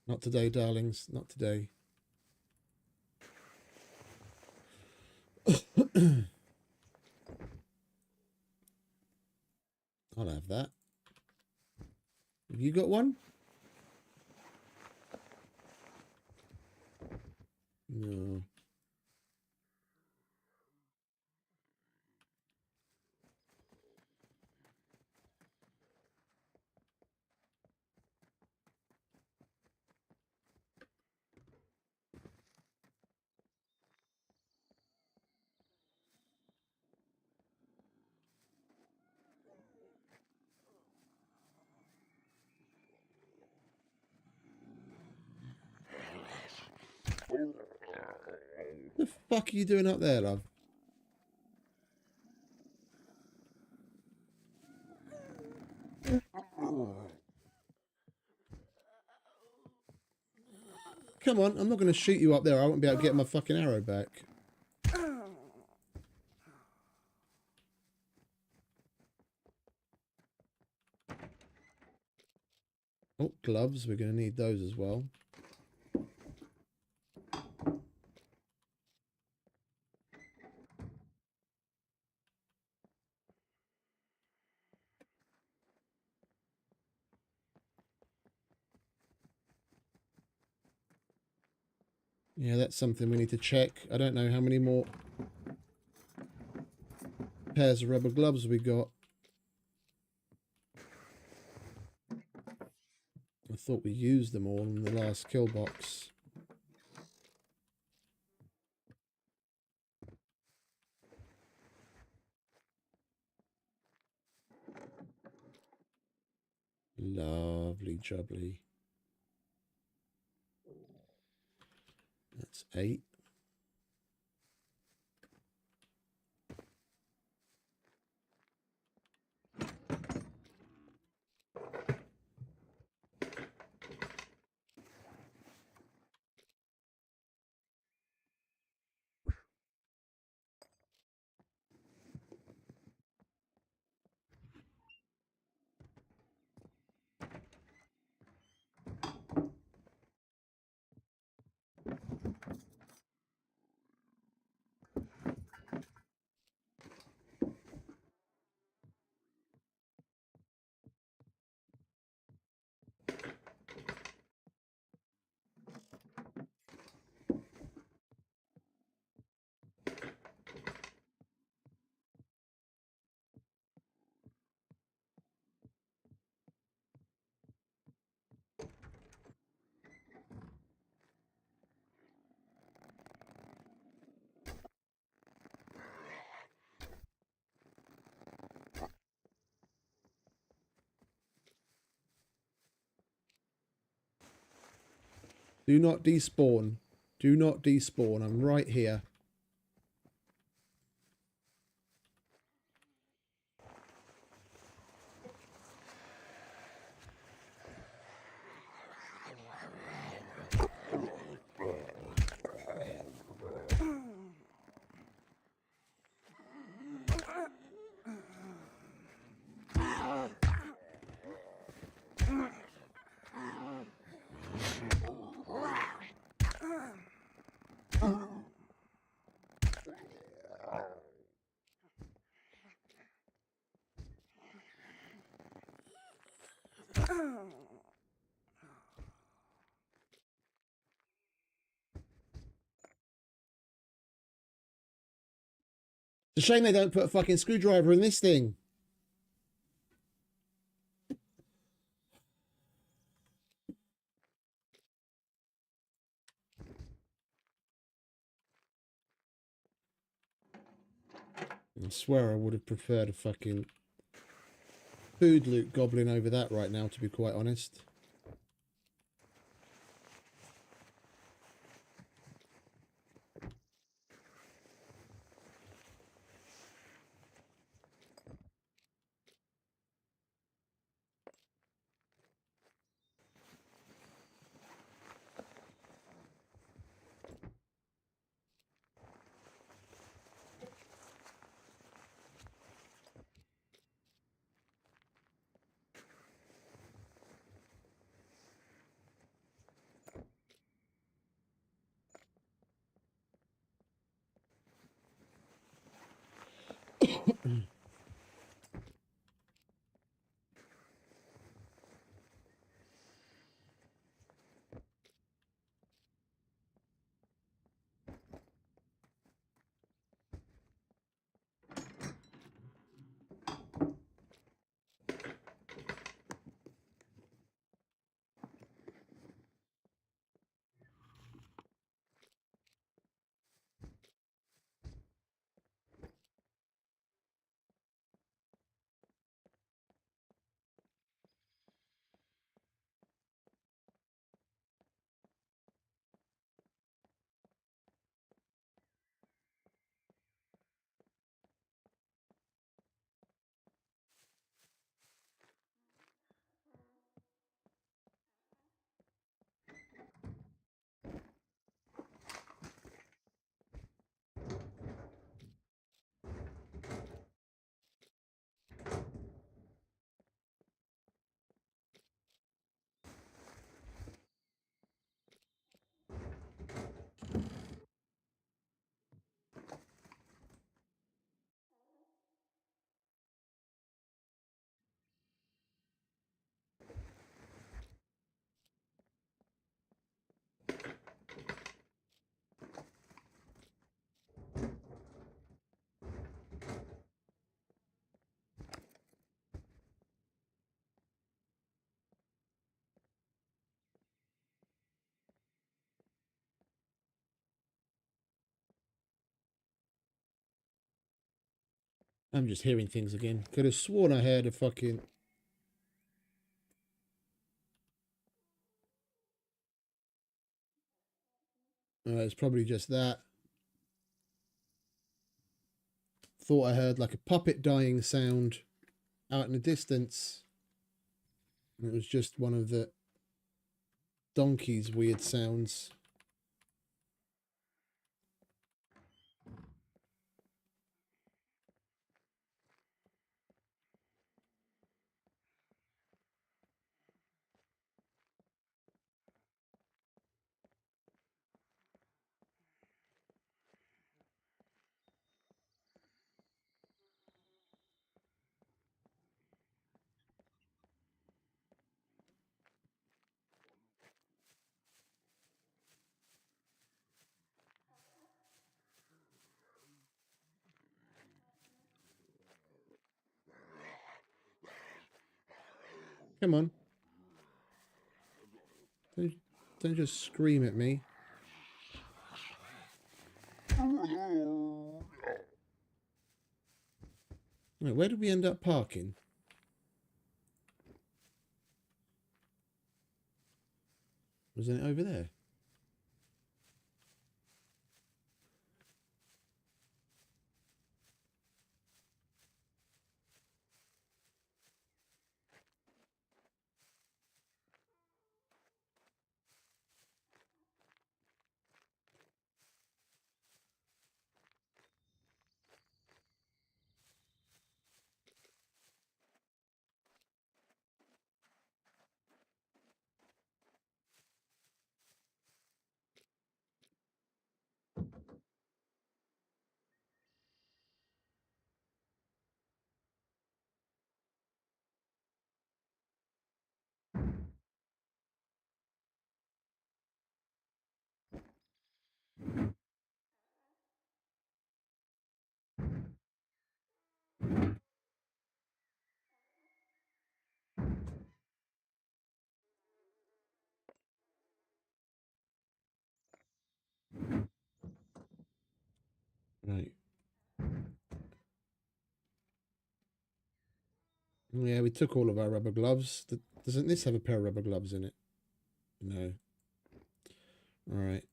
Not today, darlings. Not today. I'll have that. Have you got one? No. The fuck are you doing up there, love? Come on, I'm not going to shoot you up there. I won't be able to get my fucking arrow back. Oh, gloves. We're going to need those as well. Yeah, that's something we need to check. I don't know how many more pairs of rubber gloves we got. I thought we used them all in the last kill box. Lovely jubbly. That's 8. Do not despawn. Do not despawn. I'm right here. It's a shame they don't put a fucking screwdriver in this thing. I swear I would have preferred a fucking food loot goblin over that right now, to be quite honest. I'm just hearing things again. Could have sworn I heard a fucking... it's probably just that. Thought I heard like a puppet dying sound out in the distance. And it was just one of the donkey's weird sounds. Come on. Don't just scream at me. Wait, where did we end up parking? Wasn't it over there? Right. Yeah, we took all of our rubber gloves. Doesn't this have a pair of rubber gloves in it? No. All right.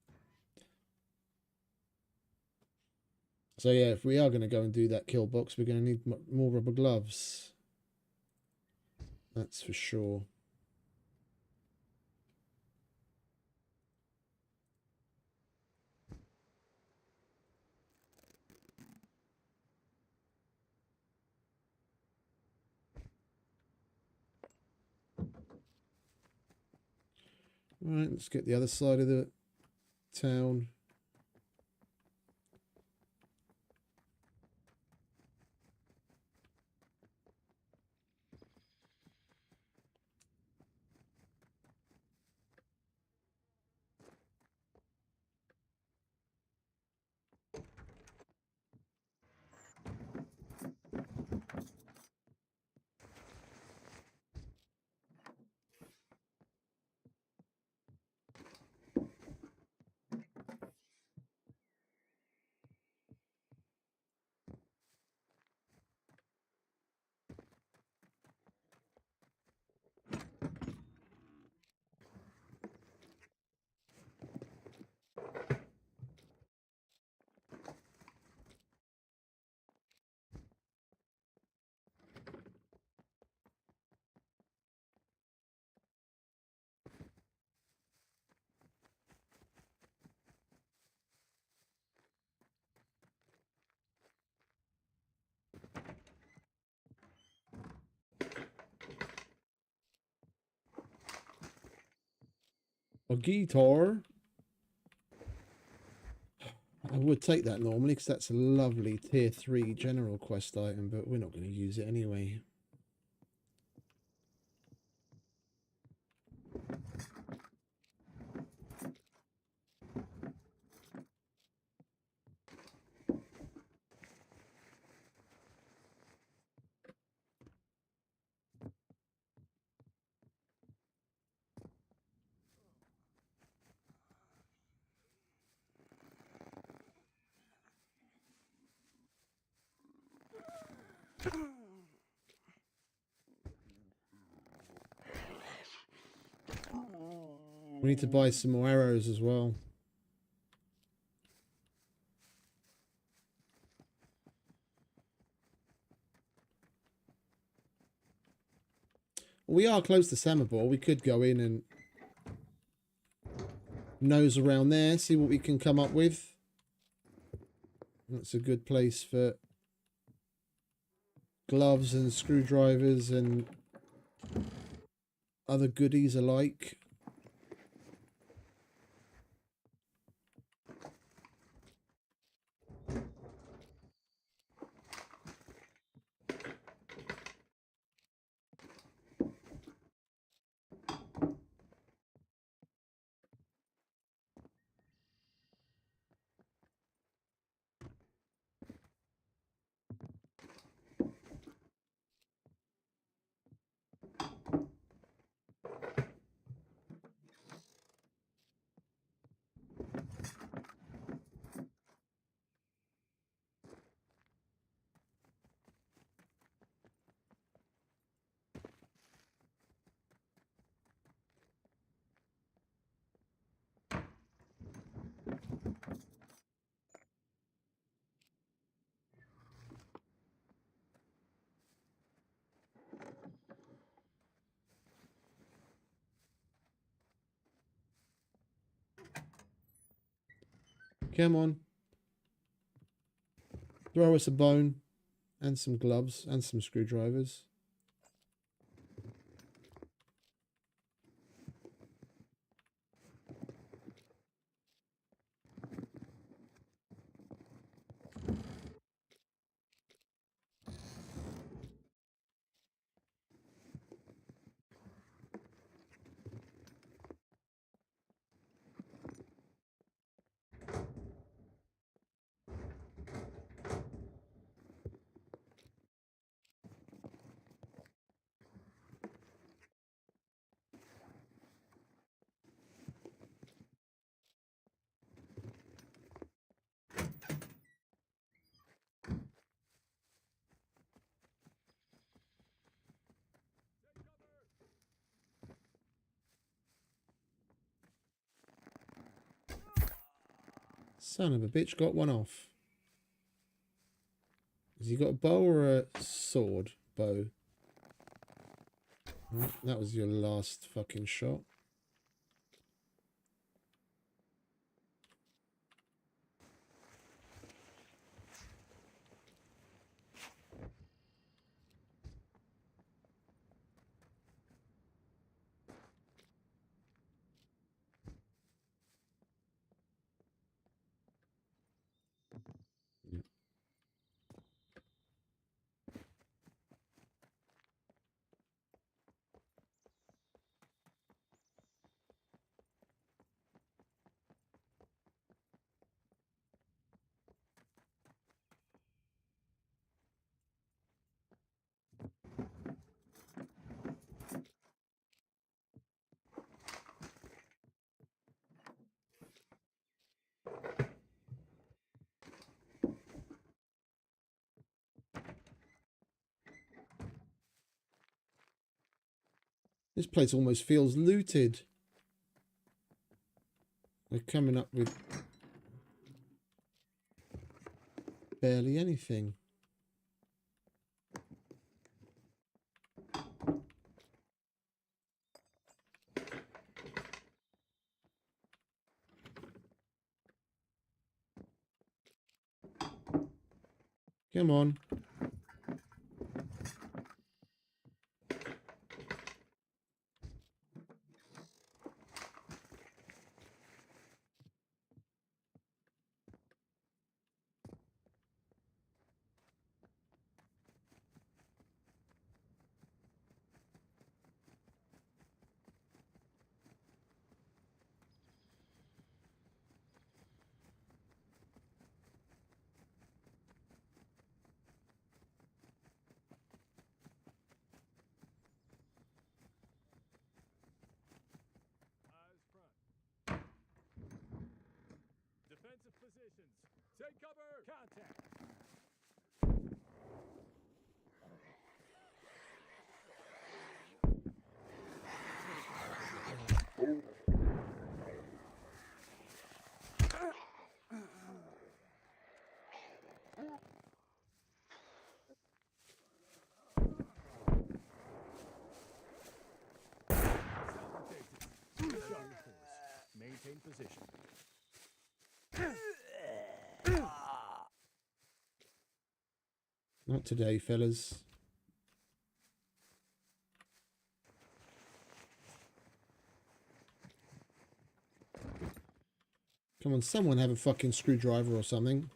So yeah, if we are going to go and do that kill box, we're going to need more rubber gloves. That's for sure. All right, let's get the other side of the town. A guitar. I would take that normally because that's a lovely tier 3 general quest item, but we're not going to use it anyway. We need to buy some more arrows as well. We are close to Samabor. We could go in and nose around there, see what we can come up with. That's a good place for gloves and screwdrivers and other goodies alike. Come on. Throw us a bone and some gloves and some screwdrivers. Son of a bitch, got one off. Has he got a bow or a sword? Bow. Right, that was your last fucking shot. This place almost feels looted. We're coming up with barely anything. Come on. Defensive positions. Take cover. Contact. Maintain position. Not today, fellas. Come on, someone have a fucking screwdriver or something.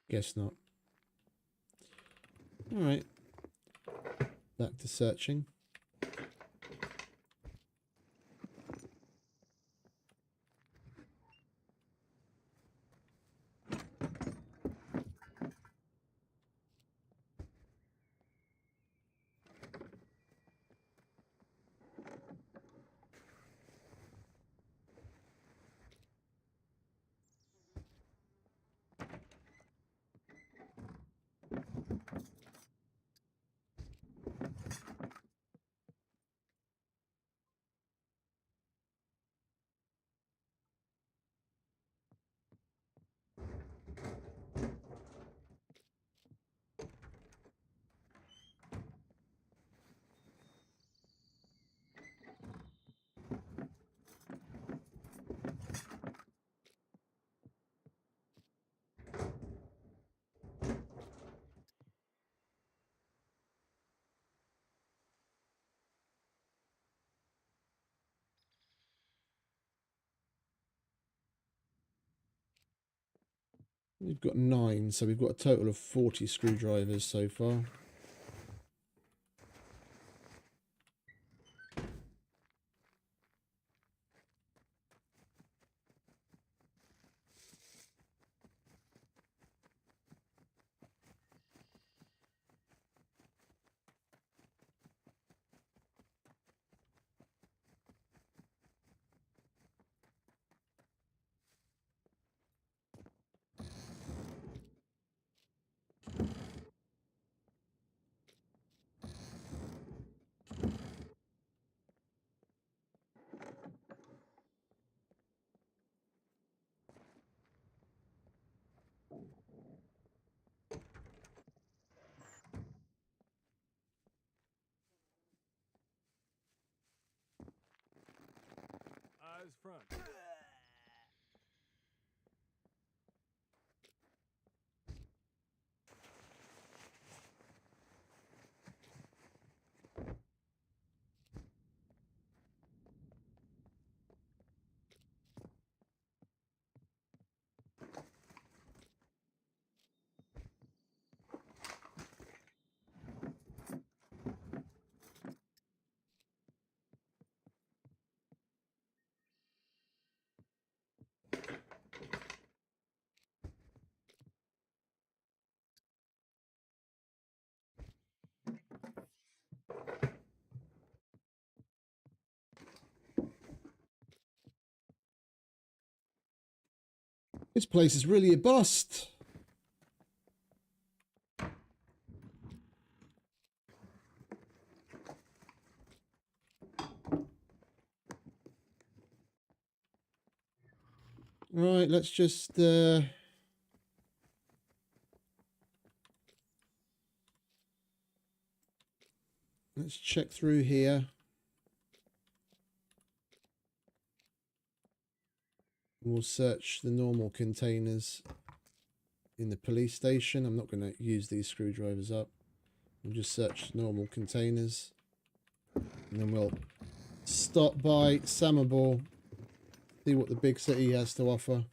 Guess not. All right. Back to searching. We've got 9, so we've got a total of 40 screwdrivers so far. Eyes front. This place is really a bust. Right, let's just let's check through here. We'll search the normal containers in the police station. I'm not going to use these screwdrivers up. We'll just search normal containers. And then we'll stop by Samabor, see what the big city has to offer.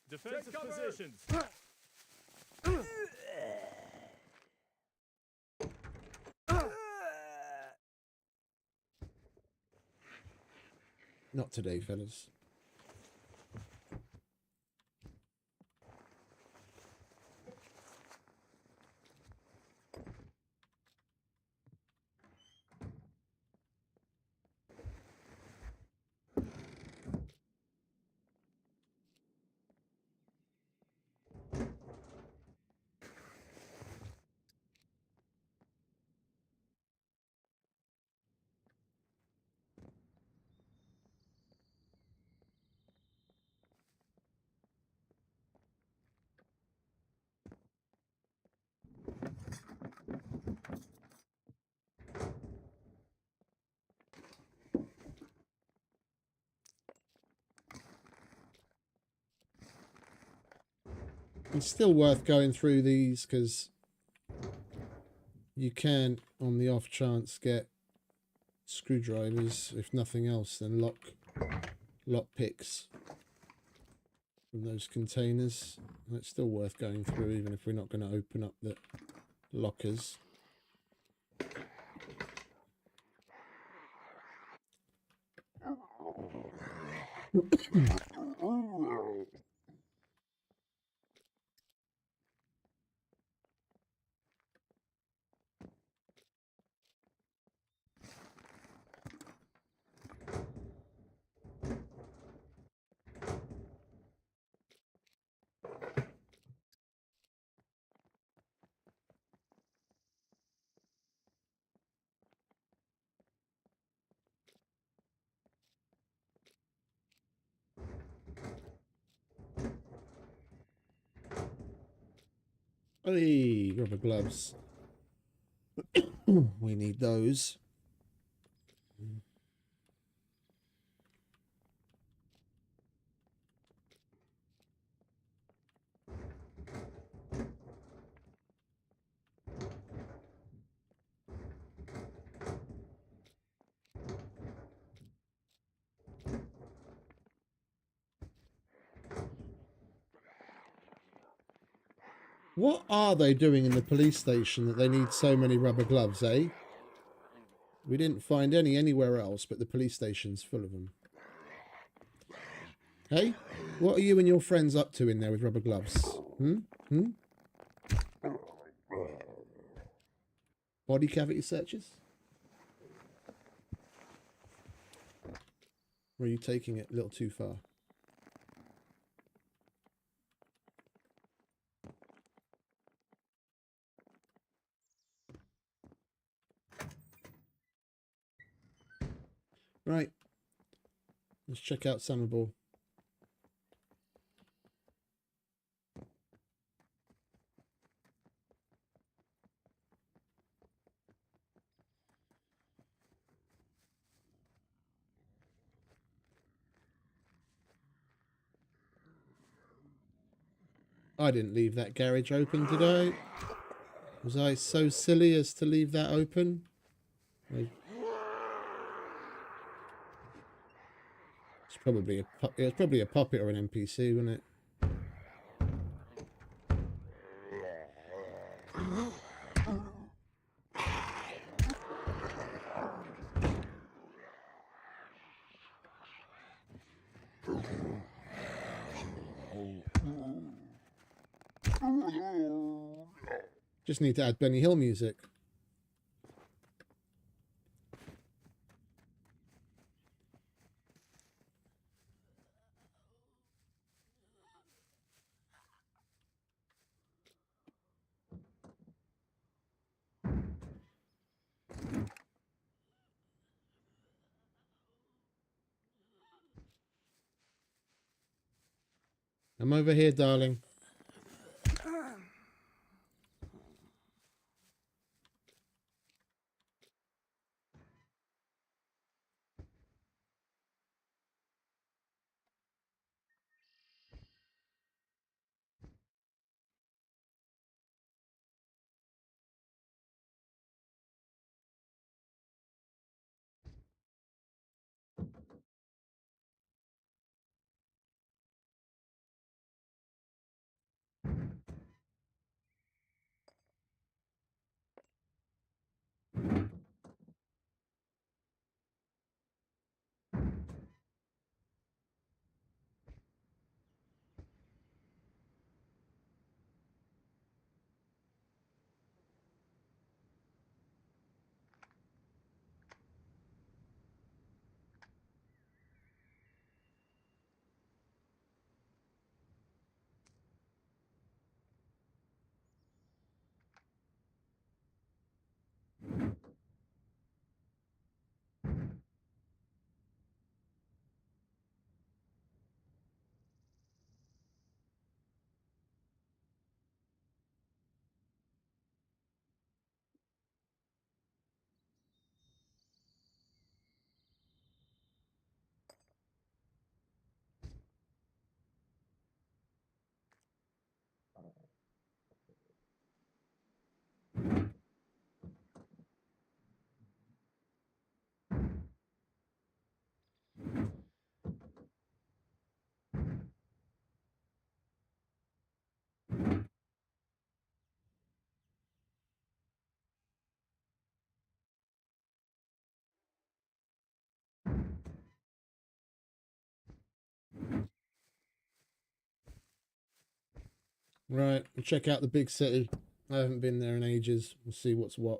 Defensive positions. Not today, fellas. It's still worth going through these because you can, on the off chance, get screwdrivers, if nothing else, then lock picks from those containers. And it's still worth going through, even if we're not going to open up the lockers. Hey, rubber gloves. We need those. What are they doing in the police station that they need so many rubber gloves, eh? We didn't find any anywhere else, but the police station's full of them. Hey, what are you and your friends up to in there with rubber gloves? Body cavity searches? Or are you taking it a little too far? Right. Let's check out Summerball. I didn't leave that garage open, did I? Was I so silly as to leave that open? It's probably a puppet or an NPC, wasn't it? Just need to add Benny Hill music. I'm over here, darling. Right, we'll check out the big city. I haven't been there in ages. We'll see what's what.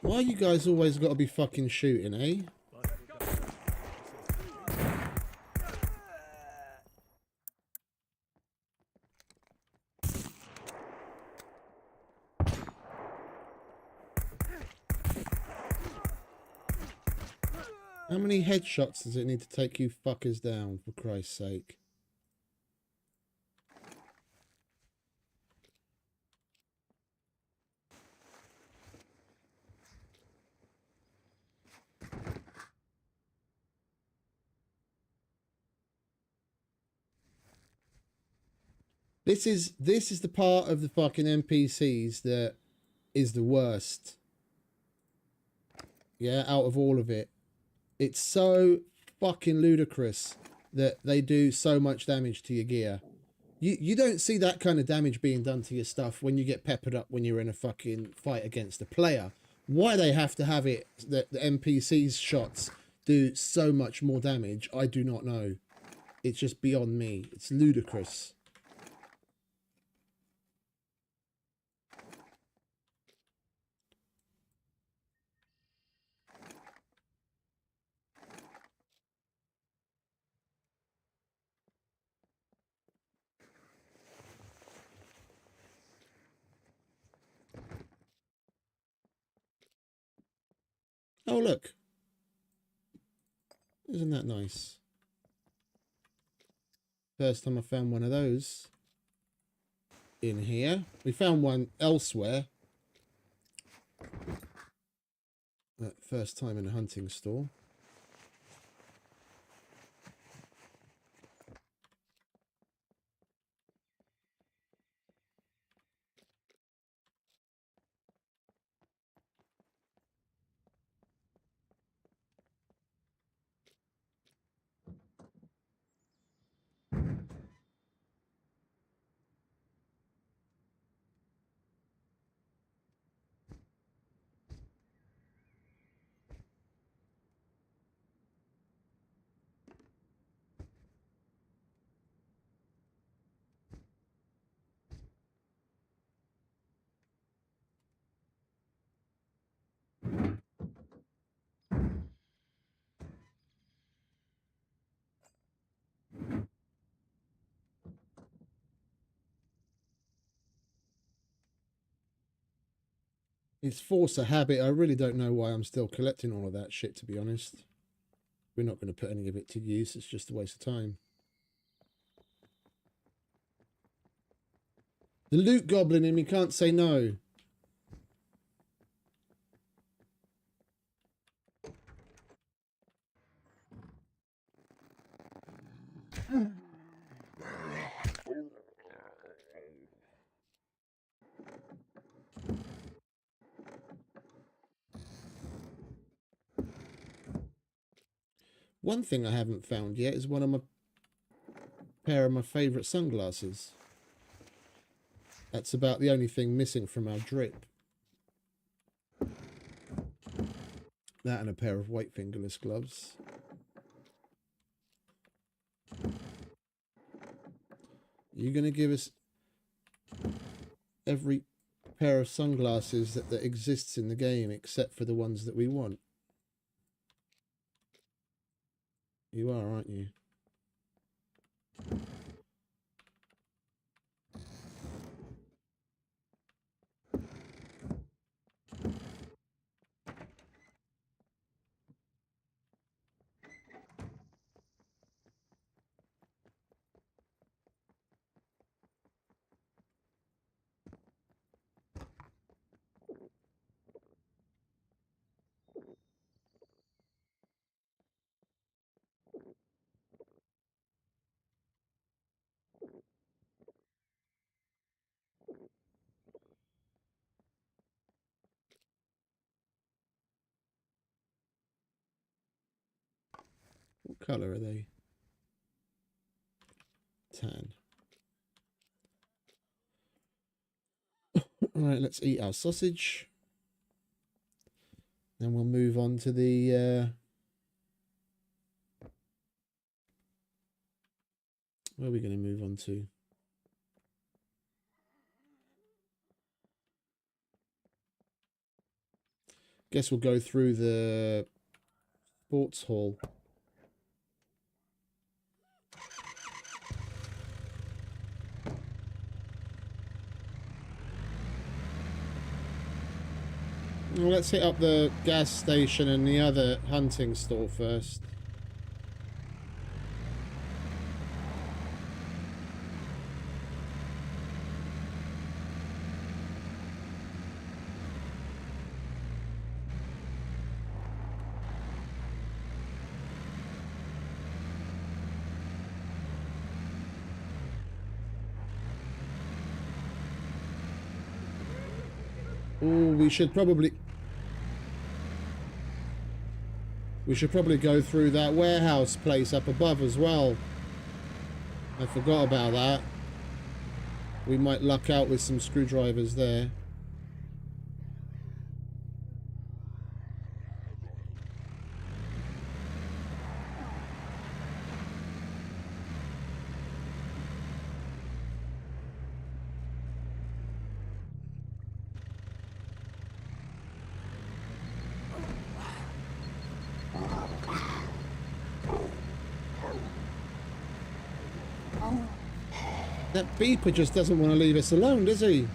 Why you guys always got to be fucking shooting, eh? How many headshots does it need to take you fuckers down, for Christ's sake? This is the part of the fucking NPCs that is the worst. Yeah, out of all of it. It's so fucking ludicrous that they do so much damage to your gear. You don't see that kind of damage being done to your stuff when you get peppered up when you're in a fucking fight against a player. Why they have to have it that the NPC's shots do so much more damage, I do not know. It's just beyond me. It's ludicrous. Oh, look. Isn't that nice? First time I found one of those in here. We found one elsewhere. First time in a hunting store. It's force a habit. I really don't know why I'm still collecting all of that shit, to be honest. We're not going to put any of it to use. It's just a waste of time. The loot goblin in me can't say no. One thing I haven't found yet is one of my pair of my favourite sunglasses. That's about the only thing missing from our drip. That and a pair of white fingerless gloves. You're going to give us every pair of sunglasses that exists in the game except for the ones that we want. You are, aren't you? What colour are they? Tan. Alright, let's eat our sausage. Then we'll move on to the... where are we going to move on to? Guess we'll go through the sports hall. Well, let's hit up the gas station and the other hunting store first. Oh, we should probably go through that warehouse place up above as well. I forgot about that. We might luck out with some screwdrivers there. That beeper just doesn't want to leave us alone, does he?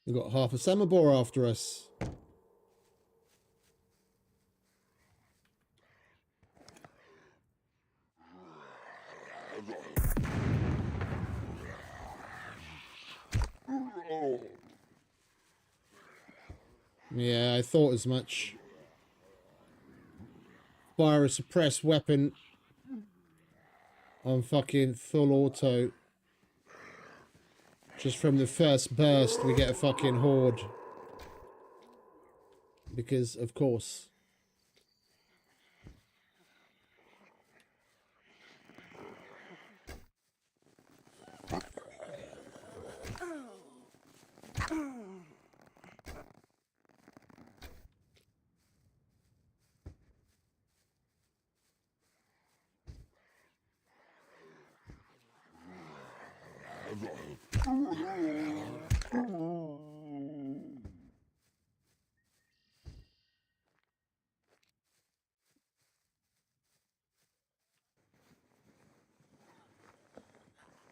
We've got half a Samabor after us. Yeah, I thought as much. Fire a suppressed weapon on fucking full auto. Just from the first burst, we get a fucking horde. Because, of course.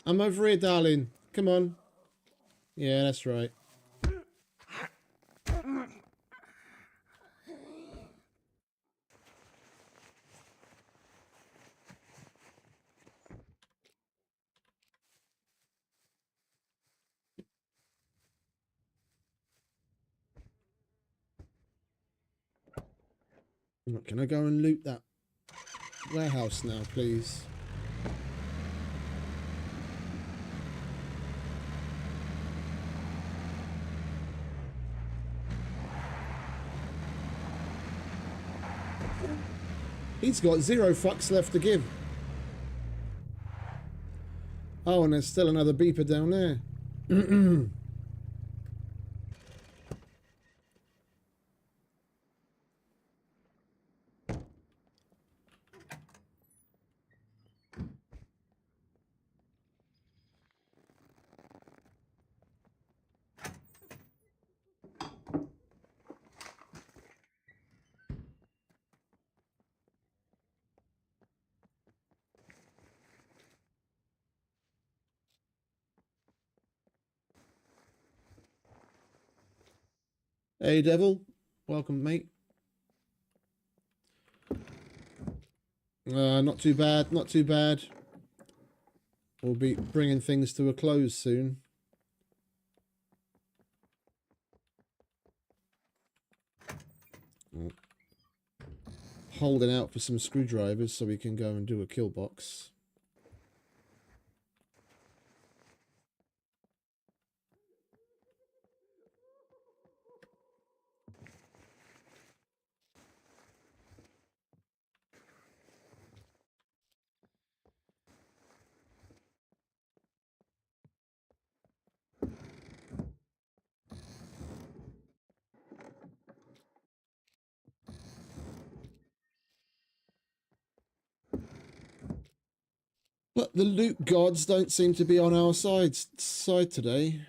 I'm over here, darling. Come on. Yeah, that's right. Can I go and loot that warehouse now, please? He's got 0 fucks left to give. Oh, and there's still another beeper down there. Hey, Devil. Welcome, mate. Not too bad, not too bad. We'll be bringing things to a close soon. Holding out for some screwdrivers so we can go and do a kill box. But the loot gods don't seem to be on our side today.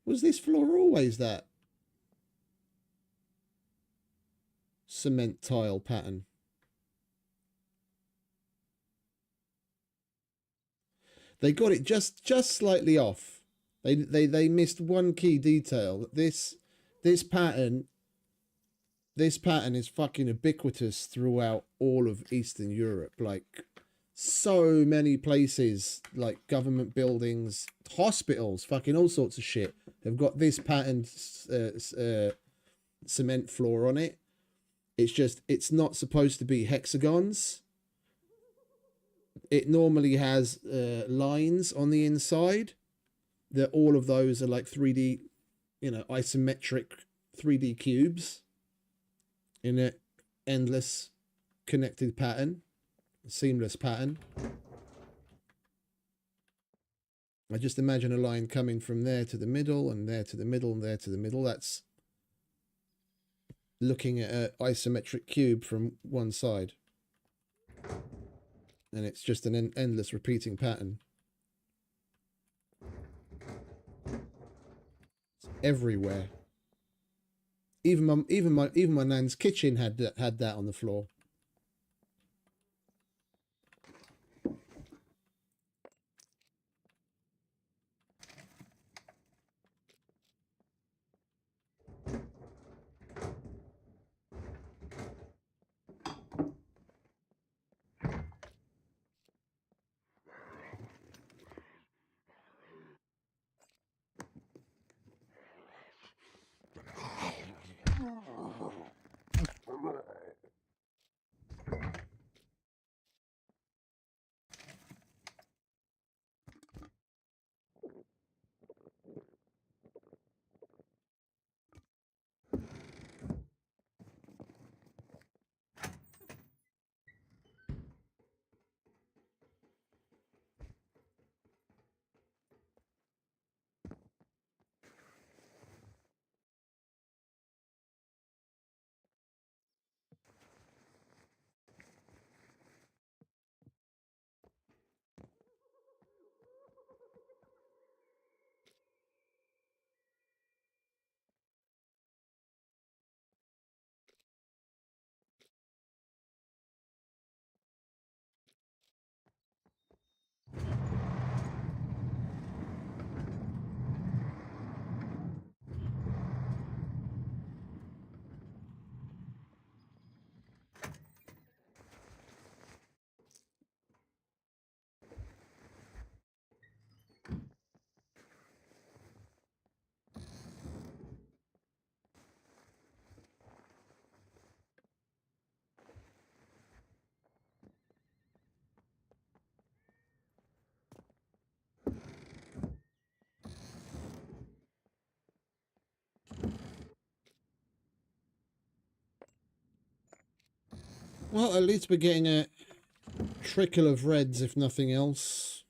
Was this floor always that cement tile pattern? They got it just slightly off. They missed one key detail. This pattern is fucking ubiquitous throughout all of Eastern Europe. Like, so many places, like government buildings, hospitals, fucking all sorts of shit have got this patterned cement floor on it. It's not supposed to be hexagons. It normally has lines on the inside. That all of those are like 3D, isometric 3D cubes in an endless connected pattern, seamless pattern. I just imagine a line coming from there to the middle and there to the middle and there to the middle. That's looking at an isometric cube from one side. And it's just an endless repeating pattern. It's everywhere. Even my nan's kitchen had that on the floor. Well, at least we're getting a trickle of reds, if nothing else.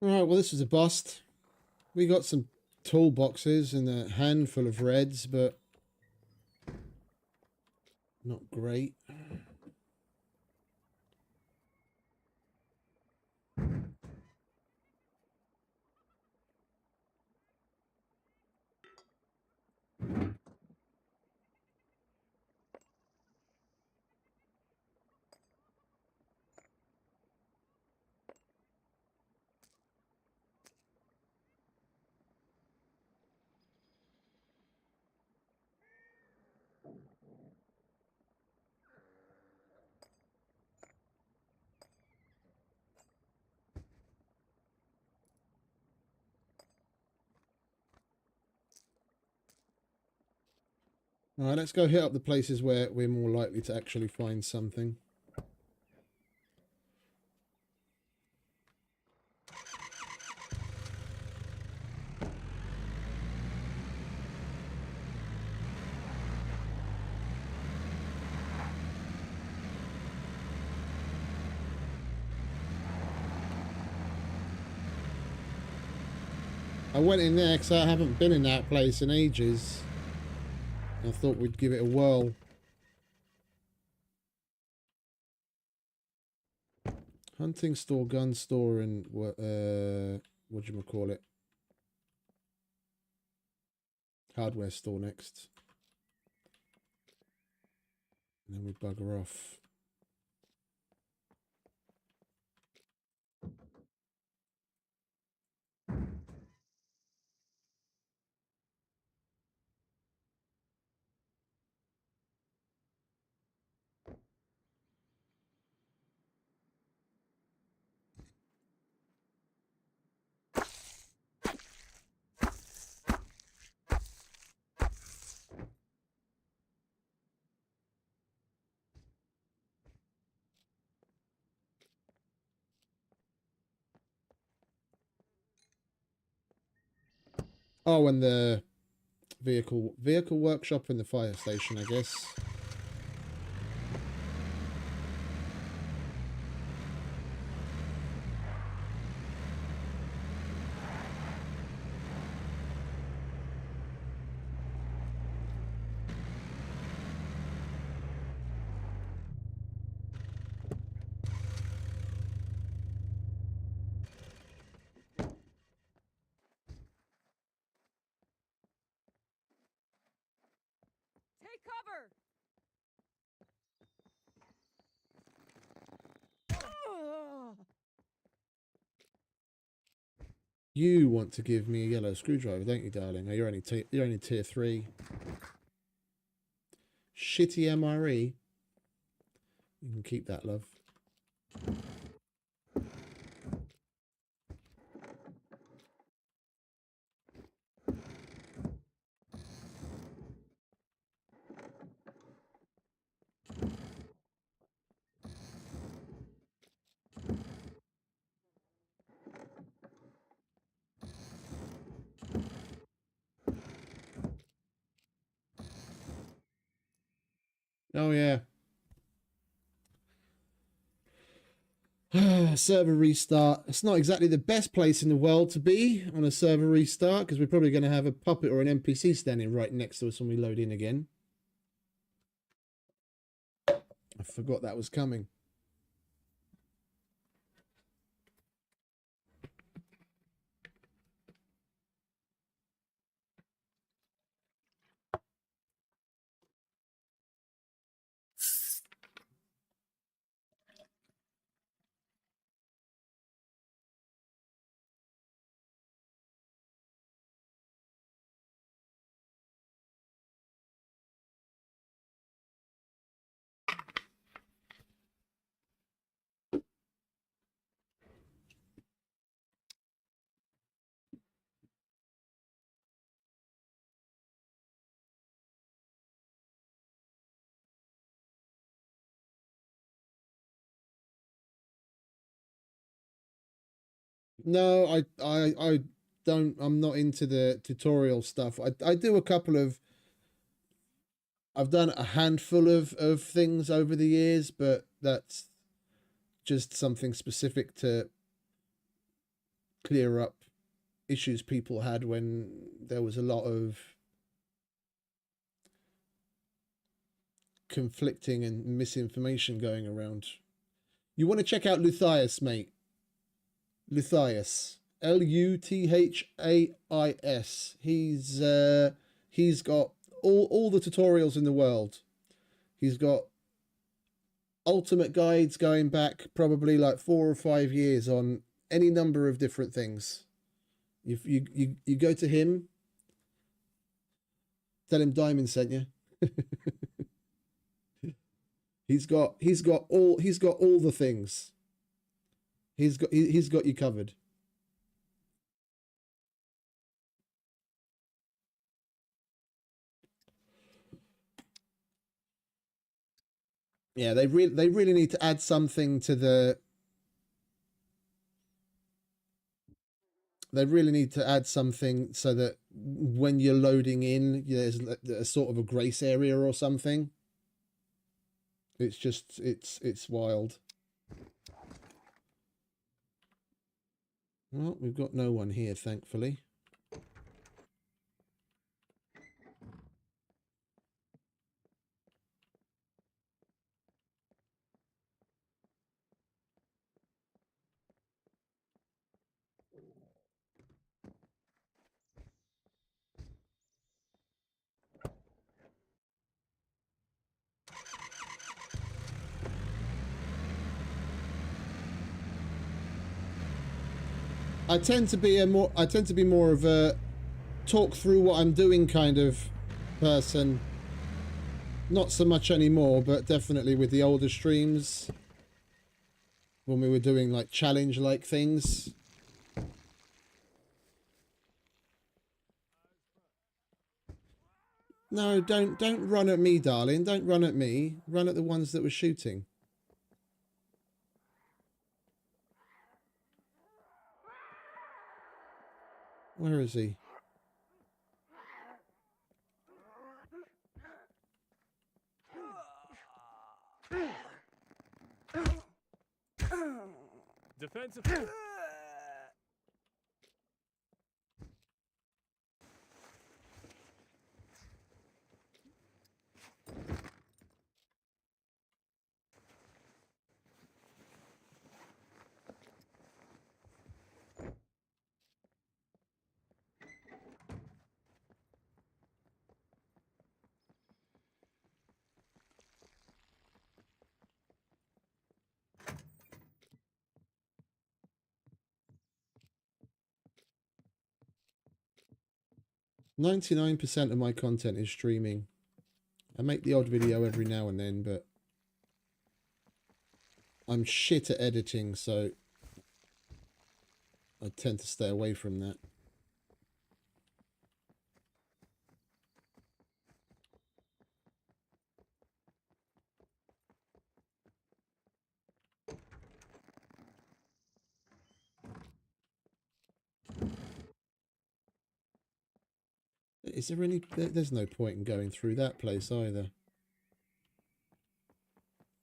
Alright, well this was a bust. We got some toolboxes and a handful of reds, but not great. Alright, let's go hit up the places where we're more likely to actually find something. I went in there because I haven't been in that place in ages. I thought we'd give it a whirl. Hunting store, gun store, and whatchamacallit? Hardware store next. And then we bugger off. Oh, and the vehicle workshop and the fire station, I guess. Take cover! You want to give me a yellow screwdriver, don't you, darling? Oh, you're only tier 3. Shitty MRE. You can keep that, love. Oh yeah. Server restart. It's not exactly the best place in the world to be on a server restart, because we're probably going to have a puppet or an NPC standing right next to us when we load in again. I forgot that was coming. No, I don't. I'm not into the tutorial stuff. I do a couple of. I've done a handful of things over the years, but that's just something specific to clear up issues people had when there was a lot of conflicting and misinformation going around. You want to check out Luthias, mate. Luthias. Luthais. He's got all the tutorials in the world. He's got ultimate guides going back probably like 4 or 5 years on any number of different things. If you go to him, tell him Diamond sent you. he's got all the things. He's got you covered. Yeah, they really need to add something to the. They really need to add something so that when you're loading in, there's a sort of a grace area or something. It's just it's wild. Well, we've got no one here, thankfully. I tend to be more of a talk through what I'm doing kind of person. Not so much anymore, but definitely with the older streams when we were doing like challenge like things. No, don't run at me, darling. Don't run at me. Run at the ones that were shooting. Where is he? Defensive. 99% of my content is streaming. I make the odd video every now and then, but I'm shit at editing, so I tend to stay away from that. Is there any... There's no point in going through that place either.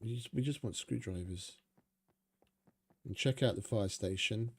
We just want screwdrivers. And check out the fire station.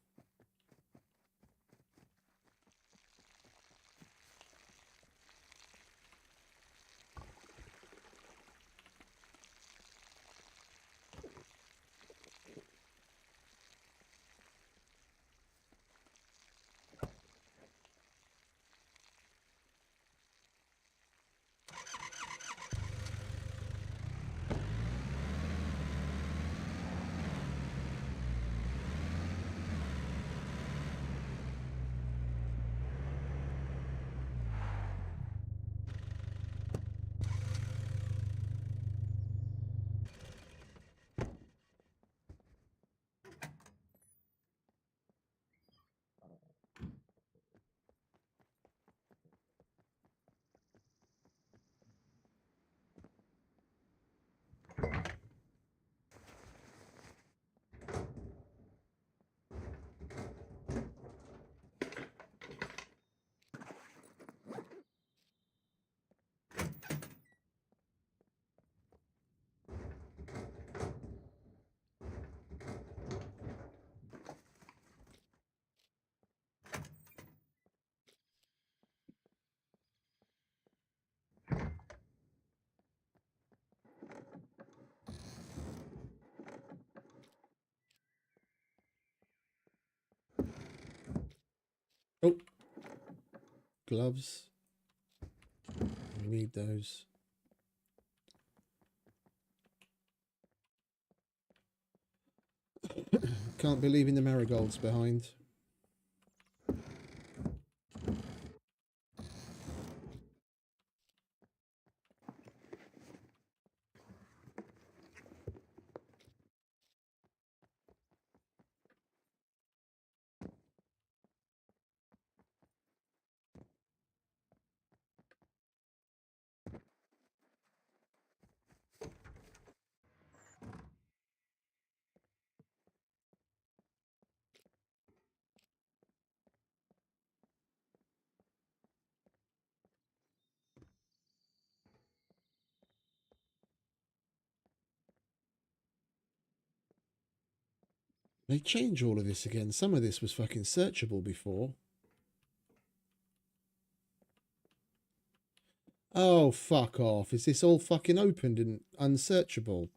Oh, gloves. We need those. Can't be leaving the marigolds behind. They change all of this again. Some of this was fucking searchable before. Oh, fuck off. Is this all fucking opened and unsearchable?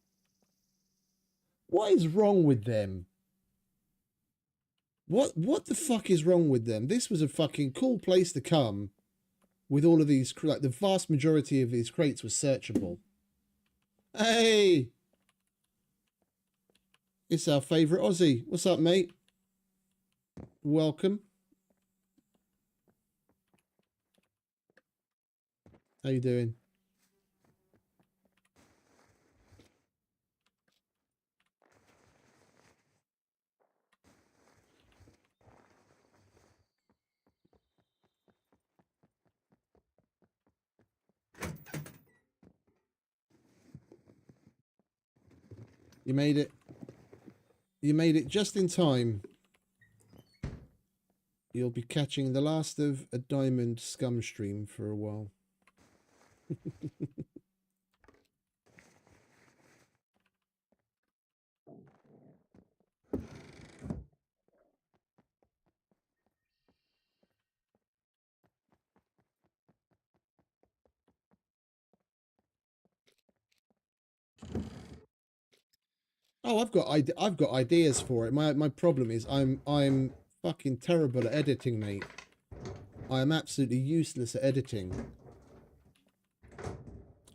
What is wrong with them? What the fuck is wrong with them? This was a fucking cool place to come with all of these, like the vast majority of these crates was searchable. Hey! It's our favourite Aussie. What's up, mate? Welcome. How you doing? You made it. You made it just in time. You'll be catching the last of a diamond scum stream for a while. Oh, I've got ideas for it. My problem is I'm fucking terrible at editing, mate. I am absolutely useless at editing.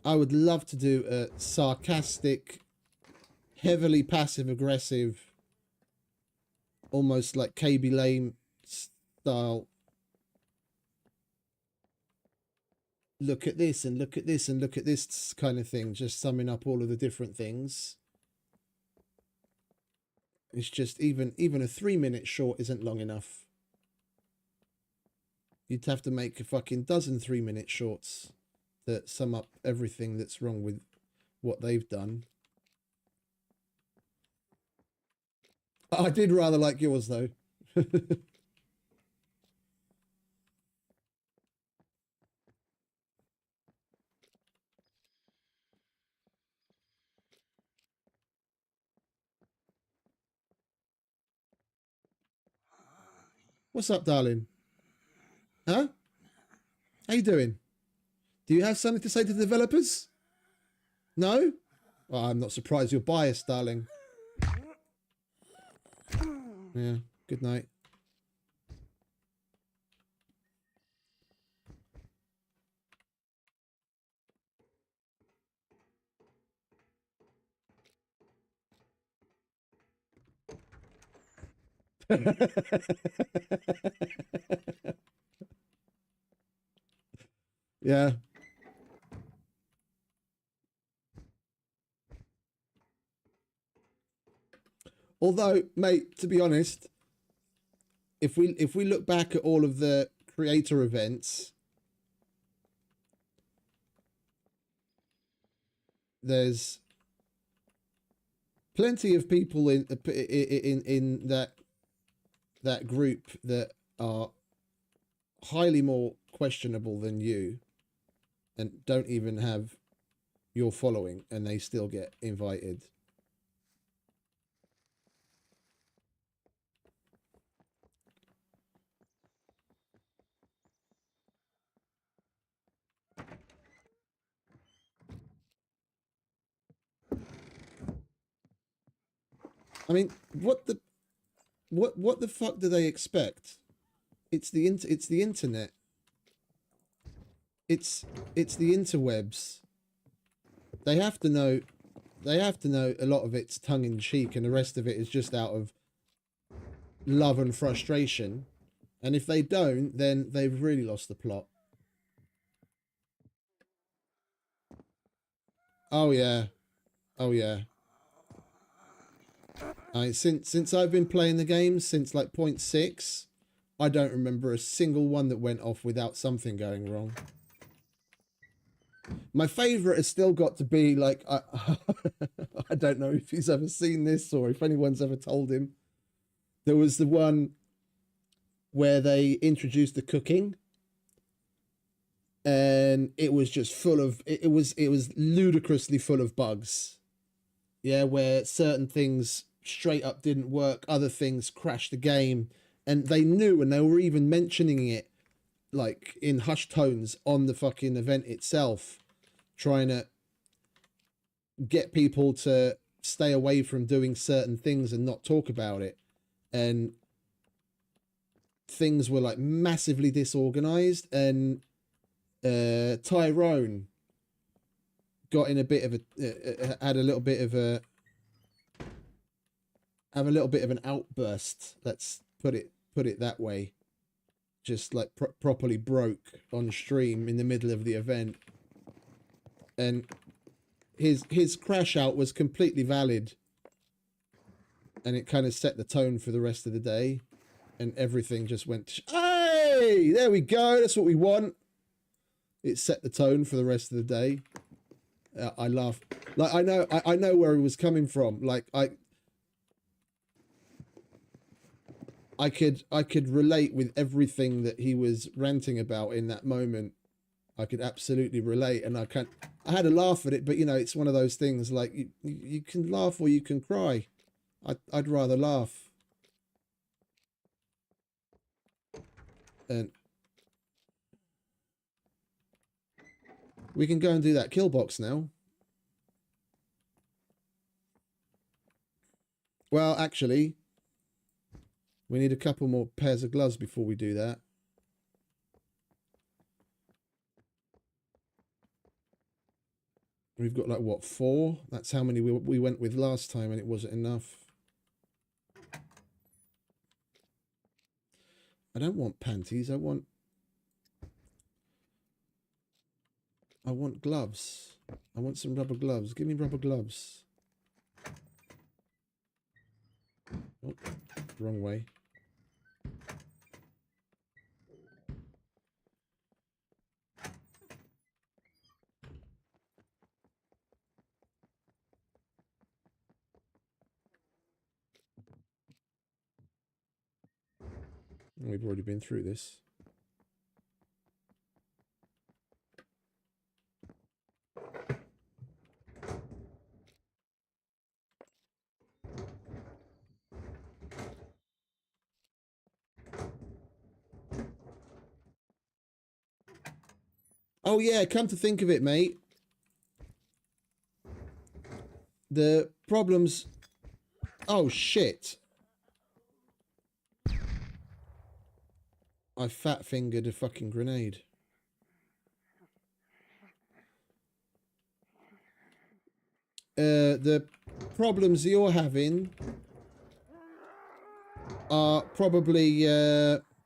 I would love to do a sarcastic, heavily passive aggressive, almost like KB Lame style. Look at this and look at this and look at this kind of thing, just summing up all of the different things. It's just even a 3-minute short isn't long enough. You'd have to make a fucking dozen 3-minute shorts that sum up everything that's wrong with what they've done. I did rather like yours though. What's up, darling? Huh? How you doing? Do you have something to say to the developers? No? Oh, I'm not surprised you're biased, darling. Yeah, good night. Yeah. Although, mate, to be honest, if we look back at all of the creator events, there's plenty of people in that group that are highly more questionable than you and don't even have your following, and they still get invited. I mean, what the fuck do they expect? It's the internet. It's the interwebs. They have to know a lot of it's tongue in cheek and the rest of it is just out of love and frustration. And if they don't, then they've really lost the plot. Oh yeah. Oh yeah. Since I've been playing the game since like 0.6, I don't remember a single one that went off without something going wrong. My favourite has still got to be like I don't know if he's ever seen this or if anyone's ever told him. There was the one where they introduced the cooking, and it was just full of it was ludicrously full of bugs. Yeah, where certain things straight up didn't work, other things crashed the game, and they knew, and they were even mentioning it like in hushed tones on the fucking event itself, trying to get people to stay away from doing certain things and not talk about it. And things were like massively disorganized, and Tyrone got in a bit of a had a little bit of an outburst. Let's put it that way. Just like properly broke on stream in the middle of the event, and his crash out was completely valid, and it kind of set the tone for the rest of the day, and everything just went, hey, there we go, that's what we want. It set the tone for the rest of the day. I laughed. Like I know where he was coming from. Like I could relate with everything that he was ranting about in that moment. I could absolutely relate, and I had a laugh at it, but you know, it's one of those things like you can laugh or you can cry. I'd rather laugh. And we can go and do that kill box now. Well, actually, we need a couple more pairs of gloves before we do that. We've got like, what, 4? That's how many we went with last time, and it wasn't enough. I don't want panties. I want gloves. I want some rubber gloves. Give me rubber gloves. Oh, wrong way. We've already been through this. Oh yeah, come to think of it, mate. The problems... Oh shit. I fat fingered a fucking grenade. The problems you're having are probably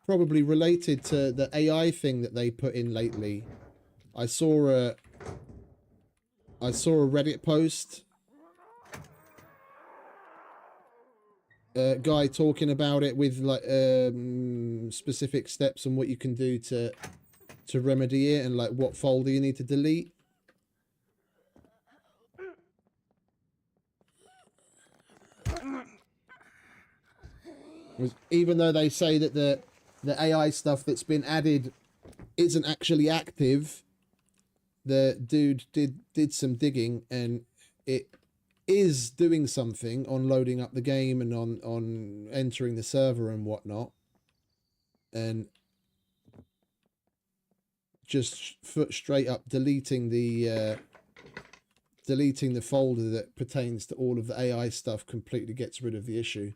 related to the AI thing that they put in lately. I saw a Reddit post, a guy talking about it with like specific steps on what you can do to remedy it and like what folder you need to delete. Even though they say that the AI stuff that's been added isn't actually active, the dude did some digging and it is doing something on loading up the game and on entering the server and whatnot, and just straight up deleting the folder that pertains to all of the AI stuff completely gets rid of the issue.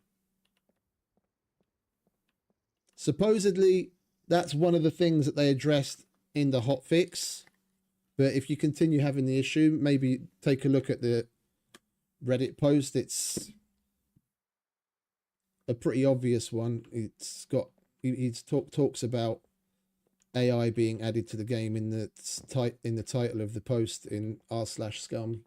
Supposedly, that's one of the things that they addressed in the hotfix. But if you continue having the issue, maybe take a look at the Reddit post. It's a pretty obvious one. It's got talks about AI being added to the game in the title of the post in r/SCUM.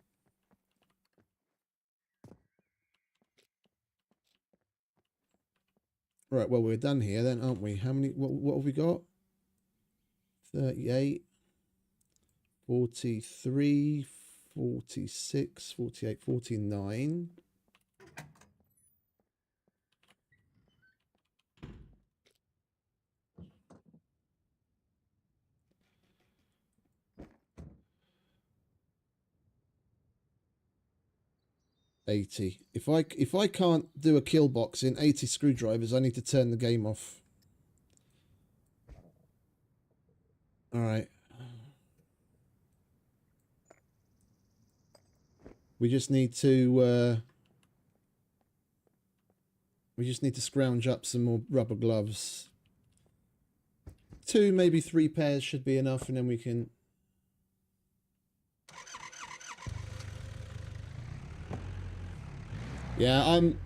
Right, well, we're done here then, aren't we? How many, what have we got? 38, 43, 46, 48, 49. $80. If I can't do a kill box in 80 screwdrivers, I need to turn the game off. All right. We just need to scrounge up some more rubber gloves. 2, maybe 3 pairs should be enough, and then we can. Yeah, I'm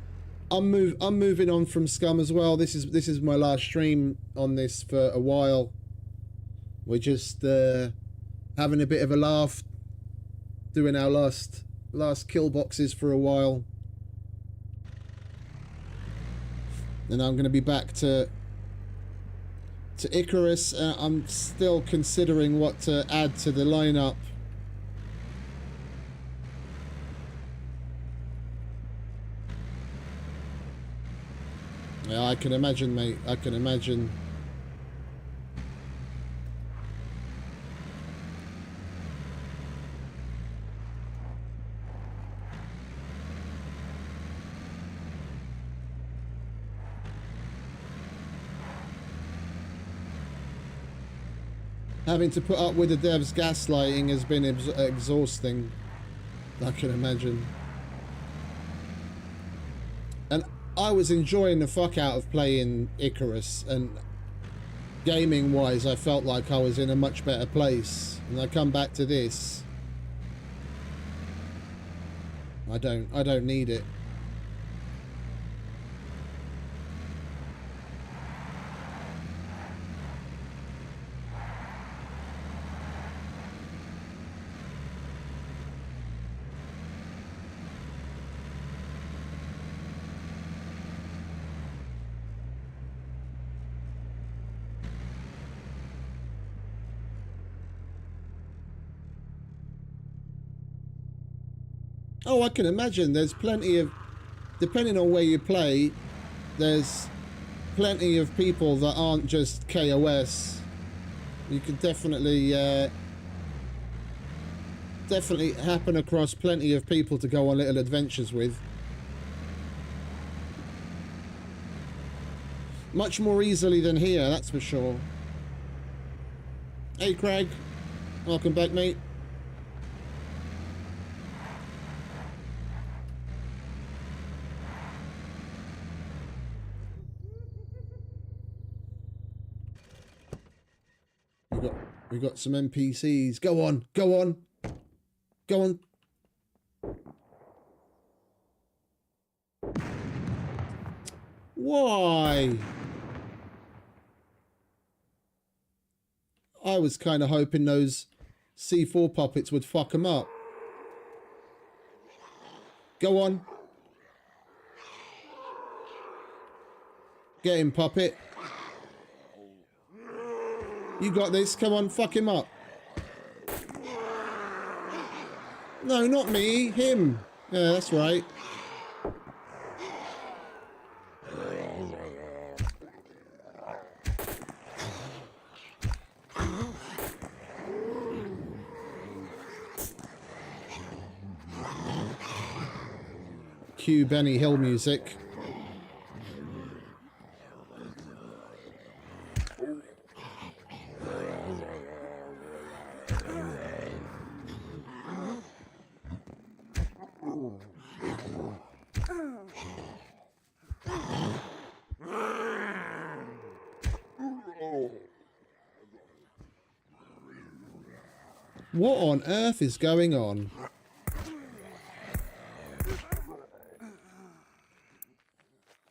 moving on from SCUM as well. This is my last stream on this for a while. We're just having a bit of a laugh, doing our last kill boxes for a while. Then I'm going to be back to Icarus. I'm still considering what to add to the lineup. Yeah, I can imagine, mate. I can imagine. Having to put up with the devs gaslighting has been exhausting. I can imagine. I was enjoying the fuck out of playing Icarus, and gaming wise I felt like I was in a much better place, and I come back to this. I don't need it. Oh, I can imagine there's plenty of, depending on where you play, there's plenty of people that aren't just KOS. You can definitely happen across plenty of people to go on little adventures with. Much more easily than here, that's for sure. Hey Craig, welcome back, mate. We got some NPCs. Go on, go on, go on. Why? I was kind of hoping those C4 puppets would fuck them up. Go on. Get him, puppet. You got this. Come on, fuck him up. No, not me. Him. Yeah, that's right. Cue Benny Hill music. What on earth is going on?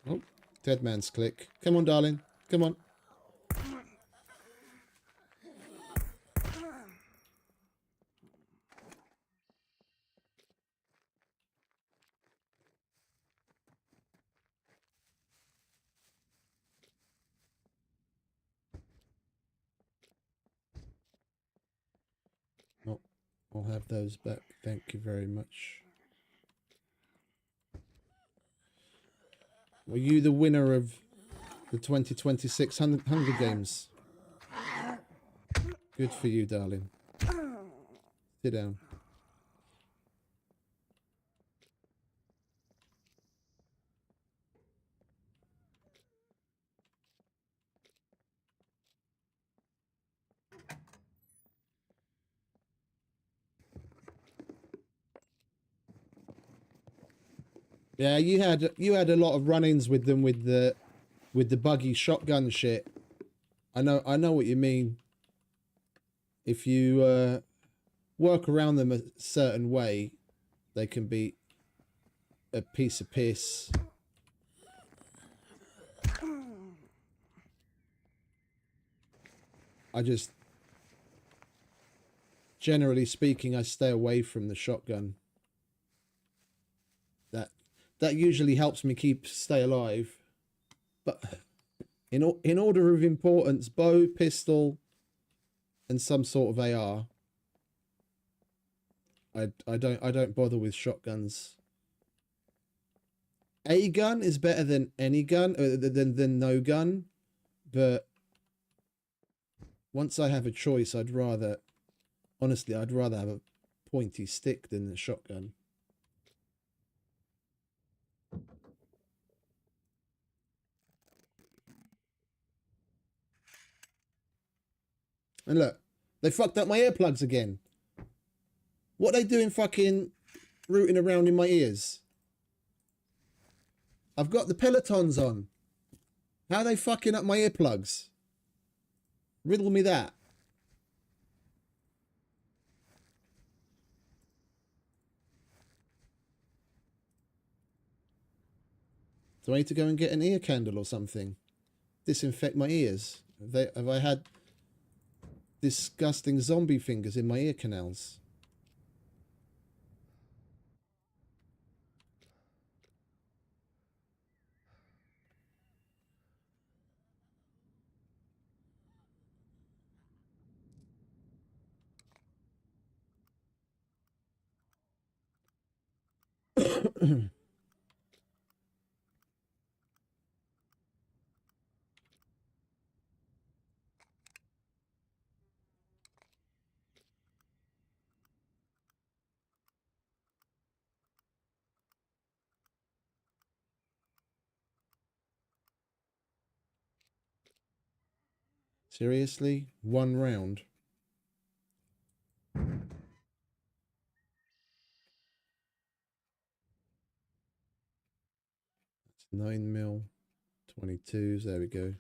Oh, dead man's click. Come on, darling. Come on. Oh, I'll have those back. Thank you very much. Were you the winner of the 2026 Hunger Games? Good for you, darling. Sit down. Yeah, you had a lot of run-ins with them with the buggy shotgun shit. I know what you mean. If you work around them a certain way, they can be a piece of piss. I just, generally speaking, I stay away from the shotgun. That usually helps me stay alive. But in order of importance, bow, pistol, and some sort of AR. I don't bother with shotguns. A gun is better than any gun, than no gun, but once I have a choice, honestly, I'd rather have a pointy stick than a shotgun. And look, they fucked up my earplugs again. What are they doing fucking rooting around in my ears? I've got the Pelotons on. How are they fucking up my earplugs? Riddle me that. Do I need to go and get an ear candle or something? Disinfect my ears? Have I had disgusting zombie fingers in my ear canals? Seriously? 1 round? That's 9mm, 22s, there we go.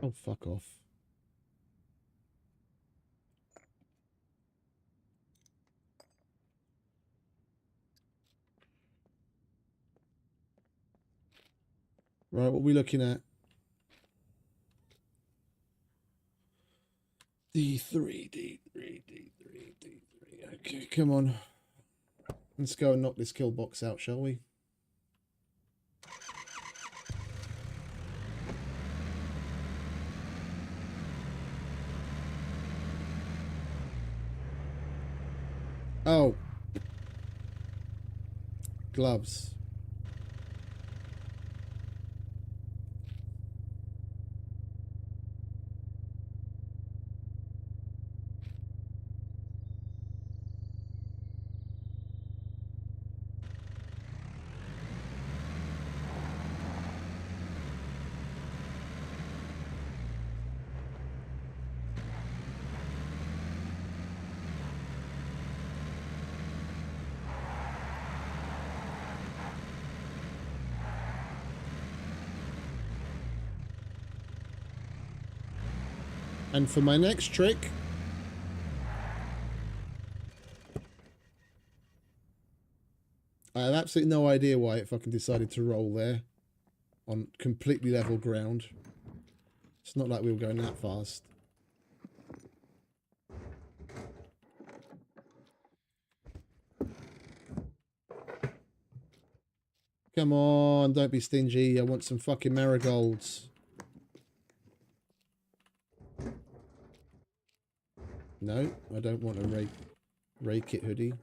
Oh, fuck off. Right, what are we looking at? D3, D3, D3, D3. Okay, come on. Let's go and knock this kill box out, shall we? Oh. Gloves. And for my next trick, I have absolutely no idea why it fucking decided to roll there on completely level ground. It's not like we were going that fast. Come on, don't be stingy. I want some fucking marigolds. No, I don't want a Ray Kit hoodie.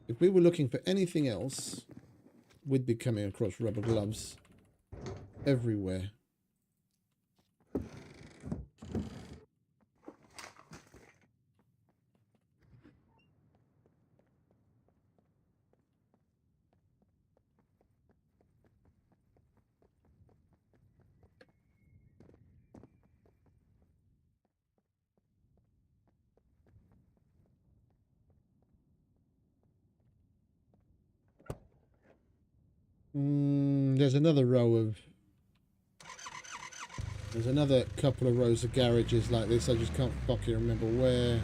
If we were looking for anything else, we'd be coming across rubber gloves everywhere. There's another row of... There's another couple of rows of garages like this. I just can't fucking remember where.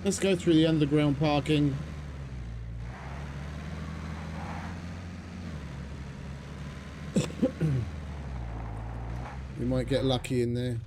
Let's go through the underground parking. We might get lucky in there.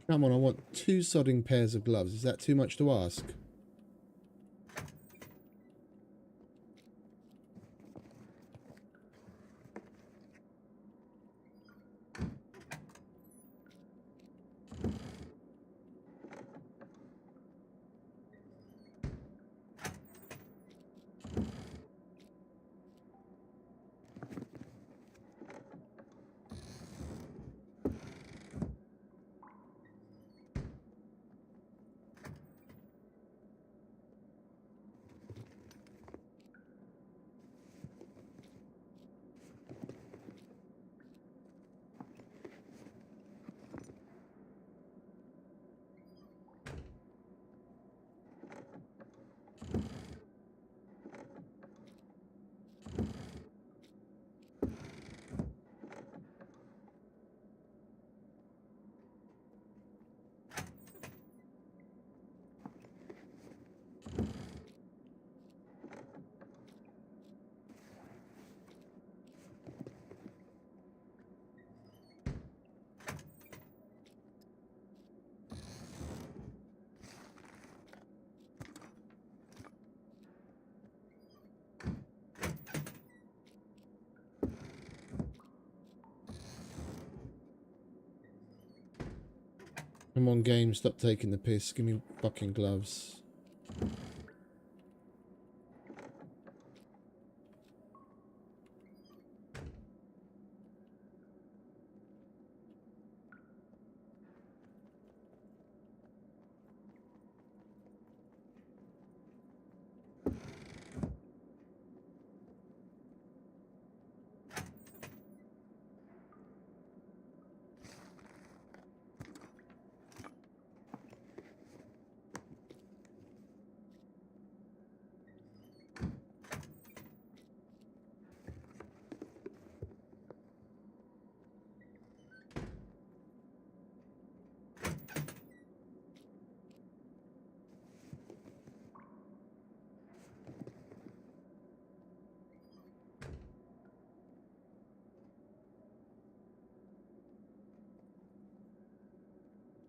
Come on, I want 2 sodding pairs of gloves. Is that too much to ask? Come on, game, stop taking the piss. Give me fucking gloves.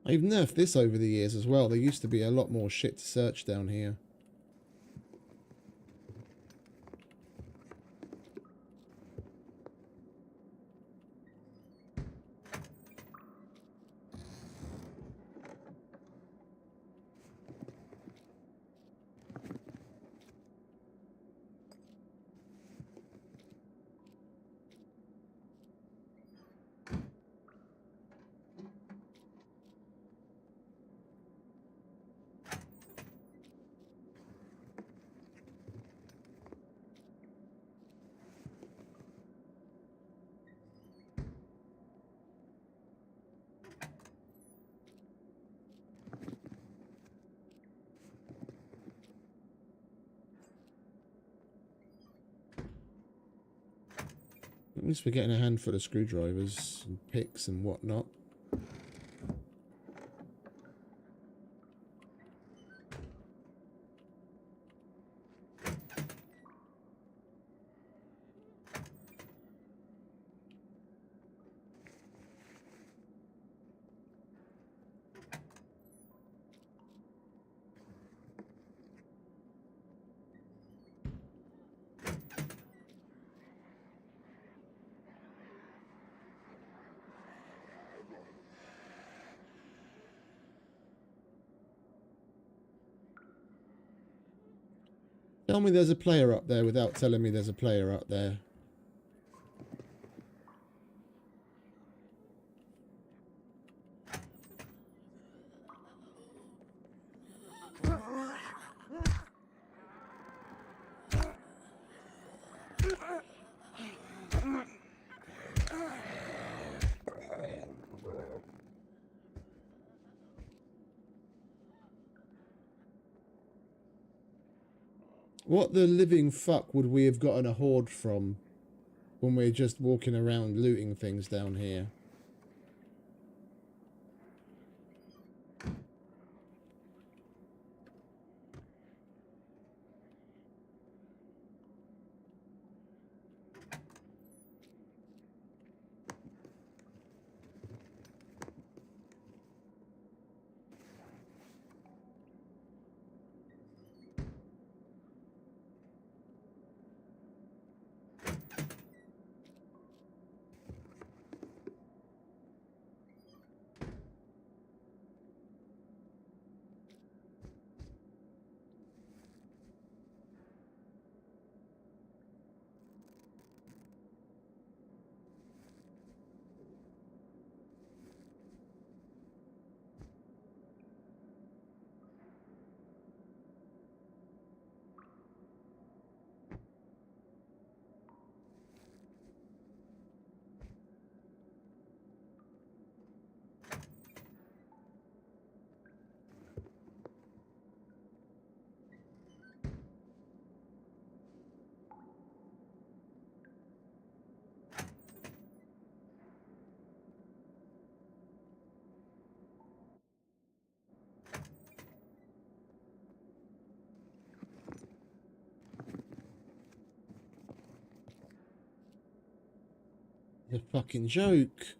They've nerfed this over the years as well. There used to be a lot more shit to search down here. At least we're getting a handful of screwdrivers and picks and whatnot. Tell me there's a player up there without telling me there's a player up there. What the living fuck would we have gotten a horde from when we're just walking around looting things down here? The fucking joke.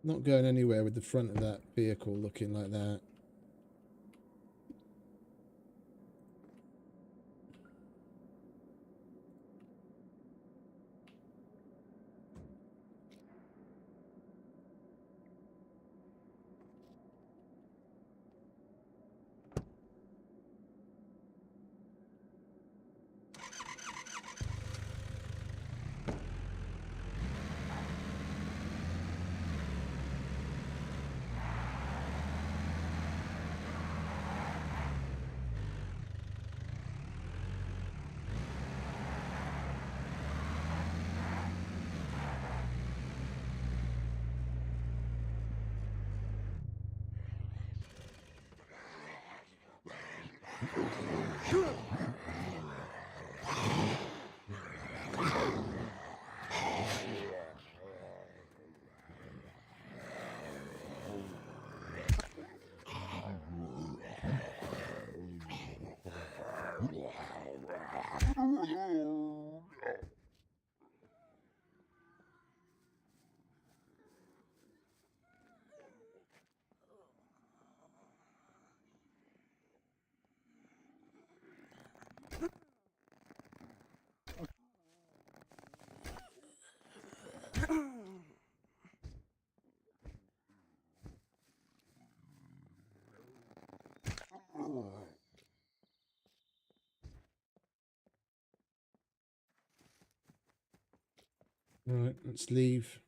Not going anywhere with the front of that vehicle looking like that. Right, let's leave.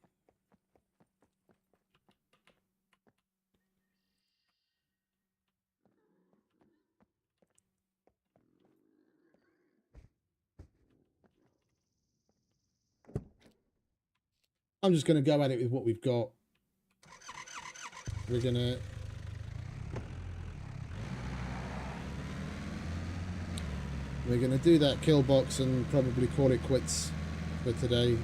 I'm just going to go at it with what we've got. We're going to do that kill box and probably call it quits for today.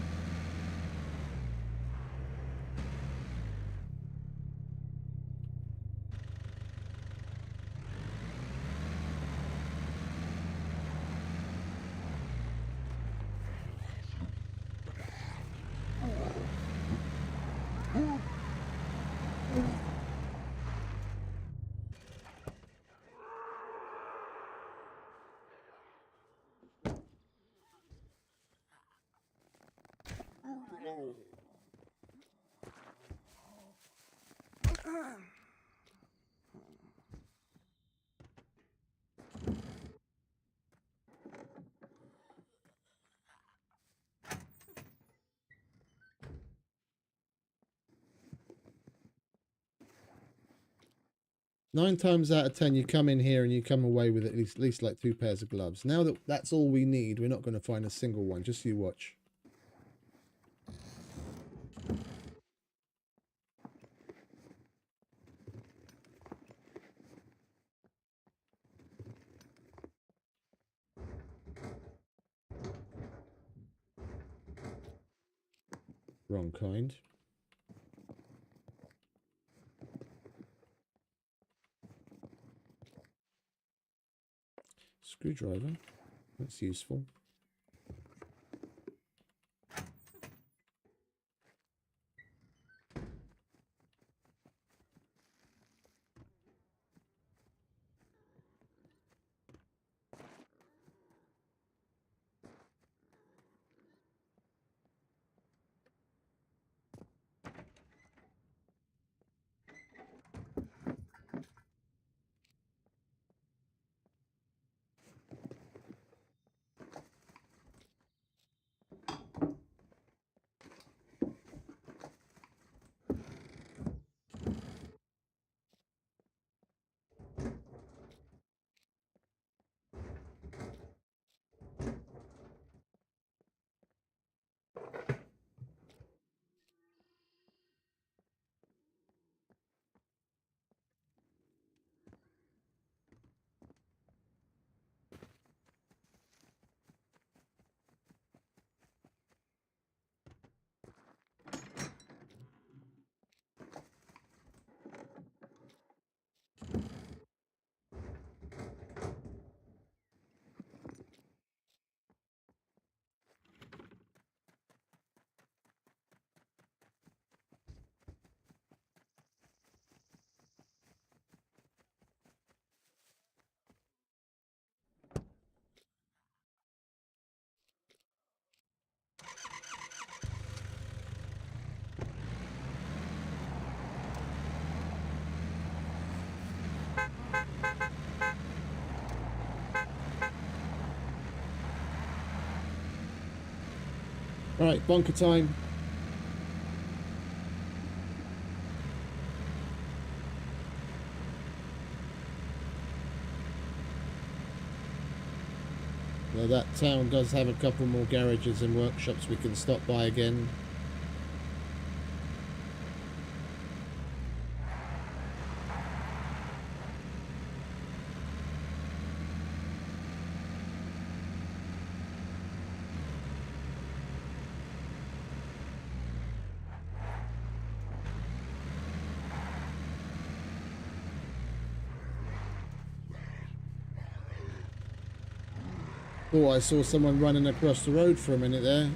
Nine times out of 10, you come in here and you come away with at least like 2 pairs of gloves. Now that that's all we need, we're not going to find a single one. Just you watch. Wrong kind. Screwdriver. That's useful. Alright, bunker time. Well, that town does have a couple more garages and workshops we can stop by again. Oh, I saw someone running across the road for a minute there.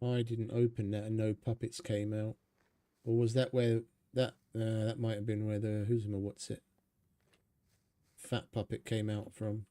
I didn't open that and no puppets came out. Or was that where that that might have been where the what's it? Fat puppet came out from.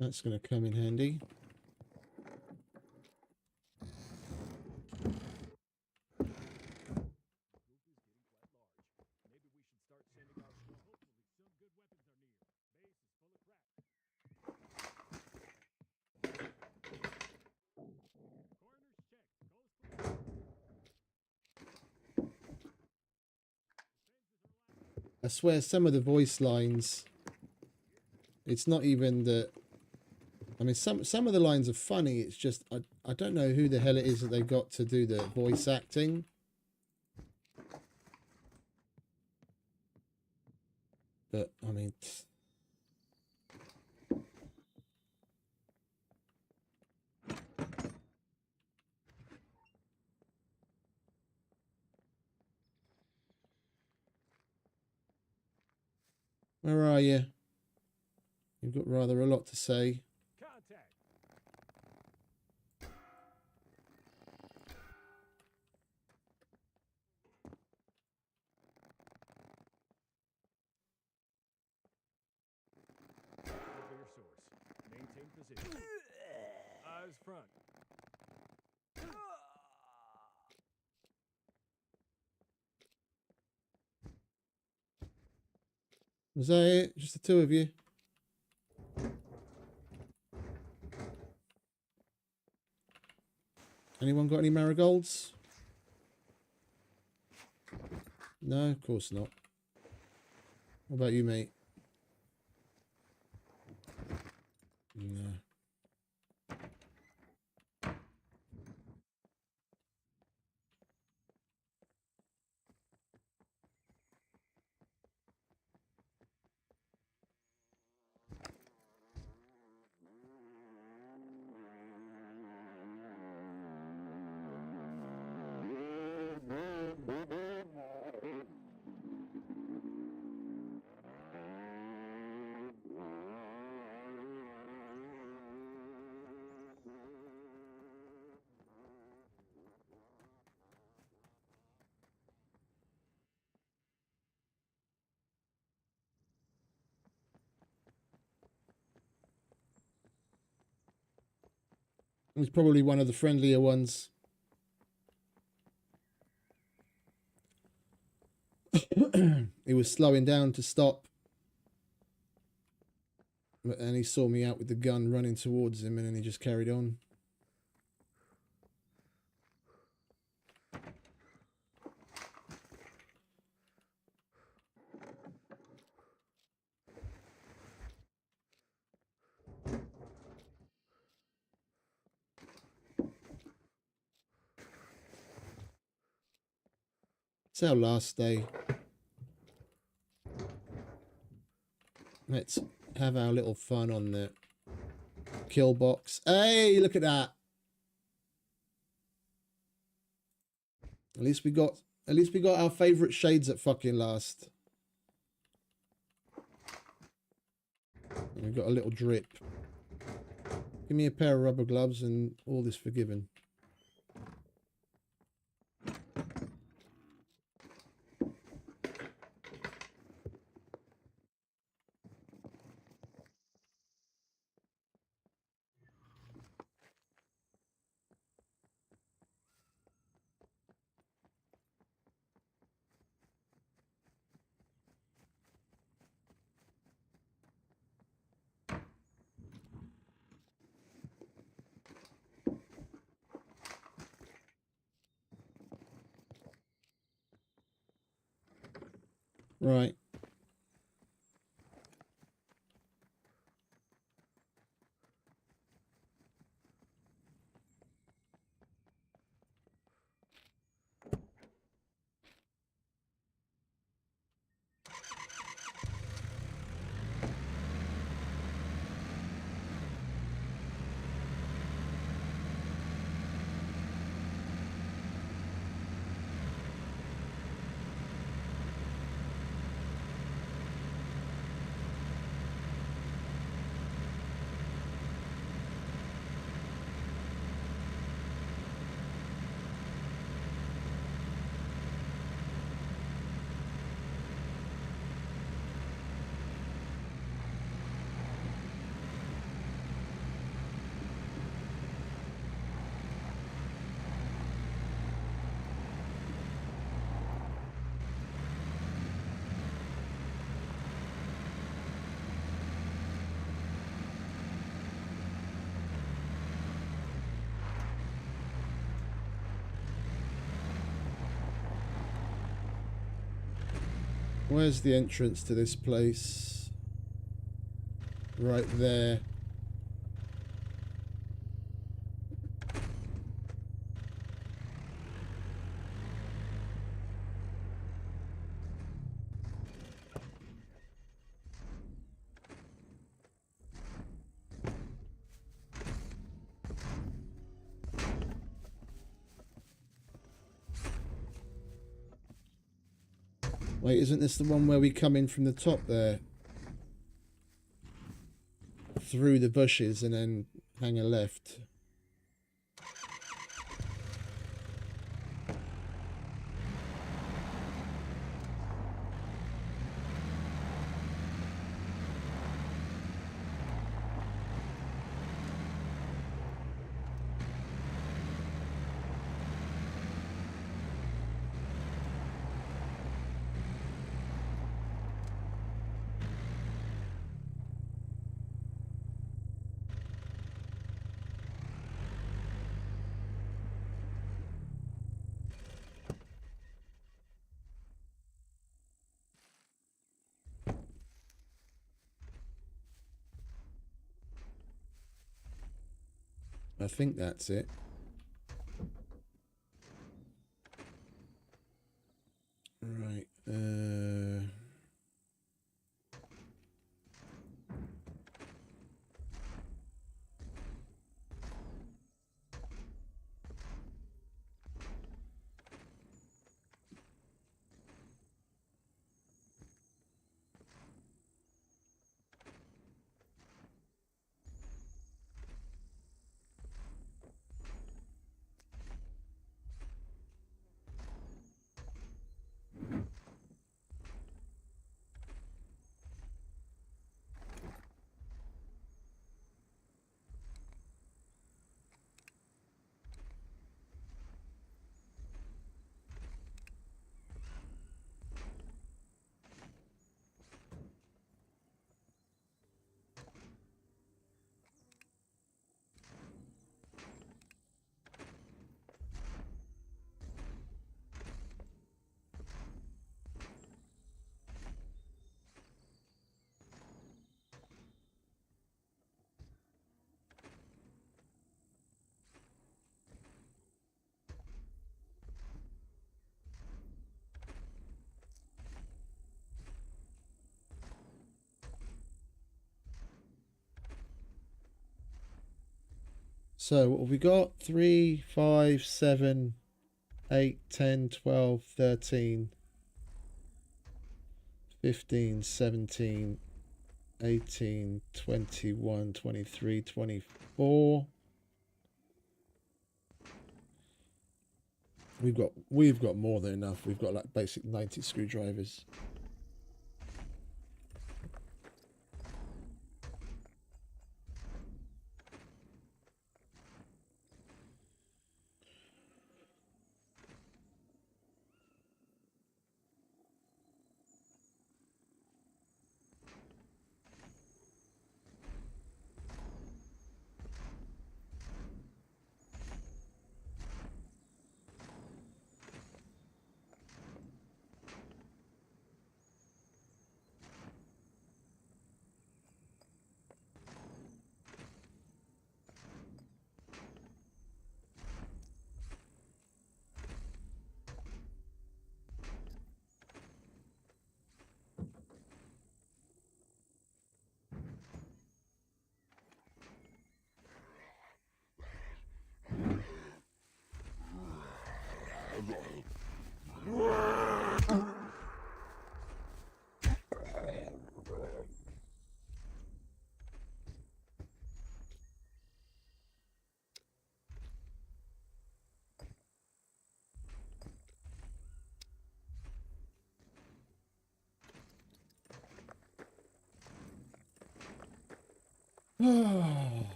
That's going to come in handy. I swear some of the voice lines It's not even that. I mean, some of the lines are funny. It's just I don't know who the hell it is that they got to do the voice acting. But I mean, where are you? You've got rather a lot to say. Contact. Cover your source. Maintain position. Eyes front. Was that it? Just the two of you? Anyone got any marigolds? No, of course not. What about you, mate? No. He's probably one of the friendlier ones. He was slowing down to stop. And he saw me out with the gun running towards him, and then he just carried on. It's our last day. Let's have our little fun on the kill box. Hey, look at that. At least we got our favorite shades at fucking last. And we've got a little drip. Give me a pair of rubber gloves and all is forgiven. Right. Where's the entrance to this place? right there. Wait, isn't this the one where we come in from the top there? Through the bushes and then hang a left. I think that's it. Right. So what have we got? 3, 5, 7, 8, 10, 12, 13, 15, 17, 18, 21, 23, 24. We've got more than enough. We've got like basic 90 screwdrivers.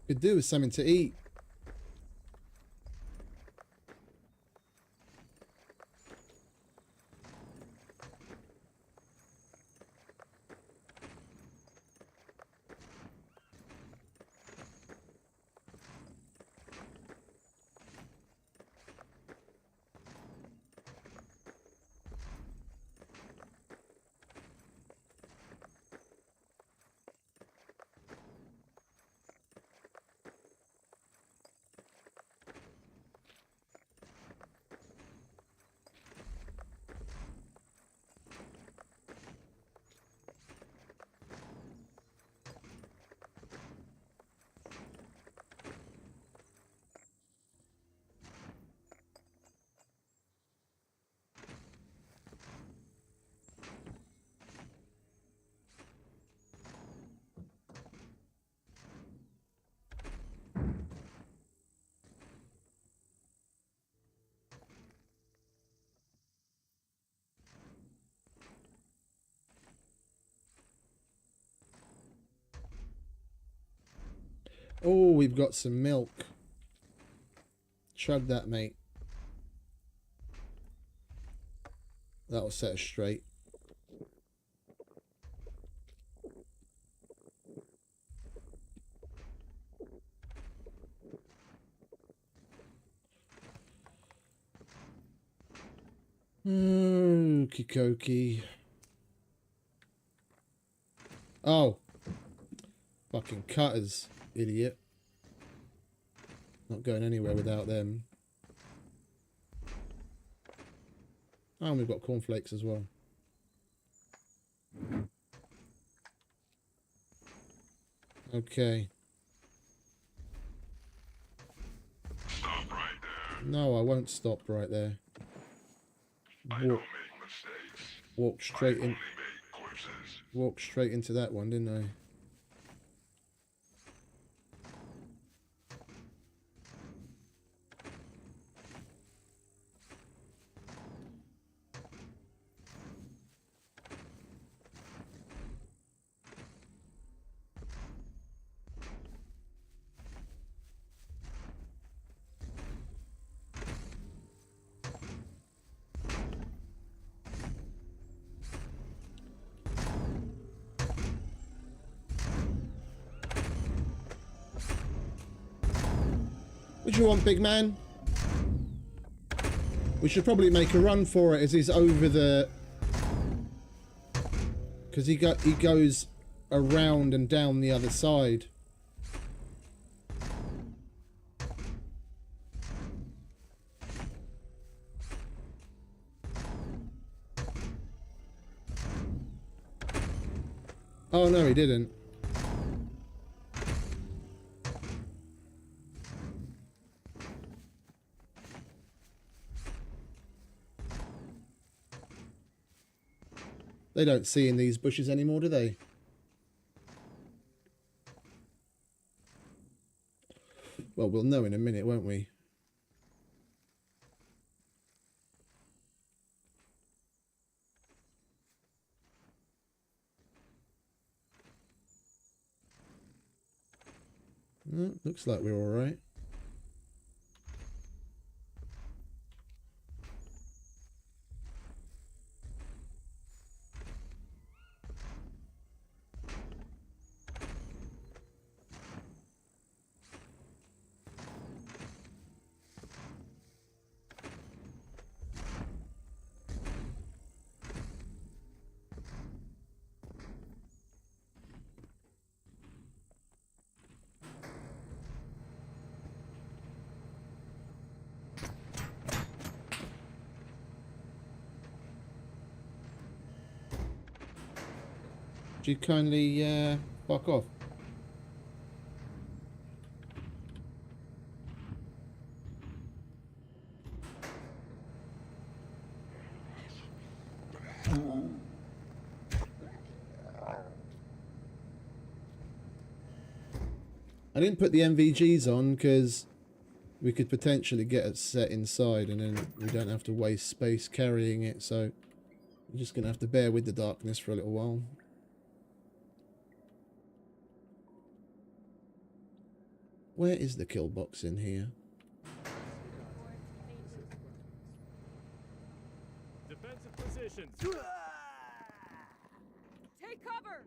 Could do with something to eat. Oh, we've got some milk. Chug that, mate. That'll set us straight. Okie dokie. Oh. Fucking cutters, idiot. Not going anywhere without them. Oh, and we've got cornflakes as well. Okay. Stop right there. No, I won't stop right there. I don't make mistakes. Walk straight I in. only make corpses. Walked straight into that one, didn't I? What do you want, big man? We should probably make a run for it as he's over the... Because he goes around and down the other side. Oh no, he didn't. They don't see in these bushes anymore, do they? Well, we'll know in a minute, won't we? Looks like we're all right. Would you kindly fuck off? I didn't put the MVGs on because we could potentially get it set inside and then we don't have to waste space carrying it, so we're just going to have to bear with the darkness for a little while. Where is the kill box in here? Defensive positions. Take cover!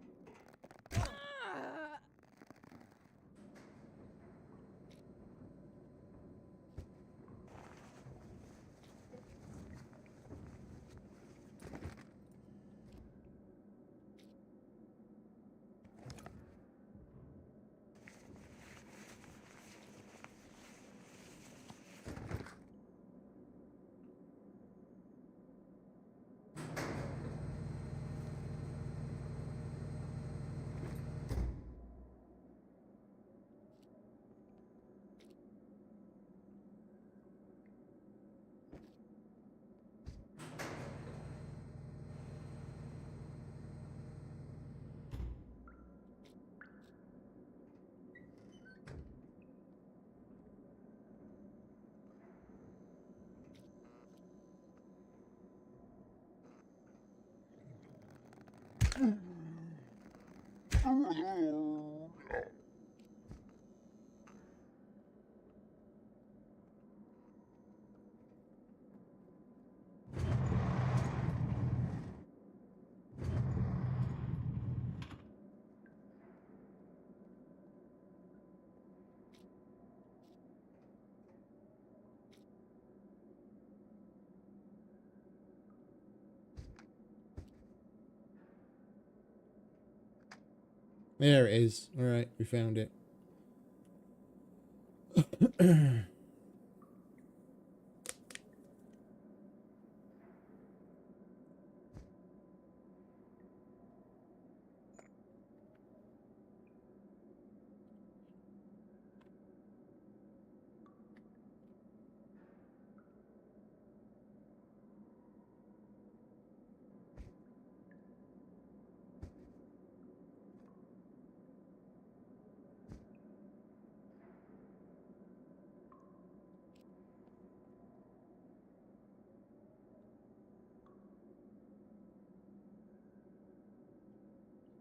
There it is. All right, we found it.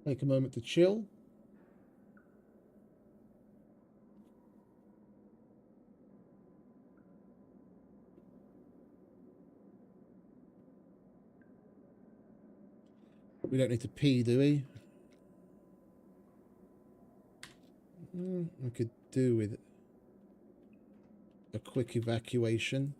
Take a moment to chill. We don't need to pee, do we? I could do with a quick evacuation.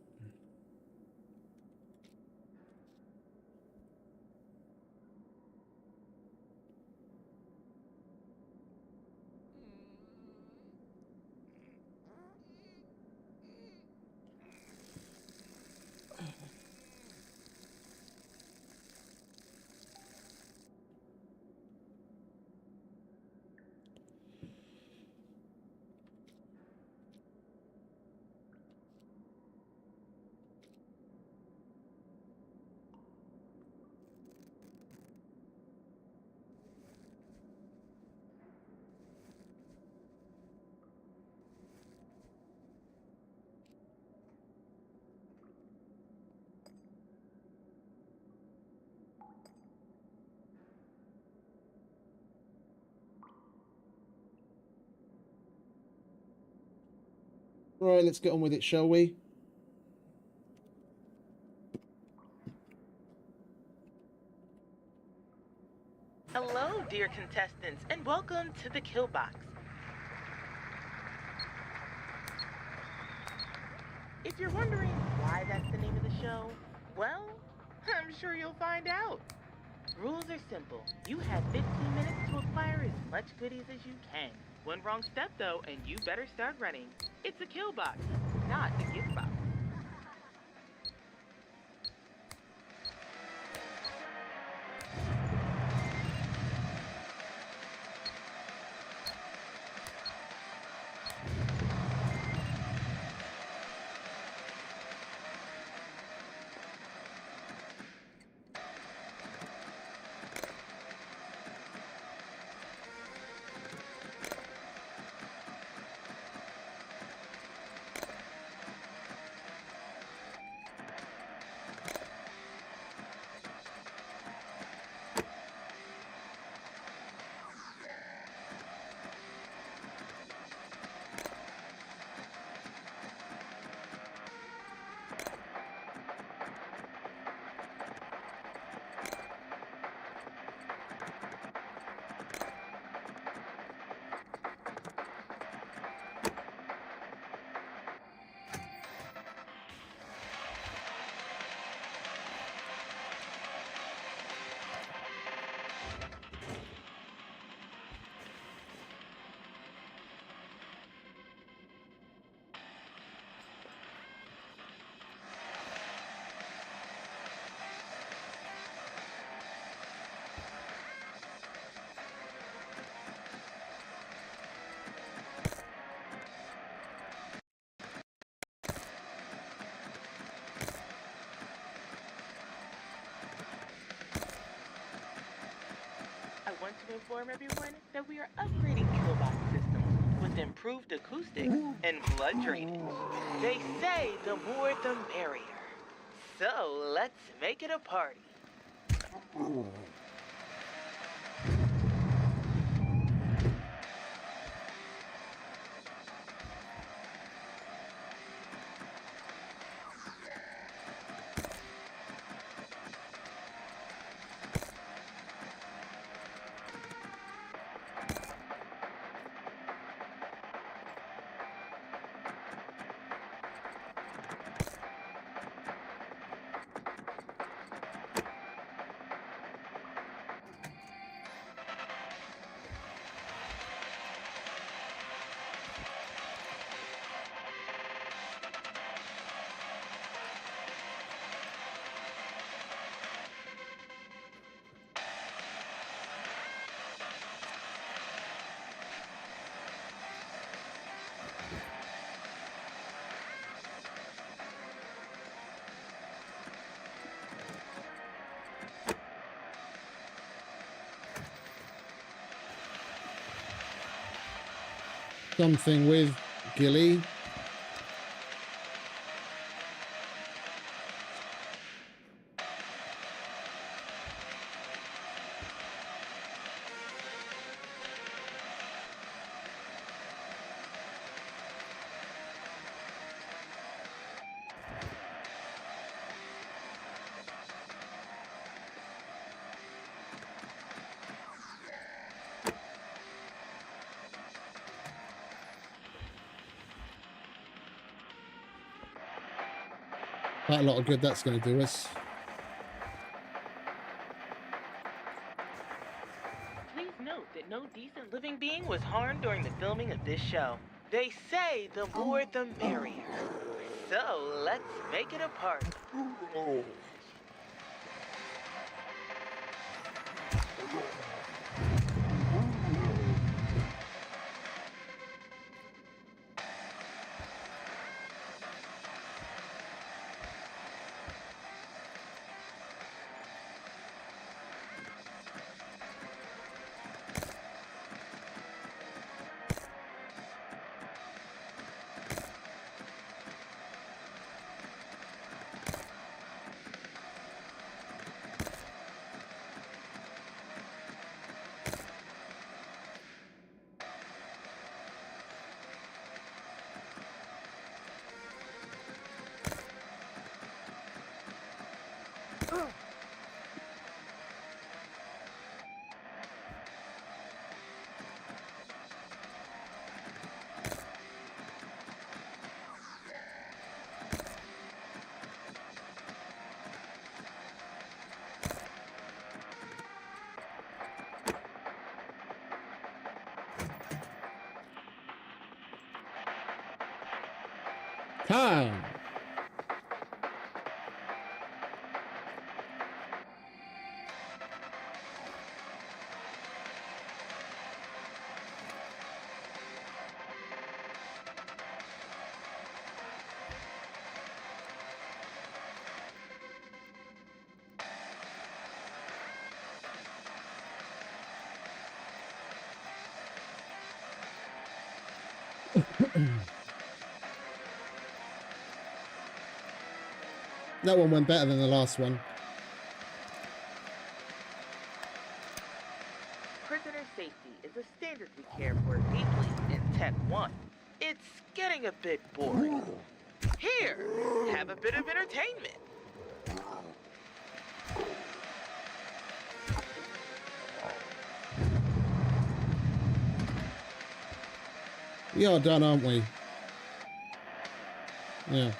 Right, let's get on with it, shall we? Hello, dear contestants, and welcome to the Kill Box. If you're wondering why that's the name of the show, well, I'm sure you'll find out. Rules are simple. You have 15 minutes to acquire as much goodies as you can. One wrong step, though, and you better start running. It's a kill box, not a gift box. to inform everyone that we are upgrading killbox systems with improved acoustics and blood drainage. They say the more the merrier. So let's make it a party. Something with Gilly. Quite a lot of good that's going to do us. Please note that no decent living being was harmed during the filming of this show. They say the more the merrier. So let's make it a party. Time. That one went better than the last one. Prisoner safety is a standard we care for deeply in Tech 1. It's getting a bit boring. Here, have a bit of entertainment. We are done, aren't we? Yeah.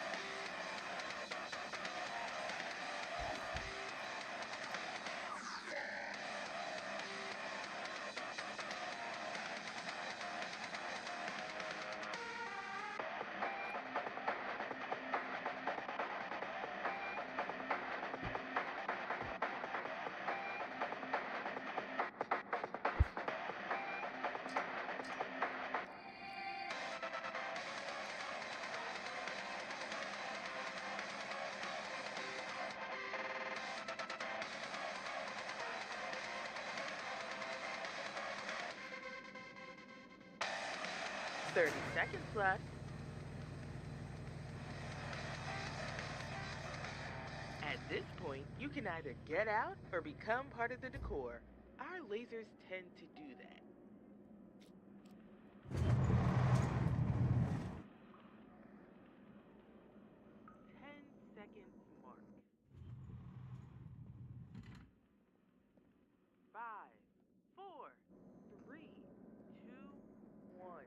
30 seconds left. At this point, you can either get out or become part of the decor. Our lasers tend to do that. 10 seconds mark. 5, 4, 3, 2, 1.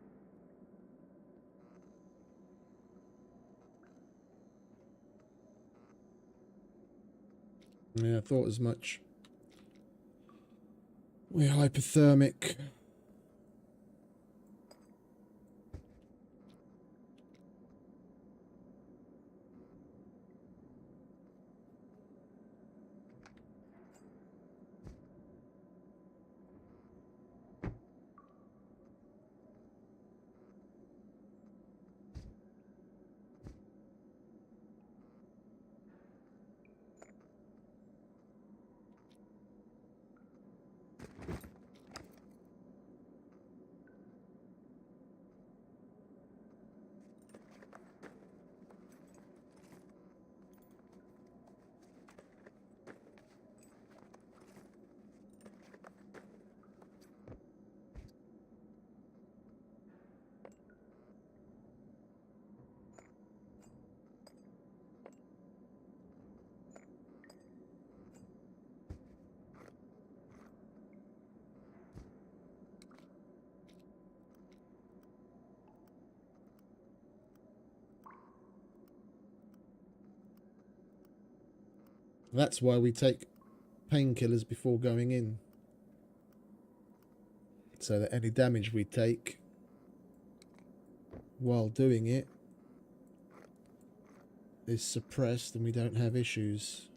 Yeah, I thought as much. We're hypothermic. That's why we take painkillers before going in. So that any damage we take while doing it is suppressed and we don't have issues.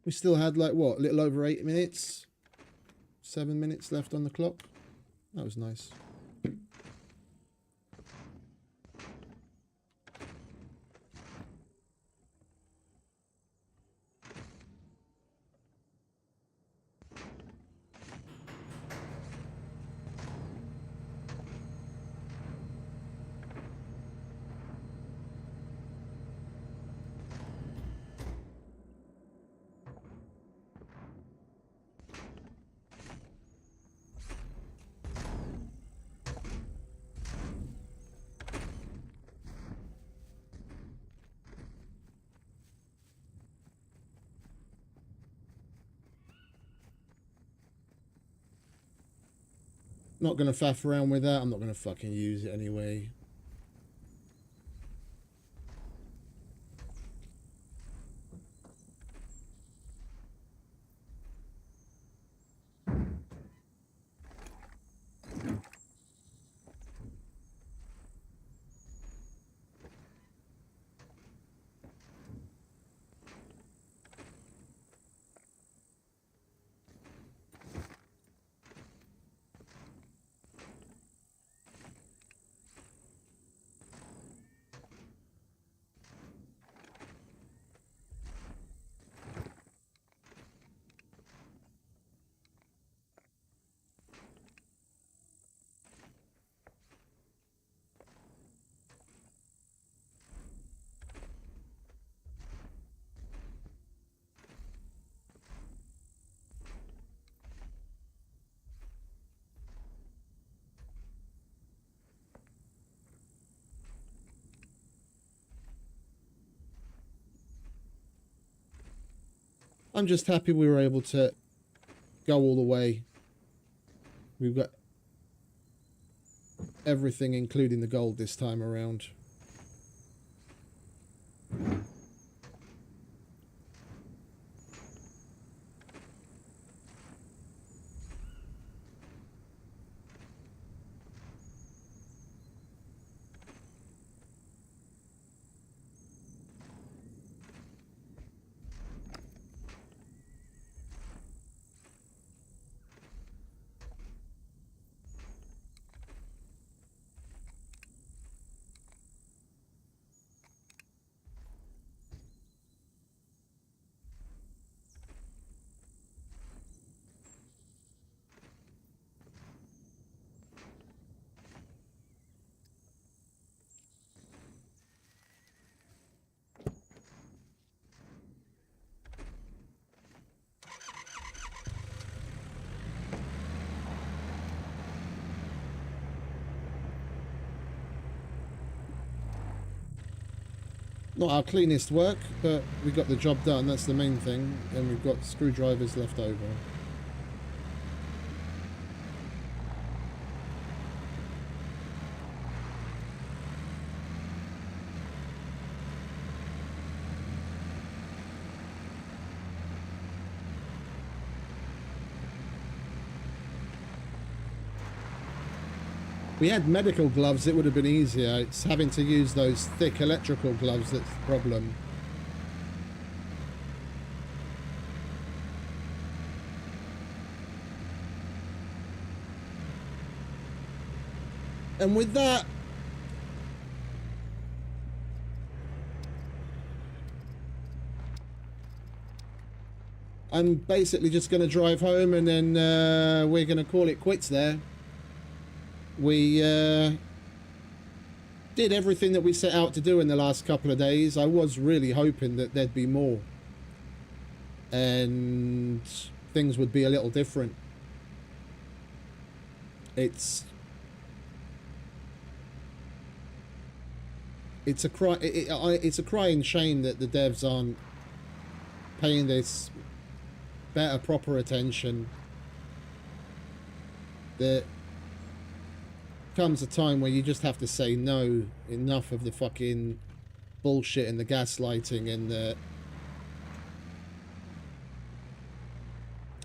We still had like what, a little over 8 minutes? 7 minutes left on the clock. That was nice. Not going to faff around with that. I'm not going to fucking use it anyway. I'm just happy we were able to go all the way. We've got everything, including the gold, this time around. Not our cleanest work, but we got the job done. That's the main thing. And we've got screwdrivers left over. We had medical gloves, it would have been easier. It's having to use those thick electrical gloves that's the problem. And with that, I'm basically just going to drive home, and then we're going to call it quits there. We did everything that we set out to do in the last couple of days. I was really hoping that there'd be more and things would be a little different. It's a crying shame that the devs aren't paying this better, proper attention. That comes a time where you just have to say no. Enough of the fucking bullshit and the gaslighting and the...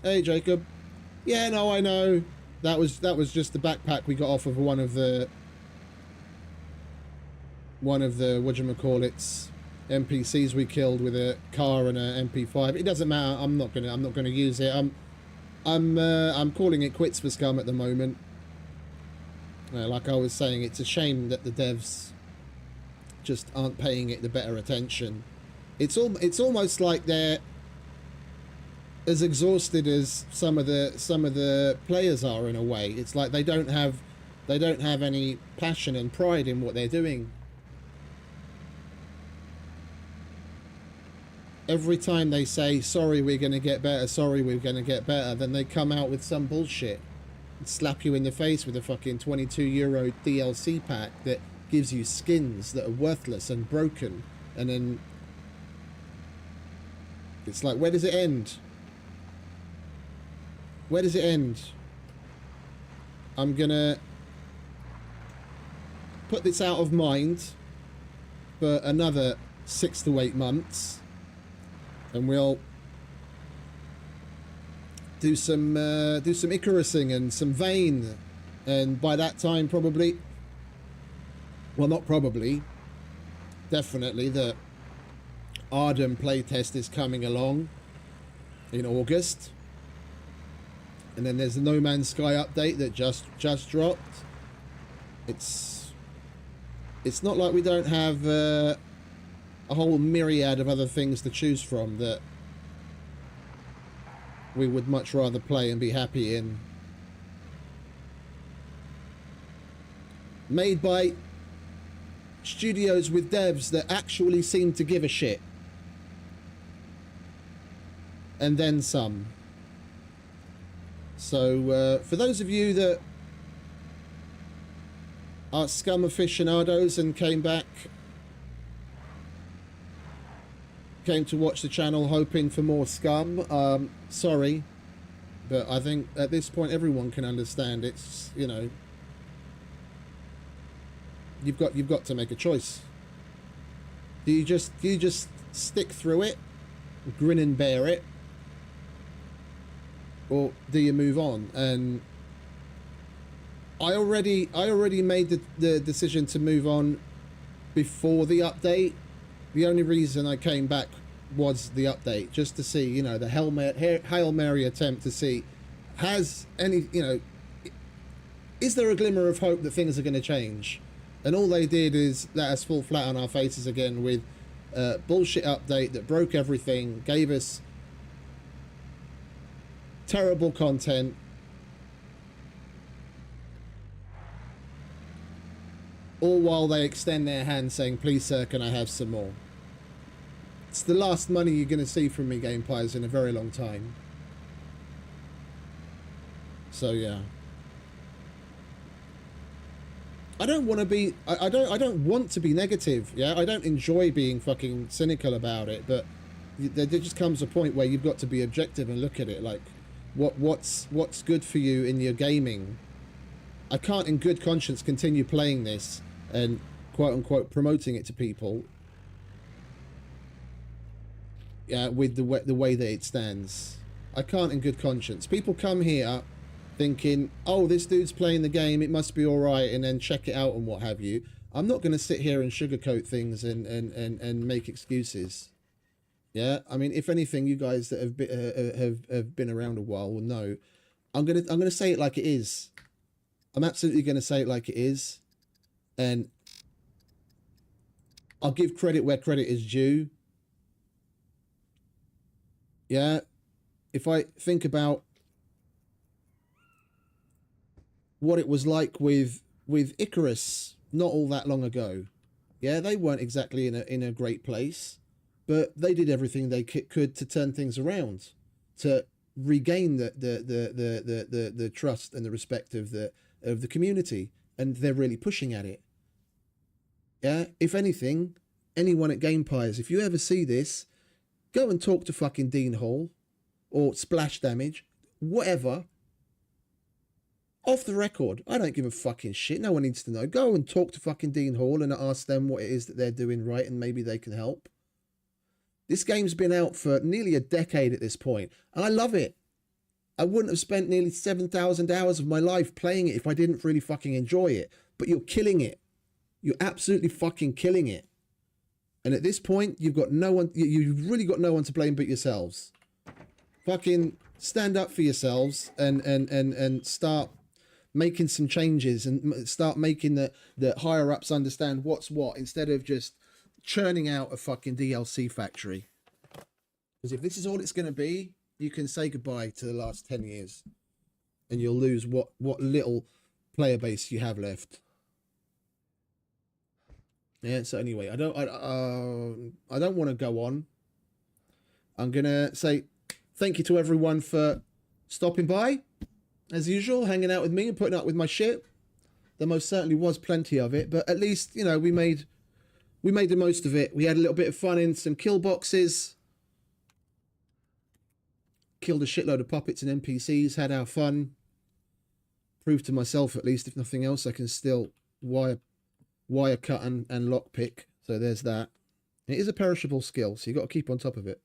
Hey, Jacob. Yeah, no, I know. That was just the backpack we got off of one of the whatchamacallits NPCs we killed with a car and a MP5. It doesn't matter. I'm not gonna use it. I'm calling it quits for Scum at the moment. Like I was saying, it's a shame that the devs just aren't paying it the better attention. It's almost like they're as exhausted as some of the players are in a way. It's like they don't have any passion and pride in what they're doing. Every time they say, sorry, we're going to get better, sorry, we're going to get better, then they come out with some bullshit and slap you in the face with a fucking €22 DLC pack that gives you skins that are worthless and broken. And then it's like, where does it end? Where does it end? I'm going to put this out of mind for another 6 to 8 months. And we'll do some Icarusing and some Vane, and by that time probably, well, not probably, definitely the Arden playtest is coming along in August, and then there's the No Man's Sky update that just dropped. It's not like we don't have a whole myriad of other things to choose from that we would much rather play and be happy in. Made by studios with devs that actually seem to give a shit. And then some. So for those of you that are Scum aficionados and came back came to watch the channel hoping for more SCUM, sorry, but I think at this point everyone can understand it's, you know, you've got to make a choice. Do you just stick through it, grin and bear it, or do you move on? And I already made the decision to move on before the update. The only reason I came back was the update, just to see, you know, the Hail Mary attempt to see, has any, you know, is there a glimmer of hope that things are going to change? And all they did is let us fall flat on our faces again with a bullshit update that broke everything, gave us terrible content, all while they extend their hand saying, please sir, can I have some more? It's the last money you're going to see from me, Gamepires, in a very long time. So yeah, I don't want to be, I don't want to be negative, yeah? I don't enjoy being fucking cynical about it, but there just comes a point where you've got to be objective and look at it like, what's good for you in your gaming. I can't in good conscience continue playing this and quote-unquote promoting it to people, yeah, with the way that it stands. I can't in good conscience. People come here thinking, oh, this dude's playing the game, it must be all right, and then check it out and what have you. I'm not going to sit here and sugarcoat things and make excuses. Yeah, I mean, if anything, you guys that have been around a while will know. I'm gonna say it like it is. I'm absolutely gonna say it like it is, and I'll give credit where credit is due. Yeah, if I think about what it was like with Icarus not all that long ago, yeah, they weren't exactly in a great place, but they did everything they could to turn things around, to regain the trust and the respect of the community, and they're really pushing at it. Yeah, if anything, anyone at Gamepires, if you ever see this, go and talk to fucking Dean Hall or Splash Damage, whatever. Off the record, I don't give a fucking shit. No one needs to know. Go and talk to fucking Dean Hall and ask them what it is that they're doing right, and maybe they can help. This game's been out for nearly a decade at this point, and I love it. I wouldn't have spent nearly 7,000 hours of my life playing it if I didn't really fucking enjoy it. But you're killing it. You're absolutely fucking killing it. And at this point, you've got no one, you've really got no one to blame but yourselves. Fucking stand up for yourselves and start making some changes and start making the higher ups understand what's what, instead of just churning out a fucking DLC factory. Because if this is all it's going to be, you can say goodbye to the last 10 years and you'll lose what little player base you have left. Yeah, so anyway, I don't want to go on. I'm going to say thank you to everyone for stopping by, as usual, hanging out with me and putting up with my shit. There most certainly was plenty of it, but at least, you know, we made the most of it. We had a little bit of fun in some kill boxes. Killed a shitload of puppets and NPCs, had our fun. Proved to myself, at least, if nothing else, I can still wire cut and lockpick. So there's that. It is a perishable skill, so you've got to keep on top of it.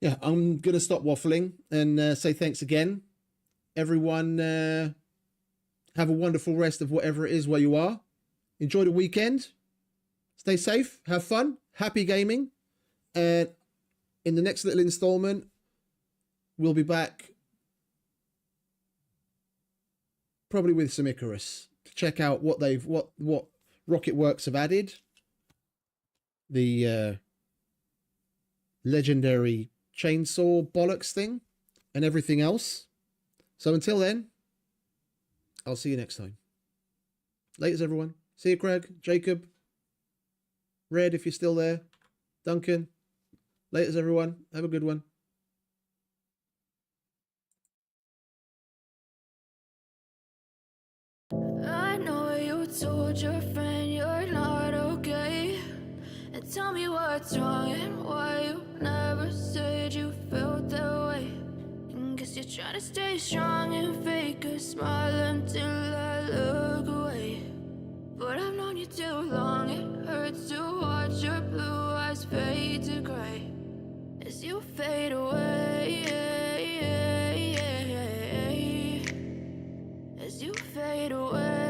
Yeah, I'm going to stop waffling and say thanks again. Everyone, have a wonderful rest of whatever it is where you are. Enjoy the weekend. Stay safe. Have fun. Happy gaming. And in the next little installment, we'll be back probably with some Icarus to check out what Rocketworks have added. The legendary chainsaw bollocks thing and everything else. So until then, I'll see you next time. Laters, everyone. See you, Craig, Jacob, Red, if you're still there, Duncan. Laters, everyone. Have a good one. I know you told your friend you're not okay, and Tell me what's wrong and why you never said you felt that way. And guess you're trying to stay strong and fake a smile until I look away. But I've known you too long, it hurts to watch your blue eyes fade to gray as you fade away, as you fade away.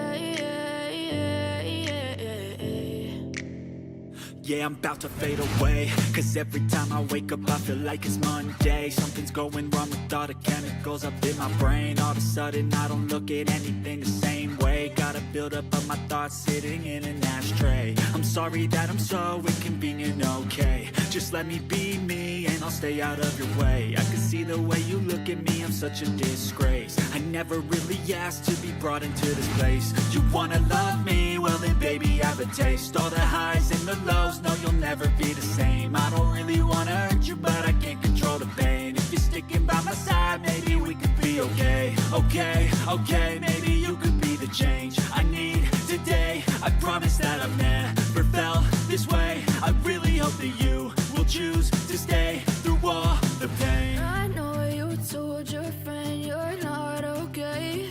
Yeah, I'm about to fade away, cause every time I wake up I feel like it's Monday. Something's going wrong with all the chemicals up in my brain. All of a sudden I don't look at anything the same way. Gotta build up of my thoughts sitting in an ashtray. I'm sorry that I'm so inconvenient, okay. Just let me be me and I'll stay out of your way. I can see the way you look at me, I'm such a disgrace. I never really asked to be brought into this place. You wanna love me? Well then baby I have a taste. All the highs and the lows, no you'll never be the same. I don't really wanna hurt you but I can't control the pain. If you're sticking by my side maybe we could be okay. Okay, maybe you could be the change I need today. I promise that I've never felt this way. I really hope that you will choose to stay through all the pain. I know you told your friend you're not okay,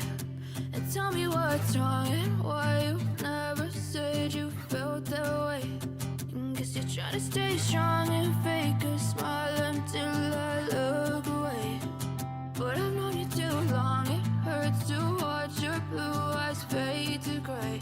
and tell me what's wrong and why you never said you felt that way. And guess you're trying to stay strong and fake a smile until I look away. But I've known you too long, it hurts to watch your blue eyes fade to gray